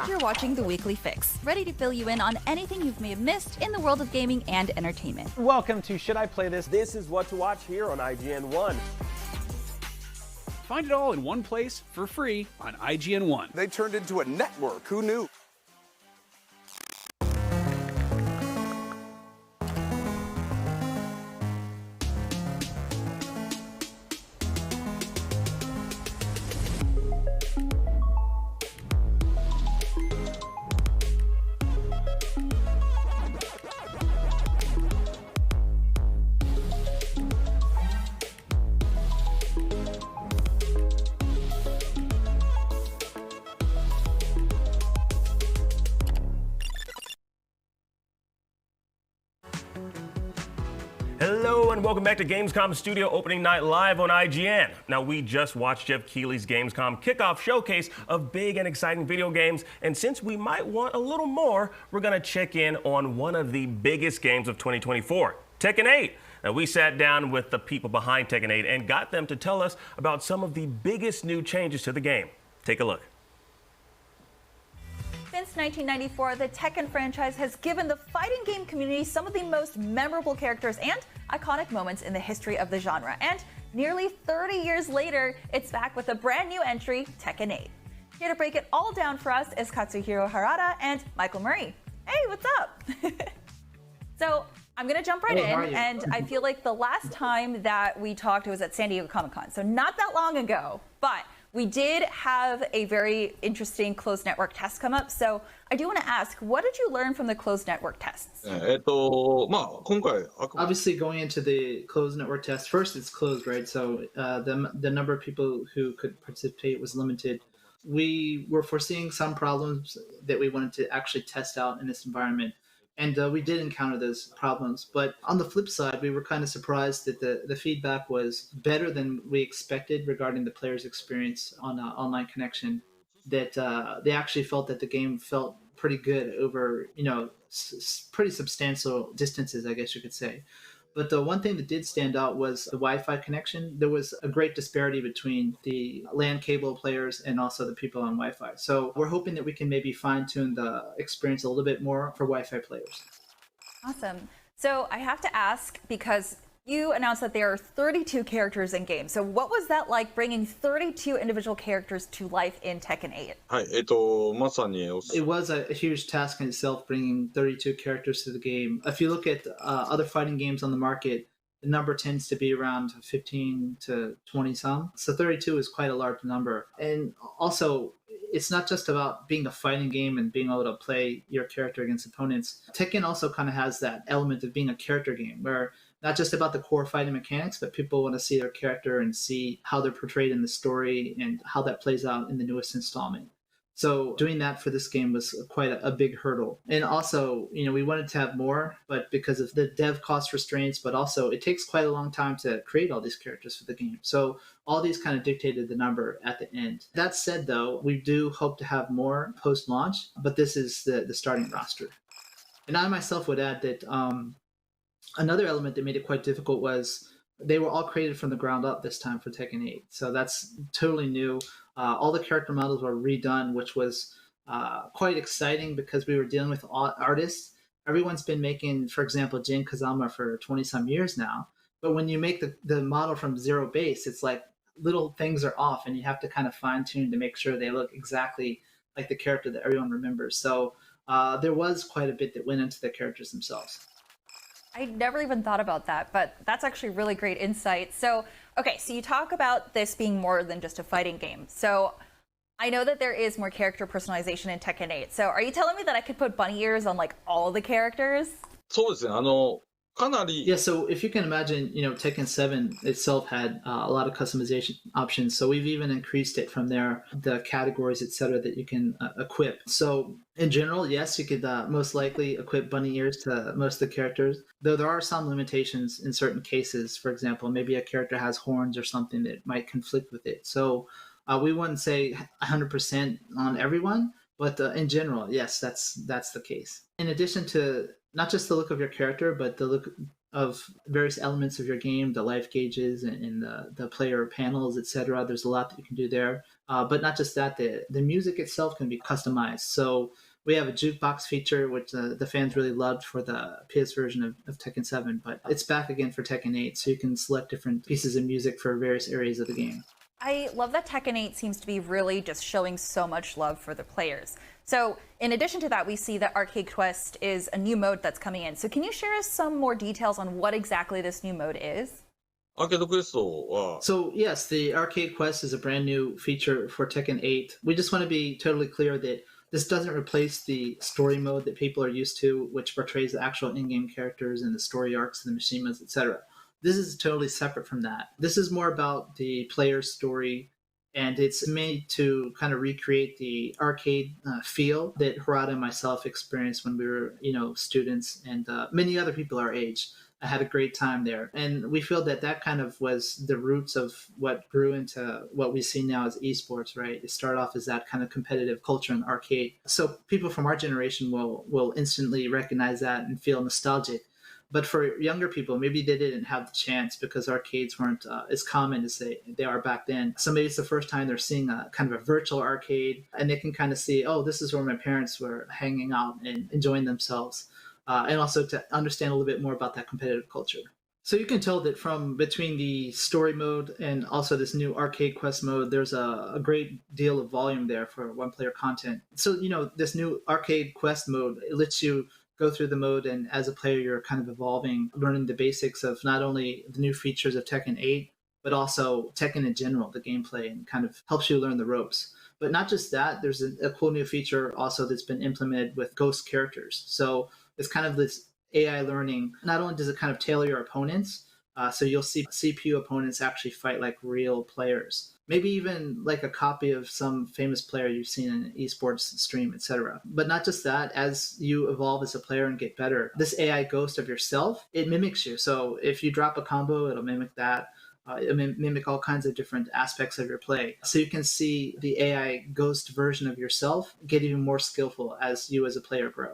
Speaker 16: You're watching The Weekly Fix, ready to fill you in on anything you may have missed in the world of gaming and entertainment.
Speaker 25: Welcome to Should I Play This? This is what to watch here on IGN 1.
Speaker 15: Find it all in one place for free on IGN 1.
Speaker 27: They turned into a network. Who knew?
Speaker 23: Hello and welcome back to Gamescom Studio Opening Night Live on IGN. Now we just watched Jeff Keighley's Gamescom kickoff showcase of big and exciting video games, and since we might want a little more, we're gonna check in on one of the biggest games of 2024, Tekken 8. Now we sat down with the people behind Tekken 8 and got them to tell us about some of the biggest new changes to the game. Take a look.
Speaker 28: Since 1994, the Tekken franchise has given the fighting game community some of the most memorable characters and iconic moments in the history of the genre. And nearly 30 years later, it's back with a brand new entry, Tekken 8. Here to break it all down for us is Katsuhiro Harada and Michael Murray. Hey, what's up? So I'm gonna jump right in, and I feel like the last time that we talked, it was at San Diego Comic-Con, so not that long ago, but we did have a very interesting closed network test come up. So I do want to ask, what did you learn from the closed network tests?
Speaker 1: Obviously, going into the closed network test, first it's closed, right? So the number of people who could participate was limited. We were foreseeing some problems that we wanted to actually test out in this environment. And we did encounter those problems. But on the flip side, we were kind of surprised that the feedback was better than we expected regarding the player's experience on online connection. That they actually felt that the game felt pretty good over, pretty substantial distances, I guess you could say. But the one thing that did stand out was the Wi-Fi connection. There was a great disparity between the LAN cable players and also the people on Wi-Fi. So we're hoping that we can maybe fine-tune the experience a little bit more for Wi-Fi players.
Speaker 28: Awesome. So I have to ask, because you announced that there are 32 characters in game. So what was that like, bringing 32 individual characters to life in Tekken 8?
Speaker 1: It was a huge task in itself, bringing 32 characters to the game. If you look at other fighting games on the market, the number tends to be around 15 to 20 some. So 32 is quite a large number. And also, it's not just about being a fighting game and being able to play your character against opponents. Tekken also kind of has that element of being a character game, where not just about the core fighting mechanics, but people want to see their character and see how they're portrayed in the story and how that plays out in the newest installment. So doing that for this game was quite a big hurdle. And also, we wanted to have more, but because of the dev cost restraints, but also it takes quite a long time to create all these characters for the game. So all these kind of dictated the number at the end. That said, though, we do hope to have more post-launch, but this is the starting roster. And I myself would add that another element that made it quite difficult was they were all created from the ground up this time for Tekken 8. So that's totally new. All the character models were redone, which was quite exciting because we were dealing with artists. Everyone's been making, for example, Jin Kazama for 20-some years now. But when you make the model from zero base, it's like little things are off, and you have to kind of fine-tune to make sure they look exactly like the character that everyone remembers. So there was quite a bit that went into the characters themselves.
Speaker 28: I never even thought about that, but that's actually really great insight. So, okay, so you talk about this being more than just a fighting game. So I know that there is more character personalization in Tekken 8. So are you telling me that I could put bunny ears on like all of the characters?
Speaker 1: Yeah, so if you can imagine, Tekken 7 itself had a lot of customization options. So we've even increased it from there, the categories, etc., that you can equip. So in general, yes, you could most likely equip bunny ears to most of the characters, though there are some limitations in certain cases. For example, maybe a character has horns or something that might conflict with it. So we wouldn't say 100% on everyone, but in general, yes, that's the case. In addition to not just the look of your character, but the look of various elements of your game, the life gauges and the player panels, etc. There's a lot that you can do there. But not just that, the music itself can be customized. So we have a jukebox feature, which the fans really loved for the PS version of Tekken 7, but it's back again for Tekken 8, so you can select different pieces of music for various areas of the game.
Speaker 28: I love that Tekken 8 seems to be really just showing so much love for the players. So in addition to that, we see that Arcade Quest is a new mode that's coming in. So can you share us some more details on what exactly this new mode is?
Speaker 1: So yes, the Arcade Quest is a brand new feature for Tekken 8. We just want to be totally clear that this doesn't replace the story mode that people are used to, which portrays the actual in-game characters and the story arcs and the Mishimas, etc. This is totally separate from that. This is more about the player's story, and it's made to kind of recreate the arcade feel that Harada and myself experienced when we were, students, and many other people our age. I had a great time there. And we feel that kind of was the roots of what grew into what we see now as esports, right? It started off as that kind of competitive culture in the arcade. So people from our generation will instantly recognize that and feel nostalgic. But for younger people, maybe they didn't have the chance because arcades weren't as common as they are back then. So maybe it's the first time they're seeing a kind of a virtual arcade, and they can kind of see, oh, this is where my parents were hanging out and enjoying themselves. And also to understand a little bit more about that competitive culture. So you can tell that from between the story mode and also this new Arcade Quest mode, there's a great deal of volume there for one-player content. So, this new Arcade Quest mode, it lets you go through the mode, and as a player, you're kind of evolving, learning the basics of not only the new features of Tekken 8, but also Tekken in general, the gameplay, and kind of helps you learn the ropes. But not just that, there's a cool new feature also that's been implemented with ghost characters. So it's kind of this AI learning. Not only does it kind of tailor your opponents, so you'll see CPU opponents actually fight like real players. Maybe even like a copy of some famous player you've seen in an esports stream, etc. But not just that, as you evolve as a player and get better, this AI ghost of yourself, it mimics you. So if you drop a combo, it'll mimic that. Mimic all kinds of different aspects of your play. So you can see the AI ghost version of yourself get even more skillful as you as a player grow.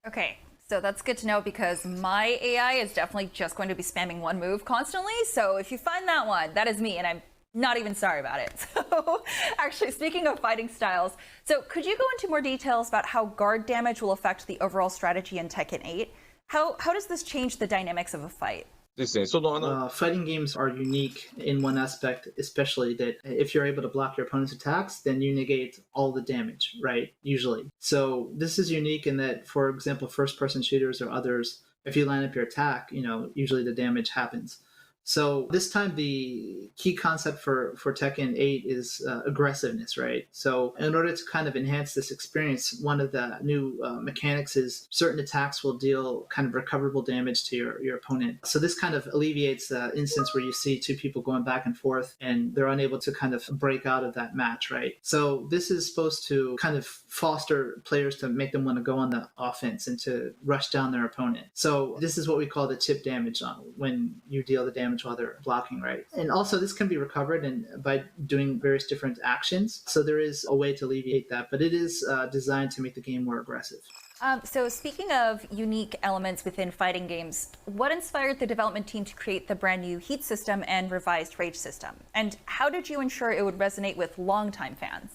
Speaker 28: Okay, so that's good to know because my AI is definitely just going to be spamming one move constantly. So if you find that one, that is me, and I'm not even sorry about it. So actually, speaking of fighting styles, so could you go into more details about how guard damage will affect the overall strategy in Tekken 8? How does this change the dynamics of a fight?
Speaker 1: Fighting games are unique in one aspect, especially that if you're able to block your opponent's attacks, then you negate all the damage, right? Usually. So this is unique in that, for example, first-person shooters or others, if you line up your attack, usually the damage happens. So this time the key concept for Tekken 8 is aggressiveness, right? So in order to kind of enhance this experience, one of the new mechanics is certain attacks will deal kind of recoverable damage to your opponent. So this kind of alleviates the instance where you see two people going back and forth and they're unable to kind of break out of that match, right? So this is supposed to kind of foster players to make them want to go on the offense and to rush down their opponent. So this is what we call the chip damage when you deal the damage while they're blocking, right? And also this can be recovered by doing various different actions. So there is a way to alleviate that, but it is designed to make the game more aggressive.
Speaker 28: So speaking of unique elements within fighting games, what inspired the development team to create the brand new Heat system and revised Rage system? And how did you ensure it would resonate with longtime fans?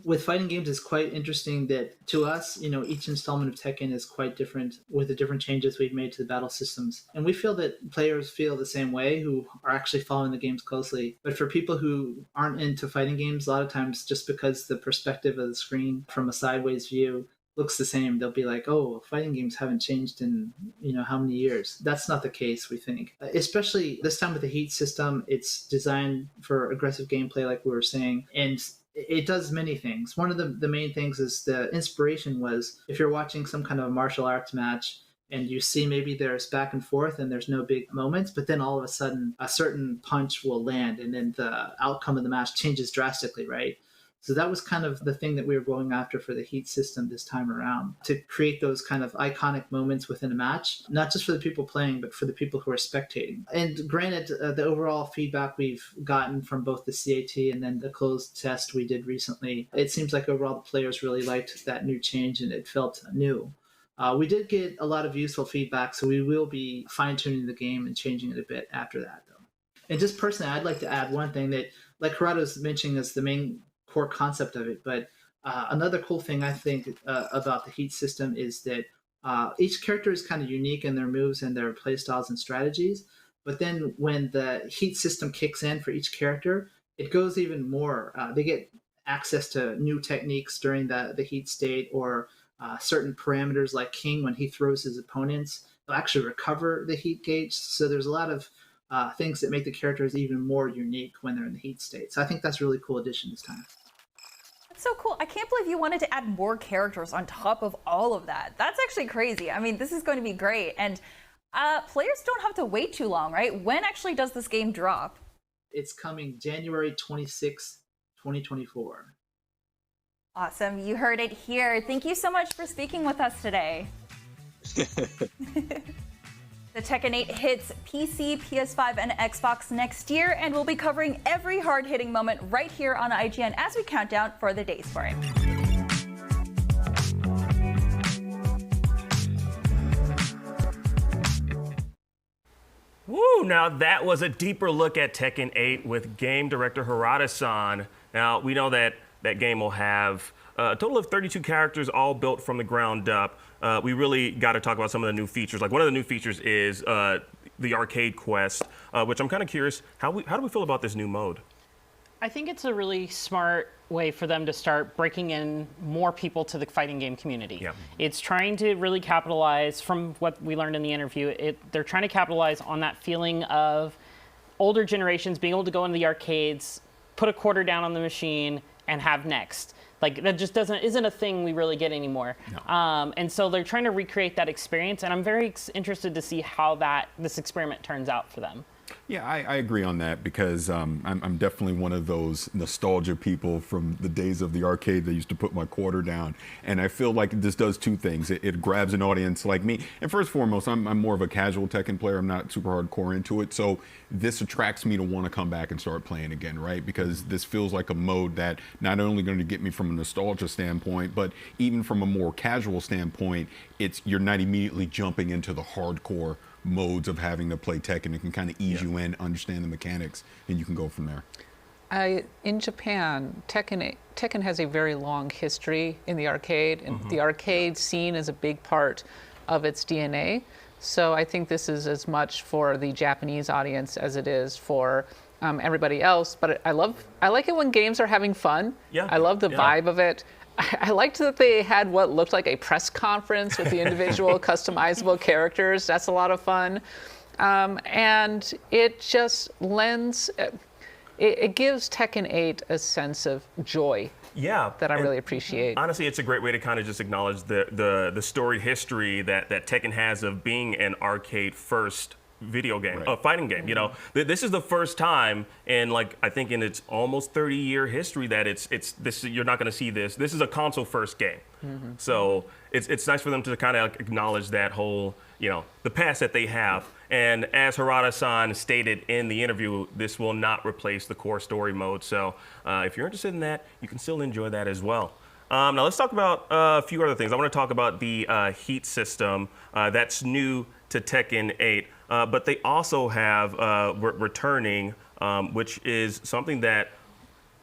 Speaker 1: With fighting games, it's quite interesting that to us, each installment of Tekken is quite different with the different changes we've made to the battle systems. And we feel that players feel the same way who are actually following the games closely. But for people who aren't into fighting games, a lot of times just because the perspective of the screen from a sideways view looks the same, they'll be like, oh, fighting games haven't changed in how many years. That's not the case, we think. Especially this time with the Heat system, it's designed for aggressive gameplay like we were saying, and it does many things. One of the main things is the inspiration was if you're watching some kind of martial arts match and you see maybe there's back and forth and there's no big moments, but then all of a sudden a certain punch will land and then the outcome of the match changes drastically, right? So that was kind of the thing that we were going after for the Heat system this time around, to create those kind of iconic moments within a match, not just for the people playing, but for the people who are spectating. And granted, the overall feedback we've gotten from both the CAT and then the closed test we did recently, it seems like overall the players really liked that new change and it felt new. We did get a lot of useful feedback, so we will be fine-tuning the game and changing it a bit after that, though. And just personally, I'd like to add one thing that, like Corrado's mentioning, is the main core concept of it, but another cool thing I think about the Heat system is that each character is kind of unique in their moves and their playstyles and strategies, but then when the Heat system kicks in for each character, it goes even more. They get access to new techniques during the Heat state, or certain parameters like King, when he throws his opponents, they'll actually recover the Heat gauge. So there's a lot of things that make the characters even more unique when they're in the Heat state. So I think that's a really cool addition this time.
Speaker 28: That's so cool. I can't believe you wanted to add more characters on top of all of that. That's actually crazy. I mean, this is going to be great. And players don't have to wait too long, right? When actually does this game drop?
Speaker 1: It's coming January 26th, 2024.
Speaker 28: Awesome. You heard it here. Thank you so much for speaking with us today. The Tekken 8 hits PC, PS5, and Xbox next year, and we'll be covering every hard-hitting moment right here on IGN as we count down for the days for it.
Speaker 23: Woo! Now that was a deeper look at Tekken 8 with game director Harada-san. Now we know that that game will have a total of 32 characters, all built from the ground up. We really got to talk about some of the new features. Like one of the new features is the arcade quest, which I'm kind of curious, how do we feel about this new mode?
Speaker 8: I think it's a really smart way for them to start breaking in more people to the fighting game community.
Speaker 23: Yeah.
Speaker 8: It's trying to really capitalize, from what we learned in the interview, they're trying to capitalize on that feeling of older generations being able to go into the arcades, put a quarter down on the machine, and have next. Like, that just isn't a thing we really get anymore. No. And so they're trying to recreate that experience, and I'm very interested to see how this experiment turns out for them.
Speaker 7: Yeah, I agree on that because I'm definitely one of those nostalgia people from the days of the arcade that used to put my quarter down. And I feel like this does two things. It grabs an audience like me. And first and foremost, I'm more of a casual Tekken player. I'm not super hardcore into it. So this attracts me to want to come back and start playing again, right? Because this feels like a mode that not only going to get me from a nostalgia standpoint, but even from a more casual standpoint, you're not immediately jumping into the hardcore modes of having to play Tekken. It can kind of ease you in, understand the mechanics, and you can go from there.
Speaker 24: In Japan, Tekken has a very long history in the arcade, and the arcade scene is a big part of its DNA. So I think this is as much for the Japanese audience as it is for everybody else. But I like it when games are having fun. Yeah. I love the vibe of it. I liked that they had what looked like a press conference with the individual customizable characters. That's a lot of fun. And it just lends, it gives Tekken 8 a sense of joy.
Speaker 23: Yeah,
Speaker 24: that I really appreciate.
Speaker 23: Honestly, it's a great way to kind of just acknowledge the storied history that Tekken has of being an arcade first video game, a fighting game. You know, this is the first time in, like, I think in its almost 30-year history that this you're not going to see this. This is a console first game. So it's nice for them to kind of acknowledge that whole, you know, the past that they have. And as Harada-san stated in the interview, this will not replace the core story mode. So if you're interested in that, you can still enjoy that as well. Now let's talk about a few other things. I want to talk about the heat system that's new to Tekken 8. But they also have returning, which is something that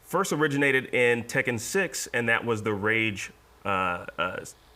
Speaker 23: first originated in Tekken 6, and that was the rage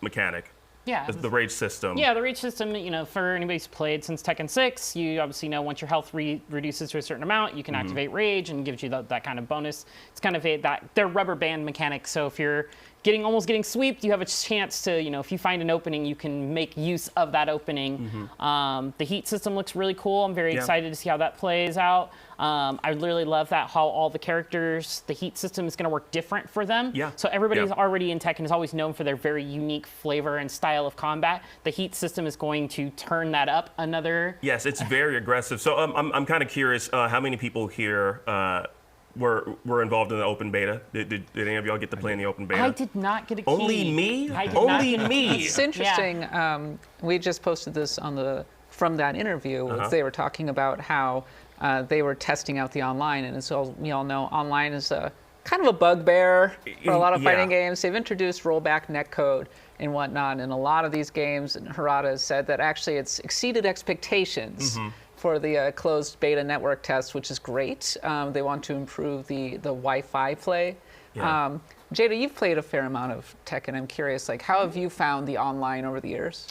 Speaker 23: mechanic.
Speaker 8: Yeah.
Speaker 23: The rage system.
Speaker 8: Yeah, the rage system, you know, for anybody who's played since Tekken 6, you obviously know once your health reduces to a certain amount, you can activate rage and gives you that kind of bonus. It's kind of their rubber band mechanic. So if you're almost getting sweeped, you have a chance to, you know, if you find an opening, you can make use of that opening. The heat system looks really cool. I'm very excited to see how that plays out. I really love that how all the characters, the heat system is going to work different for them. Yeah. So everybody who's already in Tekken is always known for their very unique flavor and style of combat. The heat system is going to turn that up another.
Speaker 23: Yes, it's very aggressive. So I'm kind of curious how many people here were involved in the open beta. Did any of y'all get to play in the open beta?
Speaker 8: I did not get a key.
Speaker 23: Only me?
Speaker 8: Only
Speaker 23: me.
Speaker 24: It's interesting. We just posted this from that interview. They were talking about how they were testing out the online, and as we all know, online is kind of a bugbear for a lot of fighting games. They've introduced rollback netcode and whatnot, and a lot of these games, and Harada has said that actually it's exceeded expectations for the closed beta network test, which is great. They want to improve the Wi-Fi play. Yeah. Jada, you've played a fair amount of Tekken. I'm curious, like, how have you found the online over the years?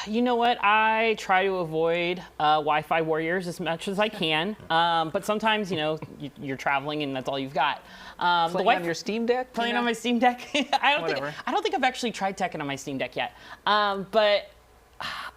Speaker 8: You know what? I try to avoid Wi-Fi warriors as much as I can, but sometimes, you know, you're traveling and that's all you've got.
Speaker 24: Playing on your Steam Deck?
Speaker 8: Playing on my Steam Deck. I don't think I've actually tried Tekken on my Steam Deck yet. But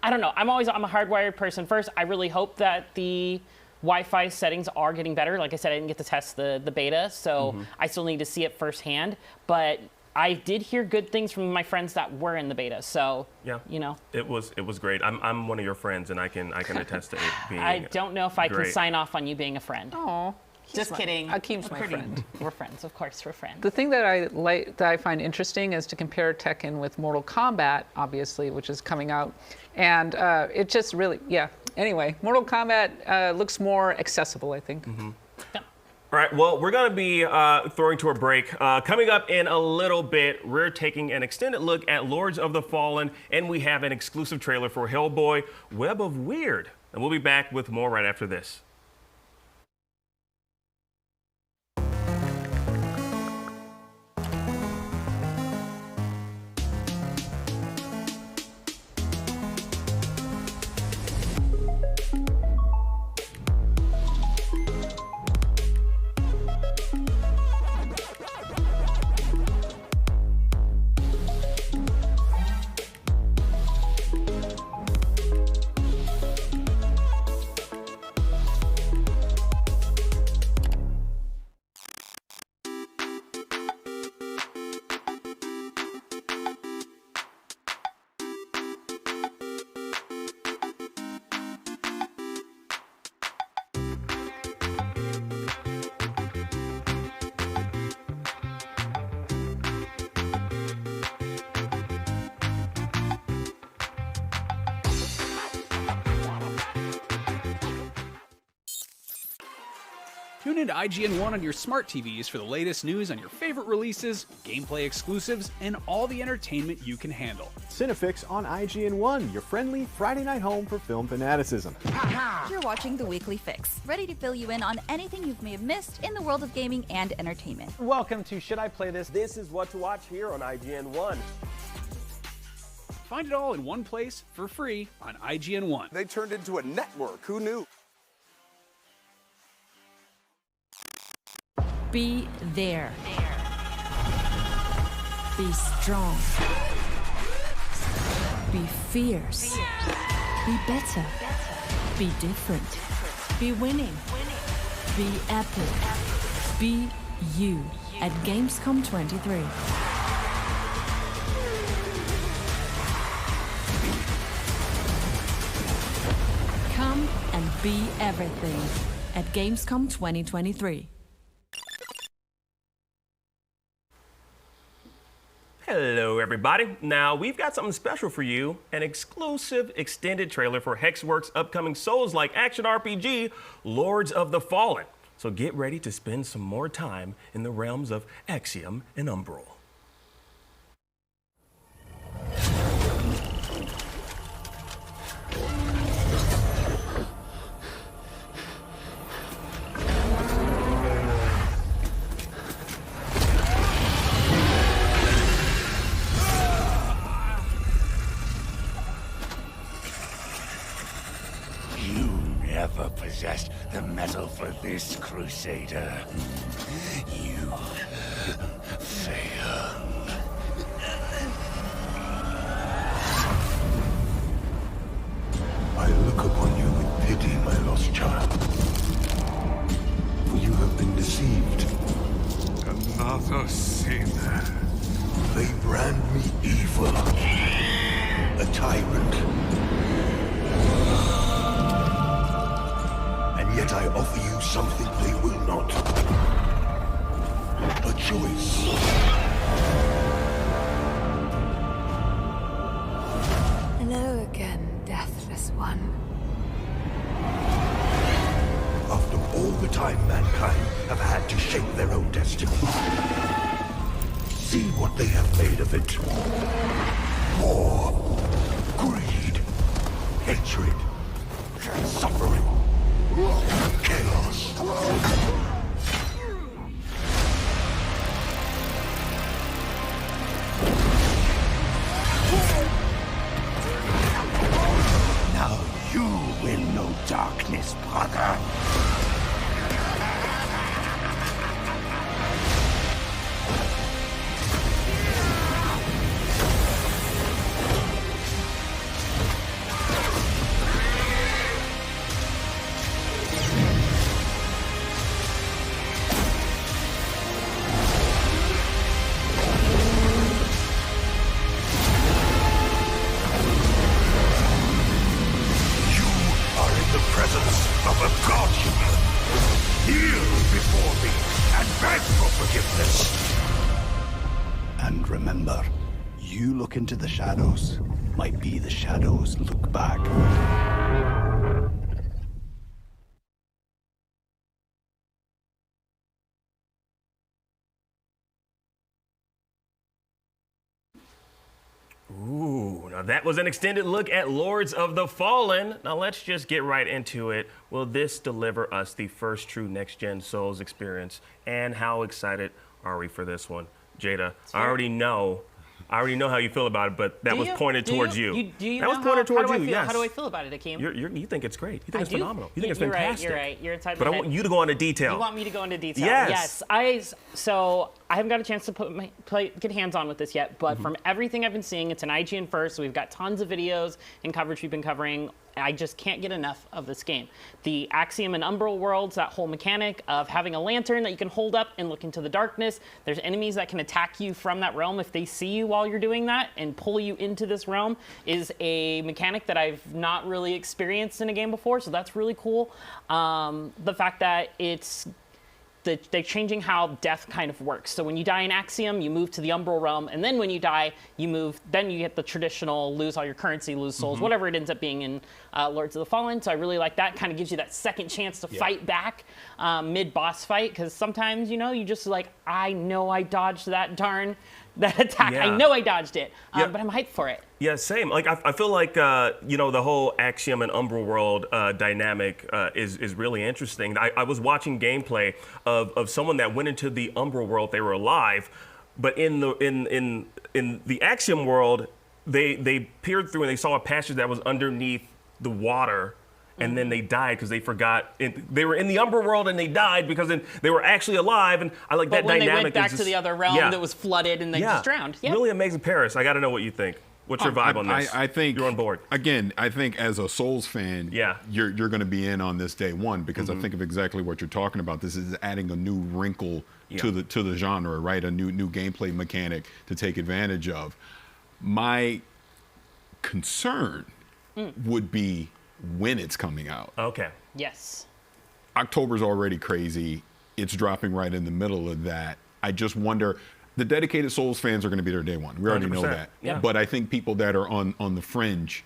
Speaker 8: I don't know. I'm a hardwired person first. I really hope that the Wi-Fi settings are getting better. Like I said, I didn't get to test the beta, so I still need to see it firsthand. But I did hear good things from my friends that were in the beta, so you know. It was
Speaker 23: great. I'm one of your friends, and I can attest to it being.
Speaker 8: I don't know if I can sign off on you being a friend.
Speaker 24: Oh,
Speaker 8: just kidding.
Speaker 24: Akeem's my friend.
Speaker 8: We're friends, of course. We're friends.
Speaker 24: The thing that I find interesting is to compare Tekken with Mortal Kombat, obviously, which is coming out, and it just really Anyway, Mortal Kombat looks more accessible, I think.
Speaker 23: All right, well, we're going to be throwing to a break. Coming up in a little bit, we're taking an extended look at Lords of the Fallen, and we have an exclusive trailer for Hellboy, Web of Weird. And we'll be back with more right after this.
Speaker 15: Tune into IGN1 on your smart TVs for the latest news on your favorite releases, gameplay exclusives, and all the entertainment you can handle.
Speaker 3: Cinefix on IGN1, your friendly Friday night home for film fanaticism.
Speaker 16: You're watching The Weekly Fix, ready to fill you in on anything you may have missed in the world of gaming and entertainment.
Speaker 25: Welcome to Should I Play This? This is what to watch here on IGN1.
Speaker 15: Find it all in one place for free on IGN1.
Speaker 27: They turned into a network. Who knew?
Speaker 21: Be there. Be strong. Be fierce. Be better. Be different. Be winning. Be epic. Be you at Gamescom 23. Come and be everything at Gamescom 2023.
Speaker 23: Hello, everybody. Now, we've got something special for you, an exclusive extended trailer for Hexworks' upcoming Souls-like action RPG, Lords of the Fallen. So get ready to spend some more time in the realms of Axiom and Umbral.
Speaker 4: Never possessed the metal for this, Crusader. You fail.
Speaker 17: I look upon you with pity, my lost child. For you have been deceived.
Speaker 4: Another sinner.
Speaker 17: They brand me evil. A tyrant. And yet I offer you something they will not. A choice.
Speaker 22: Hello again, deathless one.
Speaker 17: After all the time mankind have had to shape their own destiny, see what they have made of it. War, greed, hatred, suffering, chaos.
Speaker 4: Now you will know darkness, brother.
Speaker 17: And remember, you look into the shadows, might be the shadows look back.
Speaker 23: Ooh, now that was an extended look at Lords of the Fallen. Now let's just get right into it. Will this deliver us the first true next-gen Souls experience? And how excited are we for this one? Jada, I already know how you feel about it, but that was pointed towards you. That was pointed towards you, yes.
Speaker 8: How do I feel about it, Akeem?
Speaker 23: You think it's great. You think it's phenomenal. You think it's
Speaker 8: You're
Speaker 23: fantastic.
Speaker 8: right. You're a type
Speaker 23: But
Speaker 8: of
Speaker 23: I want you to go into detail.
Speaker 8: You want me to go into detail?
Speaker 23: Yes.
Speaker 8: So I haven't got a chance to get hands-on with this yet, but from everything I've been seeing, it's an IGN first, so we've got tons of videos and coverage we've been covering. I just can't get enough of this game. The Axiom and Umbral worlds, that whole mechanic of having a lantern that you can hold up and look into the darkness. There's enemies that can attack you from that realm if they see you while you're doing that and pull you into this realm is a mechanic that I've not really experienced in a game before, so that's really cool. The fact that it's they're changing how death kind of works. So when you die in Axiom, you move to the Umbral Realm, and then when you die, then you get the traditional lose all your currency, lose souls, whatever it ends up being in Lords of the Fallen. So I really like that. Kind of gives you that second chance to fight back mid-boss fight, because sometimes, you just like, I know I dodged that attack.
Speaker 23: Yeah.
Speaker 8: I know I dodged it, but I'm hyped for it.
Speaker 23: Yeah, same. Like I feel like the whole Axiom and Umbral World dynamic is really interesting. I was watching gameplay of someone that went into the Umbral World. They were alive, but in the Axiom world, they peered through and they saw a passage that was underneath the water. And then they died because they forgot. They were in the Umbral World and they died because they were actually alive. And I like that dynamic.
Speaker 8: But when they went back to the other realm that was flooded and they just drowned. Yeah.
Speaker 23: Really amazing. Paris, I got to know what you think. What's your vibe on this?
Speaker 7: I think
Speaker 23: you're on board.
Speaker 7: Again, I think as a Souls fan, you're going to be in on this day one, because I think of exactly what you're talking about. This is adding a new wrinkle to the genre, right? A new gameplay mechanic to take advantage of. My concern would be when it's coming out.
Speaker 23: Okay.
Speaker 8: Yes.
Speaker 7: October's already crazy. It's dropping right in the middle of that. I just wonder. The dedicated Souls fans are going to be there day one. We already know that.
Speaker 23: Yeah.
Speaker 7: But I think people that are on the fringe,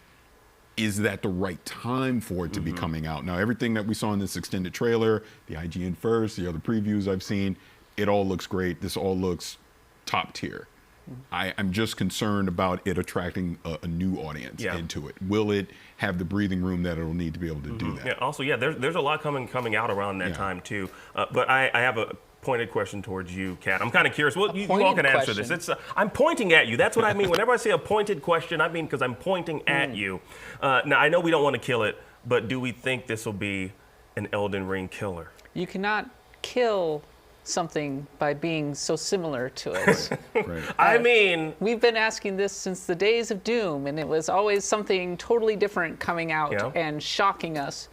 Speaker 7: is that the right time for it to be coming out? Now, everything that we saw in this extended trailer, the IGN first, the other previews I've seen, it all looks great. This all looks top tier. I'm just concerned about it attracting a new audience into it. Will it have the breathing room that it'll need to be able to do that?
Speaker 23: Yeah. Also, there's a lot coming out around that time too. But I have a pointed question towards you, Kat. I'm kind of curious. Well, you all can answer this. I'm pointing at you. That's what I mean. Whenever I say a pointed question, I mean because I'm pointing at you. Now, I know we don't want to kill it, but do we think this will be an Elden Ring killer?
Speaker 24: You cannot kill something by being so similar to it.
Speaker 23: Right. I mean,
Speaker 24: we've been asking this since the days of Doom, and it was always something totally different coming out and shocking us.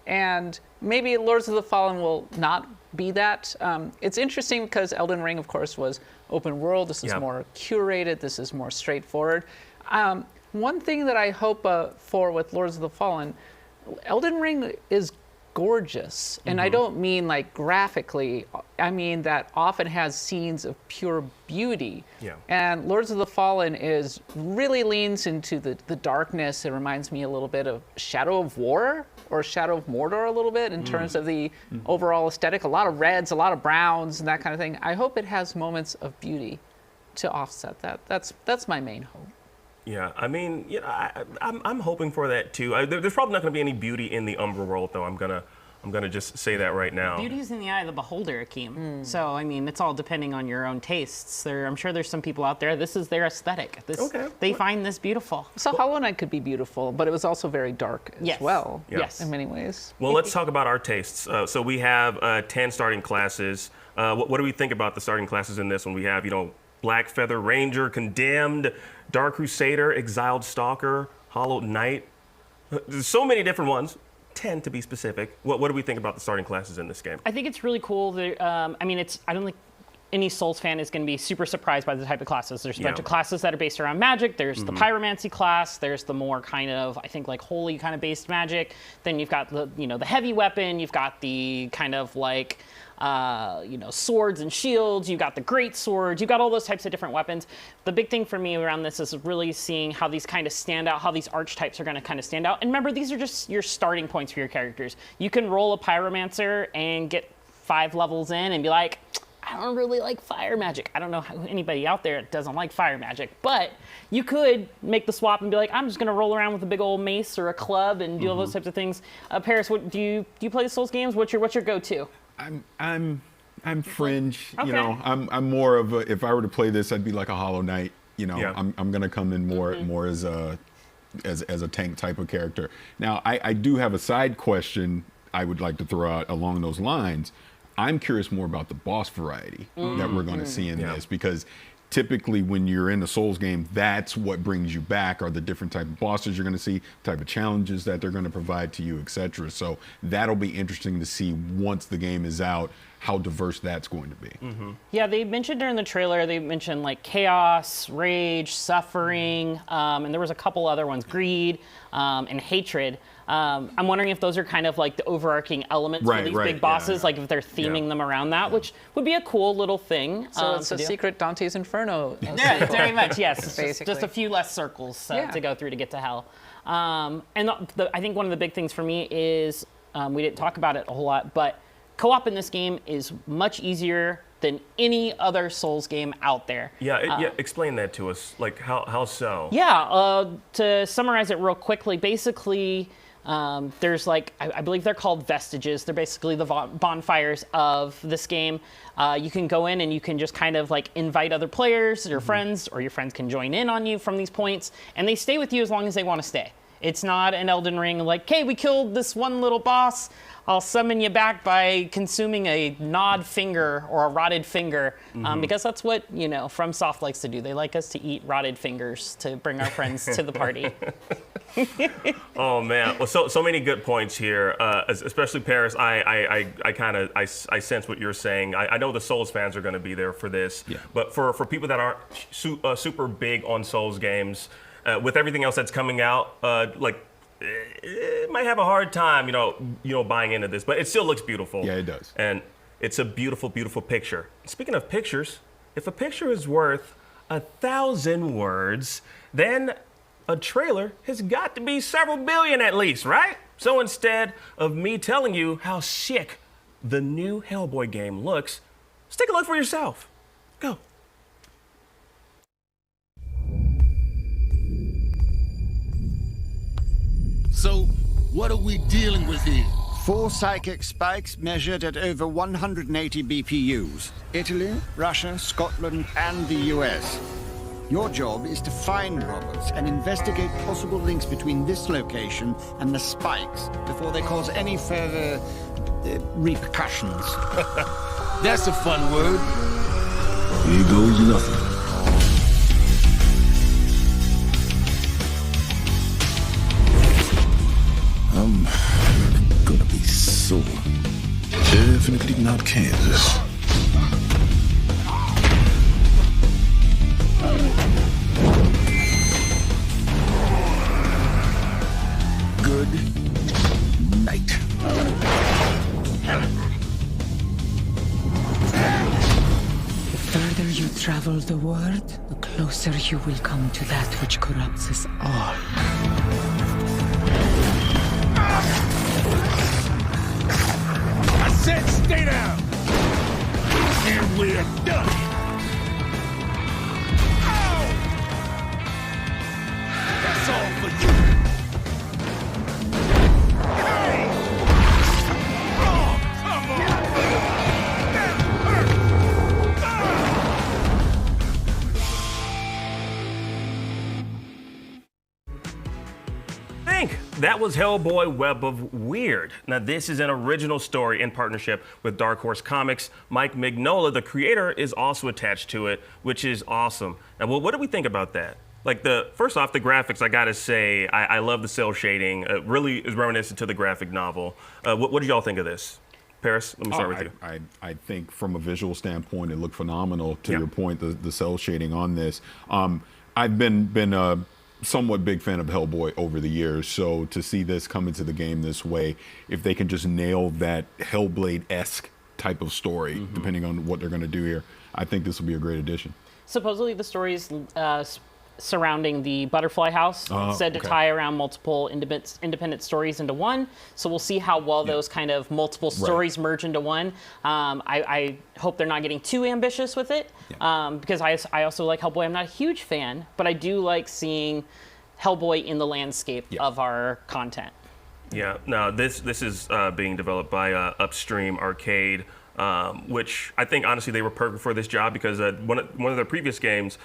Speaker 24: And maybe Lords of the Fallen will not be that. It's interesting because Elden Ring, of course, was open world. This is more curated. This is more straightforward. One thing that I hope for with Lords of the Fallen, Elden Ring is gorgeous. And I don't mean like graphically. I mean that often has scenes of pure beauty. Yeah. And Lords of the Fallen really leans into the darkness. It reminds me a little bit of Shadow of War or Shadow of Mordor a little bit in terms of the overall aesthetic. A lot of reds, a lot of browns, and that kind of thing. I hope it has moments of beauty to offset that. That's my main hope.
Speaker 23: Yeah, I mean, I'm hoping for that too. There's probably not going to be any beauty in the Umbral World, though. I'm gonna just say that right now.
Speaker 8: Beauty's in the eye of the beholder, Akeem. So I mean, it's all depending on your own tastes. I'm sure there's some people out there. This is their aesthetic. They find this beautiful.
Speaker 24: So Hollow Knight could be beautiful, but it was also very dark as well. Yes, in many ways.
Speaker 23: Well, let's talk about our tastes. So we have 10 starting classes. What do we think about the starting classes in this one? We have, Black Feather Ranger, Condemned, Dark Crusader, Exiled Stalker, Hollow Knight. There's so many different ones. 10 to be specific. What do we think about the starting classes in this game?
Speaker 8: I think it's really cool. I don't think any Souls fan is going to be super surprised by the type of classes. There's a bunch of classes that are based around magic. There's the pyromancy class. There's the more kind of, I think, like holy kind of based magic. Then you've got the heavy weapon. You've got the kind of like swords and shields. You've got the great swords. You've got all those types of different weapons. The big thing for me around this is really seeing how these kind of stand out, how these archetypes are going to kind of stand out. And remember, these are just your starting points for your characters. You can roll a pyromancer and get 5 levels in and be like, I don't really like fire magic. I don't know anybody out there that doesn't like fire magic, but you could make the swap and be like, I'm just going to roll around with a big old mace or a club and do all those types of things. Paris, do you play the Souls games? What's your go-to?
Speaker 7: I'm fringe.
Speaker 8: Okay.
Speaker 7: I'm more of if I were to play this, I'd be like a Hollow Knight. I'm gonna come in more as a tank type of character. Now I do have a side question I would like to throw out along those lines. I'm curious more about the boss variety that we're going to see in this, because typically when you're in the Souls game, that's what brings you back, are the different type of bosses you're going to see, type of challenges that they're going to provide to you, etc. So that'll be interesting to see once the game is out, how diverse that's going to be.
Speaker 8: Yeah, they mentioned during the trailer, they mentioned like chaos, rage, suffering, and there was a couple other ones, greed, and hatred. I'm wondering if those are kind of like the overarching elements for these big bosses, like if they're theming them around that, which would be a cool little thing.
Speaker 24: So it's a secret Dante's Inferno.
Speaker 8: Yeah, very much, yes.
Speaker 24: Basically.
Speaker 8: Just a few less circles to go through to get to hell. And I think one of the big things for me is, we didn't talk about it a whole lot, but co-op in this game is much easier than any other Souls game out there.
Speaker 23: Yeah, explain that to us. Like, how so?
Speaker 8: Yeah, to summarize it real quickly, basically, there's like, I believe they're called vestiges. They're basically the bonfires of this game. You can go in and you can just kind of like invite other players, your friends, or your friends can join in on you from these points, and they stay with you as long as they want to stay. It's not an Elden Ring like, hey, we killed this one little boss, I'll summon you back by consuming a gnawed finger or a rotted finger, because that's what, FromSoft likes to do. They like us to eat rotted fingers to bring our friends to the party.
Speaker 23: Oh man, well, so many good points here, especially Paris. I sense what you're saying. I know the Souls fans are going to be there for this, but for people that aren't super big on Souls games, with everything else that's coming out, it might have a hard time, buying into this, but it still looks beautiful.
Speaker 7: Yeah, it does.
Speaker 23: And it's a beautiful, beautiful picture. Speaking of pictures, if a picture is worth 1,000 words, then a trailer has got to be several billion at least, right? So instead of me telling you how sick the new Hellboy game looks, let's take a look for yourself. Go.
Speaker 4: So, what are we dealing with here?
Speaker 5: 4 psychic spikes measured at over 180 BPUs. Italy, Russia, Scotland, and the US. Your job is to find robbers and investigate possible links between this location and the spikes before they cause any further repercussions.
Speaker 4: That's a fun word. Here goes nothing. I'm gonna be sore. Definitely not Kansas. Good night.
Speaker 21: The further you travel the world, the closer you will come to that which corrupts us all.
Speaker 4: I said stay down! And we're done! Ow! That's all for you! Hey! Oh, come on! That hurt!
Speaker 23: That was Hellboy Web of Weird. Now, this is an original story in partnership with Dark Horse Comics. Mike Mignola, the creator, is also attached to it, which is awesome. Now, what do we think about that? Like, first off, the graphics, I gotta say, I love the cell shading. It really is reminiscent to the graphic novel. What did y'all think of this? Paris, let me start with you.
Speaker 7: I think from a visual standpoint, it looked phenomenal. To your point, the cell shading on this. I've been a somewhat big fan of Hellboy over the years, so to see this come into the game this way, if they can just nail that Hellblade-esque type of story, depending on what they're going to do here, I think this will be a great addition.
Speaker 8: Supposedly the stories surrounding the Butterfly House said to tie around multiple independent stories into one. So we'll see how well those kind of multiple stories merge into one. I hope they're not getting too ambitious with it, because I also like Hellboy. I'm not a huge fan, but I do like seeing Hellboy in the landscape of our content.
Speaker 23: Yeah, no, this is being developed by Upstream Arcade. Which I think honestly they were perfect for this job, because one of their previous games,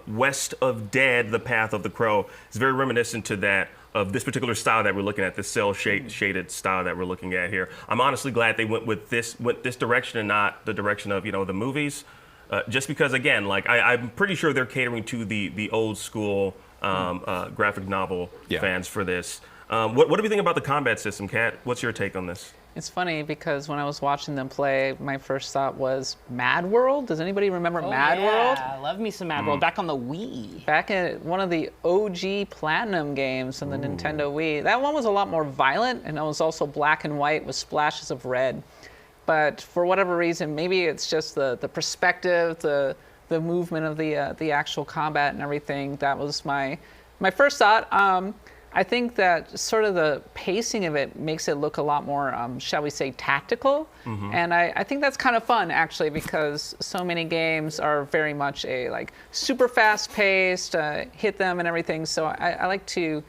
Speaker 23: West of Dead: The Path of the Crow, is very reminiscent to that, of this particular style that we're looking at, this cell shaded style that we're looking at here. I'm honestly glad they went this direction and not the direction of the movies, just because again, like I'm pretty sure they're catering to the old school graphic novel fans for this. What do we think about the combat system, Kat? What's your take on this?
Speaker 24: It's funny because when I was watching them play, my first thought was Mad World. Does anybody remember Mad World?
Speaker 8: I love me some Mad World. Back on the Wii.
Speaker 24: Back in one of the OG Platinum games on the Nintendo Wii. That one was a lot more violent, and it was also black and white with splashes of red. But for whatever reason, maybe it's just the perspective, the movement of the actual combat and everything. That was my first thought. I think that sort of the pacing of it makes it look a lot more, shall we say, tactical. And I think that's kind of fun, actually, because so many games are very much a super fast-paced, hit them and everything. So I like to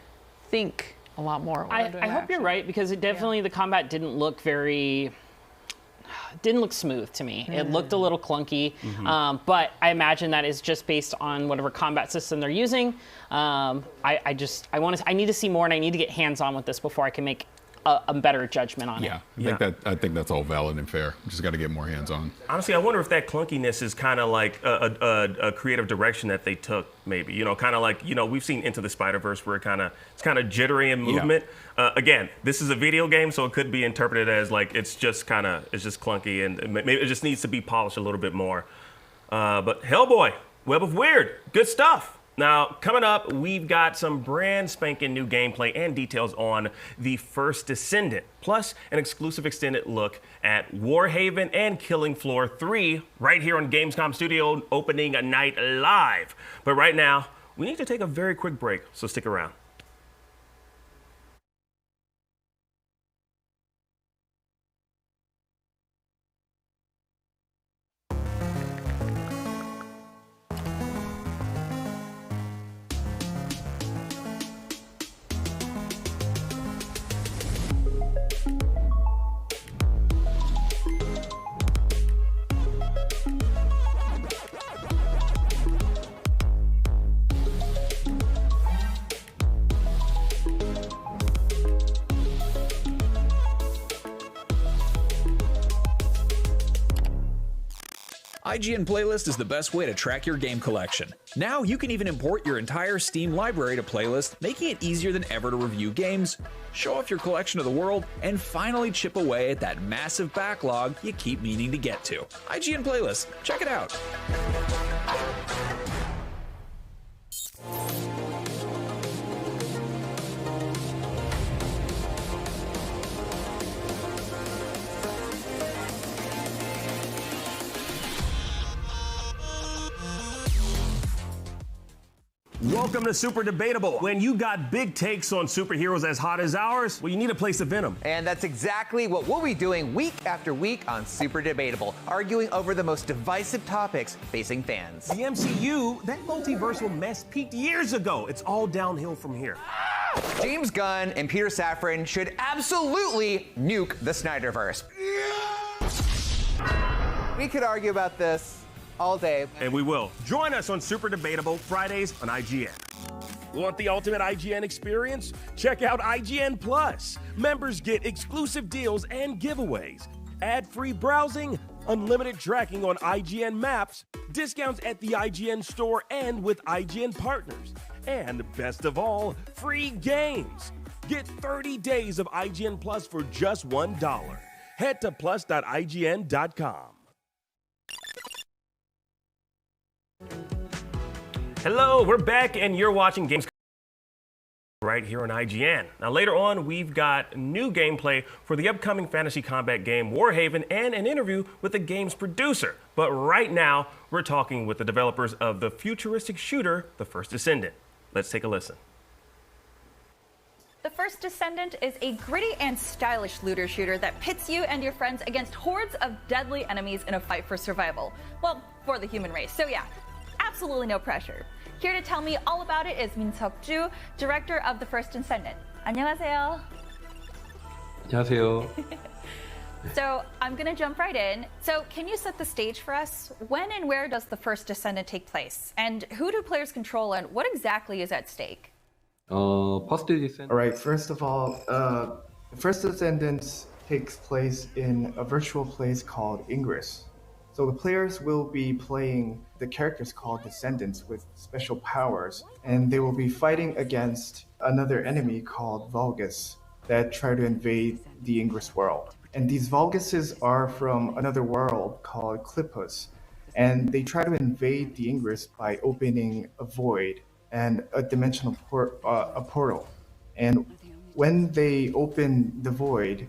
Speaker 24: think a lot more.
Speaker 8: I hope you're right, because it definitely, the combat didn't look smooth to me. It looked a little clunky, but I imagine that is just based on whatever combat system they're using. I need to see more, and I need to get hands-on with this before I can make a better judgment on it.
Speaker 7: I think that's all valid and fair. Just got to get more hands-on.
Speaker 23: Honestly, I wonder if that clunkiness is kind of like a creative direction that they took, maybe. You know, kind of like, we've seen Into the Spider-Verse where it's kind of jittery in movement. Again, this is a video game, so it could be interpreted as like it's just clunky, and maybe it just needs to be polished a little bit more. But Hellboy, Web of Weird, good stuff. Now, coming up, we've got some brand spanking new gameplay and details on The First Descendant, plus an exclusive extended look at Warhaven and Killing Floor 3 right here on Gamescom Studio opening night live. But right now, we need to take a very quick break, so stick around.
Speaker 15: IGN Playlist is the best way to track your game collection. Now you can even import your entire Steam library to Playlist, making it easier than ever to review games, show off your collection to the world, and finally chip away at that massive backlog you keep meaning to get to. IGN Playlist, check it out.
Speaker 23: Welcome to Super Debatable. When you got big takes on superheroes as hot as ours, well, you need a place to vent them.
Speaker 6: And that's exactly what we'll be doing week after week on Super Debatable, arguing over the most divisive topics facing fans.
Speaker 23: The MCU, that multiversal mess peaked years ago. It's all downhill from here.
Speaker 6: James Gunn and Peter Safran should absolutely nuke the Snyderverse. We could argue about this all day.
Speaker 23: And we will. Join us on Super Debatable Fridays on IGN. Want the ultimate IGN experience? Check out IGN Plus. Members get exclusive deals and giveaways, ad-free browsing, unlimited tracking on IGN Maps, discounts at the IGN store and with IGN partners. And best of all, free games. Get 30 days of IGN Plus for just $1. Head to plus.ign.com. Hello, we're back and you're watching Games right here on IGN. Now later on, we've got new gameplay for the upcoming fantasy combat game Warhaven and an interview with the game's producer. But right now, we're talking with the developers of the futuristic shooter, The First Descendant. Let's take a listen.
Speaker 28: The First Descendant is a gritty and stylish looter shooter that pits you and your friends against hordes of deadly enemies in a fight for survival. Well, for the human race. So yeah, absolutely no pressure. Here to tell me all about it is Min-seok Ju, director of The First Descendant. 안녕하세요.
Speaker 11: 안녕하세요.
Speaker 28: So I'm gonna jump right in. So can you set the stage for us? When and where does The First Descendant take place? And who do players control and what exactly is at stake?
Speaker 11: First Descendant.
Speaker 9: All right, first of all, First Descendant takes place in a virtual place called Ingress. So the players will be playing the characters called Descendants with special powers, and they will be fighting against another enemy called Vulgus that try to invade the Ingress world. And these Vulguses are from another world called Clippus, and they try to invade the Ingress by opening a void and a dimensional a portal. And when they open the void,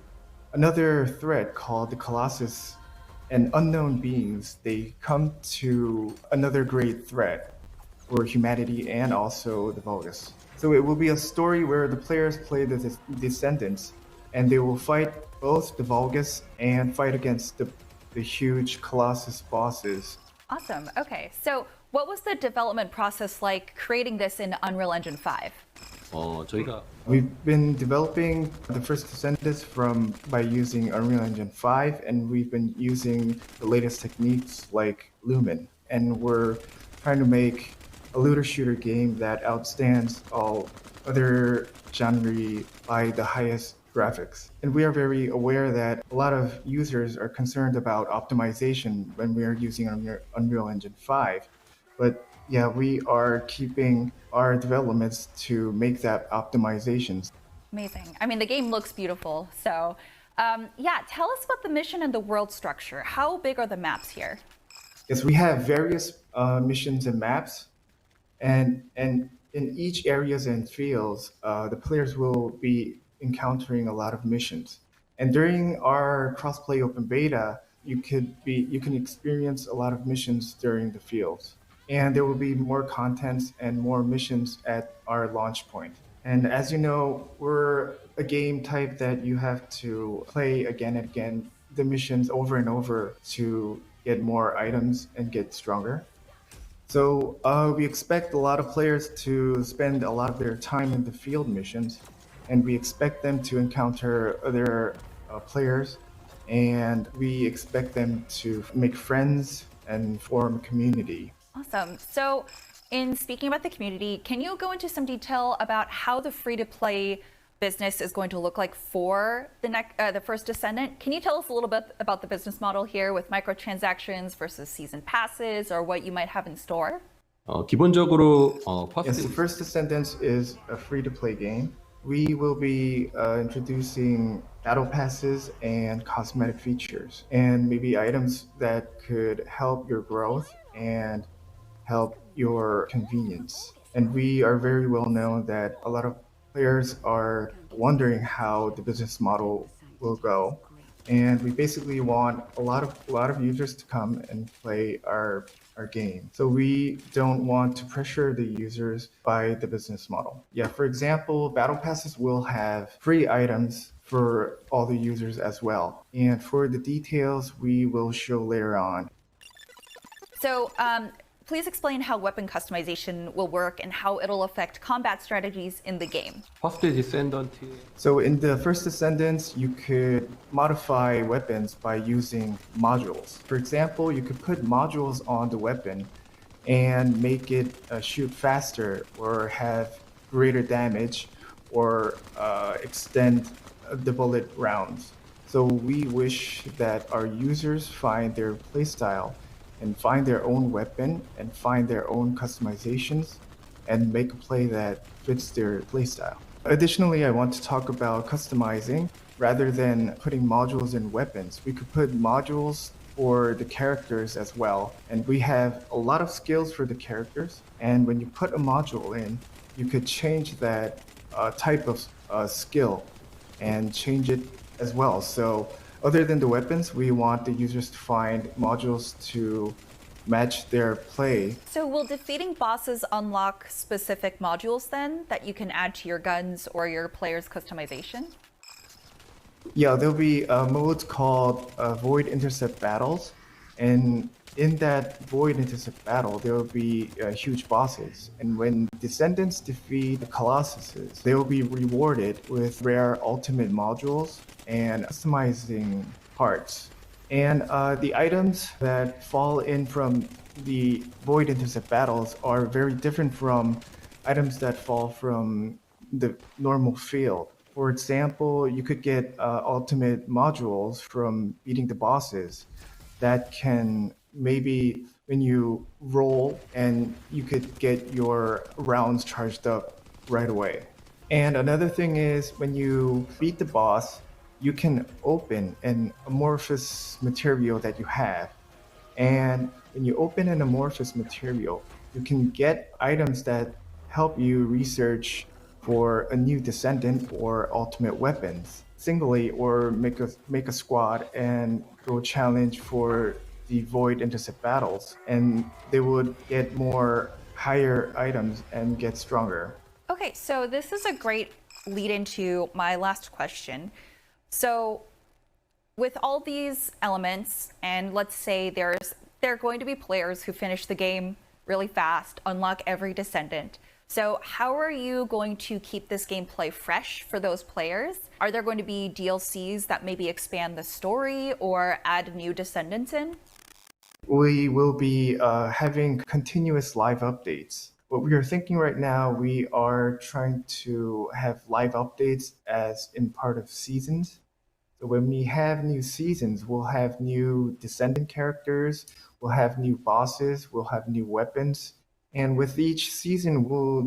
Speaker 9: another threat called the Colossus and unknown beings, they come to another great threat for humanity and also the Vulgus. So it will be a story where the players play the Descendants, and they will fight both the Vulgus and fight against the huge Colossus bosses.
Speaker 28: Awesome. Okay, so what was the development process like creating this in Unreal Engine 5?
Speaker 9: We've been developing the first Descendants by using Unreal Engine 5, and we've been using the latest techniques like Lumen. And we're trying to make a looter shooter game that outstands all other genres by the highest graphics. And we are very aware that a lot of users are concerned about optimization when we are using Unreal Engine 5. But yeah, we are keeping our developments to make that optimizations.
Speaker 28: Amazing. I mean, the game looks beautiful. So yeah, tell us about the mission and the world structure. How big are the maps here?
Speaker 9: Yes, we have various missions and maps. And in each areas and fields, the players will be encountering a lot of missions. And during our crossplay open beta, you can experience a lot of missions during the fields. And there will be more contents and more missions at our launch point. And as you know, we're a game type that you have to play again and again, the missions over and over to get more items and get stronger. So we expect a lot of players to spend a lot of their time in the field missions, and we expect them to encounter other players, and we expect them to make friends and form a community.
Speaker 28: Awesome. So in speaking about the community, can you go into some detail about how the free-to-play business is going to look like for the first Descendant? Can you tell us a little bit about the business model here with microtransactions versus season passes, or what you might have in store?
Speaker 11: 기본적으로
Speaker 9: Yes, the first Descendants is a free-to-play game. We will be introducing battle passes and cosmetic features, and maybe items that could help your growth and help your convenience. And we are very well known that a lot of players are wondering how the business model will go, and we basically want a lot of users to come and play our game. So we don't want to pressure the users by the business model. Yeah, for example, battle passes will have free items for all the users as well. And for the details, we will show later on.
Speaker 28: So please explain how weapon customization will work and how it'll affect combat strategies in the game.
Speaker 9: So in the first Descendants, you could modify weapons by using modules. For example, you could put modules on the weapon and make it shoot faster or have greater damage or extend the bullet rounds. So we wish that our users find their playstyle and find their own weapon and find their own customizations and make a play that fits their playstyle. Additionally, I want to talk about customizing. Rather than putting modules in weapons, we could put modules for the characters as well. And we have a lot of skills for the characters. And when you put a module in, you could change that type of skill and change it as well. So other than the weapons, we want the users to find modules to match their play.
Speaker 28: So will defeating bosses unlock specific modules then that you can add to your guns or your player's customization?
Speaker 9: Yeah, there'll be modes called Void Intercept Battles. And in that Void Intercept battle, there will be huge bosses. And when Descendants defeat the Colossuses, they will be rewarded with rare ultimate modules and customizing parts. And the items that fall in from the Void Intercept battles are very different from items that fall from the normal field. For example, you could get ultimate modules from beating the bosses that can maybe when you roll and you could get your rounds charged up right away. And another thing is when you beat the boss, you can open an amorphous material that you have. And when you open an amorphous material, you can get items that help you research for a new descendant or ultimate weapons singly, or make a squad and go challenge for the void intercept battles, and they would get more higher items and get stronger.
Speaker 28: Okay, so this is a great lead into my last question. So with all these elements, and let's say there are going to be players who finish the game really fast, unlock every descendant. So how are you going to keep this gameplay fresh for those players? Are there going to be DLCs that maybe expand the story or add new descendants in?
Speaker 9: We will be having continuous live updates. What we are thinking right now, we are trying to have live updates as in part of seasons. So when we have new seasons, we'll have new descendant characters, we'll have new bosses, we'll have new weapons. And with each season, we'll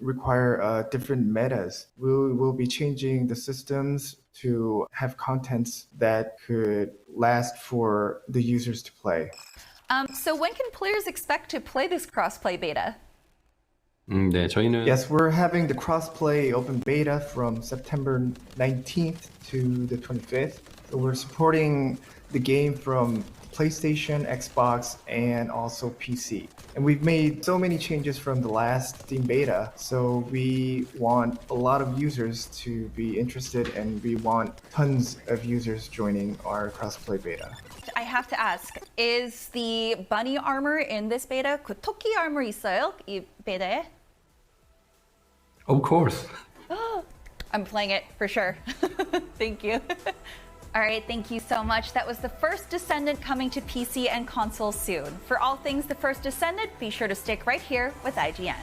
Speaker 9: require different metas. We'll be changing the systems to have contents that could last for the users to play.
Speaker 28: So when can players expect to play this crossplay beta?
Speaker 11: 네, 저희는
Speaker 9: Yes, we're having the crossplay open beta from September 19th to the 25th. So we're supporting the game from PlayStation, Xbox, and also PC. And we've made so many changes from the last Steam beta, so we want a lot of users to be interested, and we want tons of users joining our crossplay beta.
Speaker 28: I have to ask, is the bunny armor in this beta? 그 토끼 armor 있어요? 이 베타에?
Speaker 11: Of course.
Speaker 28: I'm playing it for sure. Thank you. All right, thank you so much. That was The First Descendant coming to PC and console soon. For all things The First Descendant, be sure to stick right here with IGN.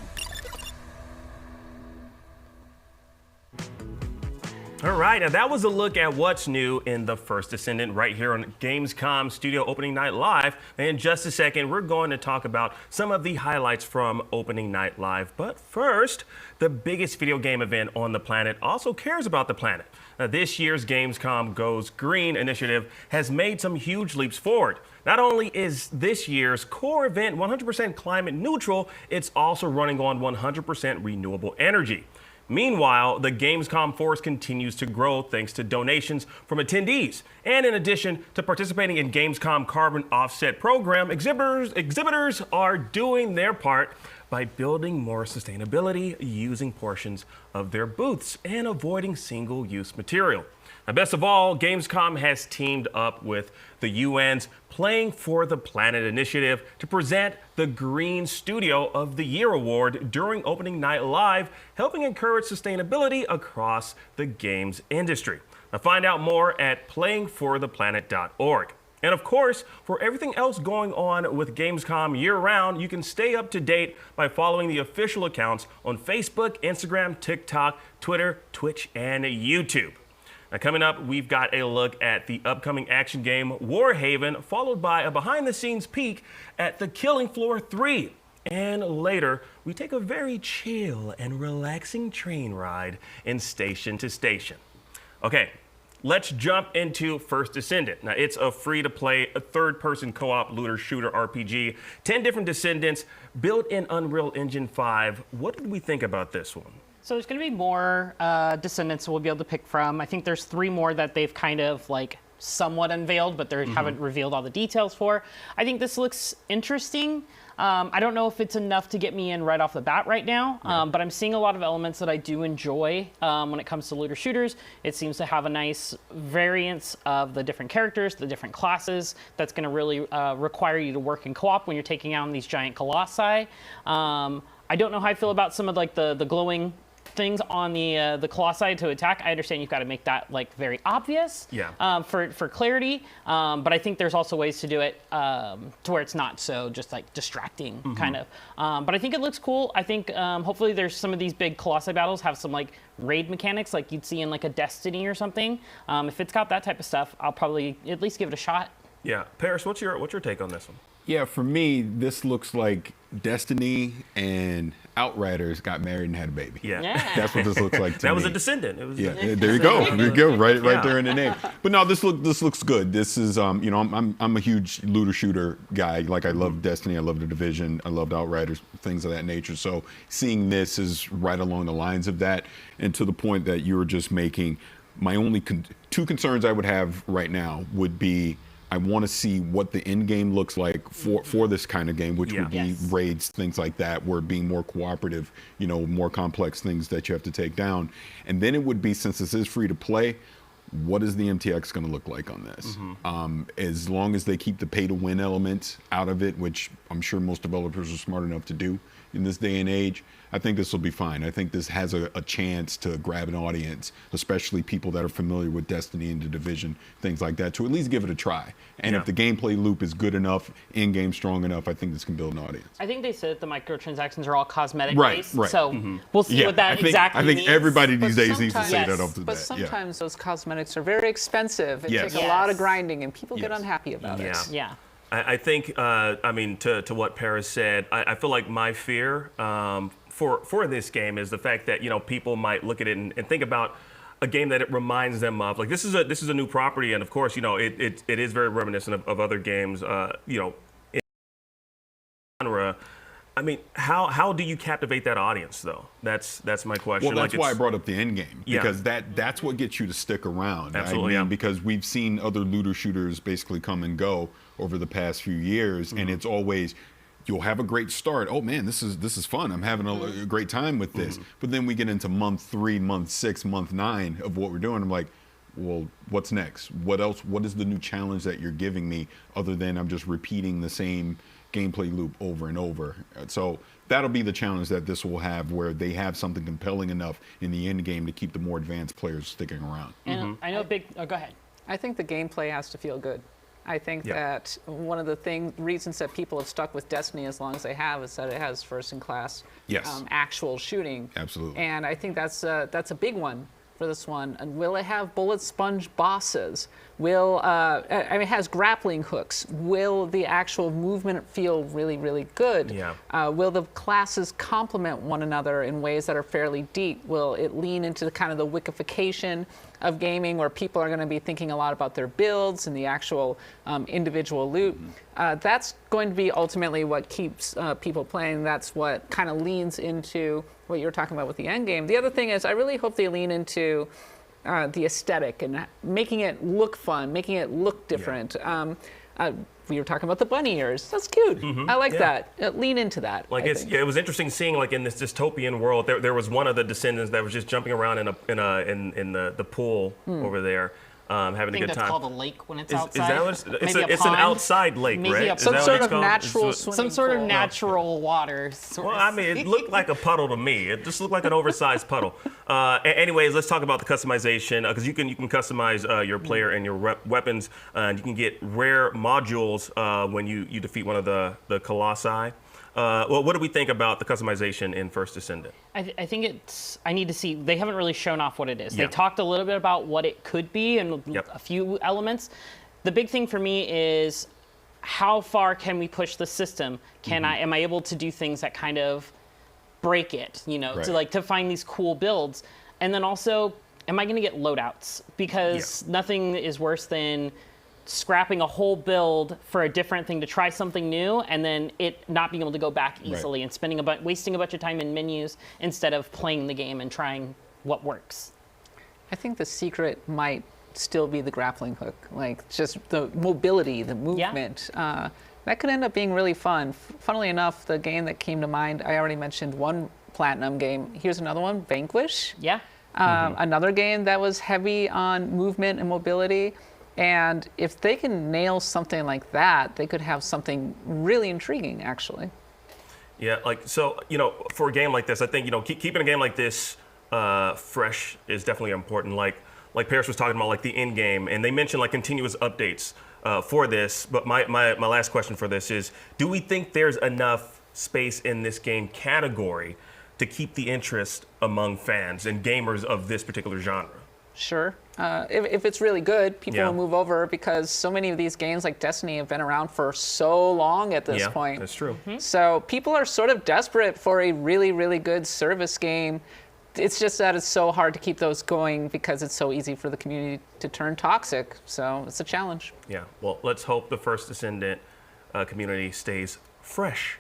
Speaker 23: All right, now that was a look at what's new in The First Descendant right here on Gamescom Studio Opening Night Live. In just a second, we're going to talk about some of the highlights from Opening Night Live. But first, the biggest video game event on the planet also cares about the planet. Now, this year's Gamescom Goes Green initiative has made some huge leaps forward. Not only is this year's core event 100% climate neutral, it's also running on 100% renewable energy. Meanwhile, the Gamescom force continues to grow thanks to donations from attendees. And in addition to participating in Gamescom carbon offset program, exhibitors are doing their part by building more sustainability using portions of their booths and avoiding single-use material. Now, best of all, Gamescom has teamed up with the UN's Playing for the Planet initiative to present the Green Studio of the Year award during Opening Night Live, helping encourage sustainability across the games industry. Now, find out more at playingfortheplanet.org. And of course, for everything else going on with Gamescom year-round, you can stay up to date by following the official accounts on Facebook, Instagram, TikTok, Twitter, Twitch, and YouTube. Now, coming up, we've got a look at the upcoming action game Warhaven, followed by a behind-the-scenes peek at The Killing Floor 3. And later, we take a very chill and relaxing train ride in station to station. Okay, let's jump into First Descendant. Now, it's a free-to-play, a third-person co-op looter-shooter RPG. 10 different descendants built in Unreal Engine 5. What did we think about this one?
Speaker 8: So there's going to be more descendants we'll be able to pick from. I think there's 3 more that they've kind of like somewhat unveiled, but they haven't revealed all the details for. I think this looks interesting. I don't know if it's enough to get me in right off the bat right now, but I'm seeing a lot of elements that I do enjoy when it comes to looter shooters. It seems to have a nice variance of the different characters, the different classes. That's going to really require you to work in co-op when you're taking on these giant colossi. I don't know how I feel about some of like the glowing things on the colossi to attack. I understand you've got to make that like very obvious for clarity, but I think there's also ways to do it to where it's not so just like distracting kind of. But I think it looks cool. I think hopefully there's some of these big colossi battles have some like raid mechanics like you'd see in like a Destiny or something. If it's got that type of stuff, I'll probably at least give it a shot.
Speaker 23: Yeah, Paris, what's your take on this one?
Speaker 7: Yeah, for me, this looks like Destiny and Outriders got married and had a baby.
Speaker 23: Yeah.
Speaker 7: That's what this looks like to me.
Speaker 23: That was a descendant. It was
Speaker 7: there you go. There you go. Right there in the name. But no, this looks good. This is I'm a huge looter shooter guy. Like I love Destiny, I love The Division, I loved Outriders, things of that nature. So seeing this is right along the lines of that, and to the point that you were just making. My only two concerns I would have right now would be I want to see what the end game looks like for this kind of game, which would be raids, things like that, where being more cooperative, more complex things that you have to take down. And then it would be, since this is free to play, what is the MTX going to look like on this? As long as they keep the pay to win element out of it, which I'm sure most developers are smart enough to do in this day and age, I think this will be fine. I think this has a chance to grab an audience, especially people that are familiar with Destiny and The Division, things like that, to at least give it a try. And if the gameplay loop is good enough, in-game strong enough, I think this can build an audience.
Speaker 8: I think they said that the microtransactions are all cosmetic based,
Speaker 7: right.
Speaker 8: So we'll see what that exactly
Speaker 7: means. I think everybody
Speaker 24: But
Speaker 7: these days needs to say that off the bat.
Speaker 24: But sometimes those cosmetics are very expensive. It takes a lot of grinding, and people get unhappy about it.
Speaker 8: Yeah.
Speaker 23: I think, to what Paris said, I feel like my fear for this game is the fact that people might look at it and think about a game that it reminds them of. Like this is a new property, and of course it is very reminiscent of other games. In genre. I mean, how do you captivate that audience though? That's my question.
Speaker 7: Well, that's why I brought up the end game, because that's what gets you to stick around.
Speaker 23: Absolutely,
Speaker 7: because we've seen other looter shooters basically come and go over the past few years, and it's always you'll have a great start. Oh man, this is fun. I'm having a great time with this. But then we get into month 3, month 6, month 9 of what we're doing. I'm like, well, what's next? What else? What is the new challenge that you're giving me, other than I'm just repeating the same gameplay loop over and over? So that'll be the challenge that this will have, where they have something compelling enough in the end game to keep the more advanced players sticking around.
Speaker 8: And I know go ahead.
Speaker 24: I think the gameplay has to feel good. I think that one of the reasons that people have stuck with Destiny as long as they have is that it has first-in-class actual shooting.
Speaker 7: Absolutely.
Speaker 24: And I think that's a big one for this one. And will it have bullet sponge bosses? It has grappling hooks. Will the actual movement feel really, really good?
Speaker 23: Yeah.
Speaker 24: Will the classes complement one another in ways that are fairly deep? Will it lean into kind of the wickification of gaming, where people are going to be thinking a lot about their builds and the actual individual loot? That's going to be ultimately what keeps people playing. That's what kind of leans into what you're talking about with the end game. The other thing is, I really hope they lean into the aesthetic and making it look fun, making it look different. We were talking about the bunny ears. That's cute. I like that. Lean into that.
Speaker 23: It was interesting seeing, like, in this dystopian world, there was one of the descendants that was just jumping around in the pool over there. Having a good time. I think that's
Speaker 8: called a lake when it's outside.
Speaker 23: Is that what it's an outside lake, right?
Speaker 24: Some sort of natural swimming
Speaker 8: Some sort of
Speaker 24: pool.
Speaker 8: natural water source.
Speaker 23: Well, I mean, it looked like a puddle to me. It just looked like an oversized puddle. Anyways, let's talk about the customization, because you can customize your player and your weapons, and you can get rare modules when you defeat one of the colossi. Well, what do we think about the customization in First Descendant?
Speaker 8: I think I need to see. They haven't really shown off what it is. They talked a little bit about what it could be and a few elements. The big thing for me is, how far can we push the system? Am I able to do things that kind of break it? To find these cool builds, and then also, am I going to get loadouts? Because nothing is worse than scrapping a whole build for a different thing to try something new, and then it not being able to go back easily and wasting a bunch of time in menus instead of playing the game and trying what works.
Speaker 24: I think the secret might still be the grappling hook, like just the mobility, the movement. That could end up being really fun. Funnily enough, the game that came to mind, I already mentioned one Platinum game. Here's another one, Vanquish. Another game that was heavy on movement and mobility. And if they can nail something like that, they could have something really intriguing, actually.
Speaker 23: Yeah, for a game like this, I think, keeping a game like this fresh is definitely important. Like Paris was talking about, like the end game, and they mentioned like continuous updates for this. But my last question for this is, do we think there's enough space in this game category to keep the interest among fans and gamers of this particular genre?
Speaker 24: Sure. if it's really good, people will move over because so many of these games like Destiny have been around for so long at this point.
Speaker 23: That's true.
Speaker 24: So people are sort of desperate for a really, really good service game. It's just that it's so hard to keep those going because it's so easy for the community to turn toxic. So it's a challenge.
Speaker 23: Yeah, well, let's hope the First Descendant community stays fresh.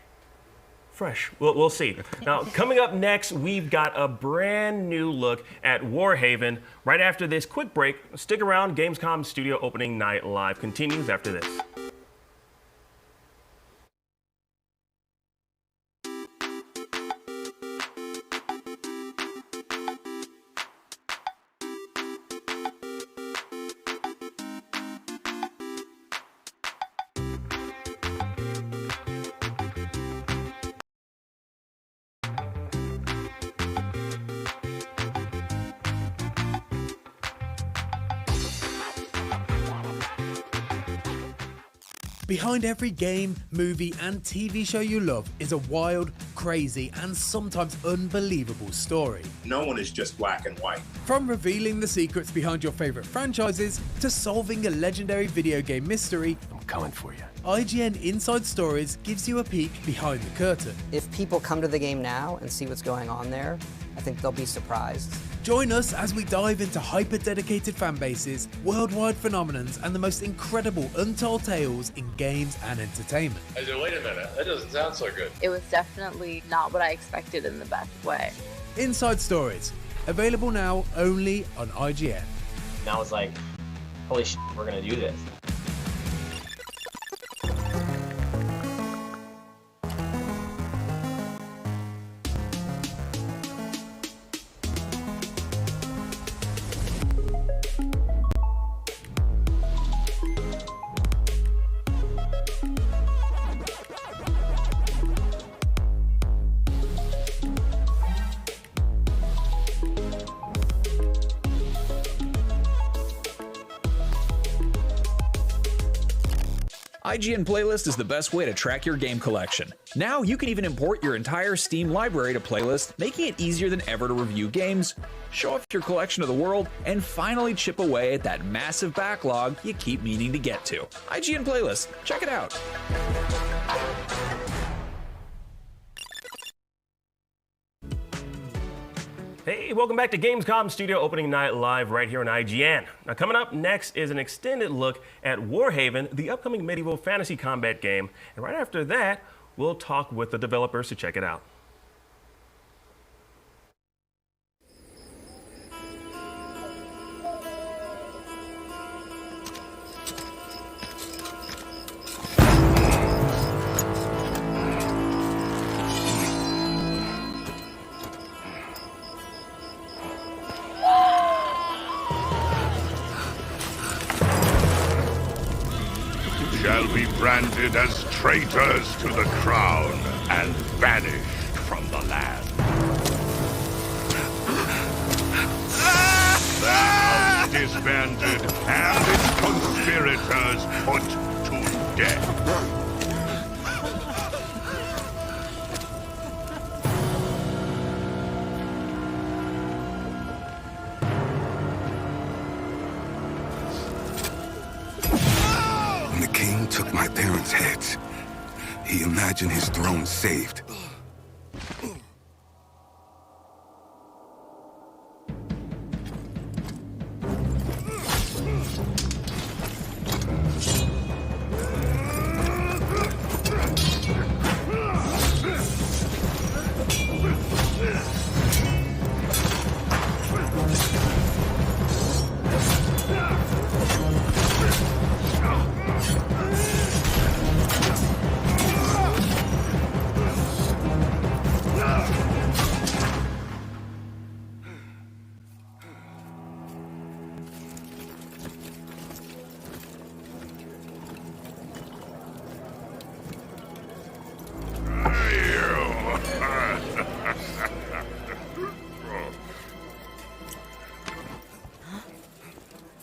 Speaker 23: We'll see. Now, coming up next, we've got a brand new look at Warhaven. Right after this quick break, stick around. Gamescom Studio Opening Night Live continues after this.
Speaker 2: Behind every game, movie, and TV show you love is a wild, crazy, and sometimes unbelievable story.
Speaker 10: No one is just black and white.
Speaker 2: From revealing the secrets behind your favorite franchises to solving a legendary video game mystery,
Speaker 11: I'm coming for you.
Speaker 2: IGN Inside Stories gives you a peek behind the curtain.
Speaker 13: If people come to the game now and see what's going on there, I think they'll be surprised.
Speaker 2: Join us as we dive into hyper-dedicated fan bases, worldwide phenomenons, and the most incredible untold tales in games and entertainment.
Speaker 14: I said, wait a minute, that doesn't sound so good.
Speaker 18: It was definitely not what I expected in the best way.
Speaker 2: Inside Stories, available now only on IGN.
Speaker 19: And I was like, holy shit, we're gonna do this.
Speaker 15: IGN Playlist is the best way to track your game collection. Now you can even import your entire Steam library to Playlist, making it easier than ever to review games, show off your collection of the world, and finally chip away at that massive backlog you keep meaning to get to. IGN Playlist, check it out.
Speaker 23: Hey, welcome back to Gamescom Studio Opening Night Live right here on IGN. Now, coming up next is an extended look at Warhaven, the upcoming medieval fantasy combat game. And right after that, we'll talk with the developers to check it out.
Speaker 20: Shall be branded as traitors to the crown and banished from the land. The house disbanded and its conspirators put to death.
Speaker 26: Took my parents' heads. He imagined his throne saved.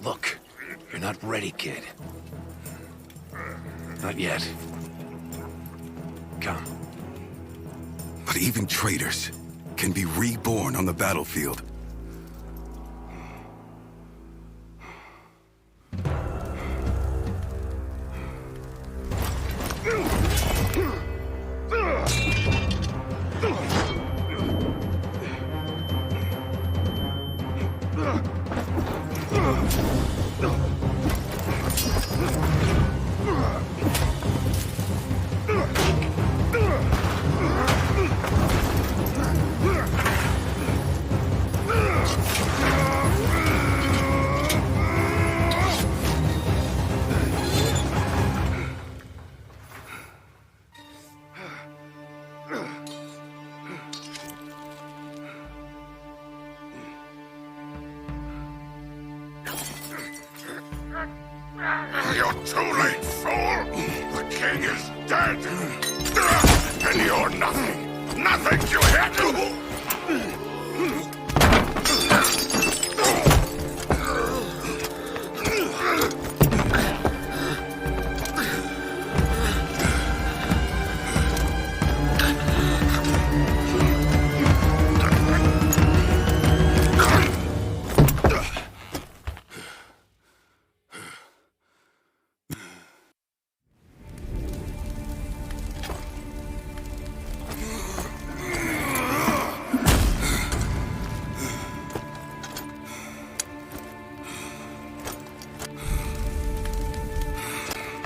Speaker 11: Look, you're not ready, kid. Not yet. Come.
Speaker 26: But even traitors can be reborn on the battlefield.
Speaker 20: You're too late, fool! The king is dead! And you're nothing! Nothing to him!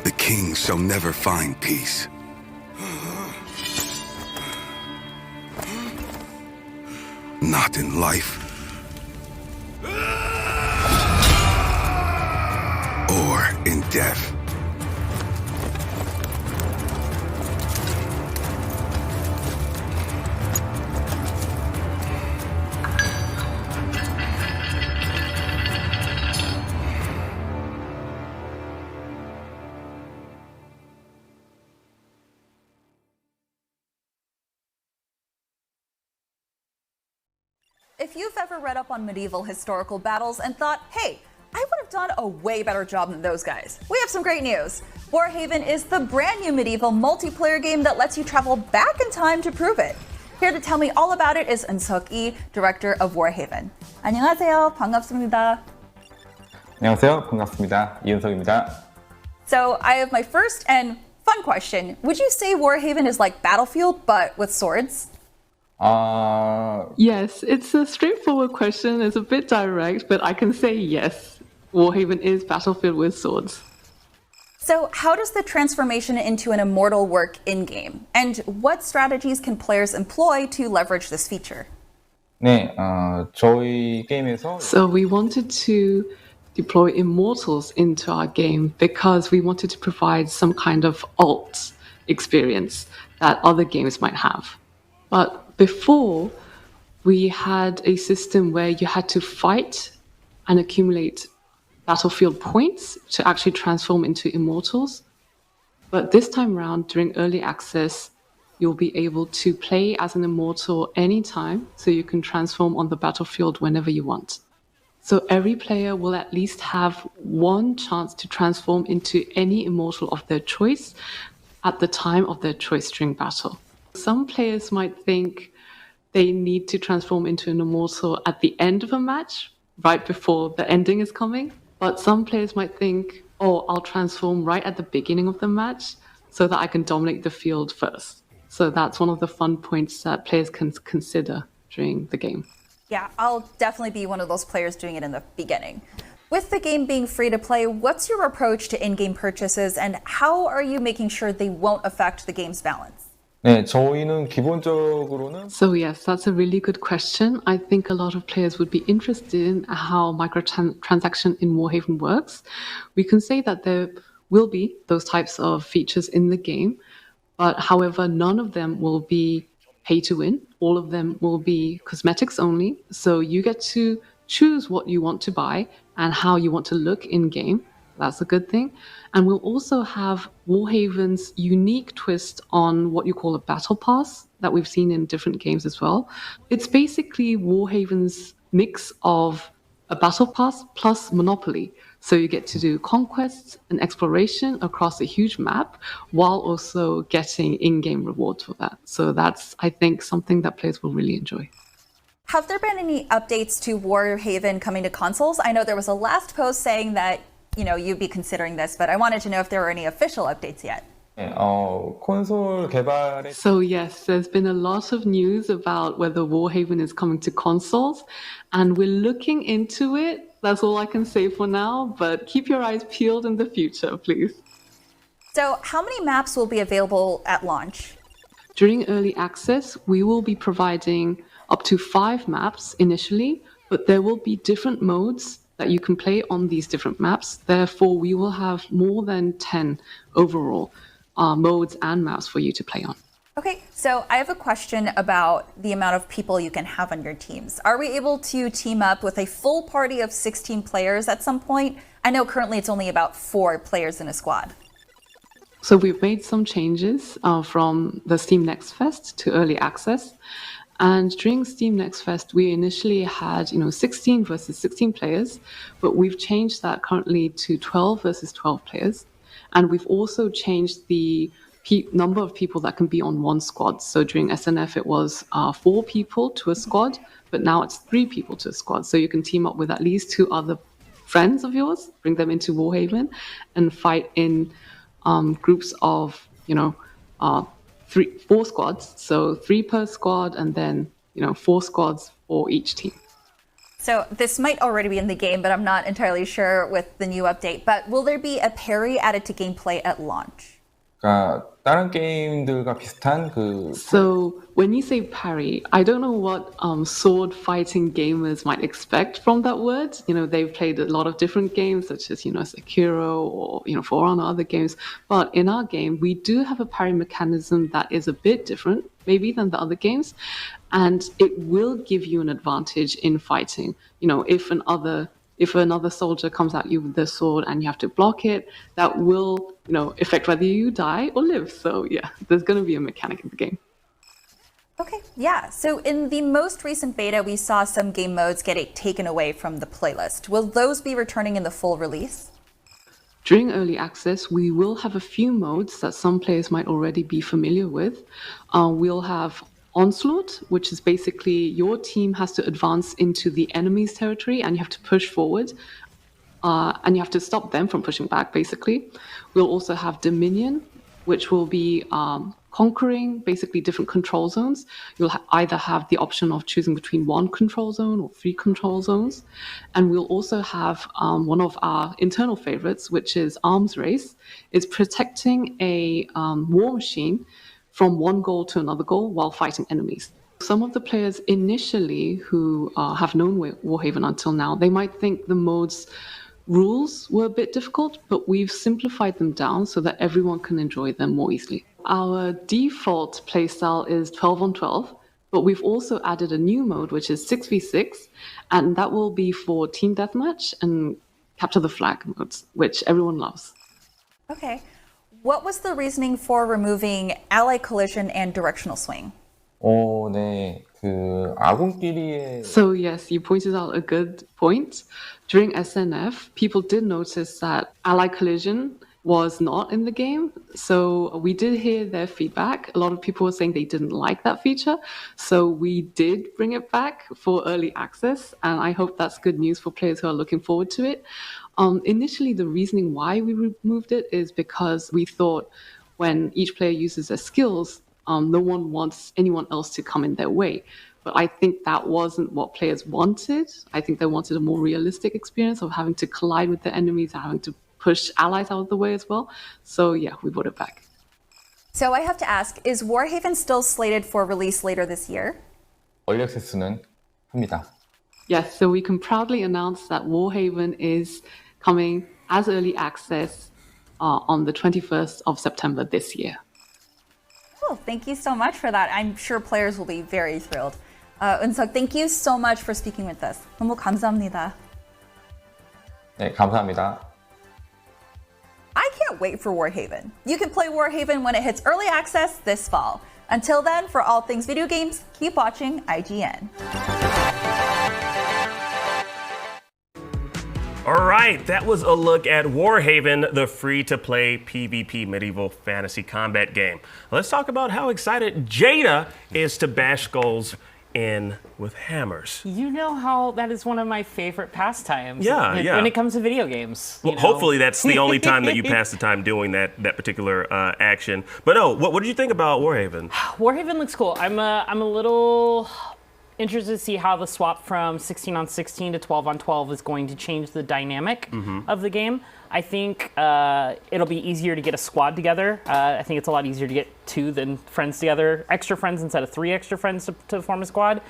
Speaker 26: The king shall never find peace. Not in life. Or in death.
Speaker 28: If you've ever read up on medieval historical battles and thought, hey, I would have done a way better job than those guys, we have some great news. Warhaven is the brand new medieval multiplayer game that lets you travel back in time to prove it. Here to tell me all about it is Eun-Seok Lee, director of Warhaven. 안녕하세요. 반갑습니다.
Speaker 1: 안녕하세요. 반갑습니다. 이은석입니다.
Speaker 28: So I have my first and fun question. Would you say Warhaven is like Battlefield, but with swords?
Speaker 3: Yes, it's a straightforward question. It's a bit direct, but I can say yes. Warhaven is Battlefield with swords.
Speaker 28: So how does the transformation into an immortal work in-game? And what strategies can players employ to leverage this feature?
Speaker 1: 네, 저희 게임에서
Speaker 3: So we wanted to deploy immortals into our game because we wanted to provide some kind of alt experience that other games might have. But before, we had a system where you had to fight and accumulate battlefield points to actually transform into immortals. But this time around, during early access, you'll be able to play as an immortal anytime, so you can transform on the battlefield whenever you want. So every player will at least have one chance to transform into any immortal of their choice at the time of their choice during battle. Some players might think they need to transform into an immortal at the end of a match, right before the ending is coming. But some players might think, oh, I'll transform right at the beginning of the match so that I can dominate the field first. So that's one of the fun points that players can consider during the game.
Speaker 28: Yeah, I'll definitely be one of those players doing it in the beginning. With the game being free to play, what's your approach to in-game purchases and how are you making sure they won't affect the game's balance?
Speaker 1: 네, 저희는 기본적으로는
Speaker 3: So yes, that's a really good question. I think a lot of players would be interested in how microtransaction in Warhaven works. We can say that there will be those types of features in the game, but however, none of them will be pay to win. All of them will be cosmetics only. So you get to choose what you want to buy and how you want to look in game. That's a good thing. And we'll also have Warhaven's unique twist on what you call a battle pass that we've seen in different games as well. It's basically Warhaven's mix of a battle pass plus Monopoly. So you get to do conquests and exploration across a huge map while also getting in-game rewards for that. So that's, I think, something that players will really enjoy.
Speaker 28: Have there been any updates to Warhaven coming to consoles? I know there was a last post saying that you'd be considering this, but I wanted to know if there were any official updates yet.
Speaker 1: 콘솔 개발에
Speaker 3: So yes, there's been a lot of news about whether Warhaven is coming to consoles, and we're looking into it. That's all I can say for now, but keep your eyes peeled in the future, please.
Speaker 28: So how many maps will be available at launch?
Speaker 3: During early access, we will be providing up to 5 maps initially, but there will be different modes that you can play on these different maps. Therefore, we will have more than 10 overall modes and maps for you to play on.
Speaker 28: Okay, so I have a question about the amount of people you can have on your teams. Are we able to team up with a full party of 16 players at some point? I know currently it's only about 4 players in a squad.
Speaker 3: So we've made some changes from the Steam Next Fest to early access. And during Steam Next Fest, we initially had 16 versus 16 players, but we've changed that currently to 12 versus 12 players. And we've also changed the number of people that can be on one squad. So during SNF, it was 4 people to a squad, but now it's 3 people to a squad. So you can team up with at least 2 other friends of yours, bring them into Warhaven, and fight in groups of 4 squads. So 3 per squad, and then 4 squads for each team.
Speaker 28: So this might already be in the game, but I'm not entirely sure with the new update. But will there be a parry added to gameplay at launch?
Speaker 1: 다른 게임들과 비슷한
Speaker 3: So when you say parry, I don't know what sword fighting gamers might expect from that word. They've played a lot of different games, such as Sekiro or For Honor, other games. But in our game, we do have a parry mechanism that is a bit different, maybe, than the other games, and it will give you an advantage in fighting. If another soldier comes at you with the sword and you have to block it, that will, affect whether you die or live. So yeah, there's going to be a mechanic in the game.
Speaker 28: Okay, yeah. So in the most recent beta, we saw some game modes get taken away from the playlist. Will those be returning in the full release?
Speaker 3: During early access, we will have a few modes that some players might already be familiar with. We'll have Onslaught, which is basically your team has to advance into the enemy's territory and you have to push forward, and you have to stop them from pushing back, basically. We'll also have Dominion, which will be conquering basically different control zones. You'll either have the option of choosing between 1 control zone or 3 control zones. And we'll also have one of our internal favorites, which is Arms Race. It's protecting a war machine from one goal to another goal while fighting enemies. Some of the players initially who have known Warhaven until now, they might think the mode's rules were a bit difficult, but we've simplified them down so that everyone can enjoy them more easily. Our default playstyle is 12 on 12, but we've also added a new mode, which is 6v6, and that will be for Team Deathmatch and Capture the Flag modes, which everyone loves.
Speaker 28: Okay. What was the reasoning for removing ally collision and directional swing?
Speaker 1: 네. 아군끼리의
Speaker 3: So yes, you pointed out a good point. During SNF, people did notice that ally collision was not in the game. So we did hear their feedback. A lot of people were saying they didn't like that feature. So we did bring it back for early access. And I hope that's good news for players who are looking forward to it. Initially, the reasoning why we removed it is because we thought when each player uses their skills, no one wants anyone else to come in their way. But I think that wasn't what players wanted. I think they wanted a more realistic experience of having to collide with the enemies and having to push allies out of the way as well. So yeah, we brought it back.
Speaker 28: So I have to ask, is Warhaven still slated for release later this year?
Speaker 1: 얼리 액세스는 합니다.
Speaker 3: Yes, so we can proudly announce that Warhaven is coming as early access on the 21st of September this year.
Speaker 28: Cool. Thank you so much for that. I'm sure players will be very thrilled. Eun-seok, thank you so much for speaking with us. 너무 감사합니다.
Speaker 1: 네, 감사합니다.
Speaker 28: I can't wait for Warhaven. You can play Warhaven when it hits early access this fall. Until then, for all things video games, keep watching IGN.
Speaker 23: All right, that was a look at Warhaven, the free-to-play PvP medieval fantasy combat game. Let's talk about how excited Jada is to bash skulls in with hammers.
Speaker 8: You know how that is one of my favorite pastimes.
Speaker 23: Yeah.
Speaker 8: When it comes to video games.
Speaker 23: Well, hopefully that's the only time that you pass the time doing that particular action. But no, what did you think about Warhaven?
Speaker 8: Warhaven looks cool. I'm a little interested to see how the swap from 16 on 16 to 12 on 12 is going to change the dynamic of the game. I think it'll be easier to get a squad together. I think it's a lot easier to get 2 than friends together, extra friends instead of 3 extra friends to form a squad,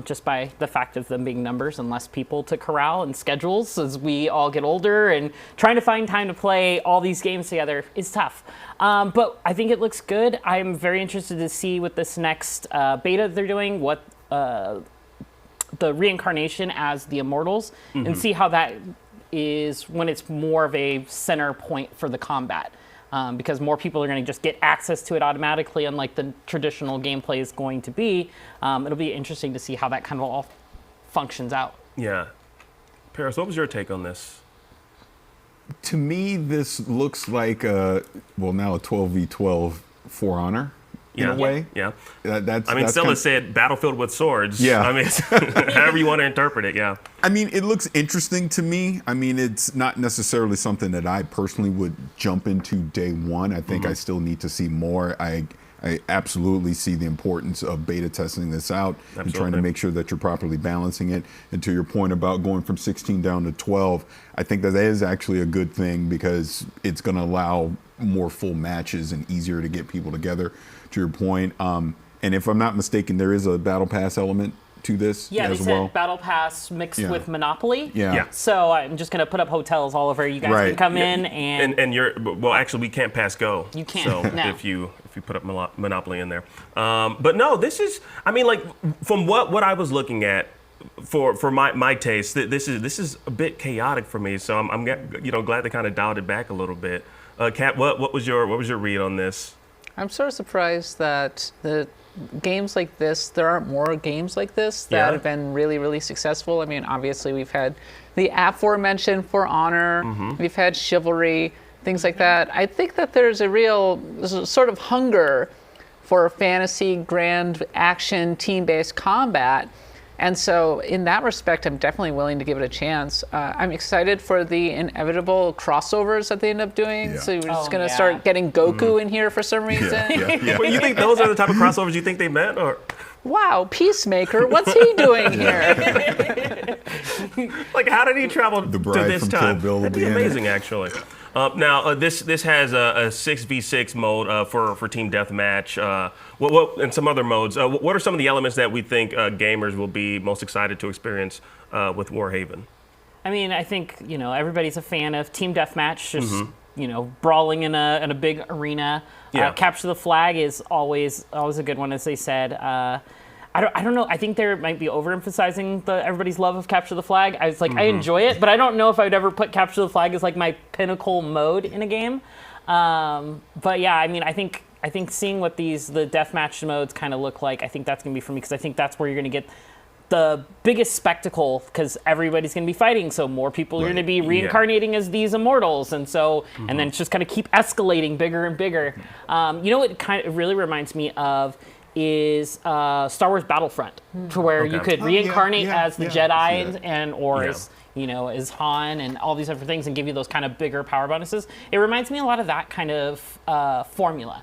Speaker 8: just by the fact of them being numbers and less people to corral and schedules as we all get older, and trying to find time to play all these games together is tough. But I think it looks good. I'm very interested to see with this next beta they're doing, what the reincarnation as the Immortals, and see how that is when it's more of a center point for the combat, because more people are going to just get access to it automatically, unlike the traditional gameplay is going to be. It'll be interesting to see how that kind of all functions out.
Speaker 23: Yeah. Paris, what was your take on this?
Speaker 7: To me, this looks like now a 12v12 For Honor. In a way.
Speaker 23: Yeah.
Speaker 7: That's
Speaker 23: Stella said Battlefield with swords.
Speaker 7: Yeah.
Speaker 23: I mean, however you want to interpret it, yeah.
Speaker 7: I mean, it looks interesting to me. I mean, it's not necessarily something that I personally would jump into day one. I think I still need to see more. I absolutely see the importance of beta testing this out and trying to make sure that you're properly balancing it. And to your point about going from 16 down to 12, I think that is actually a good thing, because it's going to allow more full matches and easier to get people together, to your point. And if I'm not mistaken, there is a Battle Pass element to this as well.
Speaker 8: Said Battle Pass mixed with Monopoly.
Speaker 7: Yeah.
Speaker 8: So I'm just going to put up hotels all over. You guys can come in
Speaker 23: and you're, well, actually, we can't pass go.
Speaker 8: You can't.
Speaker 23: So
Speaker 8: no.
Speaker 23: if you put up Monopoly in there. But no, this is, I mean, like, from what I was looking at, for my taste, this is a bit chaotic for me. So I'm glad they kind of dialed it back a little bit. Kat, what was your read on this?
Speaker 24: I'm sort of surprised that the games like this, there aren't more games like this that have been really, really successful. I mean, obviously we've had the aforementioned For Honor, we've had Chivalry, things like that. I think that there's a sort of hunger for fantasy, grand action, team-based combat. And so in that respect, I'm definitely willing to give it a chance. I'm excited for the inevitable crossovers that they end up doing. So we're just going to start getting Goku in here for some reason.
Speaker 23: Well, you think those are the type of crossovers you think they meant? Or
Speaker 24: Wow, Peacemaker, what's he doing here?
Speaker 23: Like, how did he travel to this time? That'd be amazing, actually. Now, this has a 6v6 mode for Team Deathmatch, and some other modes. What are some of the elements that we think gamers will be most excited to experience with Warhaven?
Speaker 8: I mean, I think, everybody's a fan of Team Deathmatch, just, brawling in a big arena. Capture the Flag is always a good one, as they said. I don't know. I think they might be overemphasizing everybody's love of Capture the Flag. I was like, I enjoy it, but I don't know if I would ever put Capture the Flag as like my pinnacle mode in a game. But yeah, I mean, I think seeing what the deathmatch modes kind of look like, I think that's gonna be for me, because I think that's where you're gonna get the biggest spectacle, because everybody's going to be fighting, so more people are going to be reincarnating as these immortals, and so and then it's just kind of keep escalating bigger and bigger. What it really reminds me of is Star Wars Battlefront, to where you could reincarnate as the Jedi or as Han and all these different things, and give you those kind of bigger power bonuses. It reminds me a lot of that kind of formula.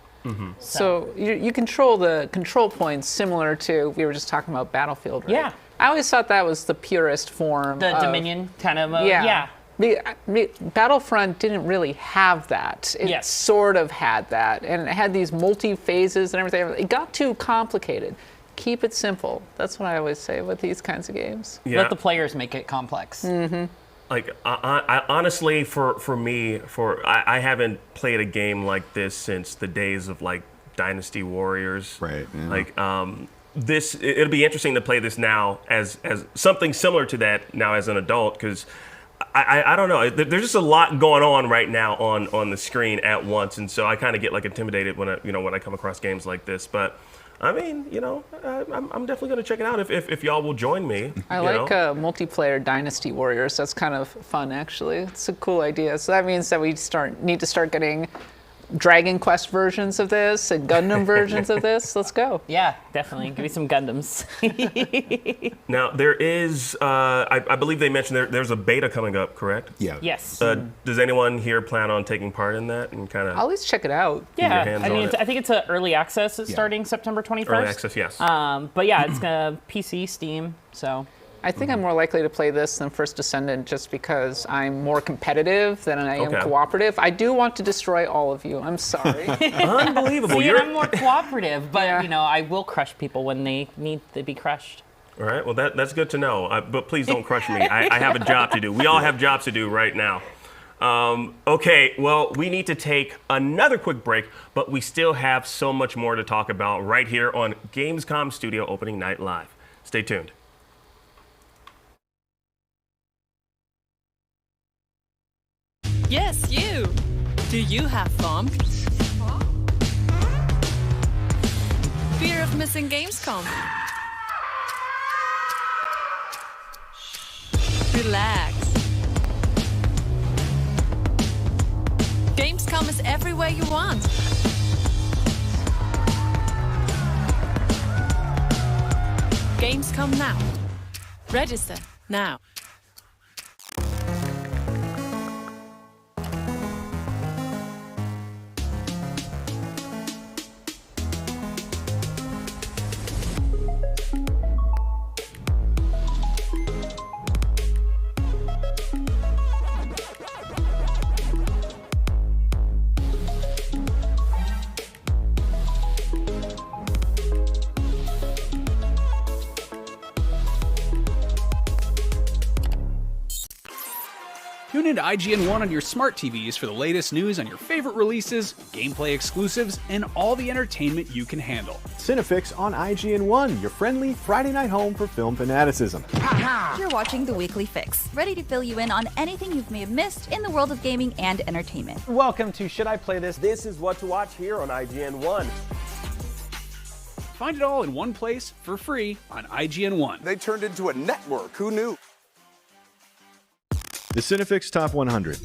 Speaker 24: So you control the control points similar to, we were just talking about Battlefield, right?
Speaker 8: Yeah.
Speaker 24: I always thought that was the purest form.
Speaker 8: The Dominion kind of mode?
Speaker 24: Yeah. Battlefront didn't really have that. It sort of had that, and it had these multi-phases and everything. It got too complicated. Keep it simple. That's what I always say with these kinds of games.
Speaker 8: Let the players make it complex.
Speaker 23: Like, I honestly, for me, I haven't played a game like this since the days of like Dynasty Warriors.
Speaker 7: Right. Yeah.
Speaker 23: Like, it'll be interesting to play this now as something similar to that now as an adult, because I don't know. There's just a lot going on right now on the screen at once, and so I kind of get like intimidated when I come across games like this. But I mean, I'm definitely going to check it out if y'all will join me.
Speaker 24: I like multiplayer Dynasty Warriors. That's kind of fun, actually. It's a cool idea. So that means that we need to start getting Dragon Quest versions of this and Gundam versions of this. Let's go.
Speaker 8: Yeah, definitely. Give me some Gundams.
Speaker 23: Now, there is, I believe they mentioned there's a beta coming up, correct?
Speaker 7: Yeah.
Speaker 8: Yes.
Speaker 23: Does anyone here plan on taking part in that and kind of?
Speaker 24: I'll at least check it out.
Speaker 8: Yeah, I mean, I think it's early access. It's starting September 21st.
Speaker 23: Early access, yes.
Speaker 8: But yeah, it's gonna PC, Steam, so.
Speaker 24: I think I'm more likely to play this than First Descendant just because I'm more competitive than I am cooperative. I do want to destroy all of you. I'm sorry.
Speaker 23: Unbelievable.
Speaker 8: See, I'm more cooperative, but you know, I will crush people when they need to be crushed.
Speaker 23: All right, well, that's good to know. But please don't crush me. I have a job to do. We all have jobs to do right now. Okay, well, we need to take another quick break, but we still have so much more to talk about right here on Gamescom Studio Opening Night Live. Stay tuned.
Speaker 5: Yes, you. Do you have FOMC? Fear of missing Gamescom? Relax. Gamescom is everywhere you want. Gamescom now. Register now.
Speaker 12: Tune into IGN 1 on your smart TVs for the latest news on your favorite releases, gameplay exclusives, and all the entertainment you can handle.
Speaker 16: Cinefix on IGN 1, your friendly Friday night home for film fanaticism.
Speaker 28: You're watching The Weekly Fix, ready to fill you in on anything you may have missed in the world of gaming and entertainment.
Speaker 17: Welcome to Should I Play This? This is what to watch here on IGN 1.
Speaker 12: Find it all in one place for free on IGN 1.
Speaker 16: They turned into a network. Who knew? The Cinefix Top 100.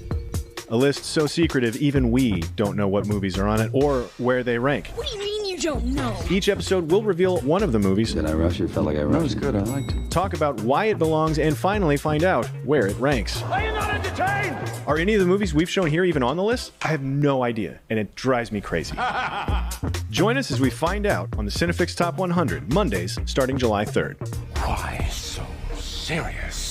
Speaker 16: A list so secretive even we don't know what movies are on it or where they rank.
Speaker 5: What do you mean you don't know?
Speaker 16: Each episode will reveal one of the movies.
Speaker 11: Did I rush it? Felt like I rushed. That was good. I liked it.
Speaker 16: Talk about why it belongs and finally find out where it ranks.
Speaker 12: Are you not entertained?
Speaker 16: Are any of the movies we've shown here even on the list? I have no idea, and it drives me crazy. Join us as we find out on the Cinefix Top 100, Mondays starting July 3rd.
Speaker 11: Why so serious?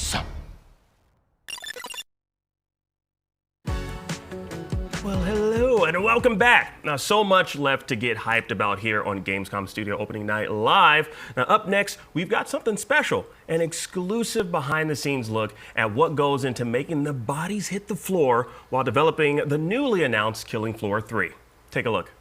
Speaker 23: Well, hello and welcome back. Now, so much left to get hyped about here on Gamescom Studio Opening Night Live. Now, up next, we've got something special, an exclusive behind-the-scenes look at what goes into making the bodies hit the floor while developing the newly announced Killing Floor 3. Take a look.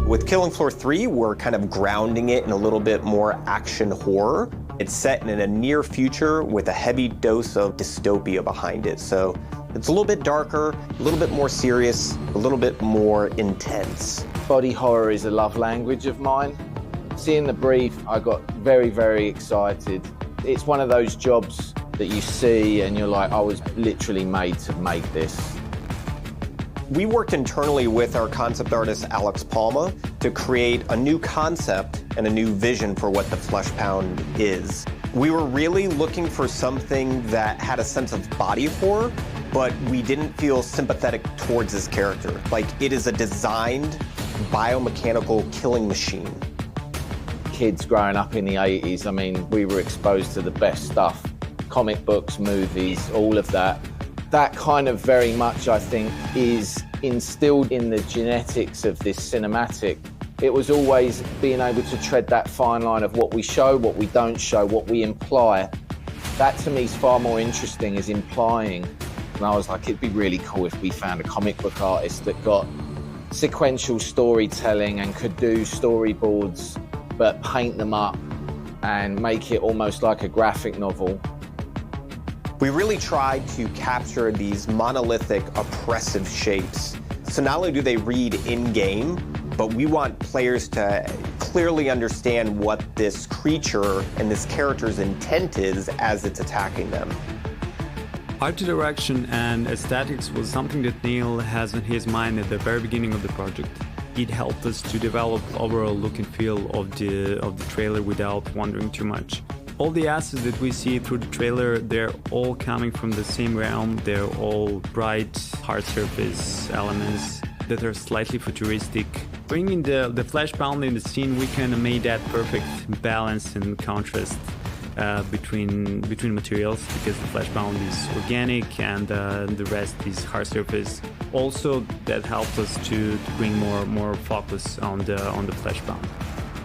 Speaker 21: With Killing Floor 3, we're kind of grounding it in a little bit more action horror. It's set in a near future with a heavy dose of dystopia behind it. So it's a little bit darker, a little bit more serious, a little bit more intense.
Speaker 22: Body horror is a love language of mine. Seeing the brief, I got very, very excited. It's one of those jobs that you see and you're like, I was literally made to make this.
Speaker 21: We worked internally with our concept artist, Alex Palma, to create a new concept and a new vision for what the Flesh Pound is. We were really looking for something that had a sense of body horror, but we didn't feel sympathetic towards this character. Like, it is a designed biomechanical killing machine.
Speaker 22: Kids growing up in the 80s, I mean, we were exposed to the best stuff. Comic books, movies, all of that. That kind of very much, I think, is instilled in the genetics of this cinematic. It was always being able to tread that fine line of what we show, what we don't show, what we imply. That to me is far more interesting, is implying. And I was like, it'd be really cool if we found a comic book artist that got sequential storytelling and could do storyboards, but paint them up and make it almost like a graphic novel.
Speaker 21: We really tried to capture these monolithic, oppressive shapes. So not only do they read in-game, but we want players to clearly understand what this creature and this character's intent is as it's attacking them.
Speaker 4: Art direction and aesthetics was something that Neil has in his mind at the very beginning of the project. It helped us to develop overall look and feel of the trailer without wandering too much. All the assets that we see through the trailer, they're all coming from the same realm. They're all bright, hard surface elements that are slightly futuristic. Bringing the flesh bound in the scene, we kind of made that perfect balance and contrast between materials, because the flesh bound is organic and the rest is hard surface. Also, that helped us to bring more focus on the flesh bound.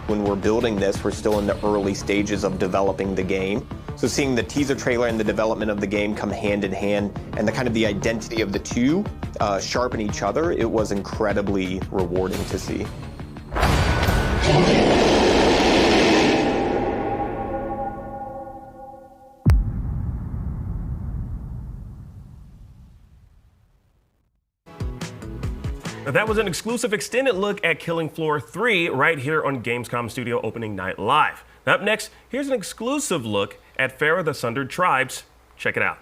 Speaker 21: When we're building this, we're still in the early stages of developing the game. So seeing the teaser trailer and the development of the game come hand in hand, and the identity of the two sharpen each other, it was incredibly rewarding to see.
Speaker 23: Now, that was an exclusive extended look at Killing Floor 3 right here on Gamescom Studio Opening Night Live. Now, up next, here's an exclusive look at Pharaoh the Sundered Tribes. Check it out.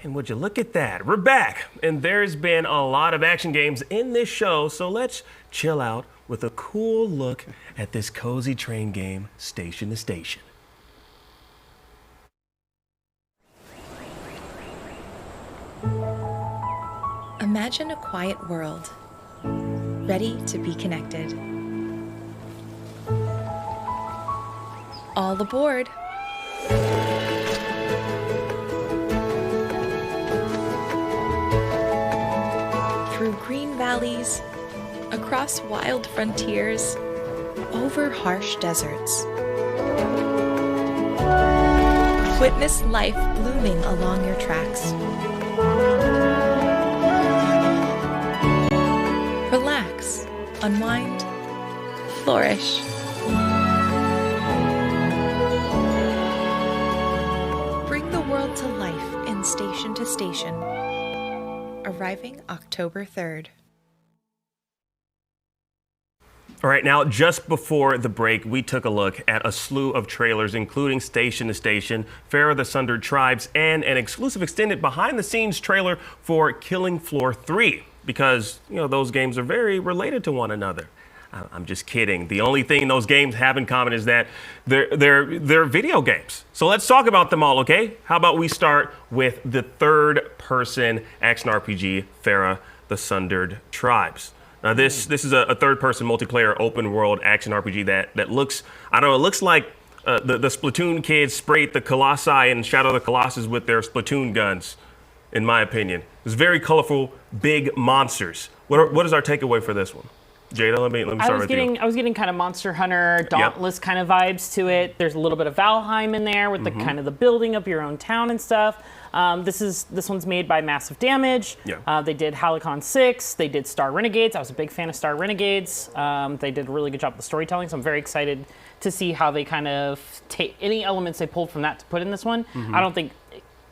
Speaker 23: And would you look at that? We're back, and there's been a lot of action games in this show, so let's chill out with a cool look at this cozy train game, Station to Station.
Speaker 6: Imagine a quiet world, ready to be connected. All aboard! Through green valleys, across wild frontiers, over harsh deserts. Witness life blooming along your tracks. Relax, unwind, flourish. Bring the world to life in Station to Station. Arriving October 3rd.
Speaker 23: All right, now just before the break, we took a look at a slew of trailers, including Station to Station, Pharaoh the Sundered Tribes, and an exclusive extended behind-the-scenes trailer for Killing Floor 3, because, you know, those games are very related to one another. I'm just kidding. The only thing those games have in common is that they're video games. So let's talk about them all, okay? How about we start with the third-person action RPG, Pharaoh the Sundered Tribes. Now this is a third-person multiplayer open-world action RPG that looks, I don't know, it looks like the Splatoon kids sprayed the Colossi and Shadow of the Colossus with their Splatoon guns, in my opinion. It's very colorful, big monsters. What is our takeaway for this one? Jada, let me start with you.
Speaker 8: I was getting kind of Monster Hunter, Dauntless kind of vibes to it. There's a little bit of Valheim in there with the kind of the building of your own town and stuff. This one's made by Massive Damage.
Speaker 23: Yeah.
Speaker 8: They did Halicon 6. They did Star Renegades. I was a big fan of Star Renegades. They did a really good job with the storytelling, so I'm very excited to see how they kind of take any elements they pulled from that to put in this one. I don't think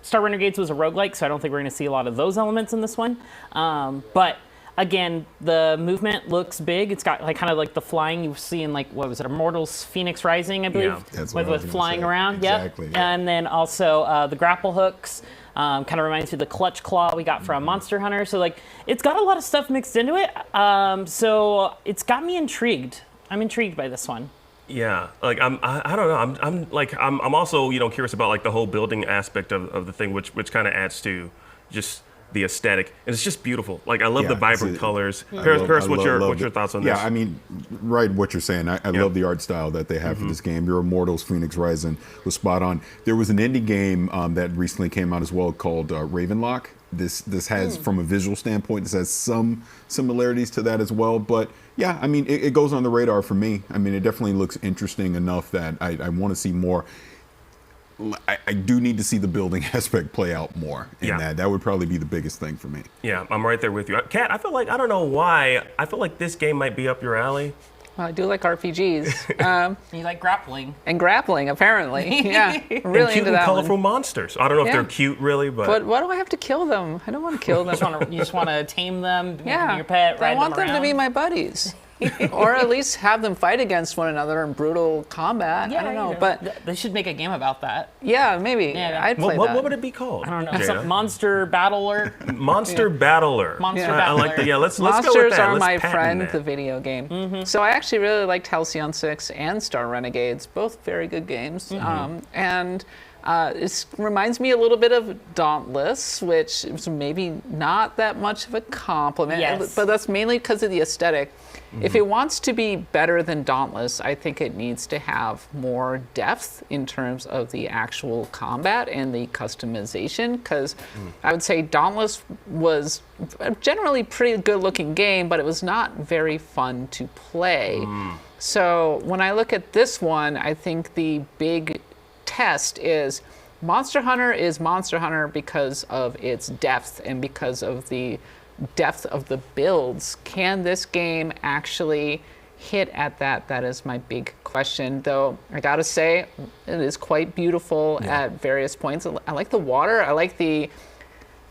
Speaker 8: Star Renegades was a roguelike, so I don't think we're going to see a lot of those elements in this one. But again, the movement looks big. It's got like kind of like the flying you see in like, what was it, Immortals Phoenix Rising, I believe?
Speaker 7: Yeah, that's what I was
Speaker 8: with
Speaker 7: gonna
Speaker 8: flying
Speaker 7: say.
Speaker 8: around.
Speaker 7: Exactly.
Speaker 8: Yep. And then also the grapple hooks. Kind of reminds me of the clutch claw we got from Monster Hunter. So like, it's got a lot of stuff mixed into it. So it's got me intrigued. I'm intrigued by this one.
Speaker 23: Yeah, like I don't know. I'm also curious about like the whole building aspect of the thing, which kind of adds to just the aesthetic, and it's just beautiful. Like I love the vibrant colors. Paris, what's your thoughts on this?
Speaker 7: Yeah, I mean, right, what you're saying. I love the art style that they have for this game. Your Immortals Phoenix Rising was spot on. There was an indie game that recently came out as well called Ravenlock. This has, from a visual standpoint, this has some similarities to that as well. But yeah, I mean, it goes on the radar for me. I mean, it definitely looks interesting enough that I want to see more. I do need to see the building aspect play out more, and that would probably be the biggest thing for me.
Speaker 23: Yeah, I'm right there with you. Kat, I feel like, I don't know why, I feel like this game might be up your alley.
Speaker 24: Well, I do like RPGs.
Speaker 8: You like grappling.
Speaker 24: And grappling, apparently. Yeah, I'm really
Speaker 23: and cute
Speaker 24: into
Speaker 23: and
Speaker 24: that
Speaker 23: colorful
Speaker 24: one.
Speaker 23: monsters. I don't know if they're cute, really,
Speaker 24: But why do I have to kill them? I don't want to kill them.
Speaker 8: You just want to tame them, make them
Speaker 24: Yeah,
Speaker 8: your pet, ride
Speaker 24: I want them to
Speaker 8: around.
Speaker 24: be my buddies. Or at least have them fight against one another in brutal combat. I don't know, but
Speaker 8: they should make a game about that.
Speaker 24: yeah, maybe.
Speaker 8: Yeah.
Speaker 24: I'd play that.
Speaker 23: What would it be called?
Speaker 8: I don't know.
Speaker 23: Jada?
Speaker 8: Some Monster Battler.
Speaker 23: Monster Battler.
Speaker 8: Monster
Speaker 23: I
Speaker 8: Battler.
Speaker 23: like that. Yeah, let's
Speaker 24: Monsters
Speaker 23: go with that.
Speaker 24: Are
Speaker 23: Let's
Speaker 24: My
Speaker 23: patent
Speaker 24: Friend,
Speaker 23: that.
Speaker 24: the video game. So I actually really liked Halcyon 6 and Star Renegades, both very good games. And it reminds me a little bit of Dauntless, which is maybe not that much of a compliment,
Speaker 8: Yes.
Speaker 24: but that's mainly because of the aesthetic. If it wants to be better than Dauntless, I think it needs to have more depth in terms of the actual combat and the customization, because I would say Dauntless was a generally pretty good looking game, but it was not very fun to play. So when I look at this one, I think the big test is Monster Hunter because of its depth and because of the depth of the builds. Can this game actually hit at that? That is my big question, though I gotta say it is quite beautiful at various points. I like the water. I like the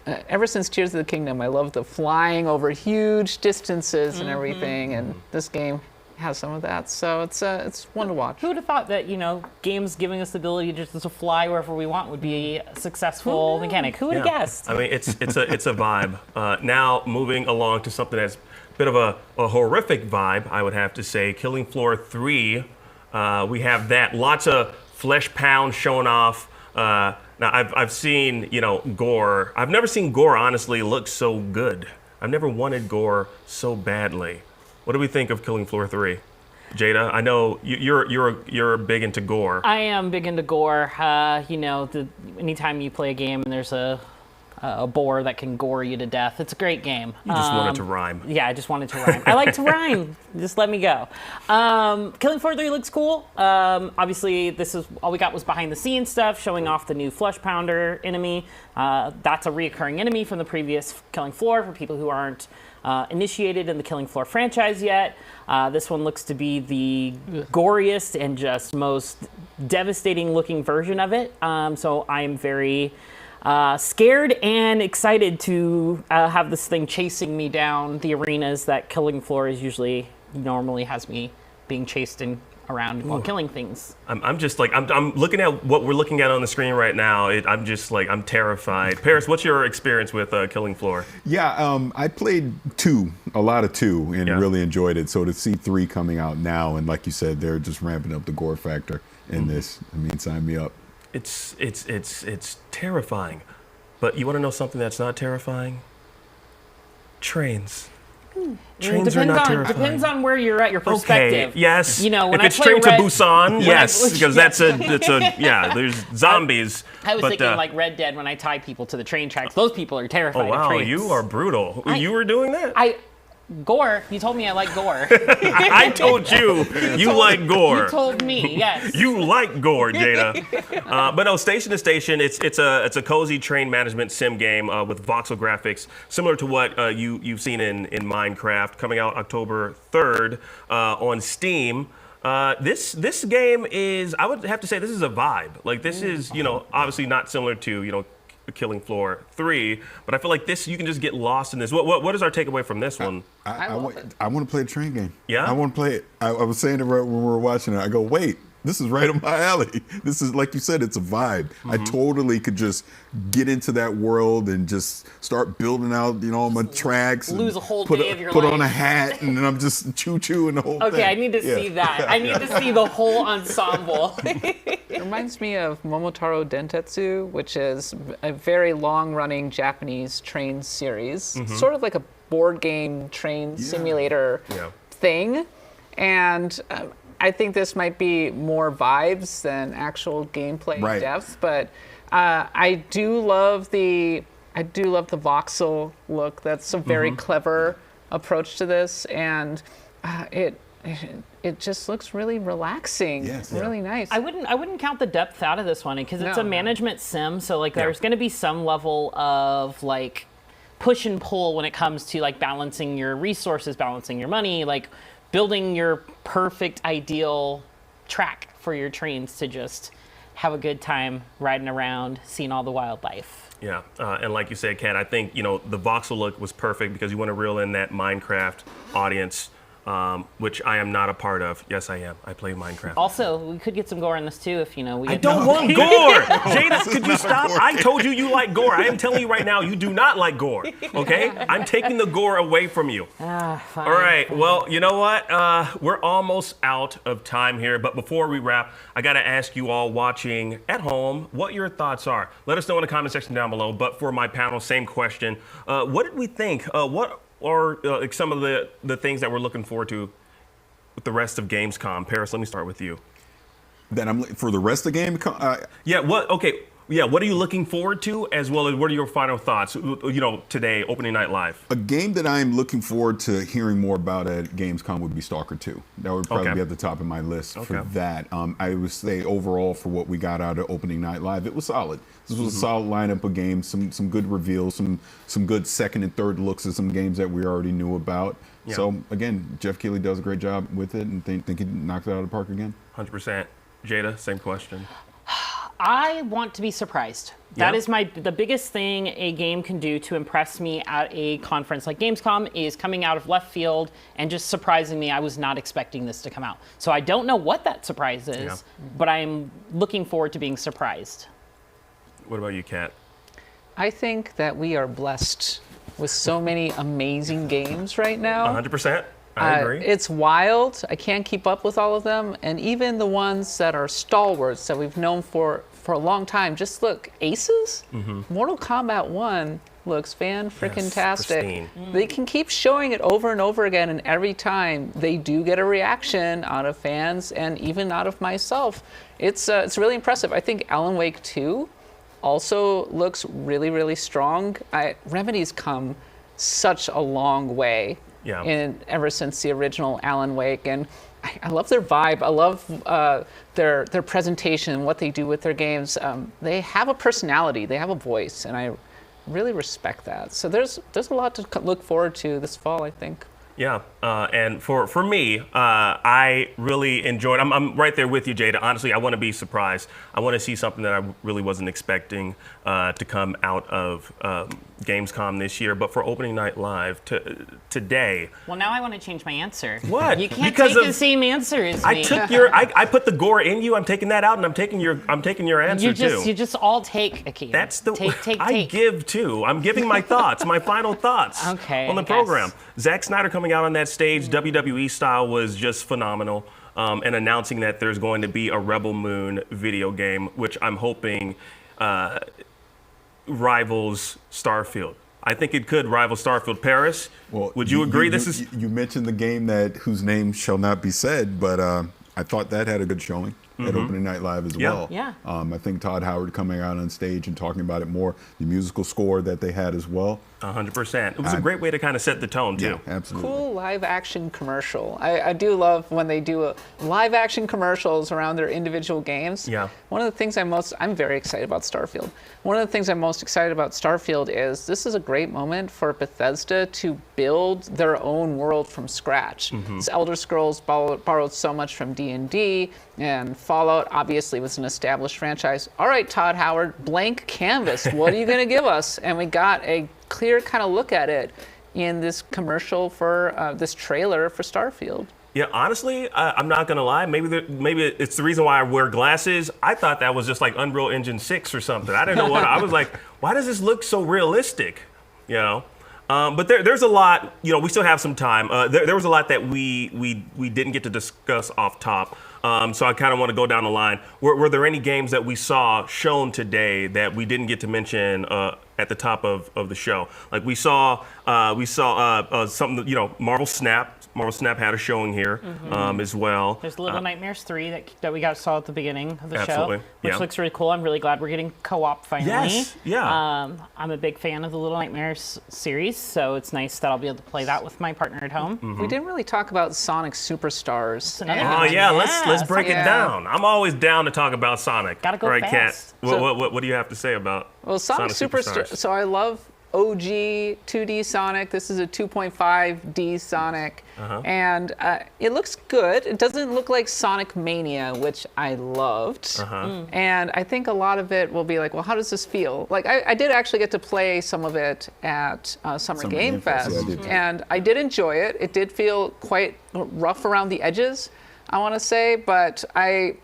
Speaker 24: ever since Tears of the Kingdom, I love the flying over huge distances and everything, and this game has some of that, so it's one to watch.
Speaker 8: Who would have thought that games giving us the ability just to fly wherever we want would be a successful mechanic? Who would have guessed?
Speaker 23: I mean, it's a vibe. Now moving along to something that's a bit of a horrific vibe, I would have to say. Killing Floor 3. We have that. Lots of flesh pound showing off. Now I've seen gore. I've never seen gore honestly look so good. I've never wanted gore so badly. What do we think of Killing Floor 3? Jada, I know you're big into gore.
Speaker 8: I am big into gore. Anytime you play a game and there's a boar that can gore you to death, it's a great game.
Speaker 23: You just want it to rhyme.
Speaker 8: Yeah, I just want it to rhyme. I like to rhyme. Just let me go. Killing Floor 3 looks cool. Obviously, this is all we got was behind the scenes stuff, showing off the new Flesh Pounder enemy. That's a reoccurring enemy from the previous Killing Floor for people who aren't initiated in the Killing Floor franchise yet. This one looks to be the goriest and just most devastating looking version of it. So I am very scared and excited to have this thing chasing me down the arenas that Killing Floor normally has me being chased around while killing things.
Speaker 23: I'm just like, I'm looking at what we're looking at on the screen right now. I'm just like, I'm terrified. Paris, what's your experience with Killing Floor?
Speaker 7: Yeah, I played a lot of 2, and really enjoyed it. So to see 3 coming out now, and like you said, they're just ramping up the gore factor in this. I mean, sign me up.
Speaker 23: It's terrifying. But you want to know something that's not terrifying? Trains. Trains are not terrifying.
Speaker 8: Depends on where you're at, your perspective.
Speaker 23: Okay, yes.
Speaker 8: When
Speaker 23: if
Speaker 8: I
Speaker 23: it's
Speaker 8: play
Speaker 23: Train to
Speaker 8: Red-
Speaker 23: Busan, yes, because there's zombies.
Speaker 8: I was thinking like Red Dead when I tie people to the train tracks. Those people are terrified
Speaker 23: Oh wow,
Speaker 8: of trains.
Speaker 23: you are brutal. You were doing that?
Speaker 8: Gore. You told me I like gore.
Speaker 23: I told you you like gore.
Speaker 8: You told me, yes.
Speaker 23: You like gore, Jada. But no, Station to Station, it's a cozy train management sim game with voxel graphics, similar to what you've seen in Minecraft, coming out October 3rd on Steam. This game is, I would have to say, this is a vibe. Like, this is, obviously not similar to, Killing Floor 3, but I feel like this, you can just get lost in this. What is our takeaway from this one?
Speaker 7: I want to play a train game.
Speaker 23: Yeah?
Speaker 7: I want to play it. I was saying it right when we were watching it. I go, wait, this is right up my alley. This is, like you said, it's a vibe. I totally could just get into that world and just start building out, my tracks.
Speaker 8: Lose a whole day of your
Speaker 7: put
Speaker 8: life.
Speaker 7: on a hat, and then I'm just choo-chooing the whole thing.
Speaker 8: Okay, I need to see that. I need to see the whole ensemble.
Speaker 24: It reminds me of Momotaro Dentetsu, which is a very long-running Japanese train series. Sort of like a board game train simulator thing. And I think this might be more vibes than actual gameplay depth, but I do love the voxel look. That's a very clever approach to this, and it just looks really relaxing. Really nice.
Speaker 8: I wouldn't count the depth out of this one because it's a management sim, so like there's going to be some level of like push and pull when it comes to like balancing your resources, balancing your money, like building your perfect ideal track for your trains to just have a good time riding around, seeing all the wildlife.
Speaker 23: Yeah, and like you said, Kat, I think, the voxel look was perfect because you want to reel in that Minecraft audience, which I am not a part of. Yes, I am. I play Minecraft.
Speaker 8: Also, we could get some gore in this too if, we
Speaker 23: I don't want gore! Jada, could you stop? I told you like gore. I am telling you right now, you do not like gore, okay? I'm taking the gore away from you.
Speaker 8: Fine.
Speaker 23: All right, well, you know what? We're almost out of time here, but before we wrap, I gotta ask you all watching at home what your thoughts are. Let us know in the comment section down below, but for my panel, same question. What did we think? What are some of the things that we're looking forward to with the rest of Gamescom? Paris, let me start with you.
Speaker 7: That I'm for the rest of the game.
Speaker 23: What are you looking forward to, as well as what are your final thoughts? Today, opening night live.
Speaker 7: A game that I'm looking forward to hearing more about at Gamescom would be Stalker 2. That would probably be at the top of my list for that. I would say overall for what we got out of opening night live, it was solid. This was a solid lineup of games, some good reveals, some good second and third looks at some games that we already knew about.
Speaker 23: Yeah.
Speaker 7: So again, Jeff Keighley does a great job with it, and think he knocks it out of the park again.
Speaker 23: 100%. Jada, same question.
Speaker 8: I want to be surprised. That is the biggest thing a game can do to impress me at a conference like Gamescom is coming out of left field and just surprising me. I was not expecting this to come out. So I don't know what that surprise is, but I'm looking forward to being surprised.
Speaker 23: What about you, Kat?
Speaker 24: I think that we are blessed with so many amazing games right now.
Speaker 23: 100%. I agree.
Speaker 24: It's wild. I can't keep up with all of them. And even the ones that are stalwarts that we've known for a long time. Just look, Aces? Mortal Kombat 1 looks fan-frickin-tastic. They can keep showing it over and over again, and every time they do get a reaction out of fans and even out of myself. It's really impressive. I think Alan Wake 2 also looks really, really strong. Remedy's come such a long way ever since the original Alan Wake, and I love their vibe. I love their presentation, what they do with their games. They have a personality, they have a voice, and I really respect that. So there's a lot to look forward to this fall, I think.
Speaker 23: Yeah, and for me, I really enjoyed. I'm right there with you, Jada. Honestly, I want to be surprised. I want to see something that I really wasn't expecting to come out of Gamescom this year. But for opening night live today.
Speaker 8: Well, now I want to change my answer.
Speaker 23: What?
Speaker 8: You can't take the same answer as me.
Speaker 23: I took your. I put the gore in you. I'm taking that out, and I'm taking your answer too.
Speaker 8: You just all take, Akeem.
Speaker 23: That's the
Speaker 8: take.
Speaker 23: I give too. I'm giving my thoughts, my final thoughts on the program. Zack Snyder coming out on that stage, WWE style, was just phenomenal. And announcing that there's going to be a Rebel Moon video game, which I'm hoping rivals Starfield. I think it could rival Starfield. Paris, would you agree?
Speaker 7: You mentioned the game whose name shall not be said, but I thought that had a good showing. at Opening Night Live as well.
Speaker 8: Yeah.
Speaker 7: I think Todd Howard coming out on stage and talking about it more, the musical score that they had as well.
Speaker 23: 100%. It was a great way to kind of set the tone, too.
Speaker 7: Yeah, absolutely.
Speaker 24: Cool live action commercial. I do love when they do live action commercials around their individual games.
Speaker 23: Yeah.
Speaker 24: One of the things I'm very excited about Starfield. One of the things I'm most excited about Starfield is this is a great moment for Bethesda to build their own world from scratch. This Elder Scrolls borrowed so much from D&D, and Fallout obviously was an established franchise. All right, Todd Howard, blank canvas. What are you going to give us? And we got a clear kind of look at it in this commercial for this trailer for Starfield.
Speaker 23: Yeah, honestly, I'm not gonna lie. Maybe it's the reason why I wear glasses. I thought that was just like Unreal Engine 6 or something. I didn't know what. I was like, why does this look so realistic? You know. But there's a lot. You know, we still have some time. There was a lot that we didn't get to discuss off top. So I kind of want to go down the line. Were there any games that we saw shown today that we didn't get to mention at the top of the show? Like we saw something. You know, Marvel Snap. Marvel Snap had a showing here as well.
Speaker 8: There's Little Nightmares 3 that we saw at the beginning of the
Speaker 23: Absolutely.
Speaker 8: show, which looks really cool. I'm really glad we're getting co-op finally.
Speaker 23: Yes, yeah.
Speaker 8: I'm a big fan of the Little Nightmares series, so it's nice that I'll be able to play that with my partner at home.
Speaker 24: We didn't really talk about Sonic Superstars.
Speaker 23: Oh yeah, let's break it down. I'm always down to talk about Sonic.
Speaker 8: Gotta go
Speaker 23: All right,
Speaker 8: fast.
Speaker 23: Kat, what do you have to say about
Speaker 24: Sonic Superstars? So I love OG 2D Sonic. This is a 2.5D Sonic, and it looks good. It doesn't look like Sonic Mania, which I loved, and I think a lot of it will be like, well, how does this feel? Like I did actually get to play some of it at Summer Game Fest, and I did enjoy it. It did feel quite rough around the edges, I want to say, but I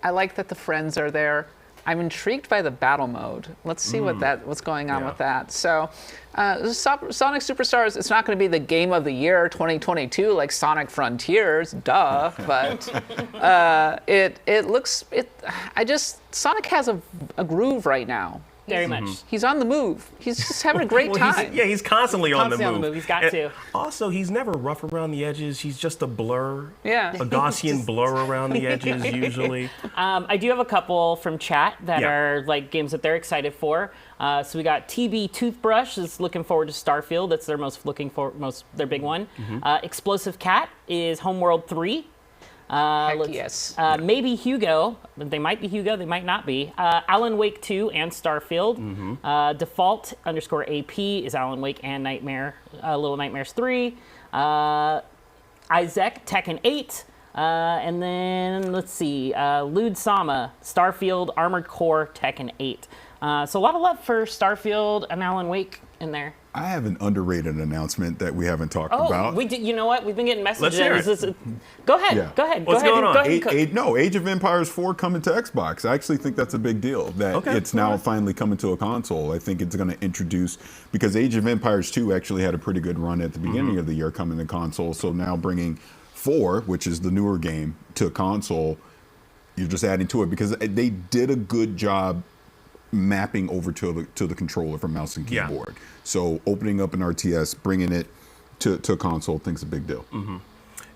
Speaker 24: like that the friends are there. I'm intrigued by the battle mode. Let's see what's going on with that. So, Sonic Superstars, it's not going to be the game of the year 2022 like Sonic Frontiers, duh. But Sonic has a groove right now.
Speaker 8: Very much.
Speaker 24: He's on the move. He's just having a great time.
Speaker 23: He's constantly on the move.
Speaker 8: He's got to.
Speaker 23: Also, he's never rough around the edges. He's just a blur.
Speaker 24: Yeah.
Speaker 23: A Gaussian blur around the edges usually.
Speaker 8: I do have a couple from chat that are like games that they're excited for. So we got TB Toothbrush is looking forward to Starfield. That's their their big one. Explosive Cat is Homeworld 3.
Speaker 24: Yes.
Speaker 8: Maybe Hugo. They might be Hugo. They might not be. Alan Wake 2 and Starfield. Default _AP is Alan Wake and Little Nightmares 3. Isaac Tekken 8. And then let's see. Lude Sama Starfield Armored Core Tekken 8. So a lot of love for Starfield and Alan Wake in there.
Speaker 7: I have an underrated announcement that we haven't talked about.
Speaker 8: We did. You know what? We've been getting messages.
Speaker 23: Let's hear it.
Speaker 8: Go ahead.
Speaker 7: Yeah.
Speaker 8: Go ahead.
Speaker 23: What's going on?
Speaker 7: Age of Empires 4 coming to Xbox. I actually think that's a big deal that it's now finally coming to a console. I think it's going to introduce, because Age of Empires 2 actually had a pretty good run at the beginning of the year coming to console. So now bringing 4, which is the newer game, to a console, you're just adding to it because they did a good job mapping over to the controller from mouse and keyboard. So opening up an RTS, bringing it to a console, I think is a big deal.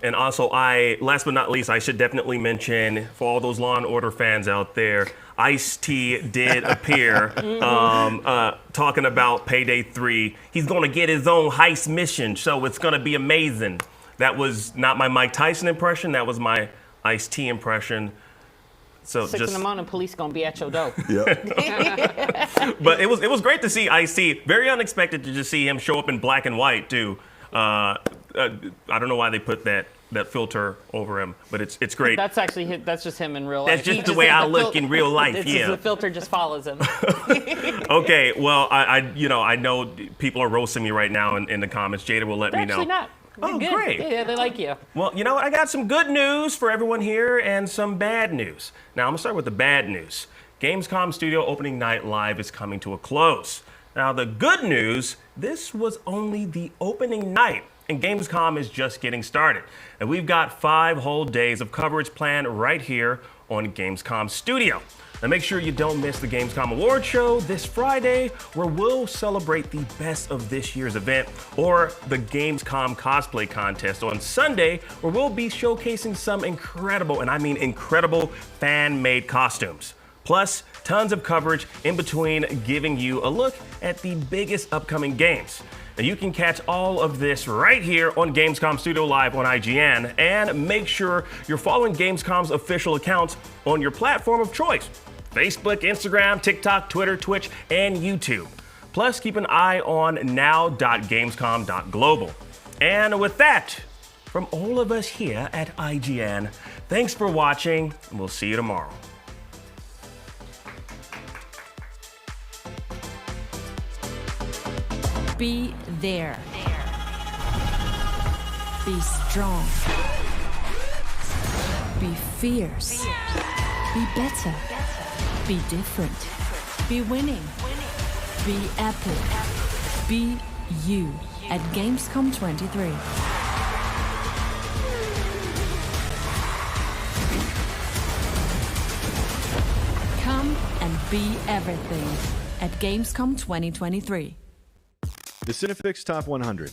Speaker 23: And also, last but not least, I should definitely mention, for all those Law & Order fans out there, Ice-T did appear talking about Payday 3. He's going to get his own heist mission, so it's going to be amazing. That was not my Mike Tyson impression. That was my Ice-T impression. So
Speaker 8: 6 in the morning, police gonna be at your door.
Speaker 23: But it was great to see Ice-T. Very unexpected to just see him show up in black and white too. I don't know why they put that filter over him, but it's great.
Speaker 8: That's just him in real life.
Speaker 23: That's just the way I look in real life.
Speaker 8: The filter just follows him.
Speaker 23: Okay, well I know people are roasting me right now in the comments. Jada will let me know.
Speaker 8: Actually not.
Speaker 23: Oh,
Speaker 8: good.
Speaker 23: great.
Speaker 8: Yeah, they like you.
Speaker 23: Well, you know what? I got some good news for everyone here and some bad news. Now, I'm going to start with the bad news. Gamescom Studio Opening Night Live is coming to a close. Now, the good news, this was only the opening night, and Gamescom is just getting started. And we've got 5 whole days of coverage planned right here on Gamescom Studio. Now make sure you don't miss the Gamescom Award Show this Friday, where we'll celebrate the best of this year's event, or the Gamescom Cosplay Contest on Sunday, where we'll be showcasing some incredible, and I mean incredible, fan-made costumes. Plus, tons of coverage in between, giving you a look at the biggest upcoming games. Now you can catch all of this right here on Gamescom Studio Live on IGN, and make sure you're following Gamescom's official accounts on your platform of choice: Facebook, Instagram, TikTok, Twitter, Twitch, and YouTube. Plus, keep an eye on now.gamescom.global. And with that, from all of us here at IGN, thanks for watching, and we'll see you tomorrow.
Speaker 5: Be there. Be strong. Be fierce. Be better. Be different. Be winning. Be epic. Be you at Gamescom 23. Come and be everything at Gamescom 2023.
Speaker 16: The Cinefix Top 100.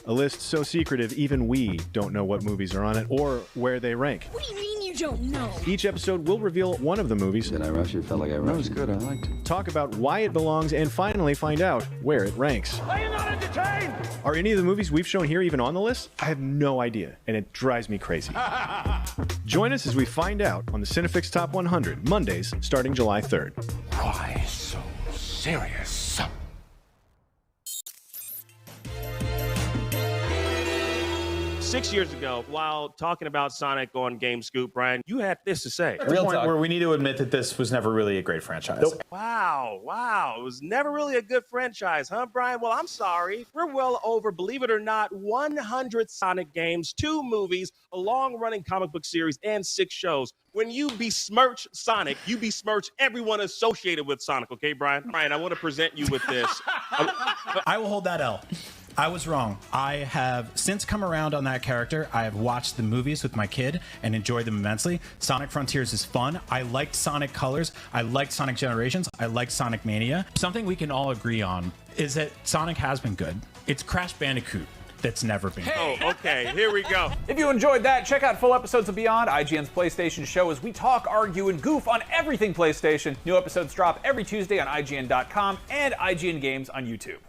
Speaker 16: A list so secretive even we don't know what movies are on it or where they rank.
Speaker 5: What do you mean you don't know?
Speaker 16: Each episode will reveal one of the movies.
Speaker 11: Did I rush it? Felt like I rushed. That was good. I liked it.
Speaker 16: Talk about why it belongs and finally find out where it ranks.
Speaker 20: Are you not entertained?
Speaker 16: Are any of the movies we've shown here even on the list? I have no idea, and it drives me crazy. Join us as we find out on the Cinefix Top 100, Mondays, starting July 3rd.
Speaker 11: Why so serious?
Speaker 23: 6 years ago, while talking about Sonic on Game Scoop, Brian, you had this to say.
Speaker 2: Real talk. Where we need to admit that this was never really a great franchise. Nope.
Speaker 23: Wow. It was never really a good franchise, huh, Brian? Well, I'm sorry. We're well over, believe it or not, 100 Sonic games, 2 movies, a long-running comic book series, and 6 shows. When you besmirch Sonic, you besmirch everyone associated with Sonic, okay, Brian? Brian, I want to present you with this.
Speaker 2: I will hold that L. I was wrong. I have since come around on that character. I have watched the movies with my kid and enjoyed them immensely. Sonic Frontiers is fun. I liked Sonic Colors. I liked Sonic Generations. I liked Sonic Mania. Something we can all agree on is that Sonic has been good. It's Crash Bandicoot that's never been good.
Speaker 23: Oh, okay. Here we go.
Speaker 12: If you enjoyed that, check out full episodes of Beyond, IGN's PlayStation show, as we talk, argue, and goof on everything PlayStation. New episodes drop every Tuesday on IGN.com and IGN Games on YouTube.